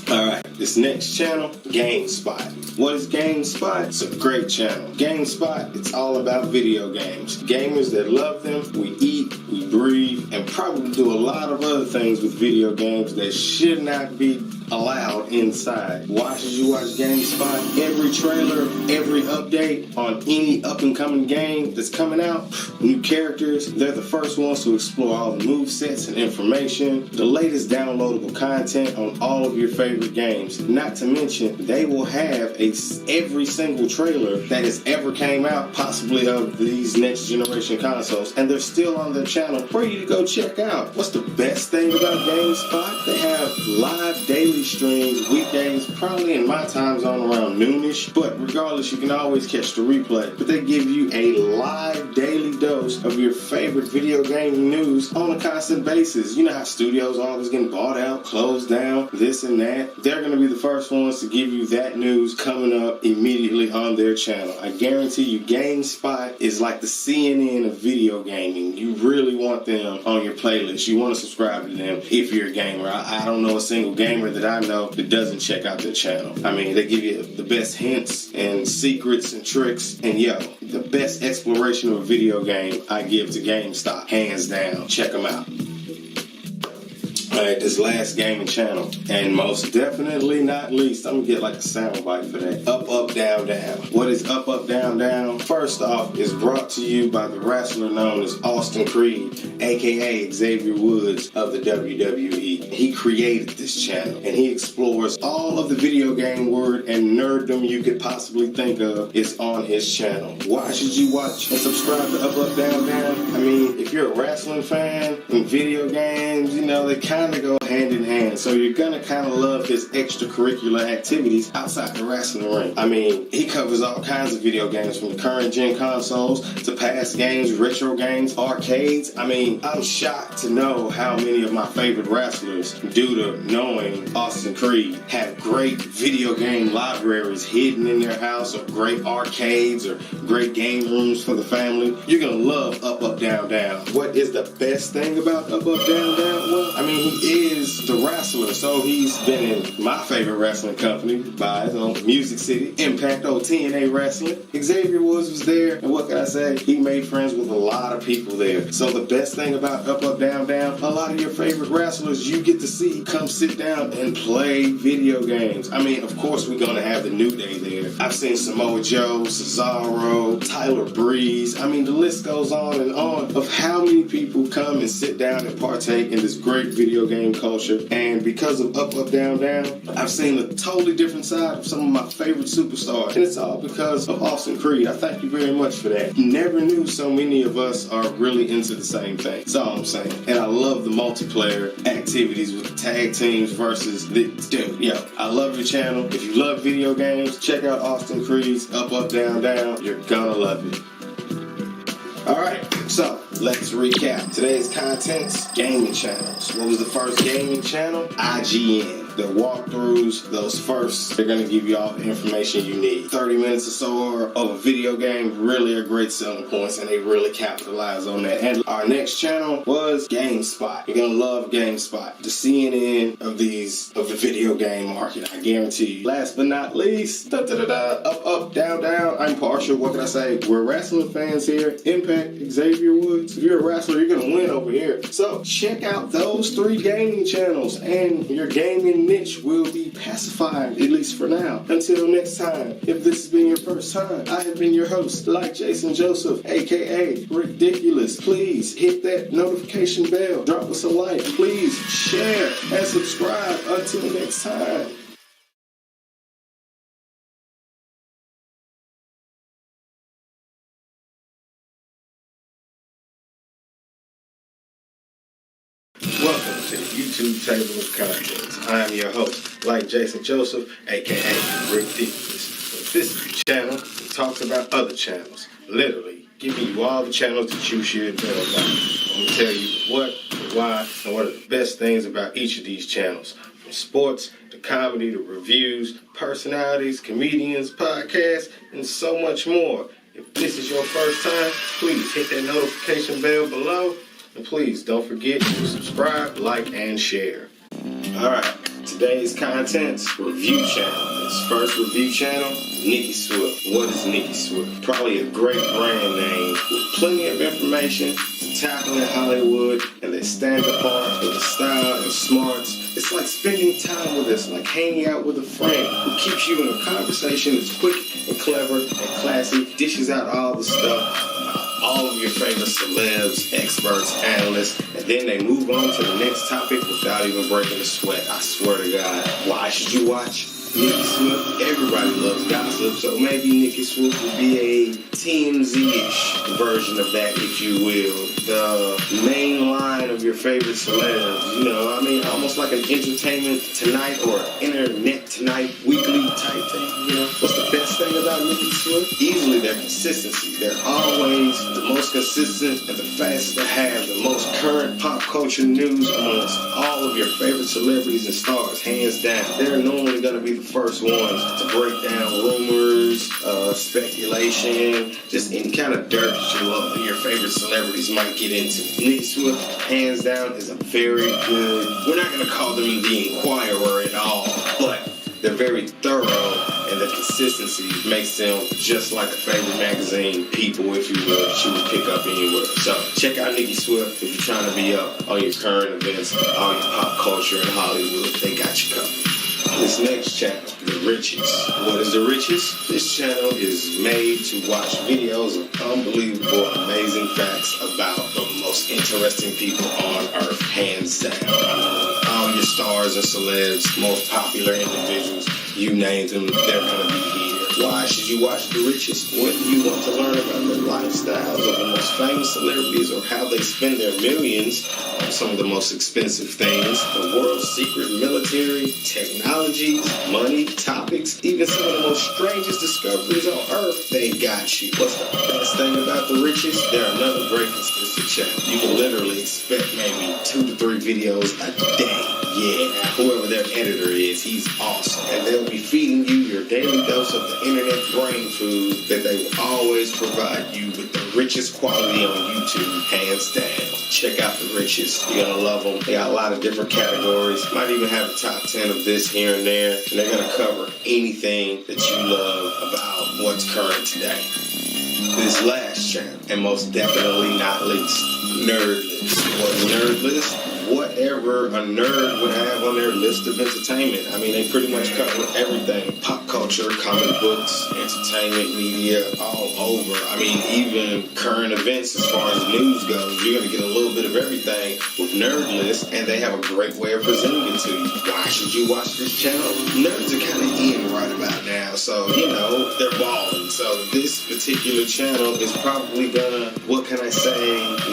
Alright, this next channel, GameSpot. What is GameSpot? It's a great channel. GameSpot, it's all about video games. Gamers that love them, we eat, we breathe, and probably do a lot of other things with video games that should not be allowed inside. Why should you watch GameSpot? Every trailer, every update on any up-and-coming game that's coming out, new characters, they're the first ones to explore all the movesets and information, the latest downloadable content on all of your favorite games. Not to mention, they will have every single trailer that has ever came out, possibly of these next generation consoles, and they're still on their channel for you to go check out. What's the best thing about GameSpot? They have live daily streams, weekdays, probably in my time zone around noonish, but regardless, you can always catch the replay. But they give you a live daily dose of your favorite video game news on a constant basis. You know how studios are always getting bought out, closed down, this and that. They're going to be the first ones to give you that news coming up immediately on their channel. I guarantee you, GameSpot is like the CNN of video gaming. You really want them on your playlist. You want to subscribe to them if you're a gamer. I don't know a single gamer that I know that doesn't check out their channel. I mean, they give you the best hints and secrets and tricks, and the best exploration of a video game I give to GameStop, hands down. Check them out. Alright, this last gaming channel, and most definitely not least, I'm gonna get like a soundbite for that. Up, up, down, down. What is up, up, down, down? First off, is brought to you by the wrestler known as Austin Creed, aka Xavier Woods of the WWE. He created this channel, and he explores all of the video game word and nerddom you could possibly think of is on his channel. Why should you watch and subscribe to Up, Up, Down, Down? I mean, if you're a wrestling fan and video games, they kind of go hand in hand, so you're gonna kind of love his extracurricular activities outside the wrestling ring. I mean, he covers all kinds of video games from the current gen consoles to past games, retro games, arcades. I mean, I'm shocked to know how many of my favorite wrestlers, due to knowing Austin Creed, have great video game libraries hidden in their house, or great arcades or great game rooms for the family. You're gonna love Up, Up, Down, Down. What is the best thing about Up, Up, Down, Down? Well, I mean, he is the wrestler, so he's been in my favorite wrestling company by Music City, Impact, TNA Wrestling. Xavier Woods was there, and what can I say? He made friends with a lot of people there. So the best thing about Up, Up, Down, Down, a lot of your favorite wrestlers you get to see come sit down and play video games. I mean, of course, we're going to have the New Day there. I've seen Samoa Joe, Cesaro, Tyler Breeze. I mean, the list goes on and on of how many people come and sit down and partake in this great video game culture. And because of Up, Up, Down, Down, I've seen a totally different side of some of my favorite superstars. And it's all because of Austin Creed. I thank you very much for that. Never knew so many of us are really into the same thing. That's all I'm saying. And I love the multiplayer activities with tag teams versus I love your channel. If you love video games, check out Austin Creed's Up, Up, Down, Down. You're gonna love it. Alright, so let's recap. Today's contents, gaming channels. What was the first gaming channel? IGN. The walkthroughs, those first, they're going to give you all the information you need. 30 minutes or so of a video game really are great selling points, and they really capitalize on that. And our next channel was GameSpot. You're going to love GameSpot. The CNN of the video game market, I guarantee you. Last but not least, Up, Up, Down, Down. I'm partial. What can I say? We're wrestling fans here. Impact, Xavier Woods. If you're a wrestler, you're going to win over here. So check out those 3 gaming channels and your gaming niche will be pacified, at least for now. Until next time, if this has been your first time, I have been your host, like Jason Joseph, aka Ridiculous. Please hit that notification bell, drop us a like, please share and subscribe. Until next time. Welcome to the YouTube Table of Contents. I am your host, like Jason Joseph, aka Ridiculous. With this channel, it talks about other channels. Literally, giving you all the channels that you should know about. I'm going to tell you what, why, and what are the best things about each of these channels. From sports, to comedy, to reviews, personalities, comedians, podcasts, and so much more. If this is your first time, please hit that notification bell below. And please don't forget to subscribe, like, and share. Alright, today's contents review channel. This first review channel, Nicki Swift. What is Nicki Swift? Probably a great brand name with plenty of information to tackle in Hollywood, and they stand apart with the style and smarts. It's like spending time with us, like hanging out with a friend who keeps you in a conversation that's quick and clever and classy, dishes out all the stuff. All of your favorite celebs, experts, analysts, and then they move on to the next topic without even breaking a sweat. I swear to God. Why should you watch Nicki Swift? Everybody loves gossip, so maybe Nicki Swift would be a TMZ-ish version of that, if you will. The main line of your favorite celebs, almost like an Entertainment Tonight or Internet Tonight weekly type thing, What's the best thing about Nicki Swift? Easily their consistency. They're always the most consistent and the fastest to have the most current pop culture news amongst all of your favorite celebrities and stars, hands down. They're normally going to be the first ones to break down rumors, speculation, just any kind of dirt that your favorite celebrities might get into. Nicki Swift, hands down, is a very good, we're not going to call them the Inquirer at all, but they're very thorough, and the consistency makes them just like a favorite magazine, People, if you will, that you would pick up anywhere. So check out Nicki Swift if you're trying to be up on your current events, all your pop culture in Hollywood. They got you covered. This next channel, The Riches. What is The Riches? This channel is made to watch videos of unbelievable, amazing facts about the most interesting people on earth, hands down. All your stars and celebs, most popular individuals, you name them, they're going to be here. Why should you watch The Riches? When you want to learn about the lifestyles of the most famous celebrities or how they spend their millions on some of the most expensive things, the world's secret military, technologies, money, topics, even some of the most strangest discoveries on earth, they got you. What's the best thing about The Riches? They're another great consistent channel. You can literally expect maybe 2 to 3 videos a day. Yeah, whoever their editor is, he's awesome. And they'll be feeding you your daily dose of the internet brain food that they will always provide you with the richest quality on YouTube, hands down. Check out The Riches. You're going to love them. They got a lot of different categories. Might even have a top 10 of this here and there. And they're going to cover anything that you love about what's current today. This last channel, and most definitely not least, Nerd List. What's Nerd List? Whatever a nerd would have on their list of entertainment. I mean, they pretty much cover everything. Pop culture, comic books, entertainment, media, all over. I mean, even current events as far as news goes. You're going to get a little bit of everything with Nerd List, and they have a great way of presenting it to you. Why should you watch this channel? Nerds are kind of in right about now, so, they're balling. So this particular channel is probably gonna, what can I say,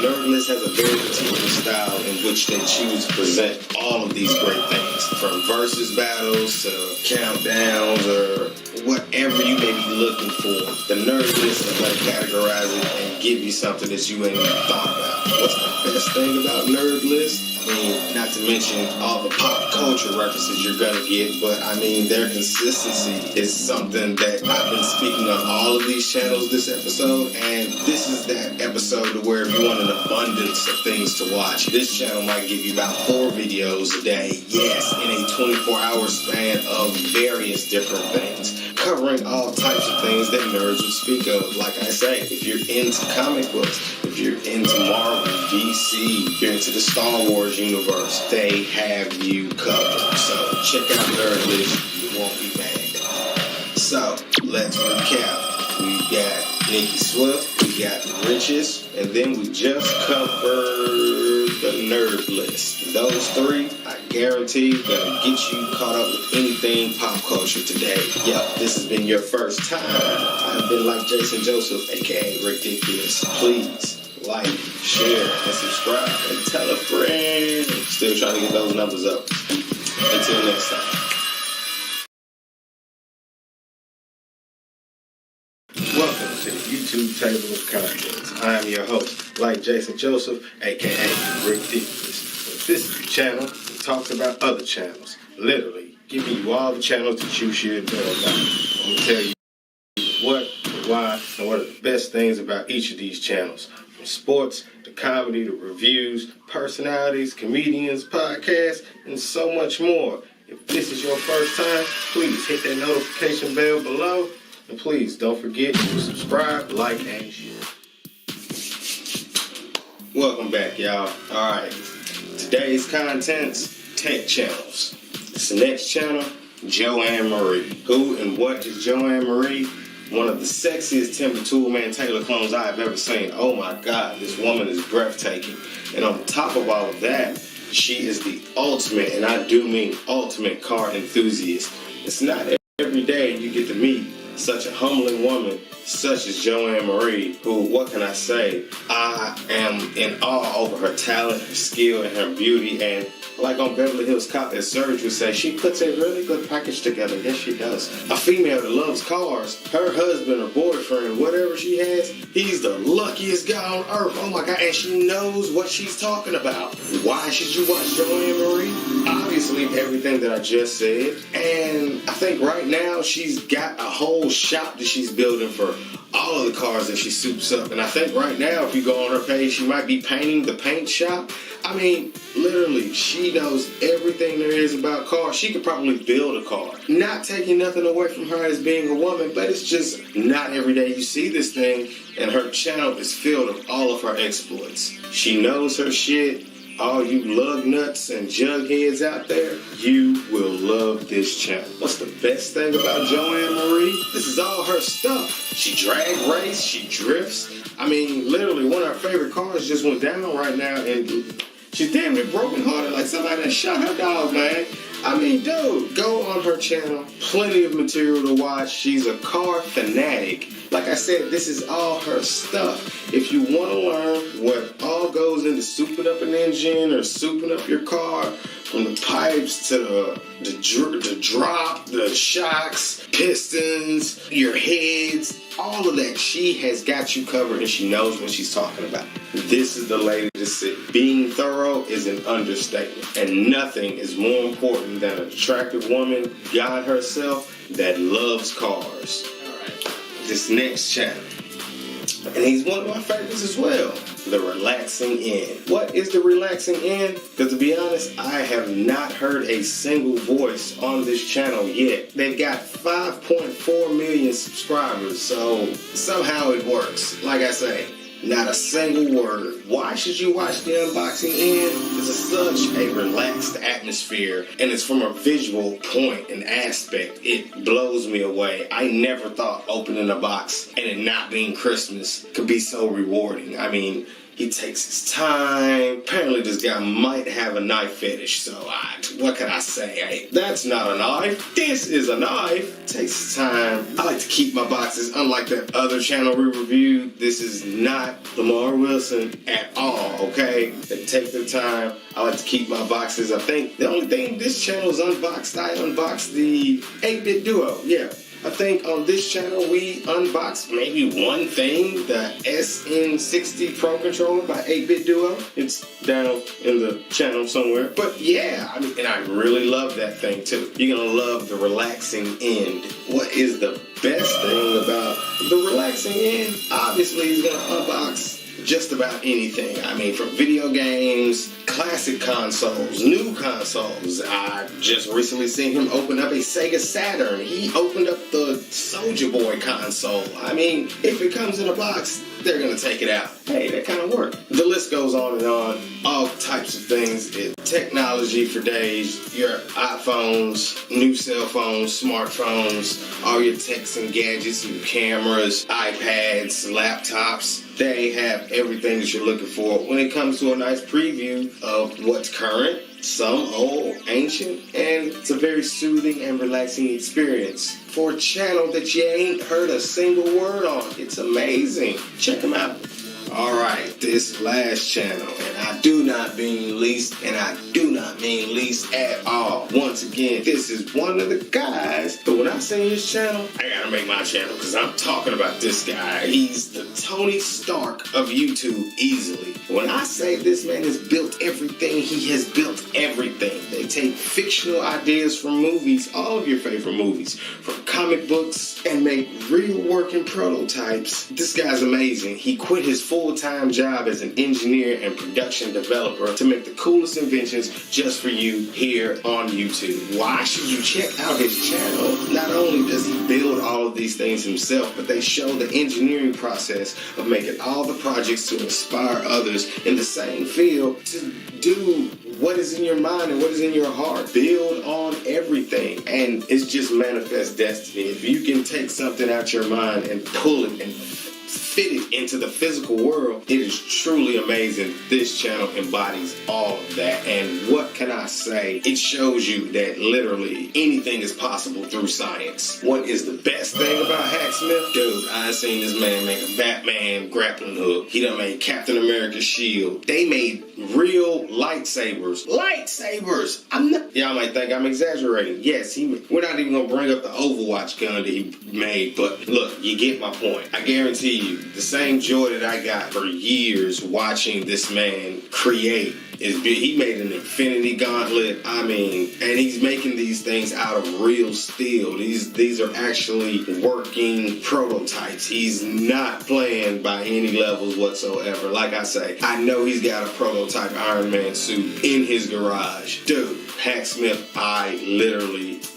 Nerd List has a very particular style in which they choose to present all of these great things, from versus battles to countdowns or whatever you may be looking for. The Nerd List is going to categorize it and give you something that you ain't even thought about. What's the best thing about Nerd List? I mean, not to mention all the pop culture references you're going to get, but I mean, their consistency is something that I've been speaking on all of these channels this episode, and this is that episode where if you want an abundance of things to watch, this channel might give you about 4 videos a day, yes, in a 24-hour span of various different things, covering all types of things that nerds would speak of. Like I say, if you're into comic books, if you're into Marvel, DC, if you're into the Star Wars Cars universe. They have you covered. So check out Nerd List. You won't be mad. So let's recap. We got Nikki Swift, we got Riches, and then we just covered the Nerd List. Those three, I guarantee, gonna get you caught up with anything pop culture today. Yo, this has been your first time. I've been like Jason Joseph, aka Ridiculous. Please like, share, and subscribe, and tell a friend. Still trying to get those numbers up. Until next time. Welcome to the YouTube Table of Contents. I am your host, like Jason Joseph, aka Ridiculous. This is the channel that talks about other channels. Literally, giving you all the channels that you should know about. I'm going to tell you what, why, and what are the best things about each of these channels. From sports, to comedy, to reviews, personalities, comedians, podcasts, and so much more. If this is your first time, please hit that notification bell below. And please don't forget to subscribe, like, and share. Welcome back, y'all. Alright. Today's contents, tech channels. This next channel, Joanne Marie. Who and what is Joanne Marie? One of the sexiest Timber Toolman Taylor clones I have ever seen. Oh my God, this woman is breathtaking. And on top of all of that, she is the ultimate, and I do mean ultimate, car enthusiast. It's not every day you get to meet such a humbling woman, such as Joanne Marie, who, what can I say? I am in awe over her talent, her skill, and her beauty. And like on Beverly Hills Cop, as Serge would say, she puts a really good package together. Yes, she does. A female that loves cars, her husband or boyfriend, whatever she has, he's the luckiest guy on earth. Oh my God, and she knows what she's talking about. Why should you watch Joanne Marie? Obviously, everything that I just said. And I think right now she's got a whole shop that she's building for all of the cars that she soups up. And I think right now, if you go on her page, she might be painting the paint shop. I mean, literally, she knows everything there is about cars. She could probably build a car. Not taking nothing away from her as being a woman, but it's just not every day you see this thing, and her channel is filled with all of her exploits. She knows her shit. All you lug nuts and jugheads out there, you will love this channel. What's the best thing about Joanne Marie? This is all her stuff. She drag race, she drifts. I mean, literally, one of her favorite cars just went down right now, and she's damn near broken hearted like somebody that shot her dog, man. I mean, dude, go on her channel. Plenty of material to watch. She's a car fanatic. Like I said, this is all her stuff. If you want to learn what all goes into souping up an engine or souping up your car, from the pipes to the drop, the shocks, pistons, your heads, all of that, she has got you covered and she knows what she's talking about. This is the lady to see. Being thorough is an understatement, and nothing is more important than an attractive woman, God herself, that loves cars. This next channel, and he's one of my favorites as well, The Relaxing End. What is The Relaxing End? Because to be honest, I have not heard a single voice on this channel yet. They've got 5.4 million subscribers, so somehow it works. Like I say, not a single word. Why should you watch the unboxing end? Because it's such a relaxed atmosphere, and it's from a visual point and aspect. It blows me away. I never thought opening a box and it not being Christmas could be so rewarding. I mean, he takes his time. Apparently this guy might have a knife fetish, so what can I say? Hey, that's not a knife. This is a knife. Takes his time. I like to keep my boxes. Unlike that other channel we reviewed, this is not Lamar Wilson at all, okay? They take their time. I like to keep my boxes. I think the only thing this channel is unboxed, I unboxed the 8-bit Duo. Yeah. I think on this channel we unboxed maybe one thing, the SN60 Pro Controller by 8-bit Duo. It's down in the channel somewhere. But yeah, I mean, and I really love that thing too. You're gonna love The Relaxing End. What is the best thing about The Relaxing End? Obviously he's gonna unbox just about anything. I mean, from video games, classic consoles, new consoles. I just recently seen him open up a Sega Saturn. He opened up the Soulja Boy console. I mean, if it comes in a box, they're going to take it out. Hey, that kind of worked. The list goes on and on. All types of things. Technology for days. Your iPhones, new cell phones, smartphones, all your techs and gadgets, your cameras, iPads, laptops. They have everything that you're looking for when it comes to a nice preview of what's current, some old, ancient, and it's a very soothing and relaxing experience for a channel that you ain't heard a single word on. It's amazing. Check them out. All right, this last channel, and I do not mean least, and I do not mean least at all. Once again, this is one of the guys, but when I say his channel, I gotta make my channel because I'm talking about this guy. He's the Tony Stark of YouTube easily. When I say this man has built everything, he has built everything. They take fictional ideas from movies, all of your favorite movies, from comic books, and make real working prototypes. This guy's amazing. He quit his full-time job as an engineer and production developer to make the coolest inventions just for you here on YouTube. Why should you check out his channel? Not only does he build all of these things himself, but they show the engineering process of making all the projects to inspire others in the same field to do what is in your mind and what is in your heart. Build on everything. And it's just manifest destiny. If you can take something out your mind and pull it and fit it into the physical world, it is truly amazing. This channel embodies all of that. And what can I say? It shows you that literally anything is possible through science. What is the best thing about Hacksmith? Dude, I seen this man make a Batman grappling hook. He done made Captain America's shield. They made real lightsabers. Lightsabers! Y'all might think I'm exaggerating. Yes, we're not even gonna bring up the Overwatch gun that he made, but look, you get my point. I guarantee you, the same joy that I got for years watching this man create is big. He made an infinity gauntlet. I mean, and he's making these things out of real steel. These are actually working prototypes. He's not playing by any levels whatsoever. Like I say, I know he's got a prototype Iron Man suit in his garage. Dude, Hacksmith,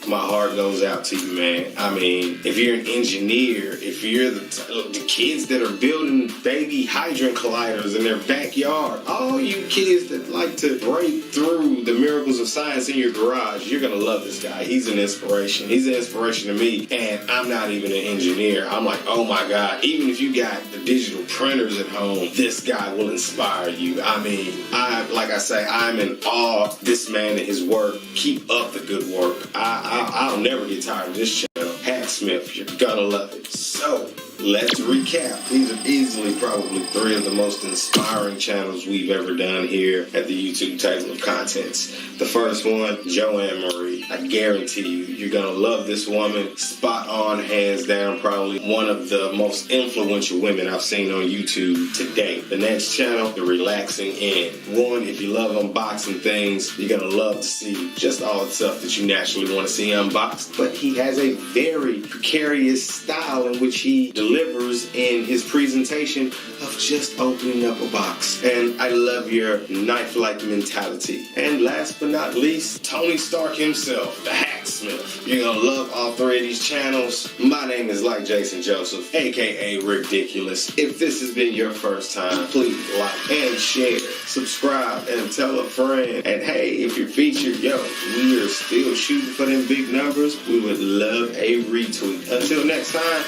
my heart goes out to you, man. I mean, if you're an engineer, if you're the kids that are building baby hydrogen colliders in their backyard, all you kids that like to break through the miracles of science in your garage, you're gonna love this guy. He's an inspiration. He's an inspiration to me, and I'm not even an engineer. I'm like, oh my God, even if you got the digital printers at home, this guy will inspire you. I mean, I'm in awe of this man and his work. Keep up the good work. I'll never get tired of this channel. Hacksmith, you're gonna love it. So, let's recap. These are easily probably 3 of the most inspiring channels we've ever done here at the YouTube Table of Contents. The first one, Joanne Marie. I guarantee you're gonna love this woman. Spot on, hands down, probably one of the most influential women I've seen on YouTube today. The next channel, The Relaxing End. One, if you love unboxing things, you're gonna love to see just all the stuff that you naturally want to see unboxed. But he has a very precarious style in which he delivers in his presentation of just opening up a box. And I love your knife-like mentality. And last but not least, Tony Stark himself, the Hacksmith. You're gonna love all 3 of these channels. My name is Like Jason Joseph, aka Ridiculous. If this has been your first time, please like and share, subscribe, and tell a friend. And hey, if you're featured, we are still shooting for them big numbers. We would love a retweet. Until next time,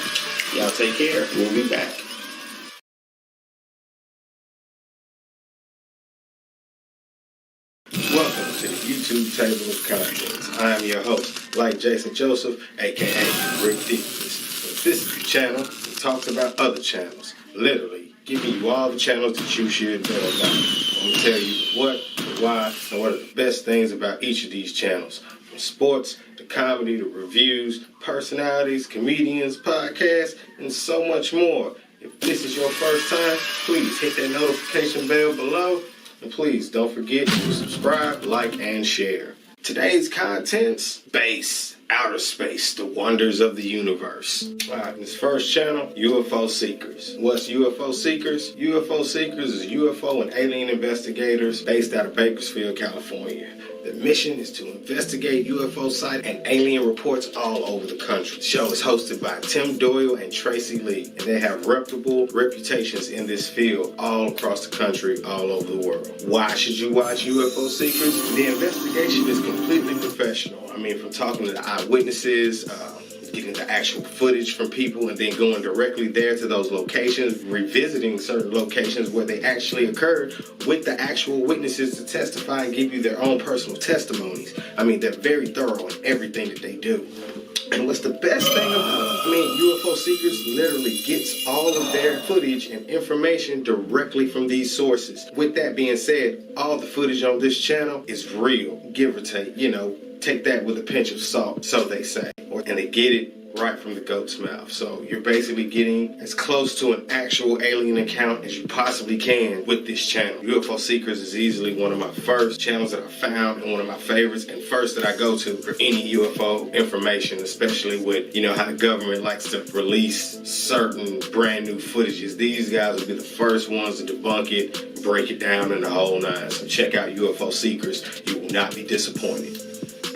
y'all take care. We'll be back. Welcome to the YouTube Table of Contents. I am your host, Like Jason Joseph, aka Ridiculous. This is the channel that talks about other channels. Literally, giving you all the channels that you should know about. I'm going to tell you what, why, and what are the best things about each of these channels. From sports, to comedy, to reviews, personalities, comedians, podcasts, and so much more. If this is your first time, please hit that notification bell below. And please don't forget to subscribe, like, and share. Today's contents: space, outer space, the wonders of the universe. Alright, this first channel, UFO Seekers. What's UFO Seekers? UFO Seekers is UFO and alien investigators based out of Bakersfield, California. The mission is to investigate UFO sites and alien reports all over the country. The show is hosted by Tim Doyle and Tracy Lee, and they have reputable reputations in this field all across the country, all over the world. Why should you watch UFO Seekers? The investigation is completely professional. I mean, from talking to the eyewitnesses, getting the actual footage from people, and then going directly there to those locations, revisiting certain locations where they actually occurred with the actual witnesses to testify and give you their own personal testimonies. I mean, they're very thorough in everything that they do. And what's the best thing about UFO Seekers literally gets all of their footage and information directly from these sources. With that being said, all the footage on this channel is real, give or take, take that with a pinch of salt, so they say. And they get it right from the goat's mouth. So you're basically getting as close to an actual alien account as you possibly can with this channel. UFO Seekers is easily one of my first channels that I found and one of my favorites and first that I go to for any UFO information, especially with, how the government likes to release certain brand new footages. These guys will be the first ones to debunk it, break it down in the whole nine. So check out UFO Seekers. You will not be disappointed.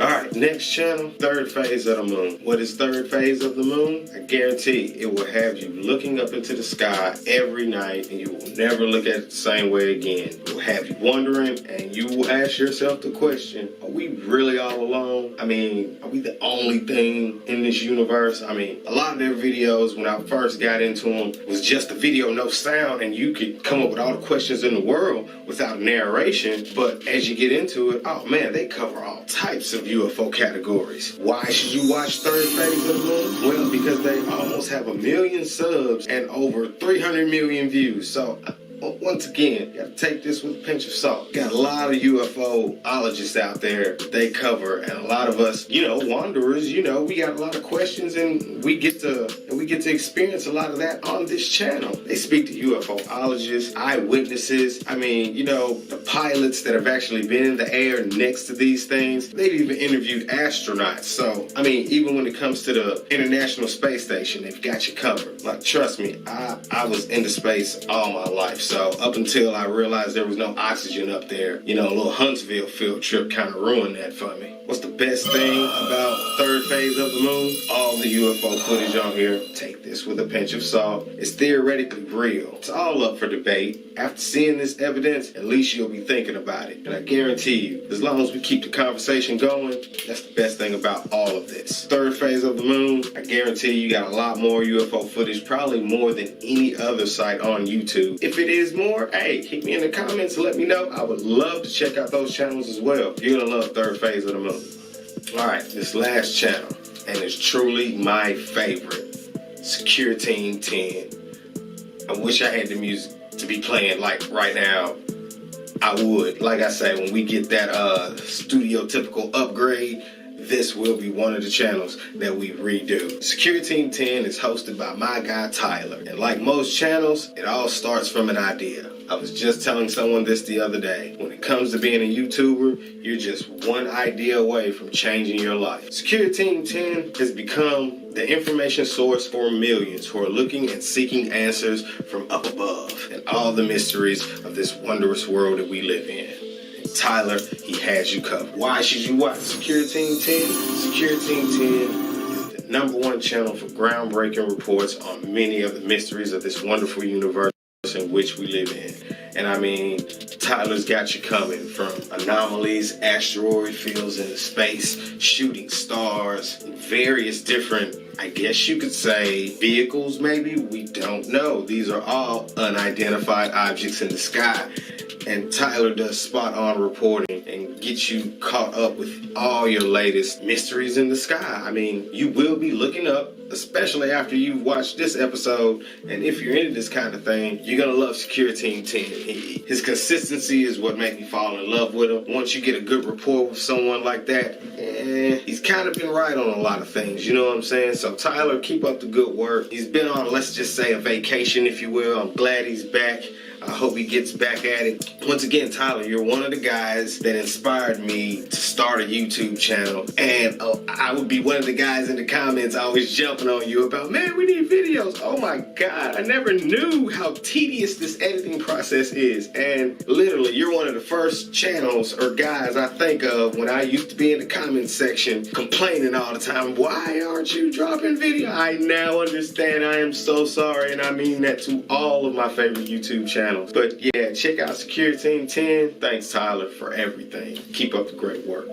Alright, next channel, third phase of the moon. What is third phase of the moon? I guarantee it will have you looking up into the sky every night and you will never look at it the same way again. It will have you wondering and you will ask yourself the question, are we really all alone? I mean, are we the only thing in this universe? I mean, a lot of their videos when I first got into them was just a video, no sound, and you could come up with all the questions in the world without narration. But as you get into it, oh man, they cover all types of UFO categories. Why should you watch third phase of the moon? Well, because they almost have 1 million subs and over 300 million views. So once again, you gotta take this with a pinch of salt. Got a lot of UFOologists out there that they cover, and a lot of us, wanderers, we got a lot of questions, and we get to experience a lot of that on this channel. They speak to UFOologists, eyewitnesses. I mean, the pilots that have actually been in the air next to these things. They've even interviewed astronauts. So, I mean, even when it comes to the International Space Station, they've got you covered. Like, trust me, I was into space all my life. So up until I realized there was no oxygen up there, a little Huntsville field trip kind of ruined that for me. What's the best thing about third phase of the moon? All the UFO footage on here. Take this with a pinch of salt. It's theoretically real. It's all up for debate. After seeing this evidence, at least you'll be thinking about it. And I guarantee you, as long as we keep the conversation going, that's the best thing about all of this. Third phase of the moon, I guarantee you got a lot more UFO footage, probably more than any other site on YouTube. If it is more, hey, keep me in the comments and let me know. I would love to check out those channels as well. You're gonna love third phase of the moon. Alright, this last channel, and it's truly my favorite, Secure Team 10. I wish I had the music to be playing like right now. I would. Like I say, when we get that studio typical upgrade, this will be one of the channels that we redo. Secure Team 10 is hosted by my guy Tyler. And like most channels, it all starts from an idea. I was just telling someone this the other day. When it comes to being a YouTuber, you're just one idea away from changing your life. Secure Team 10 has become the information source for millions who are looking and seeking answers from up above and all the mysteries of this wondrous world that we live in. Tyler, he has you covered. Why should you watch Secure Team 10? Secure Team 10 is the #1 channel for groundbreaking reports on many of the mysteries of this wonderful universe in which we live in. And I mean, Tyler's got you coming from anomalies, asteroid fields into space, shooting stars, various different, I guess you could say, vehicles maybe? We don't know. These are all unidentified objects in the sky. And Tyler does spot-on reporting and gets you caught up with all your latest mysteries in the sky. I mean, you will be looking up especially after you've watched this episode. And if you're into this kind of thing, you're going to love Secure Team 10. His consistency is what made me fall in love with him. Once you get a good rapport with someone like that, he's kind of been right on a lot of things, you know what I'm saying? So Tyler, keep up the good work. He's been on, let's just say, a vacation, if you will. I'm glad he's back. I hope he gets back at it. Once again, Tyler, you're one of the guys that inspired me to start a YouTube channel. And I would be one of the guys in the comments always jumping on you about, man, we need videos. Oh my God, I never knew how tedious this editing process is. And literally, you're one of the first channels or guys I think of when I used to be in the comments section complaining all the time, why aren't you dropping video? I now understand. I am so sorry. And I mean that to all of my favorite YouTube channels. But yeah, check out Secure Team 10. Thanks, Tyler, for everything. Keep up the great work.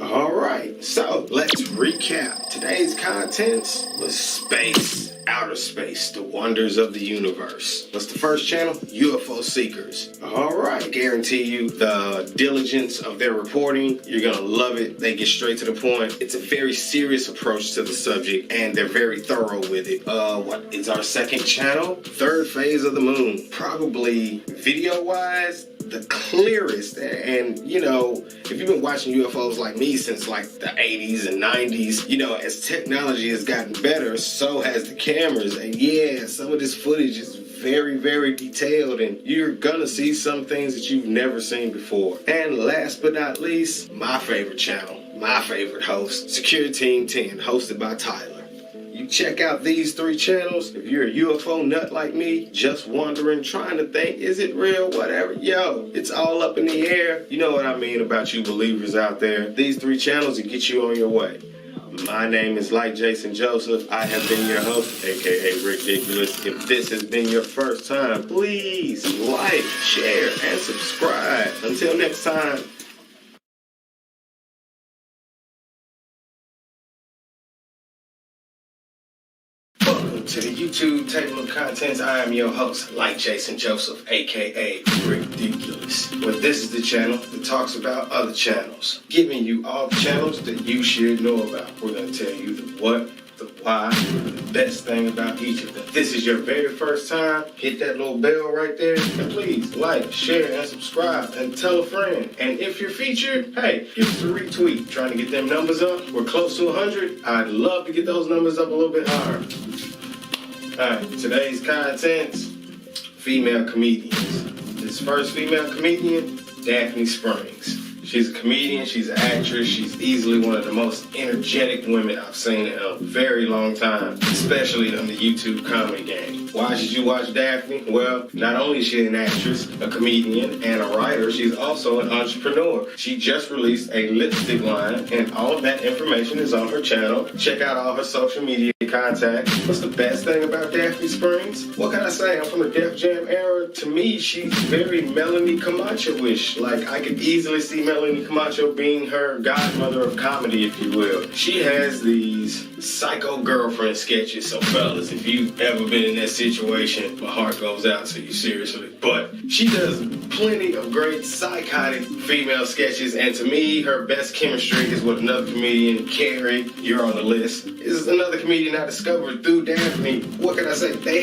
All right, so let's recap. Today's contents was space, outer space, the wonders of the universe. What's the first channel? UFO Seekers. All right, guarantee you the diligence of their reporting. You're gonna love it. They get straight to the point. It's a very serious approach to the subject, and they're very thorough with it. What is our second channel? Third Phase of the Moon. Probably video-wise, the clearest. And you know, if you've been watching UFOs like me since like the 80s and 90s, you know, as technology has gotten better, so has the cameras. And yeah, some of this footage is very, very detailed, and you're gonna see some things that you've never seen before. And last but not least, my favorite channel, my favorite host, Secure Team 10, hosted by Tyler. You check out these three channels. If you're a UFO nut like me, just wondering, trying to think, is it real, whatever, yo, it's all up in the air. You know what I mean about you believers out there. These three channels will get you on your way. My name is Like Jason Joseph. I have been your host, aka Ridiculous. If this has been your first time, please like, share, and subscribe. Until next time. To the YouTube table of contents, I am your host, Like Jason Joseph, aka Ridiculous. But this is the channel that talks about other channels, giving you all the channels that you should know about. We're going to tell you the what, the why, the best thing about each of them. If this is your very first time, hit that little bell right there, and please like, share, and subscribe, and tell a friend. And if you're featured, hey, give us a retweet. Trying to get them numbers up. We're close to 100. I'd love to get those numbers up a little bit higher. Alright, today's contents, female comedians. This first female comedian, Daphne Springs. She's a comedian, she's an actress, she's easily one of the most energetic women I've seen in a very long time, especially in the YouTube comedy game. Why should you watch Daphne? Well, not only is she an actress, a comedian, and a writer, she's also an entrepreneur. She just released a lipstick line, and all of that information is on her channel. Check out all her social media contacts. What's the best thing about Daphne Springs? What can I say? I'm from the Def Jam era. To me, she's very Melanie Camacho-ish. Like, I could easily see Melanie Camacho being her godmother of comedy, if you will. She has these psycho girlfriend sketches. So fellas, if you've ever been in that situation, my heart goes out to you, seriously. But she does plenty of great psychotic female sketches, and to me, her best chemistry is with another comedian, Carrie. You're on the list. This is another comedian I discovered through Daphne. What can I say? They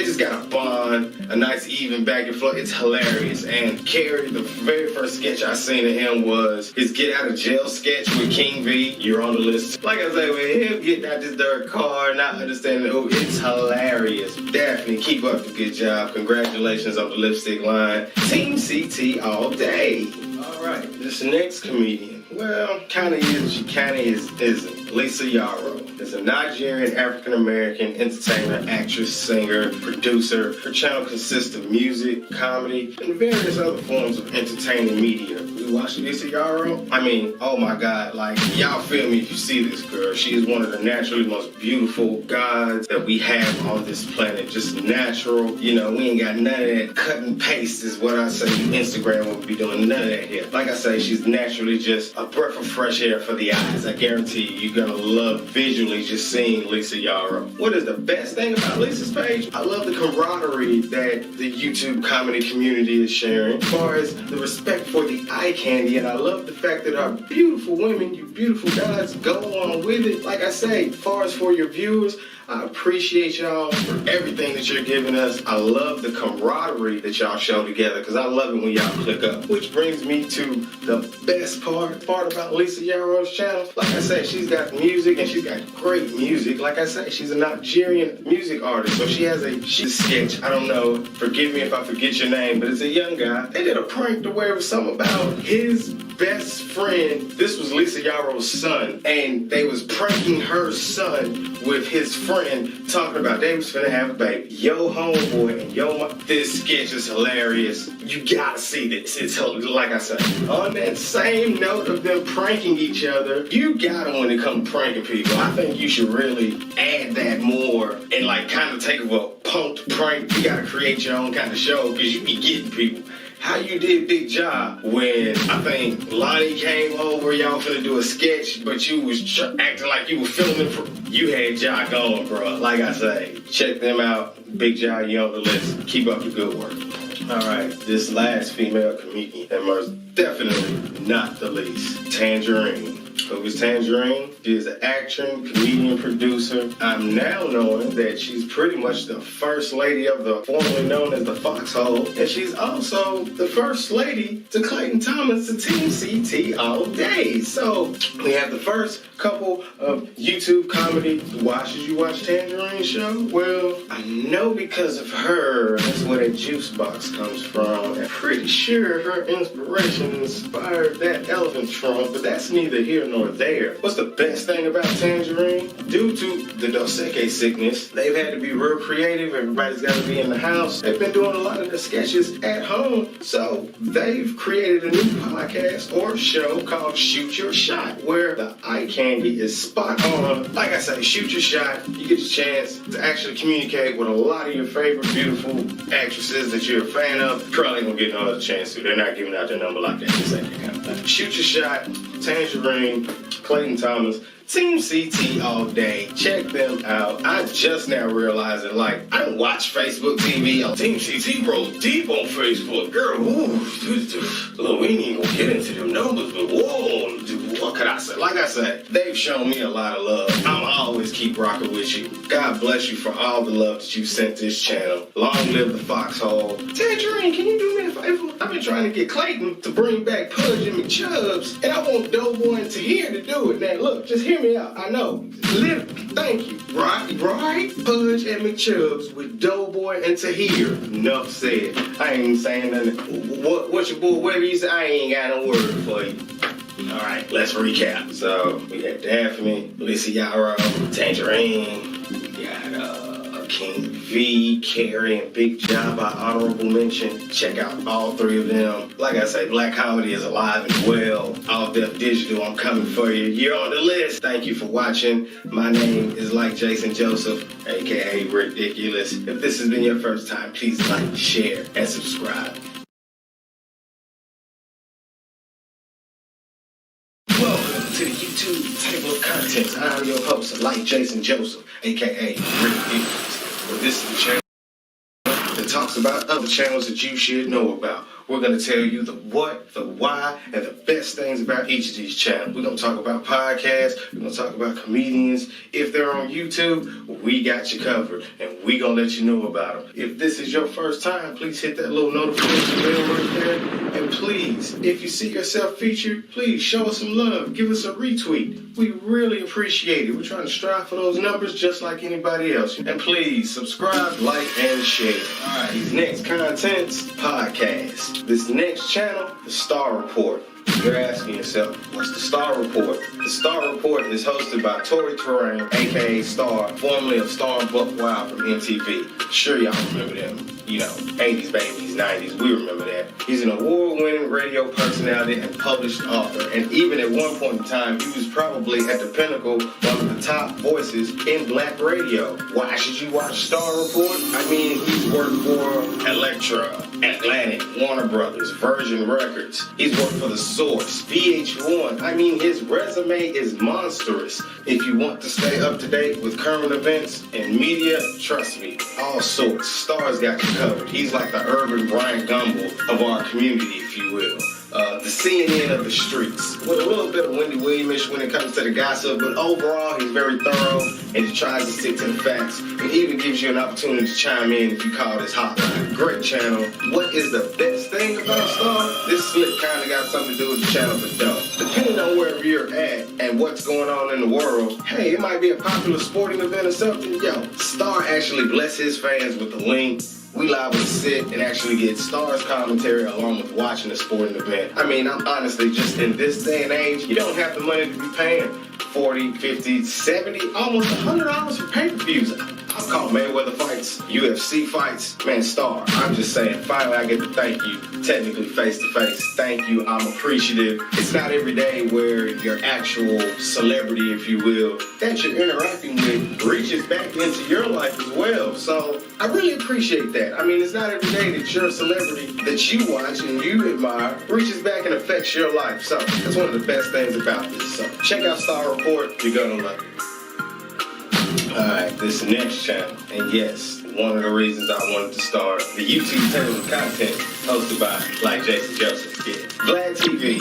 just got a bond, a nice even back and forth. It's hilarious. And Carrie, the very first sketch I seen of him was his get out of jail sketch with King V. You're on the list. Like I say, with him getting out this dirt car, not understanding, it's hilarious. Daphne, keep up the good job. Congratulations on the lipstick line. Team CT all day. All right, this next comedian, well, kind of is, she kind of isn't. Lisa Yarrow is a Nigerian African-American entertainer, actress, singer, producer. Her channel consists of music, comedy, and various other forms of entertaining media. You watch Lisa Yarrow? I mean, oh my God, like, y'all feel me if you see this girl. She is one of the naturally most beautiful gods that we have on this planet. Just natural, you know, we ain't got none of that cut and paste is what I say Instagram would be doing, none of that here. Like I say, she's naturally just a breath of fresh air for the eyes. I guarantee you, gonna love visually just seeing Lisa Yara. What is the best thing about Lisa's page? I love the camaraderie that the YouTube comedy community is sharing, as far as the respect for the eye candy, and I love the fact that our beautiful women, you beautiful guys, go along with it. Like I say, as far as for your viewers, I appreciate y'all for everything that you're giving us. I love the camaraderie that y'all show together, because I love it when y'all click up. Which brings me to the best part about Lisa Yaro's channel. Like I said, she's got music, and she's got great music. Like I said, she's a Nigerian music artist, so she's a sketch. I don't know, forgive me if I forget your name, but it's a young guy. They did a prank to where it was something about his best friend. This was Lisa Yaro's son, and they was pranking her son with his friend, talking about they was finna have a baby. Yo homeboy and yo mom. This sketch is hilarious. You gotta see this. It's like I said, on that same note of them pranking each other, you gotta, when it comes to pranking people, I think you should really add that more and like kind of take a punked prank. You gotta create your own kind of show, because you be getting people. How you did Big Job when I think Lonnie came over, y'all finna do a sketch, but you was acting like you were filming. You had Ja going, bro. Like I say, check them out. Big Job, you on the list. Keep up the good work. All right, this last female comedian, and most definitely not the least, Tangerine. Who is Tangerine? She is an actress, comedian, producer. I'm now knowing that she's pretty much the first lady of the formerly known as the Foxhole, and she's also the first lady to Clayton Thomas to Team CT all day. So we have the first couple of YouTube comedy. Did you watch Tangerine show? Well, I know because of her, that's where that juice box comes from. I'm pretty sure her inspiration inspired that elephant trunk, but that's neither here nor there. What's the best thing about Tangerine? Due to the Dos Equis sickness, they've had to be real creative. Everybody's got to be in the house. They've been doing a lot of the sketches at home, so they've created a new podcast or show called Shoot Your Shot, where the eye candy is spot on. Like I say, shoot your shot. You get the chance to actually communicate with a lot of your favorite beautiful actresses that you're a fan of. Probably gonna get no other chance to. They're not giving out their number like that. This ain't that kind of thing. Shoot Your Shot, Tangerine, Clayton Thomas, Team CT all day. Check them out. I just now realizing, like, I don't watch Facebook TV. Team CT rolls deep on Facebook. Girl, look, we ain't even gonna get into them numbers, but whoa, what could I say? Like I said, they've shown me a lot of love. I'ma always keep rocking with you. God bless you for all the love that you sent this channel. Long live the Foxhole. Tangerine, can you do me a favor? I've been trying to get Clayton to bring back Pudge and McChubbs, and I want Doughboy and Tahir to do it. Now, look, just hear me out. I know. Thank you. Right? Pudge and McChubbs with Doughboy and Tahir. Enough said. I ain't saying nothing. What's your boy? Whatever you say, I ain't got no word for you. All right, let's recap. So we got Daphne, Lisa Yara, Tangerine. We got King V, Carrie, and Big Job by honorable mention. Check out all three of them. Like I say, Black Comedy is alive and well. All Def Digital, I'm coming for you. You're on the list. Thank you for watching. My name is Like Jason Joseph, aka Ridiculous. If this has been your first time, please like, share, and subscribe. Welcome to the YouTube table of contents. I'm your host, Like Jason Joseph, aka Ridiculous. Well, this is the channel that talks about other channels that you should know about. We're going to tell you the what, the why, and the best things about each of these channels. We're going to talk about podcasts. We're going to talk about comedians. If they're on YouTube, we got you covered, and we're going to let you know about them. If this is your first time, please hit that little notification bell right there. And please, if you see yourself featured, please show us some love. Give us a retweet. We really appreciate it. We're trying to strive for those numbers just like anybody else. And please, subscribe, like, and share. All right, these next contents, podcasts. This next channel, the Star Report. You're asking yourself, what's the Star Report? The Star Report is hosted by Tori Terrain, aka Star, formerly of Star and Buck Wild from MTV. Sure, y'all remember them. 80s babies, 90s, we remember that. He's an award-winning radio personality and published author. And even at one point in time, he was probably at the pinnacle, one of the top voices in black radio. Why should you watch Star Report? I mean, he's worked for Elektra, Atlantic, Warner Brothers, Virgin Records. He's worked for The Source. Source, VH1. I mean, his resume is monstrous. If you want to stay up to date with current events and media, trust me, all sorts. Star's got you covered. He's like the urban Brian Gumble of our community, if you will. The CNN of the streets, with a little bit of Wendy Williams when it comes to the gossip, but overall he's very thorough and he tries to stick to the facts and even gives you an opportunity to chime in if you call this hotline. Great channel. What is the best thing about Star? This slip kind of got something to do with the channel, but don't. Depending on wherever you're at and what's going on in the world, hey, it might be a popular sporting event or something. Yo, Star actually bless his fans with the link. We liable to sit and actually get Star's commentary along with watching a sporting event. I mean, I'm honestly just in this day and age, you don't have the money to be paying $40, $50, $70, almost $100 for pay-per-views. I'll call Mayweather fights, UFC fights. Man, Star, I'm just saying, finally I get to thank you, technically face-to-face. Thank you, I'm appreciative. It's not every day where your actual celebrity, if you will, that you're interacting with reaches back into your life as well. So I really appreciate that. I mean, it's not every day that your celebrity that you watch and you admire reaches back and affects your life. So that's one of the best things about this. So check out Star Report. You're gonna love it. Alright, this next channel, and yes, one of the reasons I wanted to start the YouTube table of content hosted by like Jason Joseph. Yeah. Vlad TV.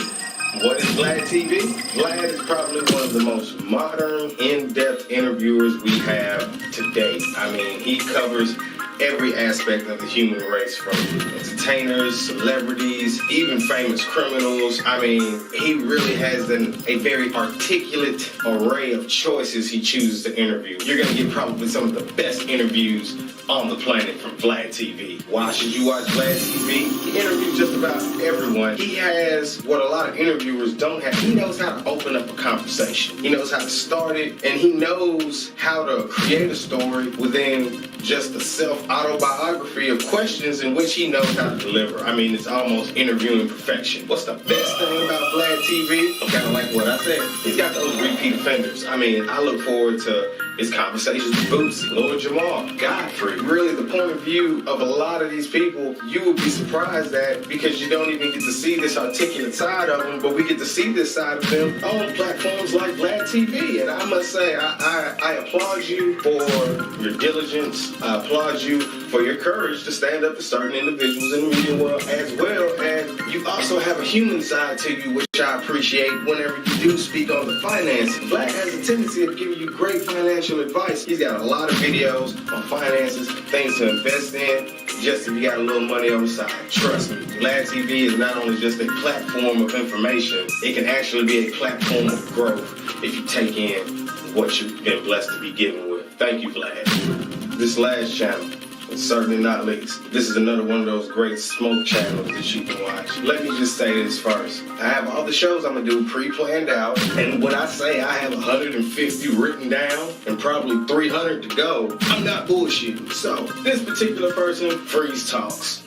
What is Vlad TV? Vlad is probably one of the most modern, in-depth interviewers we have to date. I mean, he covers every aspect of the human race, from entertainers, celebrities, even famous criminals. I mean, he really has a very articulate array of choices he chooses to interview. You're going to get probably some of the best interviews on the planet from Vlad TV. Why should you watch Vlad TV? He interviews just about everyone. He has what a lot of interviewers don't have. He knows how to open up a conversation. He knows how to start it, and he knows how to create a story within just a self-autobiography of questions in which he knows how to deliver. I mean, it's almost interviewing perfection. What's the best thing about Vlad TV? Kind of like what I said. He's got those repeat offenders. I mean, I look forward to his conversations with Bootsy, Lord Jamal, Godfrey. Really, the point of view of a lot of these people, you will be surprised at, because you don't even get to see this articulate side of them, but we get to see this side of them on platforms like Vlad TV. And I must say, I applaud you for your diligence. I applaud you for your courage to stand up to certain individuals in the media world as well. And you also have a human side to you, which I appreciate whenever you do speak on the finances. Vlad has a tendency of giving you great financial advice. He's got a lot of videos on finances, things to invest in, just if you got a little money on the side. Trust me, Vlad TV is not only just a platform of information, it can actually be a platform of growth if you take in what you've been blessed to be given with. Thank you, Vlad. This last channel, and certainly not least, this is another one of those great smoke channels that you can watch. Let me just say this first. I have all the shows I'm going to do pre-planned out, and when I say I have 150 written down and probably 300 to go, I'm not bullshitting. So, this particular person, Freeze Talks.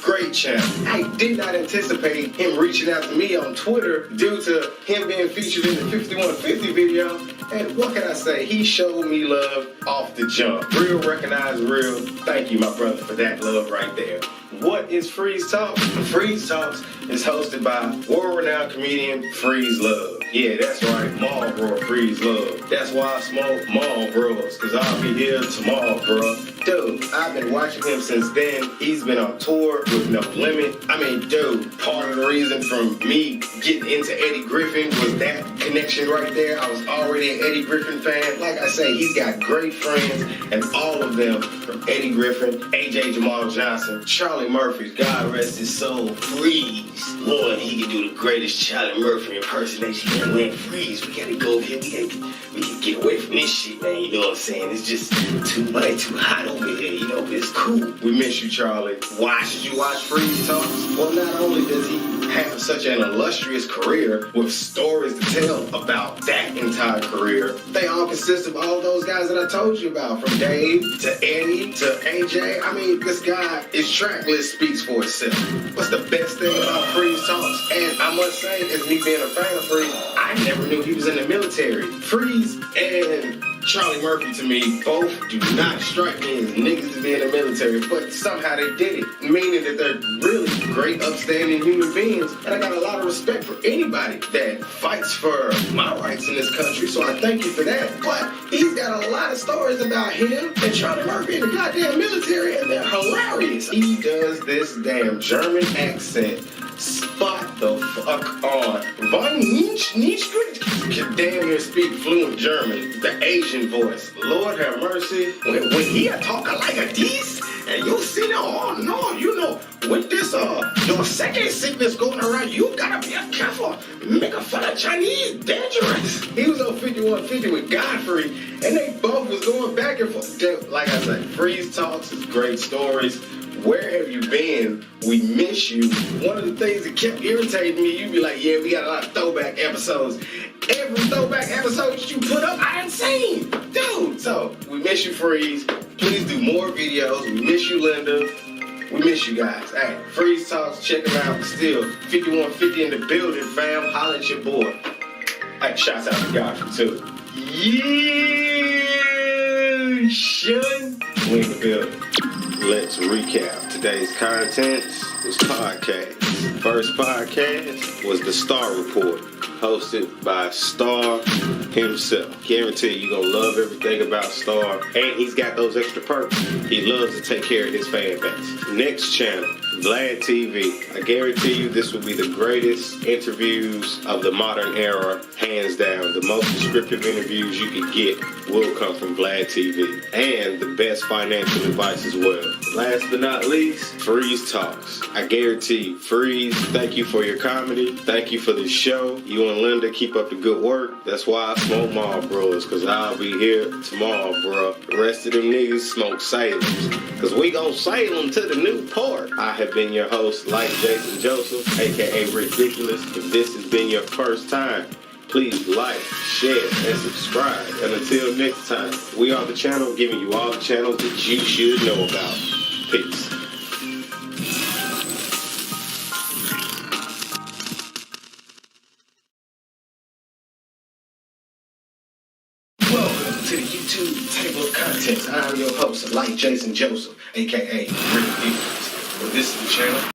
Great channel. I did not anticipate him reaching out to me on Twitter due to him being featured in the 5150 video. And what can I say? He showed me love off the jump. Real recognized real. Thank you, my brother, for that love right there. What is Freeze Talks? Freeze Talks is hosted by world-renowned comedian Freeze Love. Yeah, that's right, Marlboro Freeze Love. That's why I smoke Marlboros, because I'll be here tomorrow, bro. Dude, I've been watching him since then. He's been on tour with No Limit. I mean, dude, part of the reason from me getting into Eddie Griffin was that connection right there. I was already an Eddie Griffin fan. Like I say, he's got great friends, and all of them, from Eddie Griffin, AJ Jamal Johnson, Charlie Murphy, God rest his soul, Freeze. Lord, he can do the greatest Charlie Murphy impersonation. Man, Freeze, we gotta go here. We can get away from this shit, man. You know what I'm saying? It's just too much, too hot over here. You know, but it's cool. We miss you, Charlie. Why should you watch Freeze Talks? Well, not only does he have such an illustrious career with stories to tell about that entire career, they all consist of all those guys that I told you about, from Dave to Eddie to AJ. I mean, this guy, his track list speaks for itself. What's the best thing about Freeze Talks? And I must say, as me being a fan of Freeze, I never knew he was in the military. Freeze and Charlie Murphy to me, both do not strike me as niggas to be in the military, but somehow they did it, meaning that they're really great, upstanding human beings, and I got a lot of respect for anybody that fights for my rights in this country, so I thank you for that. But he's got a lot of stories about him and Charlie Murphy in the goddamn military, and they're hilarious. He does this damn German accent spot the fuck on. Von Nietzsche can damn near speak fluent German. The Asian voice. Lord have mercy. When he a talking like a this, and you see them, oh no, you know, with this your second sickness going around, you gotta be careful. Making fun of Chinese dangerous. He was on 5150 with Godfrey, and they both was going back and forth. Like I said, Freeze Talks is great stories. Where have you been? We miss you. One of the things that kept irritating me, you'd be like, yeah, we got a lot of throwback episodes. Every throwback episode that you put up, I done seen. Dude, so we miss you, Freeze. Please do more videos. We miss you, Linda. We miss you guys. Hey, Freeze Talks, check them out. Still, 5150 in the building, fam. Holla at your boy. Hey, shouts out to Godfrey, too. Yeah, shun. We in the building. Let's recap. Today's content was podcast. First podcast was the Star Report, hosted by Star himself. Guarantee you're gonna love everything about Star, and he's got those extra perks. He loves to take care of his fan base. Next channel, Vlad TV. I guarantee you this will be the greatest interviews of the modern era, hands down. The most descriptive interviews you can get will come from Vlad TV, and the best financial advice as well. Last but not least, Freeze Talks. I guarantee you, Freeze, thank you for your comedy. Thank you for the show. You and Linda keep up the good work. That's why I smoke Marlboros, because I'll be here tomorrow, bro. The rest of them niggas smoke Salems, because we gon' sail them to the new port. I have been your host, like Jason Joseph, aka Ridiculous. If this has been your first time, please like, share, and subscribe. And until next time, we are the channel giving you all the channels that you should know about. Peace. Welcome to the YouTube table of contents. I'm your host, like Jason Joseph, aka Ridiculous. Well, this is the channel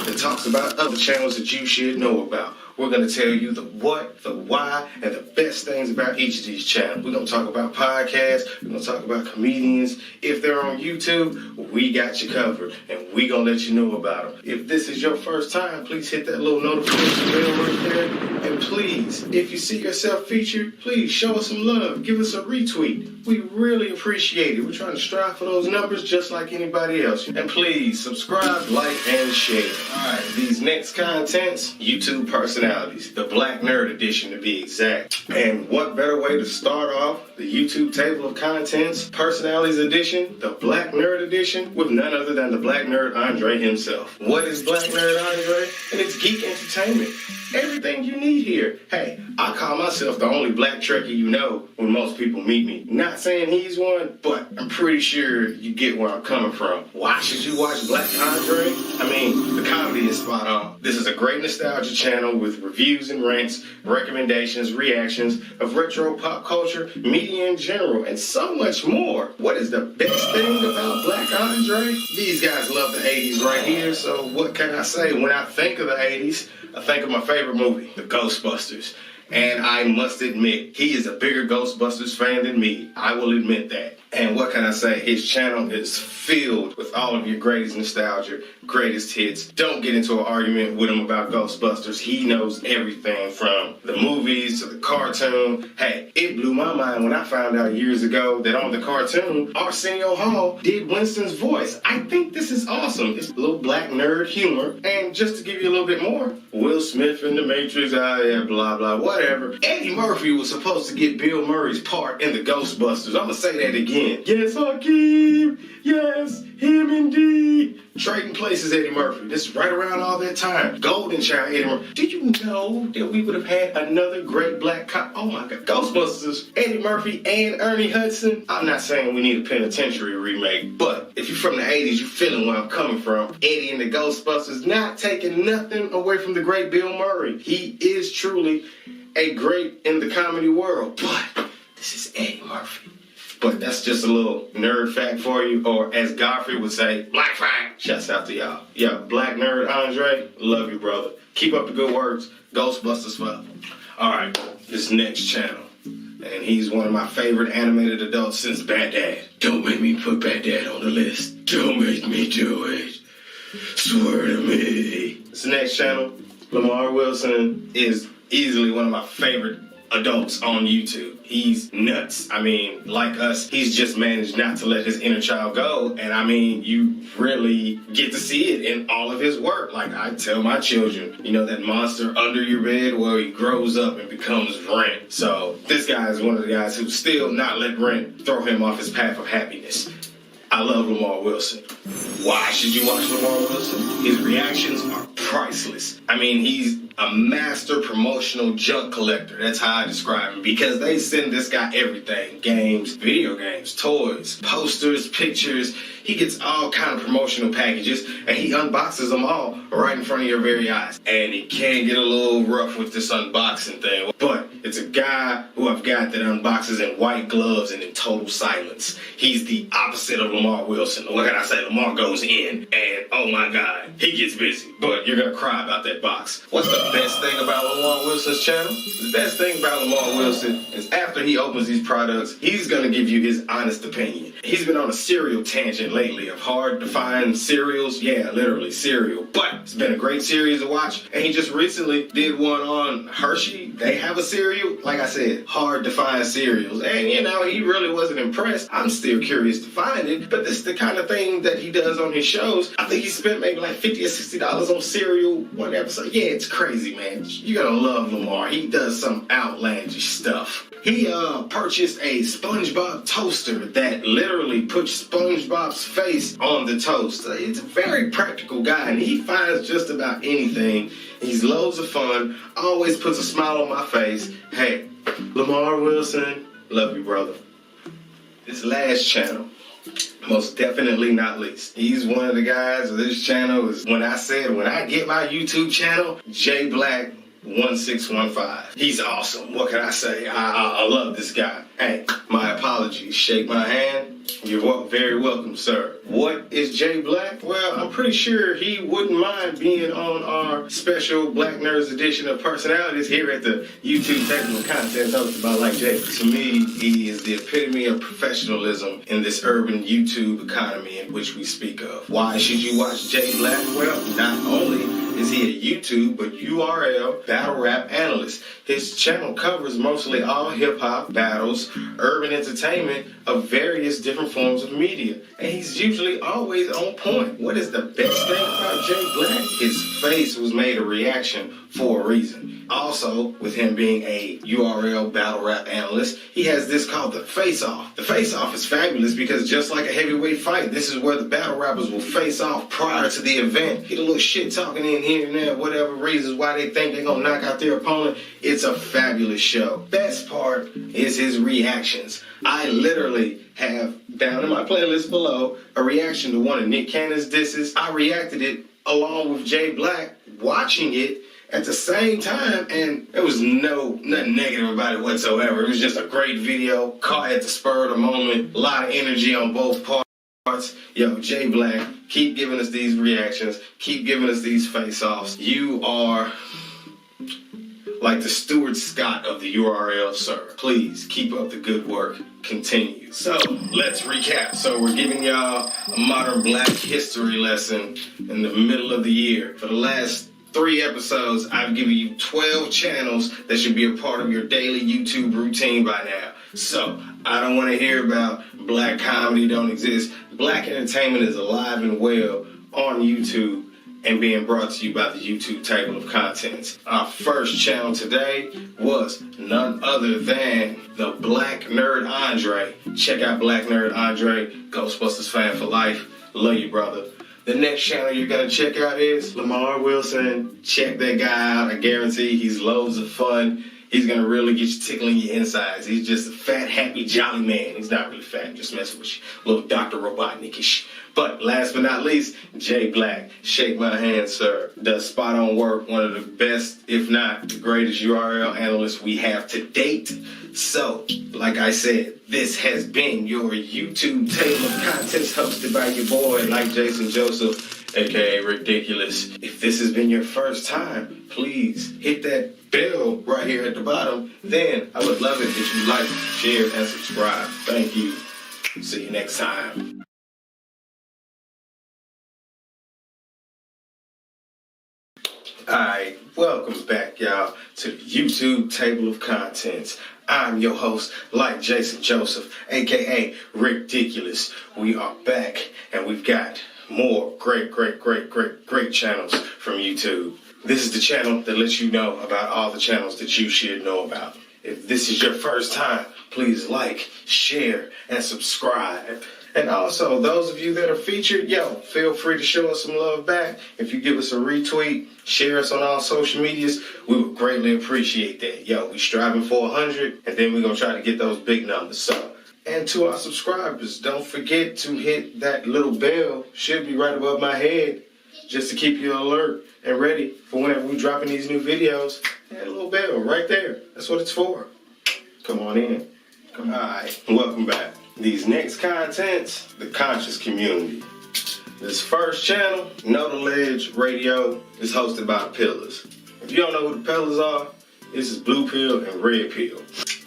that talks about other channels that you should know about. We're going to tell you the what, the why, and the best things about each of these channels. We're going to talk about podcasts. We're going to talk about comedians. If they're on YouTube, we got you covered, and we're going to let you know about them. If this is your first time, please hit that little notification bell right there. And please, if you see yourself featured, please show us some love. Give us a retweet. We really appreciate it. We're trying to strive for those numbers just like anybody else. And please, subscribe, like, and share. All right, these next contents, YouTube personalities. The Black Nerd Edition to be exact. And what better way to start off the YouTube table of contents, Personalities Edition, the Black Nerd Edition, with none other than the Black Nerd Andre himself. What is Black Nerd Andre? And it's geek entertainment. Everything you need here. Hey, I call myself the only black Trekkie you know when most people meet me. Not saying he's one, but I'm pretty sure you get where I'm coming from. Why should you watch Black Andre? I mean, the comedy is spot on. This is a great nostalgia channel with reviews and rants, recommendations, reactions of retro pop culture, media in general, and so much more. What is the best thing about Black Andre? These guys love the 80s right here, so what can I say? When I think of the 80s, I think of my favorite movie, The Ghostbusters. And I must admit, he is a bigger Ghostbusters fan than me. I will admit that. And what can I say? His channel is filled with all of your greatest nostalgia, greatest hits. Don't get into an argument with him about Ghostbusters. He knows everything from the movies to the cartoon. Hey, it blew my mind when I found out years ago that on the cartoon, Arsenio Hall did Winston's voice. I think this is awesome. It's a little black nerd humor. And just to give you a little bit more, Will Smith in The Matrix, yeah, blah, blah, whatever. Eddie Murphy was supposed to get Bill Murray's part in the Ghostbusters. I'm gonna say that again. Yes, Hakeem. Yes, him indeed. Trading places, Eddie Murphy. This is right around all that time. Golden Child, Eddie Murphy. Did you know that we would have had another great black cop? Oh my God. Ghostbusters, Eddie Murphy and Ernie Hudson. I'm not saying we need a penitentiary remake, but if you're from the 80s, you're feeling where I'm coming from. Eddie and the Ghostbusters, not taking nothing away from the great Bill Murray. He is truly a great in the comedy world, but This is Eddie Murphy. But that's just a little nerd fact for you, or as Godfrey would say, black fact. Shouts out to y'all. Yeah, Black Nerd Andre, love you, brother. Keep up the good works. Ghostbusters forever. All right, this next channel. And he's one of my favorite animated adults since Bad Dad. Don't make me put Bad Dad on the list. Don't make me do it. Swear to me. This next channel, Lamar Wilson, is easily one of my favorite adults on YouTube. He's nuts. I mean, like us, he's just managed not to let his inner child go. And I mean, you really get to see it in all of his work. Like I tell my children, you know, that monster under your bed where he grows up and becomes Rent. So this guy is one of the guys who still not let Rent throw him off his path of happiness. I love Lamar Wilson. Why should you watch Lamar Wilson? His reactions are priceless. I mean, he's a master promotional junk collector. That's how I describe him. Because they send this guy everything. Games, video games, toys, posters, pictures. He gets all kind of promotional packages and he unboxes them all right in front of your very eyes. And he can get a little rough with this unboxing thing. But it's a guy who I've got that unboxes in white gloves and in total silence. He's the opposite of Lamar Wilson. What can I say? Lamar goes in and oh my God, he gets busy. But you're gonna cry about that box. What's the best thing about Lamar Wilson's channel? The best thing about Lamar Wilson is after he opens these products, he's gonna give you his honest opinion. He's been on a cereal tangent lately of hard to find cereals. Yeah, literally cereal. But it's been a great series to watch. And he just recently did one on Hershey. They have a cereal. Like I said, hard to find cereals. And you know, he really wasn't impressed. I'm still curious to find it. But this is the kind of thing that he does on his shows. I think he spent maybe like $50 or $60 on cereal one episode. Yeah, it's crazy, man. You're gonna love Lamar. He does some outlandish stuff. He purchased a SpongeBob toaster that literally puts SpongeBob's face on the toast. It's a very practical guy, and he finds just about anything. He's loads of fun, always puts a smile on my face. Hey, Lamar Wilson, love you, brother. This last channel, most definitely not least. He's one of the guys of this channel. Is when I get my YouTube channel, J Black 1615. He's awesome. What can I say? I love this guy. Hey, my apologies. Shake my hand. You're very welcome, sir. What is Jay Black? Well, I'm pretty sure he wouldn't mind being on our special Black Nerds edition of personalities here at the YouTube Technical Content hosted by Like Jay. To me, he is the epitome of professionalism in this urban YouTube economy in which we speak of. Why should you watch Jay Black? Well, not only is he a YouTube, but URL battle rap analyst. His channel covers mostly all hip-hop, battles, urban entertainment of various different forms of media. And he's usually always on point. What is the best thing about Jay Black? His face was made a reaction for a reason. Also, with him being a URL battle rap analyst, he has this called the face-off. The face-off is fabulous because just like a heavyweight fight, this is where the battle rappers will face off prior to the event. Get a little shit talking in here and there, whatever reasons why they think they're gonna knock out their opponent. It's a fabulous show. Best part is his reactions. I literally have down in my playlist below a reaction to one of Nick Cannon's disses. I reacted it along with Jay Black, watching it at the same time, and there was nothing negative about it whatsoever. It was just a great video, caught at the spur of the moment, a lot of energy on both parts. Yo, Jay Black, keep giving us these reactions, keep giving us these face-offs. You are like the Stuart Scott of the URL, sir. Please keep up the good work. Continue. So let's recap. So we're giving y'all a modern Black history lesson in the middle of the year. For the last 3 episodes, I've given you 12 channels that should be a part of your daily YouTube routine by now. So I don't want to hear about Black comedy don't exist. Black entertainment is alive and well on YouTube and being brought to you by the YouTube Table of Contents. Our first channel today was none other than the Black Nerd Andre. Check out Black Nerd Andre, Ghostbusters fan for life. Love you, brother. The next channel you're gonna check out is Lamar Wilson. Check that guy out. I guarantee he's loads of fun. He's gonna really get you tickling your insides. He's just a fat, happy, jolly man. He's not really fat, just messing with you. Little Dr. Robotnik-ish. But last but not least, Jay Black. Shake my hand, sir. Does spot on work. One of the best, if not the greatest URL analysts we have to date. So, like I said, this has been your YouTube table of contents hosted by your boy, like Jason Joseph, aka Ridiculous. If this has been your first time, please hit that bell right here at the bottom. Then I would love it if you like, share, and subscribe. Thank you. See you next time. Alright, welcome back, y'all, to the YouTube Table of Contents. I'm your host, like Jason Joseph, aka Ridiculous. We are back, and we've got more great channels from YouTube. This is the channel that lets you know about all the channels that you should know about. If this is your first time, please like, share, and subscribe. And also, those of you that are featured, feel free to show us some love back. If you give us a retweet, share us on all social medias, we would greatly appreciate that. We striving for 100, and then we're going to try to get those big numbers. So, and to our subscribers, don't forget to hit that little bell. Should be right above my head, just to keep you alert and ready for whenever we're dropping these new videos. That little bell right there. That's what it's for. Come on in. All right, welcome back. These next contents, the conscious community. This first channel, Know the Ledge Radio, is hosted by Pillars. If you don't know who the Pillars are, this is Blue Pill and Red Pill.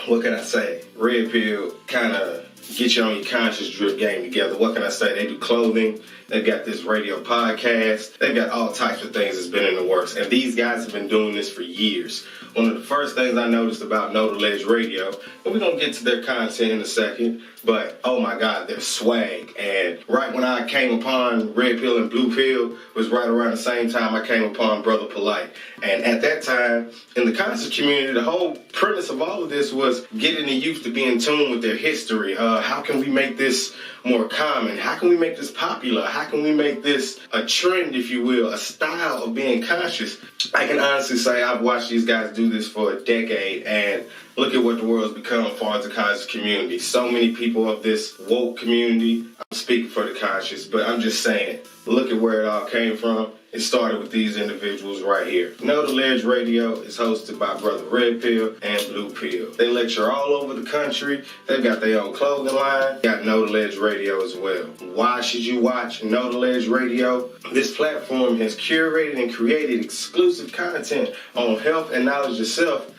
What can I say? Red Pill kind of get you on your conscious drip game together. What can I say? They do clothing. They've got this radio podcast. They've got all types of things that's been in the works. And these guys have been doing this for years. One of the first things I noticed about Know the Ledge Radio, and we're going to get to their content in a second, but oh my God, their swag. And right when I came upon Red Pill and Blue Pill was right around the same time I came upon Brother Polite. And at that time, in the conscious community, the whole premise of all of this was getting the youth to be in tune with their history. How can we make this more common? How can we make this popular? How can we make this a trend, if you will, a style of being conscious? I can honestly say I've watched these guys do this for a decade, and look at what the world's become as far as the conscious community. So many people of this woke community, I'm speaking for the conscious, but I'm just saying, look at where it all came from. It started with these individuals right here. Know the Ledge Radio is hosted by Brother Red Pill and Blue Pill. They lecture all over the country. They've got their own clothing line. Got Know the Ledge Radio as well. Why should you watch Know the Ledge Radio? This platform has curated and created exclusive content on health and knowledge yourself.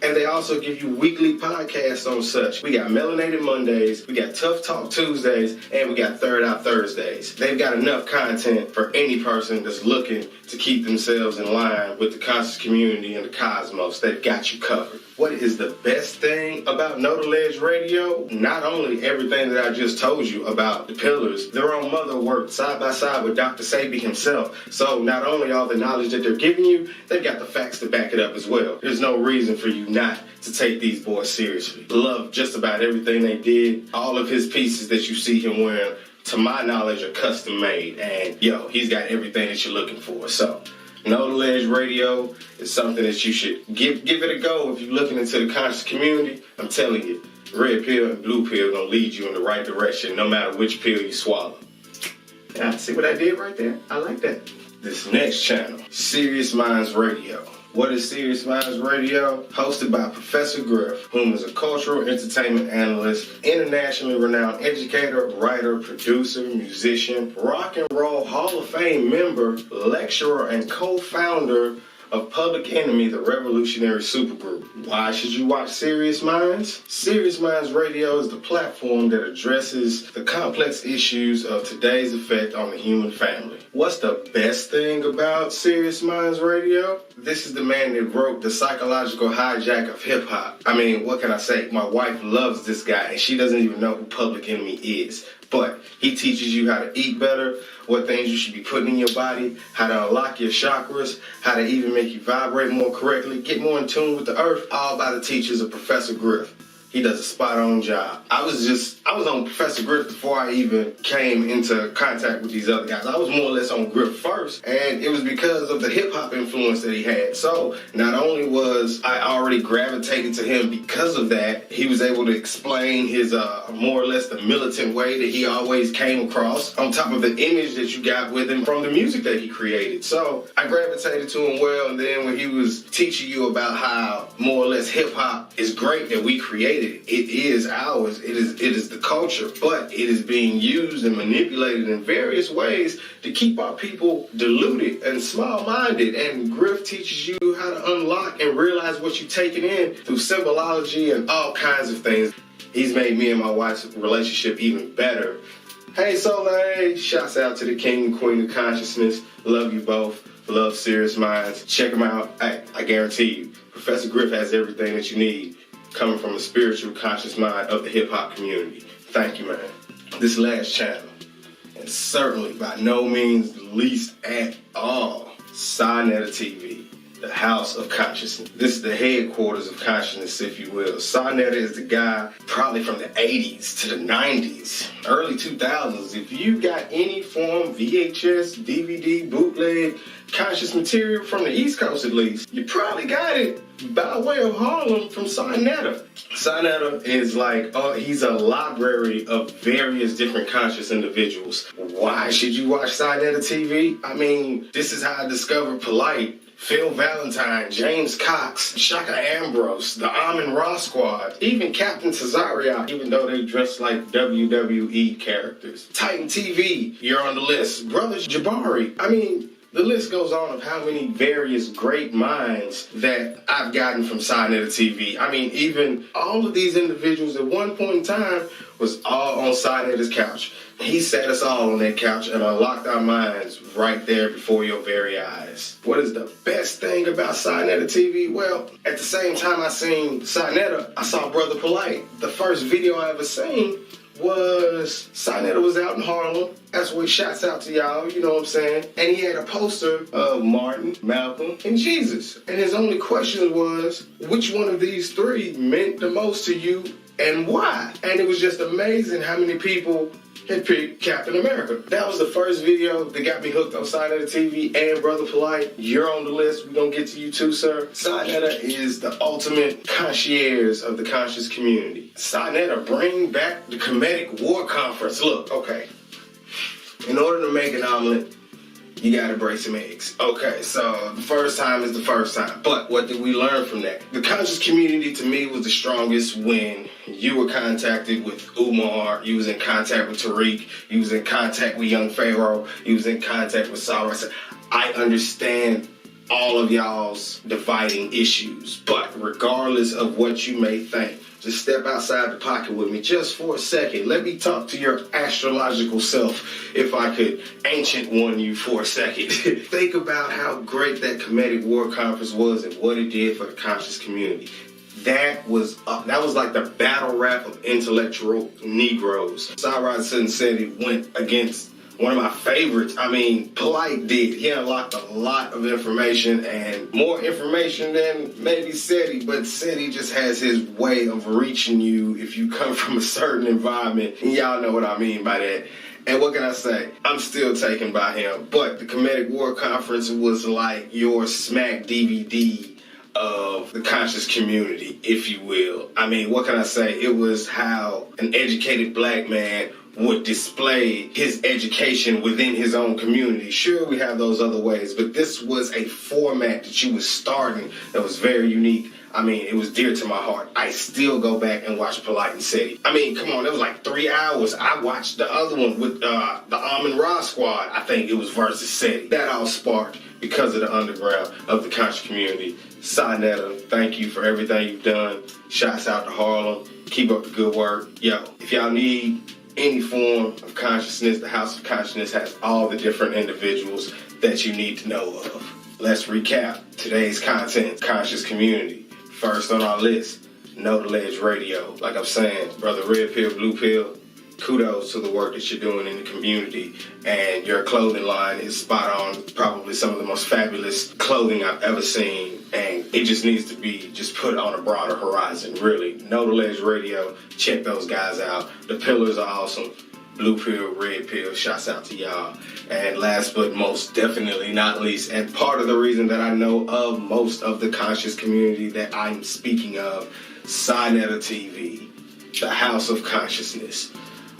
And they also give you weekly podcasts on such. We got Melanated Mondays, we got Tough Talk Tuesdays, and we got Third Out Thursdays. They've got enough content for any person that's looking to keep themselves in line with the conscious community and the cosmos. They've got you covered. What is the best thing about Know the Ledge Radio? Not only everything that I just told you about the Pillars, their own mother worked side by side with Dr. Sabi himself. So not only all the knowledge that they're giving you, they've got the facts to back it up as well. There's no reason for you not to take these boys seriously. Love just about everything they did. All of his pieces that you see him wearing, to my knowledge, are custom made. And he's got everything that you're looking for. So Know the Ledge Radio is something that you should give it a go if you're looking into the conscious community. I'm telling you, Red Pill and Blue Pill are going to lead you in the right direction no matter which pill you swallow. Yeah, see what I did right there? I like that. This next channel, Serious Minds Radio. What is Serious Minds Radio? Hosted by Professor Griff, whom is a cultural entertainment analyst, internationally renowned educator, writer, producer, musician, rock and roll Hall of Fame member, lecturer, and co-founder of Public Enemy, the revolutionary supergroup. Why should you watch Serious Minds? Serious Minds Radio is the platform that addresses the complex issues of today's effect on the human family. What's the best thing about Serious Minds Radio? This is the man that wrote The Psychological Hijack of Hip Hop. I mean, what can I say? My wife loves this guy, and she doesn't even know who Public Enemy is. But he teaches you how to eat better, what things you should be putting in your body, how to unlock your chakras, how to even make you vibrate more correctly, get more in tune with the earth, all by the teachers of Professor Griff. He does a spot-on job. I was on Professor Griff before I even came into contact with these other guys. I was more or less on Griff first, and it was because of the hip-hop influence that he had. So not only was I already gravitated to him because of that, he was able to explain his more or less the militant way that he always came across, on top of the image that you got with him from the music that he created. So I gravitated to him well, and then when he was teaching you about how more or less hip-hop is great that we created, it is ours, it is the culture, but it is being used and manipulated in various ways to keep our people deluded and small-minded. And Griff teaches you how to unlock and realize what you're taking in through symbolology and all kinds of things. He's made me and my wife's relationship even better. Hey Soleil, shouts out to the king and queen of consciousness. Love you both. Love Serious Minds. Check them out. I guarantee you, Professor Griff has everything that you need, coming from a spiritual, conscious mind of the hip-hop community. Thank you, man. This last channel, and certainly by no means the least at all, Sinetta TV, the house of consciousness. This is the headquarters of consciousness, if you will. Sinetta is the guy probably from the 80s to the 90s, early 2000s. If you got any form, VHS, DVD, bootleg, conscious material from the East Coast at least, you probably got it by way of Harlem from Sinetta. Sinetta is like, he's a library of various different conscious individuals. Why should you watch Sinetta TV? I mean, this is how I discovered Polite, Phil Valentine, James Cox, Shaka Ambrose, the Amin-Ra Squad, even Captain Tazariak, even though they dress like WWE characters. Titan TV, you're on the list. Brothers Jabari. I mean, the list goes on of how many various great minds that I've gotten from Sinetta TV. I mean, even all of these individuals at one point in time was all on Sinetta's couch. He sat us all on that couch and unlocked our minds right there before your very eyes. What is the best thing about Sinetta TV? Well, at the same time I seen Sinetta, I saw Brother Polite. The first video I ever seen was Sinetta was out in Harlem. That's where shouts out to y'all, you know what I'm saying? And he had a poster of Martin, Malcolm, and Jesus. And his only question was, which one of these three meant the most to you and why? And it was just amazing how many people had picked Captain America. That was the first video that got me hooked on Sinetta TV and Brother Polite. You're on the list. We're going to get to you too, sir. Sinetta is the ultimate concierge of the conscious community. Sinetta, bring back the Comedic War Conference. Look, okay. In order to make an omelet, you gotta break some eggs. Okay, so the first time is the first time. But what did we learn from that? The conscious community to me was the strongest when you were contacted with Umar, you was in contact with Tariq, you was in contact with Young Pharaoh, you was in contact with Sarah. I said, I understand all of y'all's dividing issues, but regardless of what you may think, just step outside the pocket with me just for a second. Let me talk to your astrological self, if I could ancient one you for a second. Think about how great that Comedic War Conference was and what it did for the conscious community. That was like the battle rap of intellectual Negroes. Cyrus said he went against one of my favorites. I mean, Polite did. He unlocked a lot of information, and more information than maybe SETI, but SETI just has his way of reaching you if you come from a certain environment, and y'all know what I mean by that. And what can I say? I'm still taken by him. But the Comedic War Conference was like your smack DVD of the conscious community, if you will. I mean, what can I say? It was how an educated black man would display his education within his own community. Sure, we have those other ways, but this was a format that you was starting that was very unique. I mean, it was dear to my heart. I still go back and watch Polite and SETI. I mean, come on, it was like 3 hours. I watched the other one with the Amin-Ra Squad. I think it was versus SETI. That all sparked because of the underground of the conscious community. Sinetta, thank you for everything you've done. Shouts out to Harlem. Keep up the good work. Yo, if y'all need any form of consciousness, the House of Consciousness has all the different individuals that you need to know of. Let's recap today's content. Conscious community. First on our list, Know the Ledge Radio. Like I'm saying, Brother Red Pill, Blue Pill, kudos to the work that you're doing in the community. and your clothing line is spot on, probably some of the most fabulous clothing I've ever seen, and it just needs to be just put on a broader horizon, really. Know the Ledge Radio, check those guys out. The Pillars are awesome. Blue Pill, Red Pill, shouts out to y'all. And last but most definitely not least, and part of the reason that I know of most of the conscious community that I'm speaking of, Sinetta TV, the House of Consciousness.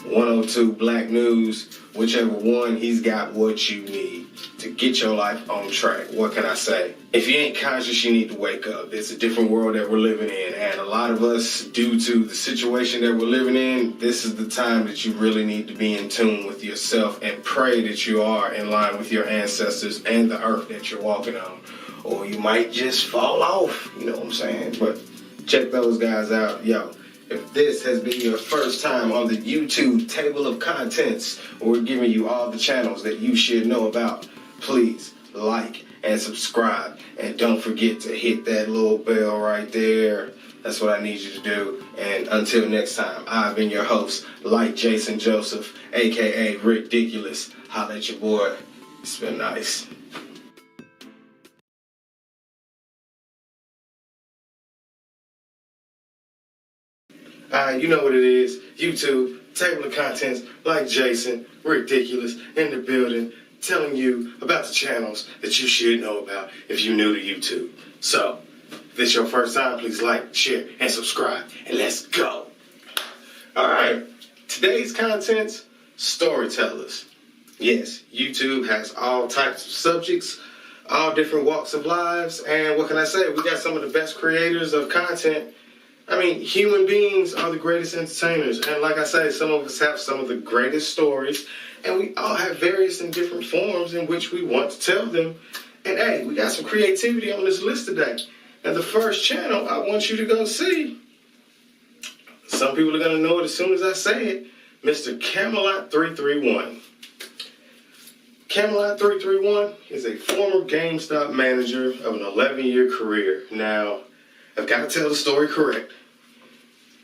102 Black News, whichever one, he's got what you need to get your life on track. What can I say? If you ain't conscious, you need to wake up. It's a different world that we're living in, and a lot of us, due to the situation that we're living in, this is the time that you really need to be in tune with yourself and pray that you are in line with your ancestors and the earth that you're walking on, or you might just fall off, you know what I'm saying? But check those guys out. Yo, if this has been your first time on the YouTube table of contents, where we're giving you all the channels that you should know about, please like and subscribe. And don't forget to hit that little bell right there. That's what I need you to do. And until next time, I've been your host, like Jason Joseph, a.k.a. Ridiculous. Holla at your boy. It's been nice. You know what it is. YouTube, table of contents, like Jason, Ridiculous, in the building, telling you about the channels that you should know about if you're new to YouTube. So, if this is your first time, please like, share, and subscribe, and let's go. Alright, today's contents, storytellers. Yes, YouTube has all types of subjects, all different walks of lives, and what can I say? We got some of the best creators of content. I mean, human beings are the greatest entertainers, and like I say, some of us have some of the greatest stories, and we all have various and different forms in which we want to tell them. And hey, we got some creativity on this list today. And the first channel I want you to go see, some people are going to know it as soon as I say it, Mr. Camelot 331. Camelot 331 is a former GameStop manager of an 11-year career. Now, I've got to tell the story correct,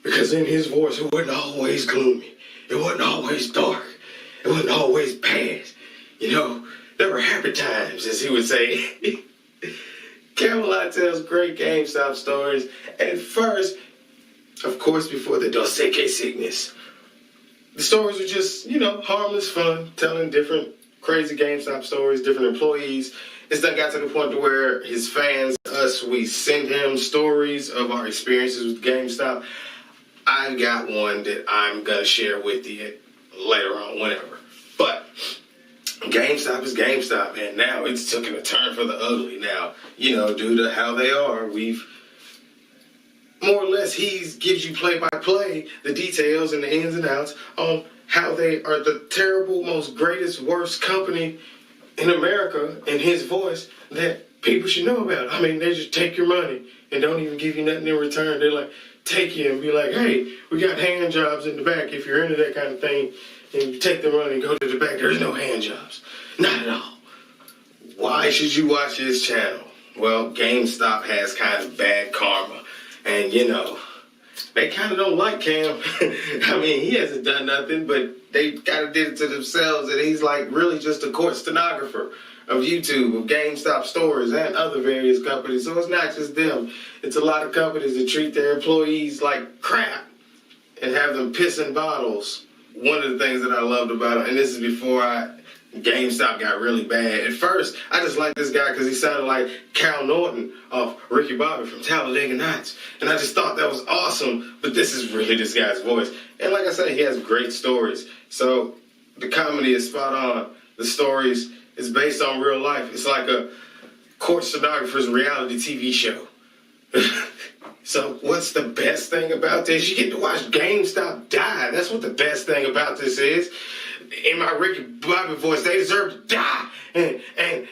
because in his voice, it wasn't always gloomy. It wasn't always dark. It wasn't always bad. You know, there were happy times, as he would say. Camelot tells great GameStop stories. And first, of course, before the Doseke sickness, the stories were just, you know, harmless fun, telling different crazy GameStop stories, different employees. It's done got to the point to where his fans, us, we send him stories of our experiences with GameStop. I've got one that I'm going to share with you later on, whenever. But GameStop is GameStop, and now it's taking a turn for the ugly now. You know, due to how they are, we've more or less, he gives you play-by-play, the details and the ins and outs on how they are the terrible, most greatest, worst company in America, in his voice, that people should know about. I mean, they just take your money and don't even give you nothing in return. They like take you and be like, hey, we got hand jobs in the back if you're into that kind of thing. And you take the money and go to the back. There's no hand jobs. Not at all. Why should you watch his channel? Well, GameStop has kind of bad karma. And, you know, they kind of don't like Cam. I mean, he hasn't done nothing, but they kind of did it to themselves, and he's like really just a court stenographer of YouTube, of GameStop stores, and other various companies. So it's not just them. It's a lot of companies that treat their employees like crap and have them pissing bottles. One of the things that I loved about him, and this is before GameStop got really bad. At first, I just liked this guy because he sounded like Cal Norton of Ricky Bobby from Talladega Nights. And I just thought that was awesome, but this is really this guy's voice. And like I said, he has great stories. So the comedy is spot on. The stories is based on real life. It's like a court stenographer's reality TV show. So what's the best thing about this? You get to watch GameStop die. That's what the best thing about this is. In my Ricky Bobby voice, they deserve to die. And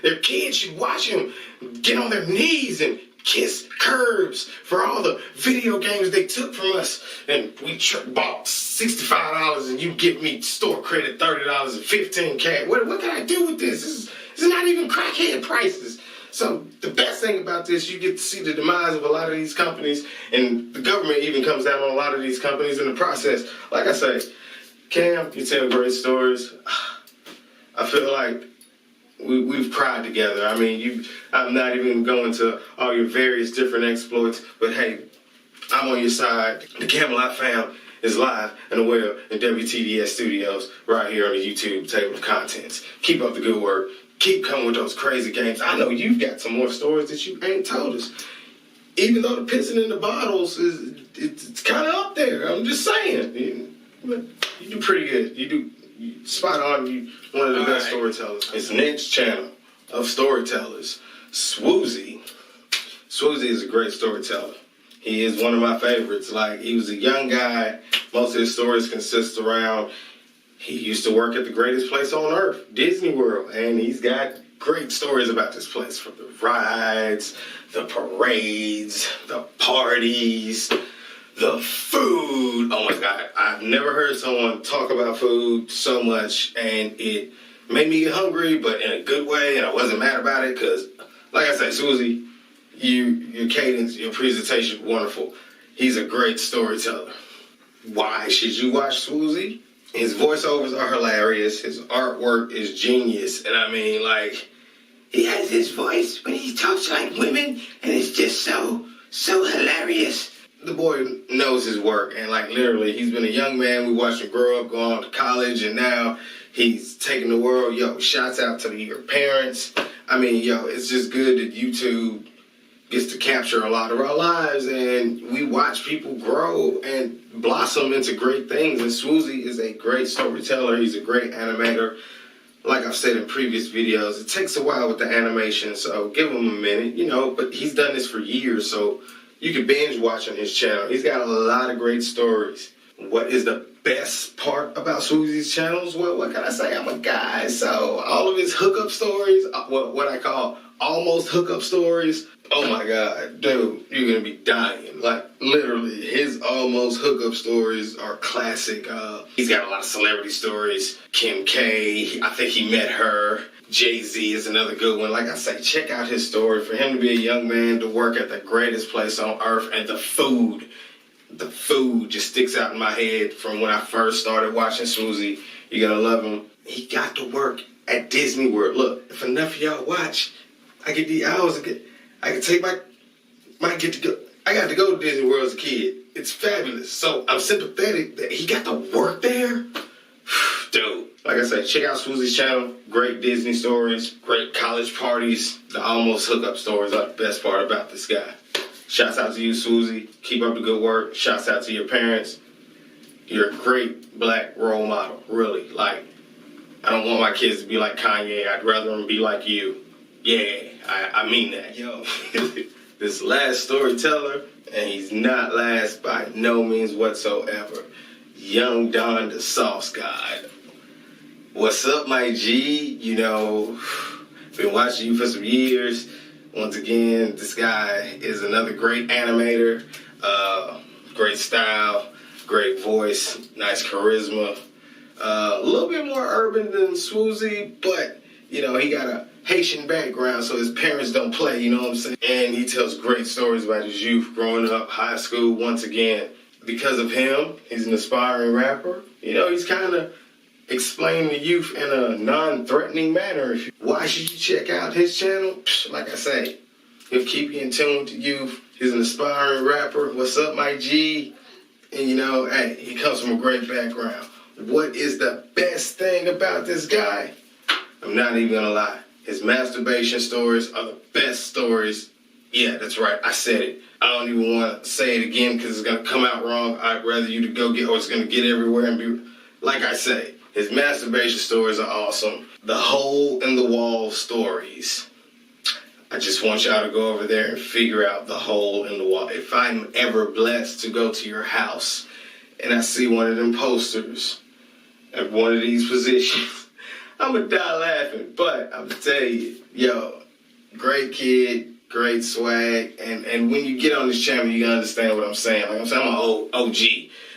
their kids should watch them get on their knees and kiss curbs for all the video games they took from us. And we bought $65 and you give me store credit $30 and 15 cash. What can I do with this? This is not even crackhead prices. So the best thing about this, you get to see the demise of a lot of these companies, and the government even comes down on a lot of these companies in the process. Like I say, Cam, you tell great stories. I feel like we've cried together. I mean, I'm not even going to all your various different exploits, but hey, I'm on your side. The Camelot fam is live and aware in WTDS studios right here on the YouTube table of contents. Keep up the good work. Keep coming with those crazy games. I know you've got some more stories that you ain't told us. Even though the pissing in the bottles it's kind of up there. I'm just saying. You do pretty good. You spot on. You one of the best storytellers. It's next channel of storytellers. Swoozie. Swoozie is a great storyteller. He is one of my favorites. Like, he was a young guy. Most of his stories consist around, he used to work at the greatest place on earth, Disney World, and he's got great stories about this place, from the rides, the parades, the parties, the food. Oh my God, I've never heard someone talk about food so much, and it made me get hungry, but in a good way, and I wasn't mad about it, because, like I said, Swoozie, your cadence, your presentation, wonderful. He's a great storyteller. Why should you watch Swoozie? His voiceovers are hilarious. His artwork is genius. And I mean, like, he has this voice when he talks like women, and it's just so hilarious. The boy knows his work, and like literally, he's been a young man. We watched him grow up, go on to college, and now he's taking the world. Yo, shouts out to your parents. I mean, yo, it's just good that YouTube gets to capture a lot of our lives, and we watch people grow and blossom into great things. And Swoozie is a great storyteller. He's a great animator. Like I've said in previous videos, it takes a while with the animation, so give him a minute, but he's done this for years, so you can binge watch on his channel. He's got a lot of great stories. What is the best part about Swoozie's channels? Well, what can I say? I'm a guy, so all of his hookup stories, what I call almost hookup stories, oh my God, dude, you're gonna be dying. Like, literally, his almost hookup stories are classic. He's got a lot of celebrity stories. Kim K, I think he met her. Jay-Z is another good one. Like I say, check out his story. For him to be a young man to work at the greatest place on earth, and the food just sticks out in my head from when I first started watching Swoozie. You're gonna love him. He got to work at Disney World. Look, if enough of y'all watch, I get the hours. I can take might get to go. I got to go to Disney World as a kid. It's fabulous. So I'm sympathetic that he got to work there. Dude, like I said, check out Swoozie's channel. Great Disney stories, great college parties. The almost hookup stories are the best part about this guy. Shouts out to you, Swoozie. Keep up the good work. Shouts out to your parents. You're a great black role model, really. Like, I don't want my kids to be like Kanye. I'd rather them be like you. Yeah, I mean that. Yo, this last storyteller, and he's not last by no means whatsoever. Young Don the Sauce God. What's up, my G? Been watching you for some years. Once again, this guy is another great animator. Great style, great voice, nice charisma. A little bit more urban than Swoozie, but, he got a Haitian background, so his parents don't play, you know what I'm saying? And he tells great stories about his youth, growing up, high school. Once again, because of him, he's an aspiring rapper. He's kind of explaining the youth in a non-threatening manner. Why should you check out his channel? Like I say, he'll keep you in tune with the youth. He's an aspiring rapper. What's up, my G? And hey, he comes from a great background. What is the best thing about this guy? I'm not even gonna lie. His masturbation stories are the best stories. Yeah, that's right. I said it. I don't even want to say it again because it's going to come out wrong. I'd rather you to go get, or it's going to get everywhere and be, like I say, his masturbation stories are awesome. The hole in the wall stories. I just want y'all to go over there and figure out the hole in the wall. If I'm ever blessed to go to your house and I see one of them posters at one of these positions, I'm going to die laughing. But I'm going to tell you, yo, great kid, great swag. And when you get on this channel, you can understand what I'm saying. Like I'm saying, I'm an OG.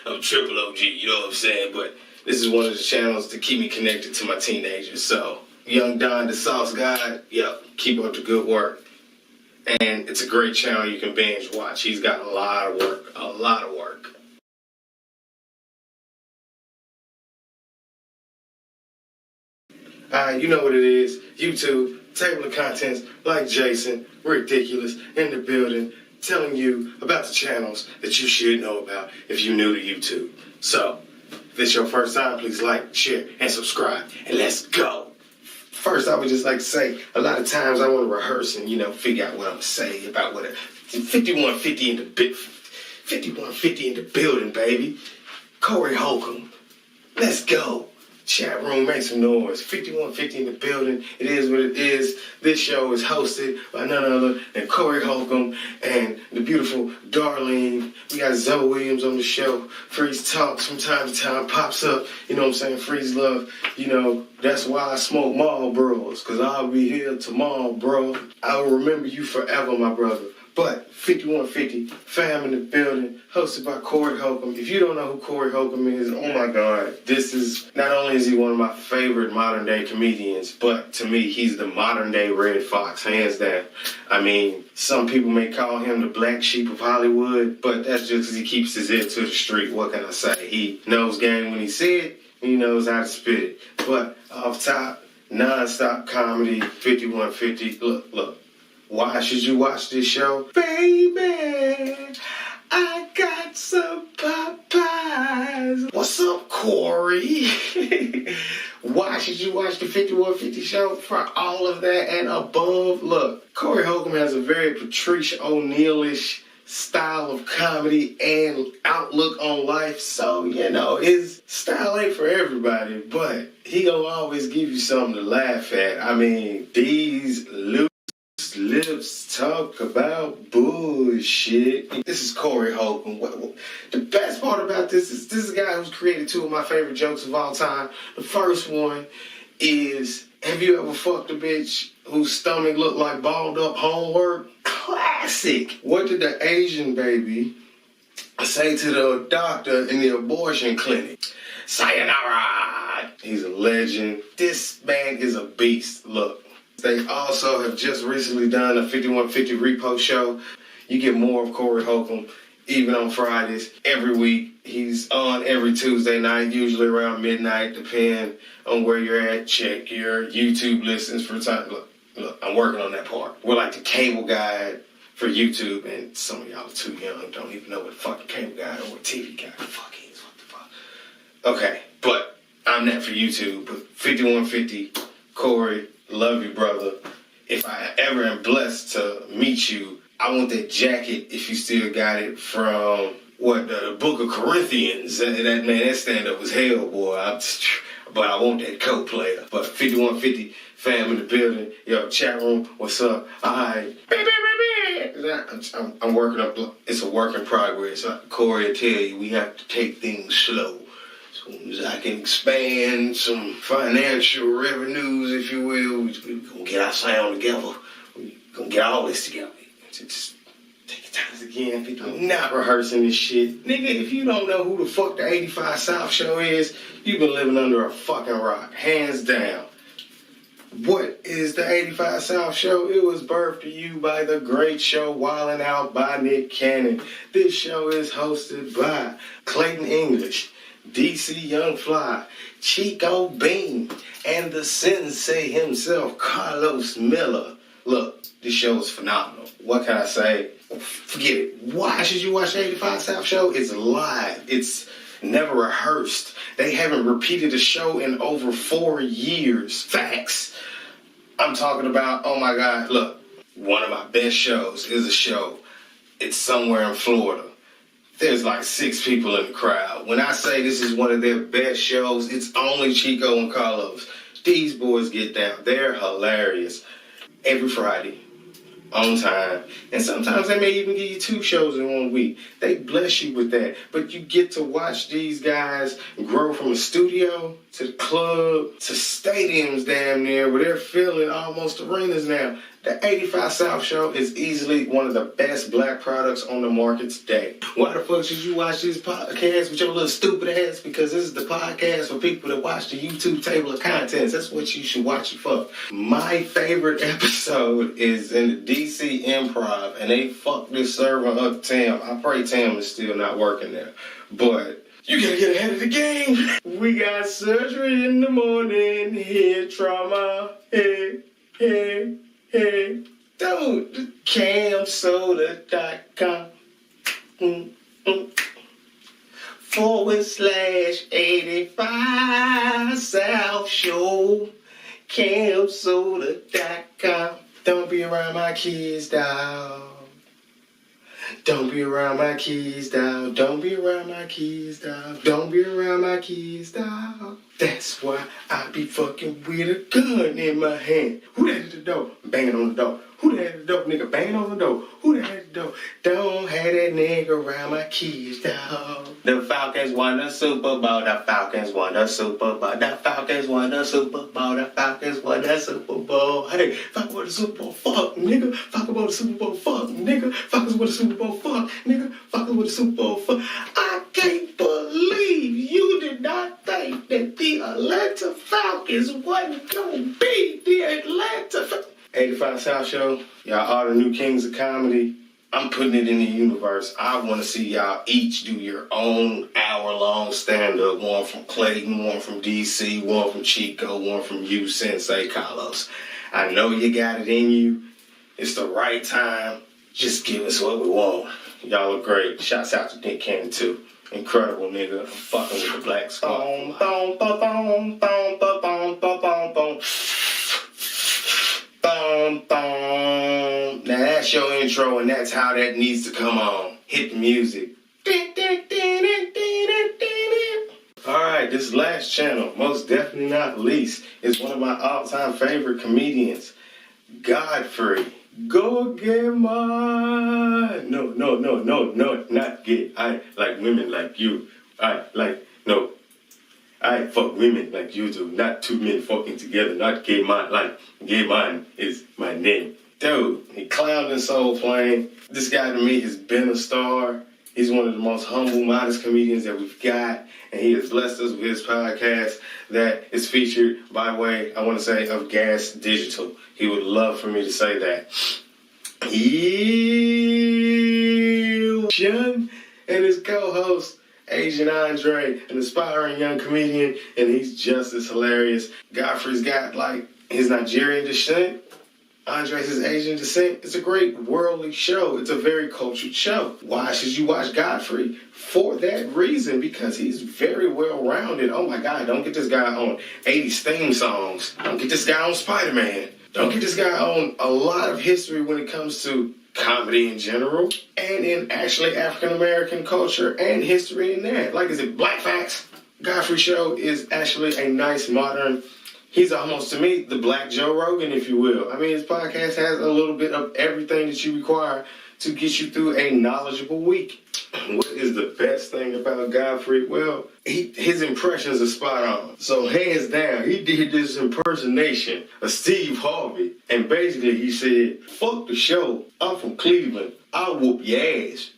I'm a triple OG, you know what I'm saying? But this is one of the channels to keep me connected to my teenagers. So, Young Don the Sauce God, yo, keep up the good work. And it's a great channel you can binge watch. He's got a lot of work, a lot of work. You know what it is. YouTube, table of contents, like Jason, ridiculous, in the building, telling you about the channels that you should know about if you're new to YouTube. So, if it's your first time, please like, share, and subscribe, and let's go. First, I would just like to say, a lot of times I want to rehearse and, figure out what I'm going to say about what 5150 in the 5150 in the building, baby. Corey Holcomb. Let's go. Chat room, make some noise. 5150 in the building. It is what it is. This show is hosted by none other than Corey Holcomb and the beautiful Darlene. We got Zoe Williams on the show. Freeze talks from time to time, pops up. You know what I'm saying? Freeze love. That's why I smoke Marlboros, because I'll be here tomorrow, bro. I will remember you forever, my brother. But 5150, fam in the building, hosted by Corey Holcomb. If you don't know who Corey Holcomb is, oh my God. This is, not only is he one of my favorite modern day comedians, but to me, he's the modern day Red Fox, hands down. I mean, some people may call him the black sheep of Hollywood, but that's just because he keeps his ear to the street. What can I say? He knows game when he see it, he knows how to spit it. But off top, non-stop comedy, 5150, look. Why should you watch this show? Baby, I got some Popeyes. What's up, Corey? Why should you watch the 5150 show? For all of that and above. Look, Corey Holcomb has a very Patricia O'Neil-ish style of comedy and outlook on life. So, his style ain't for everybody, but he gonna always give you something to laugh at. I mean, these lips talk about bullshit. This is Corey Holcomb. The best part about this is a guy who's created two of my favorite jokes of all time. The first one is, have you ever fucked a bitch whose stomach looked like balled up homework? Classic. What did the Asian baby say to the doctor in the abortion clinic? Sayonara. He's a legend. This man is a beast. Look. They also have just recently done a 5150 repost show. You get more of Corey Holcomb, even on Fridays, every week. He's on every Tuesday night, usually around midnight, depending on where you're at. Check your YouTube listens for time. Look, I'm working on that part. We're like the cable guide for YouTube, and some of y'all are too young, don't even know what a fucking cable guide or what TV guide the fuck is. What the fuck? Okay, but I'm that for YouTube. But 5150, Corey, love you, brother. If I ever am blessed to meet you, I want that jacket, if you still got it, from the Book of Corinthians. That stand-up was hell, boy. But I want that coat player. But 5150, fam in the building. Yo, chat room, what's up? Alright. I'm working up. It's a work in progress. Corey will tell you, we have to take things slow. I can expand some financial revenues, if you will. We're going to get our sound together. We're going to get all this together. Just take your time again. I'm not rehearsing this shit. Nigga, if you don't know who the fuck the 85 South show is, you've been living under a fucking rock. Hands down. What is the 85 South show? It was birthed to you by the great show Wildin' Out by Nick Cannon. This show is hosted by Clayton English, DC Young Fly, Chico Bean, and the sensei himself, Carlos Miller. Look, this show is phenomenal. What can I say? Forget it. Why should you watch the 85 South show? It's live. It's never rehearsed. They haven't repeated a show in over 4 years. Facts. I'm talking about, oh my God, look, one of my best shows is a show. It's somewhere in Florida. There's like 6 people in the crowd. When I say this is one of their best shows, it's only Chico and Carlos. These boys get down. They're hilarious. Every Friday, on time. And sometimes they may even give you 2 shows in 1 week. They bless you with that. But you get to watch these guys grow from a studio to the club to stadiums damn near where they're filling almost arenas now. The 85 South show is easily one of the best black products on the market today. Why the fuck should you watch this podcast with your little stupid ass? Because this is the podcast for people that watch the YouTube table of contents. That's what you should watch it for. My favorite episode is in the DC Improv, and they fucked this server up Tam. I pray Tam is still not working there. But You gotta get ahead of the game. We got surgery in the morning. Head trauma. Hey, hey, hey. Don't. CamSoda.com. /85 South Show. CamSoda.com. Don't be around my kids, dog. Don't be around my kids, dog. Don't be around my kids, dog. Don't be around my kids, dog. That's why I be fucking with a gun in my hand. Who that at the door? Banging on the door. Who that at the door? Nigga banging on the door. Who that at the door? Don't have that nigga around my kids, dog. The Falcons won the Super Bowl. The Falcons won the Super Bowl. The Falcons won the Super Bowl. The Falcons won the Super Bowl. Hey, Falcons won the Super Bowl. Fuck, nigga. Falcons won the Super Bowl. Fuck, nigga. Falcons won the Super Bowl. Fuck, nigga. Falcons won the Super Bowl. Fuck. I can't believe you did not think that the Atlanta Falcons wasn't gonna beat the Atlanta Falcons. 85 South Show, y'all are the new kings of comedy. I'm putting it in the universe. I want to see y'all each do your own hour-long stand-up. One from Clayton, one from DC, one from Chico, one from you, Sensei Carlos. I know you got it in you. It's the right time. Just give us what we want. Y'all look great. Shouts out to Nick Cannon, too. Incredible, nigga. I'm fucking with the black squad. Now that's your intro, and that's how that needs to come on. Hit the music. Alright, this last channel, most definitely not least, is one of my all-time favorite comedians, Godfrey. Go get mine. No, not get. I like women like you. I fuck women like you do. Not two men fucking together. Not gay mine. Like, gay mine is my name. Dude, he clowned in Soul Plane. This guy to me has been a star. He's one of the most humble, modest comedians that we've got. And he has blessed us with his podcast that is featured by way, I want to say, of Gas Digital. He would love for me to say that. Shun and his co-host, Asian Andre, an aspiring young comedian, and he's just as hilarious. Godfrey's got, like, his Nigerian descent. Andre's his Asian descent. It's a great worldly show. It's a very cultured show. Why should you watch Godfrey? For that reason, because he's very well-rounded. Oh my God, don't get this guy on 80s theme songs. Don't get this guy on Spider-Man. Don't get this guy on a lot of history when it comes to comedy in general, and in actually African-American culture and history in that. Like, is it Black Facts? Godfrey Show is actually a nice modern, he's almost, to me, the Black Joe Rogan, if you will. I mean, his podcast has a little bit of everything that you require to get you through a knowledgeable week. What is the best thing about Godfrey? Well, his impressions are spot on. So hands down, he did this impersonation of Steve Harvey. And basically he said, fuck the show. I'm from Cleveland. I'll whoop your ass.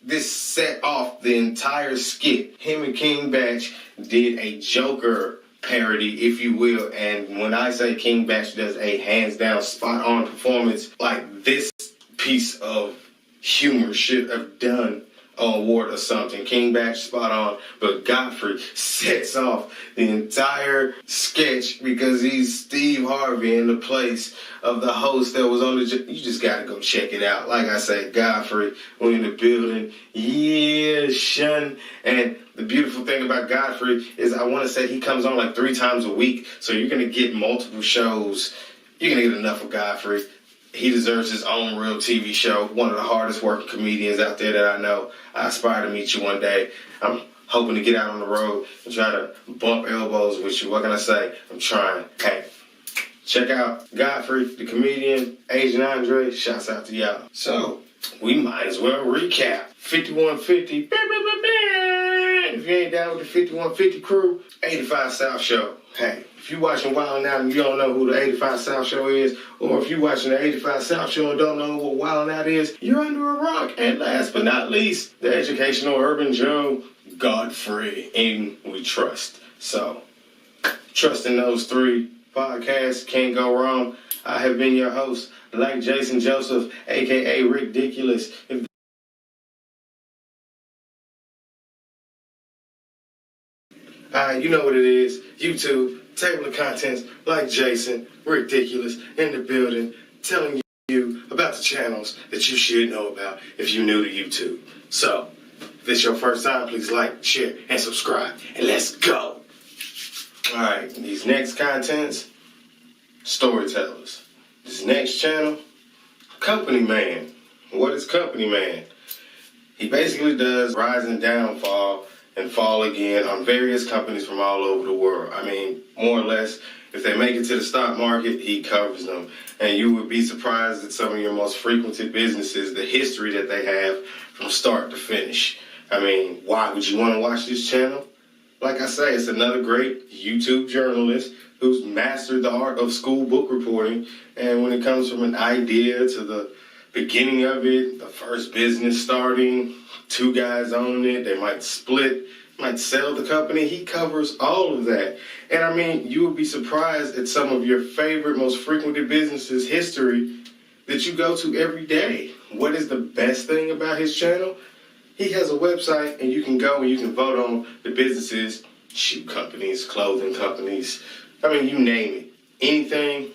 This set off the entire skit. Him and King Batch did a Joker parody, if you will. And when I say King Batch does a hands down spot on performance, like this piece of humor should have done an award or something. King Batch spot on, but Godfrey sets off the entire sketch because he's Steve Harvey in the place of the host that was on the. You just gotta go check it out. Like I say, Godfrey, we're in the building. Yeah, shun. And the beautiful thing about Godfrey is I want to say he comes on like 3 times a week, so you're gonna get multiple shows. You're gonna get enough of Godfrey. He deserves his own real TV show. One of the hardest working comedians out there that I know. I aspire to meet you one day. I'm hoping to get out on the road and try to bump elbows with you. What can I say? I'm trying. Hey, check out Godfrey, the comedian, Asian Andre. Shouts out to y'all. So, we might as well recap. 5150. If you ain't down with the 5150 crew, 85 South Show. Hey, if you watching Wild Out and you don't know who the 85 South Show is, or if you watching the 85 South Show and don't know what Wild Out is, you're under a rock. And last but not least, the educational urban Joe, Godfrey, in we trust. So, trust in those 3 podcasts, can't go wrong. I have been your host, like Jason Joseph, a.k.a. Ridiculous. You know what it is. YouTube, table of contents, like Jason, ridiculous, in the building, telling you about the channels that you should know about if you're new to YouTube. So, if it's your first time, please like, share, and subscribe. And let's go. Alright, these next contents, storytellers. This next channel, Company Man. What is Company Man? He basically does rise and downfall and fall again on various companies from all over the world. I mean, more or less, if they make it to the stock market, he covers them. And you would be surprised at some of your most frequented businesses, the history that they have from start to finish. I mean, why would you want to watch this channel? Like I say, it's another great YouTube journalist who's mastered the art of school book reporting. And when it comes from an idea to the beginning of it, the first business starting, two guys owning it, they might split, might sell the company. He covers all of that. And I mean, you would be surprised at some of your favorite, most frequented businesses' history that you go to every day. What is the best thing about his channel? He has a website and you can go and you can vote on the businesses, shoe companies, clothing companies, I mean, you name it. Anything.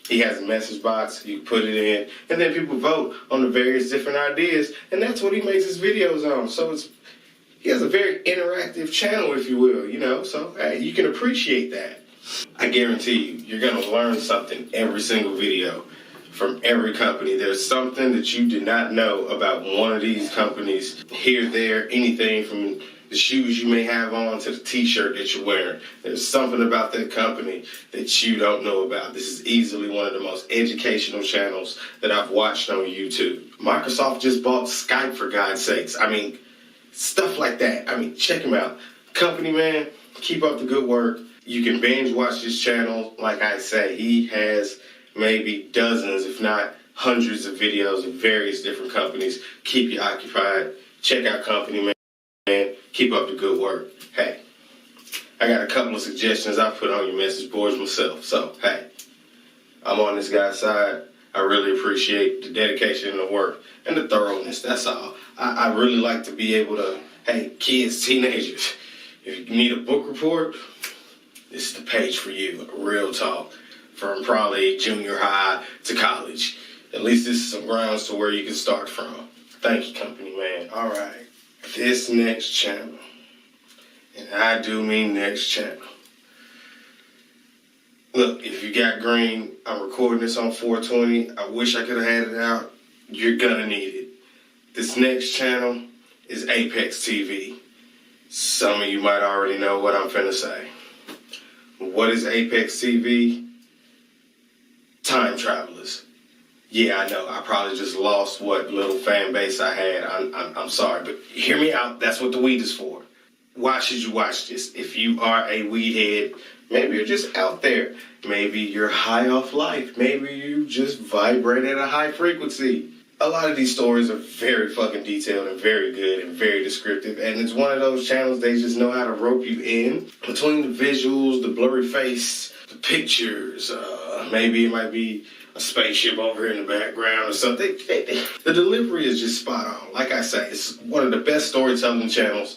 He has a message box, you put it in, and then people vote on the various different ideas, and that's what he makes his videos on. So he has a very interactive channel, if you will, you know, so hey, you can appreciate that. I guarantee you, you're going to learn something every single video from every company. There's something that you did not know about one of these companies, here, there, anything from the shoes you may have on to the t-shirt that you're wearing. There's something about that company that you don't know about. This is easily one of the most educational channels that I've watched on YouTube. Microsoft just bought Skype, for God's sakes. I mean, stuff like that. I mean, check him out. Company Man, keep up the good work. You can binge watch this channel. Like I say, he has maybe dozens, if not hundreds of videos of various different companies. Keep you occupied. Check out Company Man. And keep up the good work. Hey, I got a couple of suggestions I put on your message boards myself. So, hey, I'm on this guy's side. I really appreciate the dedication and the work and the thoroughness. That's all. I really like to be able to, hey, kids, teenagers, if you need a book report, this is the page for you. Real talk. From probably junior high to college. At least this is some grounds to where you can start from. Thank you, Company Man. All right. This next channel, and I do mean next channel. Look, if you got green, I'm recording this on 420. I wish I could have had it out. You're gonna need it. This next channel is Apex TV. Some of you might already know what I'm finna say. What is Apex TV? Time travelers. Yeah, I know. I probably just lost what little fan base I had. I'm sorry, but hear me out. That's what the weed is for. Why should you watch this? If you are a weed head, maybe you're just out there. Maybe you're high off life. Maybe you just vibrate at a high frequency. A lot of these stories are very fucking detailed and very good and very descriptive. And it's one of those channels they just know how to rope you in. Between the visuals, the blurry face, the pictures, maybe it might be a spaceship over here in the background or something. The delivery is just spot on. Like I say, it's one of the best storytelling channels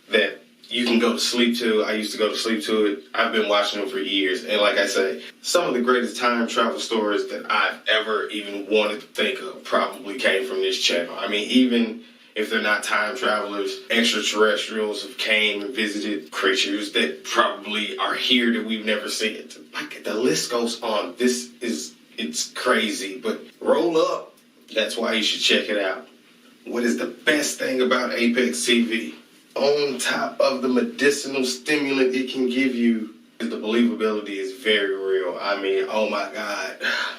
that you can go to sleep to. I used to go to sleep to it. I've been watching them for years. And like I say, some of the greatest time travel stories that I've ever even wanted to think of probably came from this channel. I mean, even if they're not time travelers, extraterrestrials have came and visited creatures that probably are here that we've never seen. Like, the list goes on. It's crazy, but roll up. That's why you should check it out. What is the best thing about Apex TV? On top of the medicinal stimulant it can give you, the believability is very real. I mean, oh my God.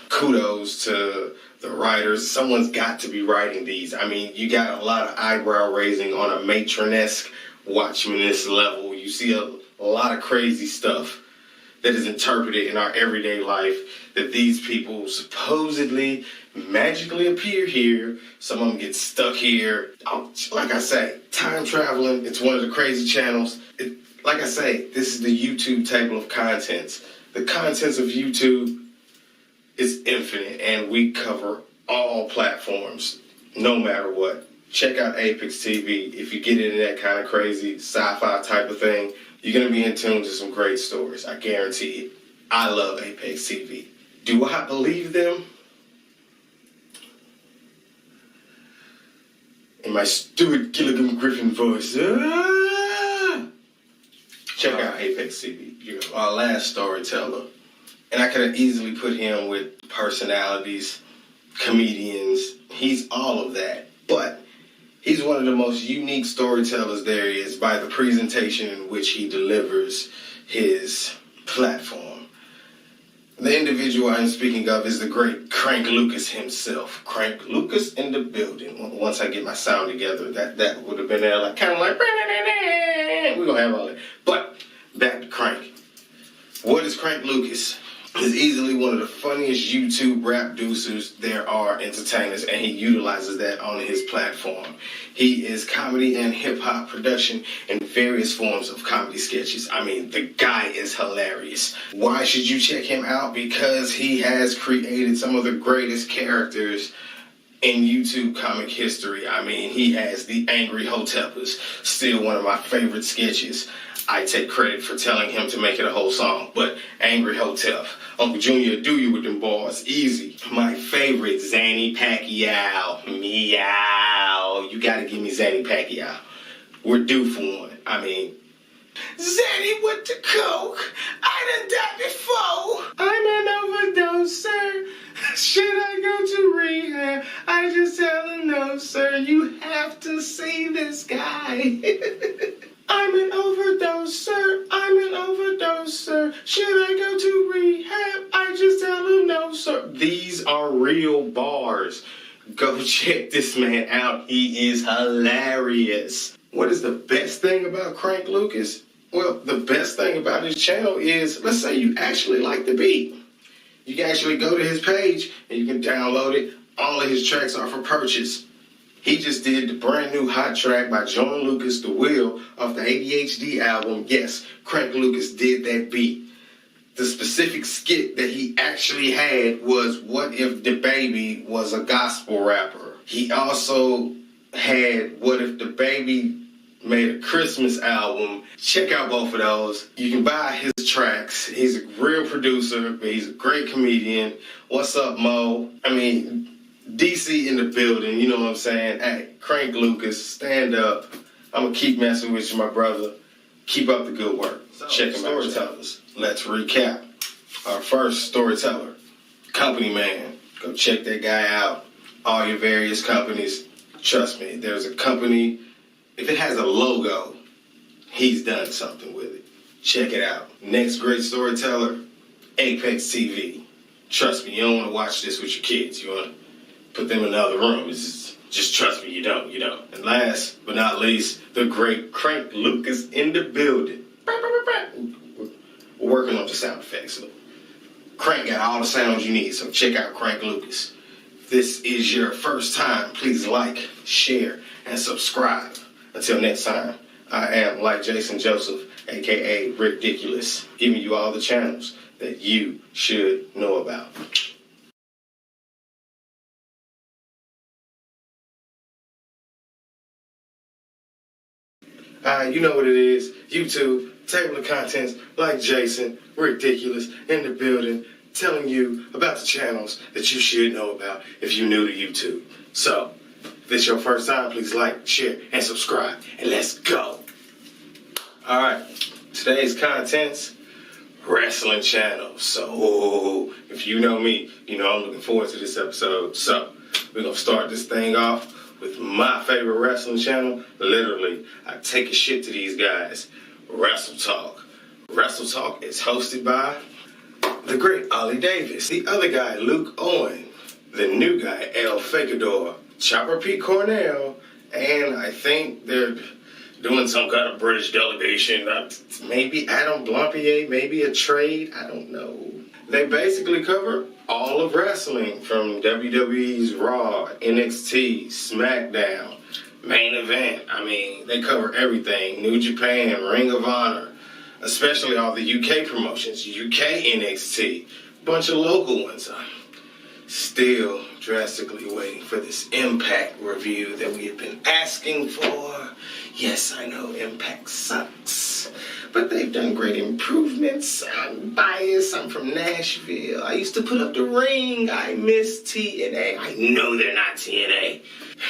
Kudos to the writers. Someone's got to be writing these. I mean, you got a lot of eyebrow raising on a matronesque Watchmanist level. You see a lot of crazy stuff that is interpreted in our everyday life, that these people supposedly magically appear here. Some of them get stuck here. Like I say, time traveling, it's one of the crazy channels. Like I say, this is the YouTube table of contents. The contents of YouTube is infinite, and we cover all platforms, no matter what. Check out Apex TV. If you get into that kind of crazy sci-fi type of thing, You're going to be in tune to some great stories. I guarantee it. I love Apex TV. Do I believe them? In my Stuart Gilligan Griffin voice. Check out Apex TV. You're our last storyteller. And I could have easily put him with personalities, comedians. He's all of that. But he's one of the most unique storytellers there is by the presentation in which he delivers his platform. The individual I'm speaking of is the great Crank Lucas himself. Crank Lucas in the building. Once I get my sound together, that would have been there like kind of like we're gonna have all that. But back to Crank. What is Crank Lucas? He's easily one of the funniest YouTube rap producers there are, entertainers, and he utilizes that on his platform. He is comedy and hip-hop production and various forms of comedy sketches. I mean, the guy is hilarious. Why should you check him out? Because he has created some of the greatest characters in YouTube comic history. I mean, he has the Angry Hoteppers, still one of my favorite sketches. I take credit for telling him to make it a whole song, but Angry Hotep, Uncle Junior, do you with them bars, easy. My favorite, Zanny Pacquiao, meow. You gotta give me Zanny Pacquiao. We're due for one. I mean, Zanny with the coke, I done died before. I'm an overdose, sir. Should I go to rehab? I just tell him no, sir. You have to see this guy. I'm an overdose, sir. I'm an overdose, sir. Should I go to rehab? I just tell him no, sir. These are real bars. Go check this man out. He is hilarious. What is the best thing about Crank Lucas? Well, the best thing about his channel is, let's say you actually like the beat. You can actually go to his page and you can download it. All of his tracks are for purchase. He just did the brand new hot track by John Lucas, The Will, off the ADHD album. Yes, Crank Lucas did that beat. The specific skit that he actually had was What If the Baby was a gospel rapper. He also had What If the Baby made a Christmas album. Check out both of those. You can buy his tracks. He's a real producer. He's a great comedian. What's up, Mo? I mean, DC in the building, you know what I'm saying? Hey, Crank Lucas, stand up. I'm going to keep messing with you, my brother. Keep up the good work. Check him out. Storytellers. Let's recap. Our first storyteller, Company Man. Go check that guy out. All your various companies. Trust me, there's a company, if it has a logo, he's done something with it. Check it out. Next great storyteller, Apex TV. Trust me, you don't want to watch this with your kids. You want to put them in the other room. Just trust me, you don't. And last but not least, the great Crank Lucas in the building. We're working on the sound effects. So Crank got all the sounds you need, so check out Crank Lucas. If this is your first time, please like, share, and subscribe. Until next time, I am like Jason Joseph, a.k.a. Ridiculous, giving you all the channels that you should know about. You know what it is. YouTube, table of contents, like Jason, Ridiculous, in the building, telling you about the channels that you should know about if you're new to YouTube. So, if this is your first time, please like, share, and subscribe. And let's go. Alright, today's contents, wrestling channel. So, if you know me, you know I'm looking forward to this episode. So, we're going to start this thing off with my favorite wrestling channel. Literally, I take a shit to these guys. Wrestle Talk. Wrestle Talk is hosted by the great Ollie Davis, the other guy, Luke Owen, the new guy, El Facador, Chopper P. Cornell, and I think they're doing some kind of British delegation. Maybe Adam Blampier, maybe a trade, I don't know. They basically cover all of wrestling from WWE's Raw, NXT, SmackDown, Main Event. I mean, they cover everything. New Japan, Ring of Honor, especially all the UK promotions, UK NXT, bunch of local ones. I'm still drastically waiting for this Impact review that we have been asking for. Yes, I know Impact sucks, but they've done great improvements. I'm biased. I'm from Nashville. I used to put up the ring. I miss TNA. I know they're not TNA.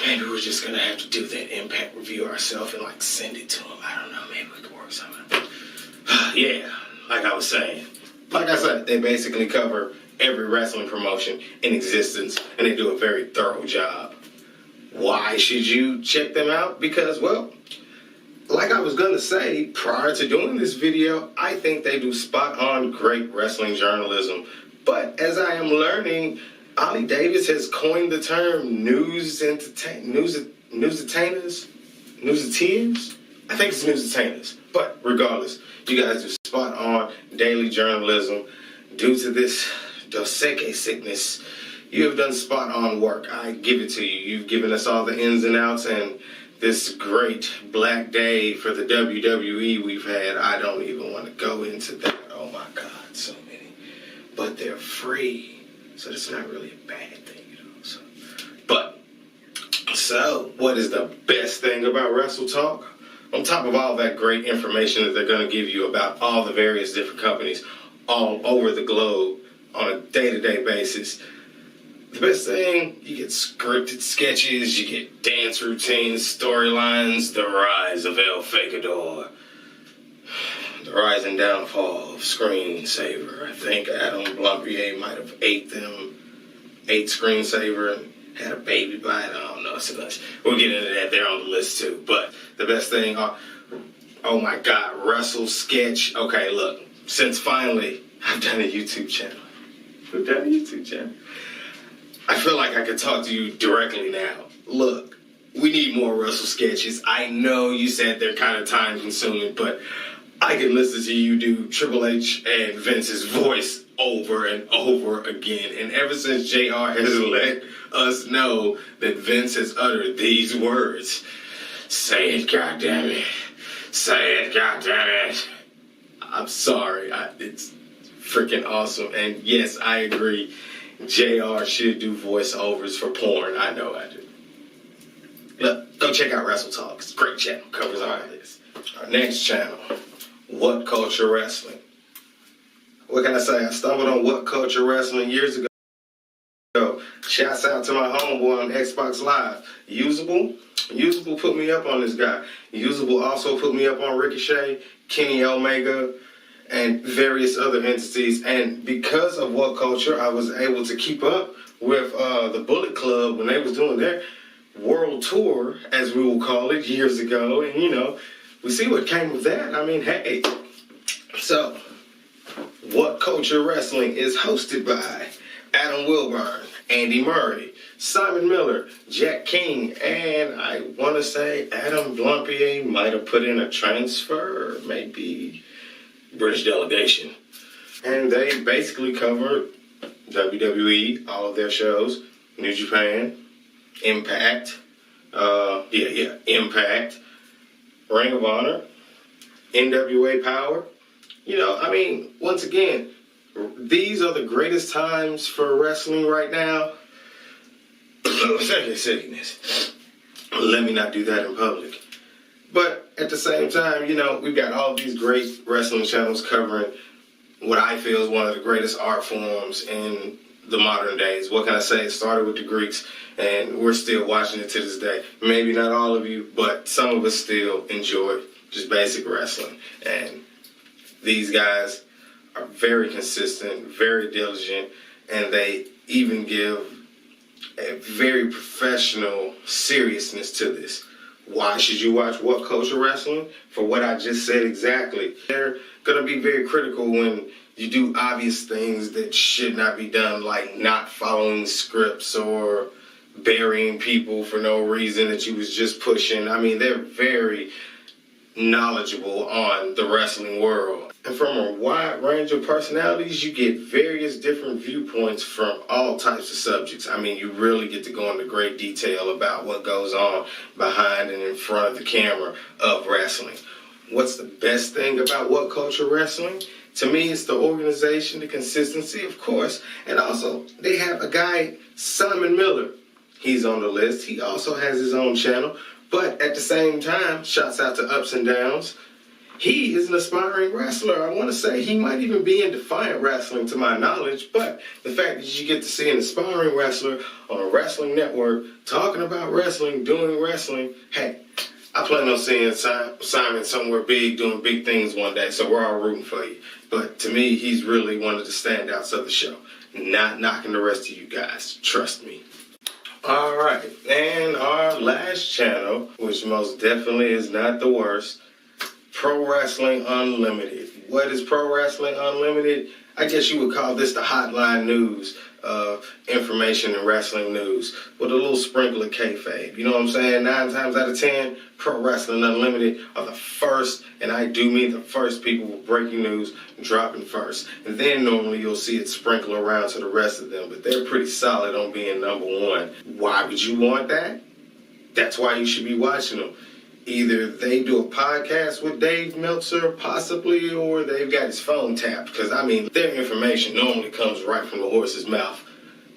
Maybe we're just gonna have to do that Impact review ourselves and like send it to them. I don't know. Maybe we can work something. Yeah, like I was saying. Like I said, they basically cover every wrestling promotion in existence, and they do a very thorough job. Why should you check them out? Because, well, like I was going to say prior to doing this video, I think they do spot-on great wrestling journalism. But as I am learning, Ollie Davis has coined the term newsatteners? I think it's newsatteners. But regardless, you guys do spot-on daily journalism. Due to this Dos Equis sickness, you have done spot-on work. I give it to you. You've given us all the ins and outs, and this great black day for the WWE we've had, I don't even want to go into that. Oh my God, so many. But they're free, so it's not really a bad thing, you know. So what is the best thing about Wrestle Talk? On top of all that great information that they're going to give you about all the various different companies all over the globe on a day-to-day basis, the best thing, you get scripted sketches, you get dance routines, storylines, the rise of El Facador, the rise and downfall of Screensaver. I think Adam Blumpier might have ate Screensaver and had a baby by it. I don't know so much. We'll get into that. They're on the list too. But the best thing, oh my God, Wrestle Sketch. Okay, look, since finally I've done a YouTube channel. I feel like I could talk to you directly now. Look, we need more Wrestle Sketches. I know you said they're kind of time consuming, but I can listen to you do Triple H and Vince's voice over and over again. And ever since JR has let us know that Vince has uttered these words, say it, goddammit. Say it, goddammit. I'm sorry. It's freaking awesome. And yes, I agree. JR should do voiceovers for porn. I know I do. Look, go check out Wrestle Talk. It's a great channel. Covers all this. Our next channel, What Culture Wrestling. What can I say? I stumbled on What Culture Wrestling years ago. Shouts out to my homeboy on Xbox Live. Usable put me up on this guy. Usable also put me up on Ricochet, Kenny Omega, and various other entities. And because of What Culture, I was able to keep up with the Bullet Club when they was doing their world tour, as we will call it, years ago. And, you know, we see what came of that. I mean, hey. So, What Culture Wrestling is hosted by Adam Wilburn, Andy Murray, Simon Miller, Jack King, and I want to say Adam Blumpier might have put in a transfer, maybe British delegation. And they basically covered WWE, all of their shows, New Japan, Impact, Impact, Ring of Honor, NWA Power. You know, I mean, once again, these are the greatest times for wrestling right now. Sickness. Let me not do that in public. But at the same time, you know, we've got all these great wrestling channels covering what I feel is one of the greatest art forms in the modern days. What can I say? It started with the Greeks, and we're still watching it to this day. Maybe not all of you, but some of us still enjoy just basic wrestling. And these guys are very consistent, very diligent, and they even give a very professional seriousness to this. Why should you watch What Culture Wrestling? For what I just said exactly. They're going to be very critical when you do obvious things that should not be done, like not following scripts or burying people for no reason that you was just pushing. I mean, they're very knowledgeable on the wrestling world. And from a wide range of personalities, you get various different viewpoints from all types of subjects. I mean, you really get to go into great detail about what goes on behind and in front of the camera of wrestling. What's the best thing about What Culture Wrestling? To me, it's the organization, the consistency, of course. And also, they have a guy, Simon Miller. He's on the list. He also has his own channel, But at the same time, shouts out to Ups and Downs. He is an aspiring wrestler. I want to say he might even be in Defiant Wrestling to my knowledge, but the fact that you get to see an aspiring wrestler on a wrestling network talking about wrestling, doing wrestling, hey, I plan on seeing Simon somewhere big, doing big things one day, so we're all rooting for you. But to me, he's really one of the standouts of the show. Not knocking the rest of you guys. Trust me. All right, and our last channel, which most definitely is not the worst, Pro Wrestling Unlimited. What is Pro Wrestling Unlimited? I guess you would call this the hotline news of information and wrestling news with a little sprinkle of kayfabe. You know what I'm saying? 9 times out of 10, Pro Wrestling Unlimited are the first, and I do mean the first people with breaking news dropping first. And then normally you'll see it sprinkle around to the rest of them, but they're pretty solid on being number one. Why would you want that? That's why you should be watching them. Either they do a podcast with Dave Meltzer, possibly, or they've got his phone tapped. Because, I mean, their information normally comes right from the horse's mouth.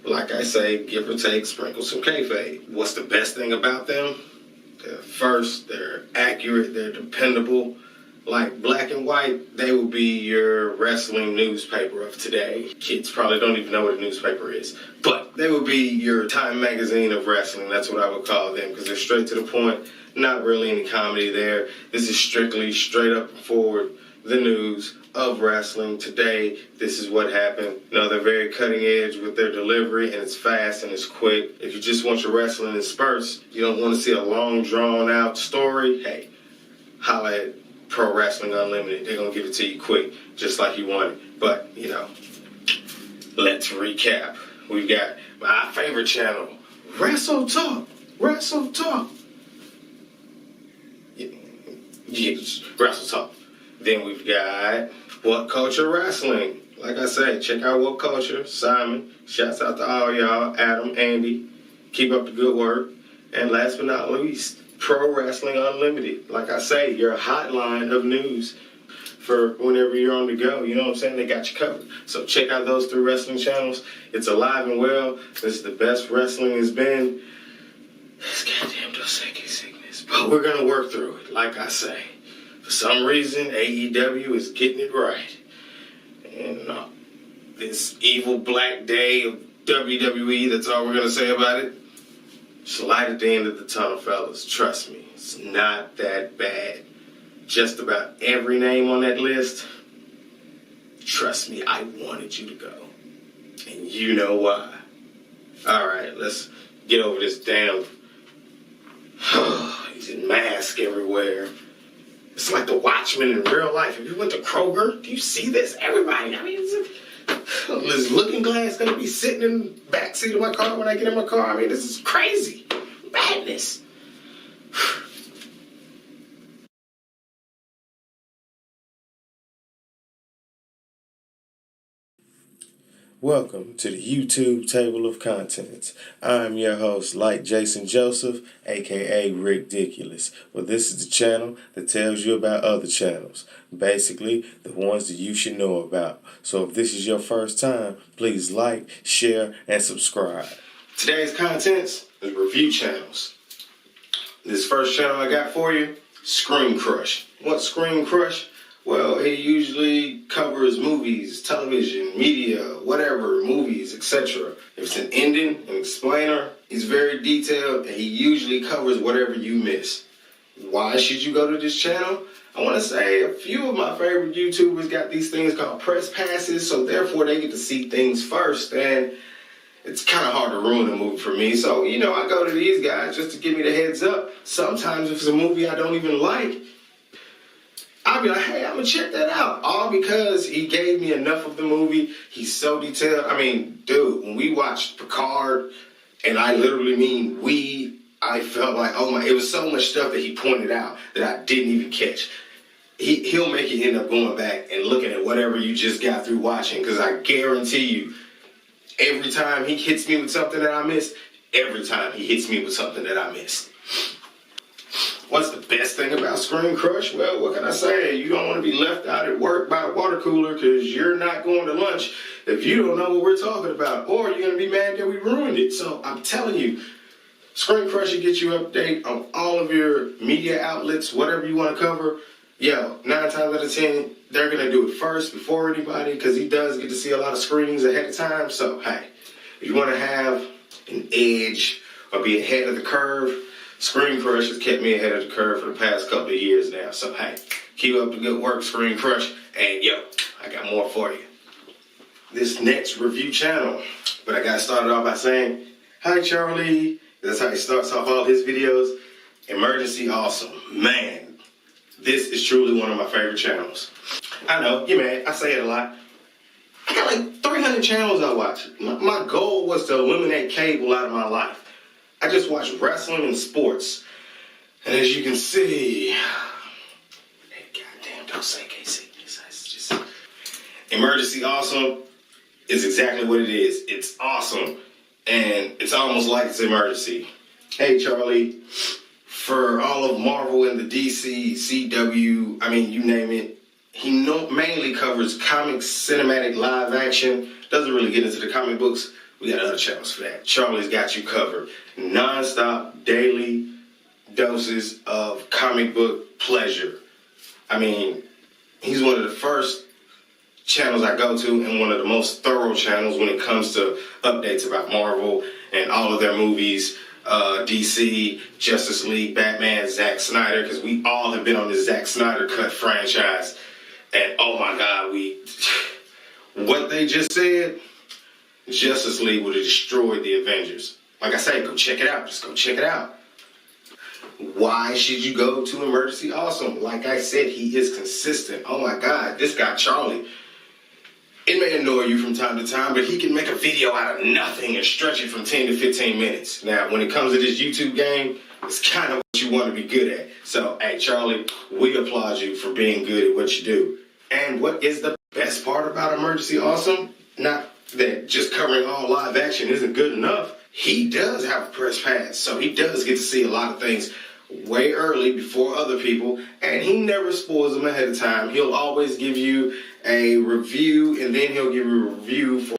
Like I say, give or take, sprinkle some kayfabe. What's the best thing about them? They're first, they're accurate, they're dependable. Like Black and White, they will be your wrestling newspaper of today. Kids probably don't even know what a newspaper is. But they will be your Time magazine of wrestling. That's what I would call them, because they're straight to the point. Not really any comedy there. This is strictly straight up and forward, the news of wrestling. Today, this is what happened. You know, they're very cutting edge with their delivery, and it's fast and it's quick. If you just want your wrestling in spurts, you don't want to see a long, drawn-out story, hey, holla at Pro Wrestling Unlimited. They're going to give it to you quick, just like you want it. But, you know, let's recap. We've got my favorite channel, Wrestle Talk. Wrestle Talk. Yes, Wrestle Talk. Then we've got What Culture Wrestling. Like I say, check out What Culture. Simon, shouts out to all y'all. Adam, Andy, keep up the good work. And last but not least, Pro Wrestling Unlimited. Like I say, your hotline of news for whenever you're on the go. You know what I'm saying? They got you covered. So check out those 3 wrestling channels. It's alive and well. This is the best wrestling has been. This goddamn Dos Equis sickness. But we're going to work through it, like I say. For some reason, AEW is getting it right. And this evil black day of WWE, that's all we're going to say about it. It's light at the end of the tunnel, fellas. Trust me, it's not that bad. Just about every name on that list, trust me, I wanted you to go. And you know why. All right, let's get over this damn mask everywhere. It's like the Watchmen in real life. If you went to Kroger, do you see this? Everybody, I mean, is Looking Glass going to be sitting in the backseat of my car when I get in my car? I mean, this is crazy. Madness. Welcome to the YouTube Table of Contents. I'm your host, like Jason Joseph, aka Ridiculous. Well, this is the channel that tells you about other channels. Basically, the ones that you should know about. So if this is your first time, please like, share, and subscribe. Today's contents is review channels. This first channel I got for you, Screen Crush. What's Screen Crush? Well, he usually covers movies, television, media, whatever, movies, etc. If it's an ending, an explainer, he's very detailed, and he usually covers whatever you miss. Why should you go to this channel? I want to say a few of my favorite YouTubers got these things called press passes, so therefore they get to see things first, and it's kind of hard to ruin a movie for me. So, you know, I go to these guys just to give me the heads up. Sometimes if it's a movie I don't even like, I'll be like, hey, I'm going to check that out. All because he gave me enough of the movie. He's so detailed. I mean, dude, when we watched Picard, and I literally mean I felt like, oh my, it was so much stuff that he pointed out that I didn't even catch. He'll make you end up going back and looking at whatever you just got through watching, because I guarantee you, every time he hits me with something that I missed, every time he hits me with something that I missed. What's the best thing about Screen Crush? Well, what can I say? You don't want to be left out at work by a water cooler because you're not going to lunch if you don't know what we're talking about. Or you're going to be mad that we ruined it. So I'm telling you, Screen Crusher gets you update on all of your media outlets, whatever you want to cover. Yo, 9 times out of 10, they're going to do it first before anybody because he does get to see a lot of screens ahead of time. So, hey, if you want to have an edge or be ahead of the curve, Screen Crush has kept me ahead of the curve for the past couple of years now. So, hey, keep up the good work, Screen Crush. And, yo, I got more for you. This next review channel, but I got to start it off by saying, hi, Charlie. That's how he starts off all his videos. Emergency Awesome. Man, this is truly one of my favorite channels. I know, you're mad. I say it a lot. I got like 300 channels I watch. My goal was to eliminate cable out of my life. I just watch wrestling and sports. And as you can see, hey, goddamn, don't say KC. Just Emergency Awesome is exactly what it is. It's awesome. And it's almost like it's emergency. Hey, Charlie, for all of Marvel and the DC, CW, I mean, you name it, he mainly covers comics, cinematic, live action. Doesn't really get into the comic books. We got other channels for that. Charlie's got you covered. Non-stop, daily doses of comic book pleasure. I mean, he's one of the first channels I go to and one of the most thorough channels when it comes to updates about Marvel and all of their movies, DC, Justice League, Batman, Zack Snyder, because we all have been on this Zack Snyder cut franchise. And oh my God, what they just said, Justice League would have destroyed the Avengers. Like I say, go check it out. Just go check it out. Why should you go to Emergency Awesome? Like I said, he is consistent. Oh my God, this guy Charlie. It may annoy you from time to time, but he can make a video out of nothing and stretch it from 10 to 15 minutes. Now, when it comes to this YouTube game, it's kind of what you want to be good at. So, hey, Charlie, we applaud you for being good at what you do. And what is the best part about Emergency Awesome? Not that just covering all live action isn't good enough. He does have a press pass, so he does get to see a lot of things way early before other people, and he never spoils them ahead of time. He'll always give you a review, and then he'll give you a review for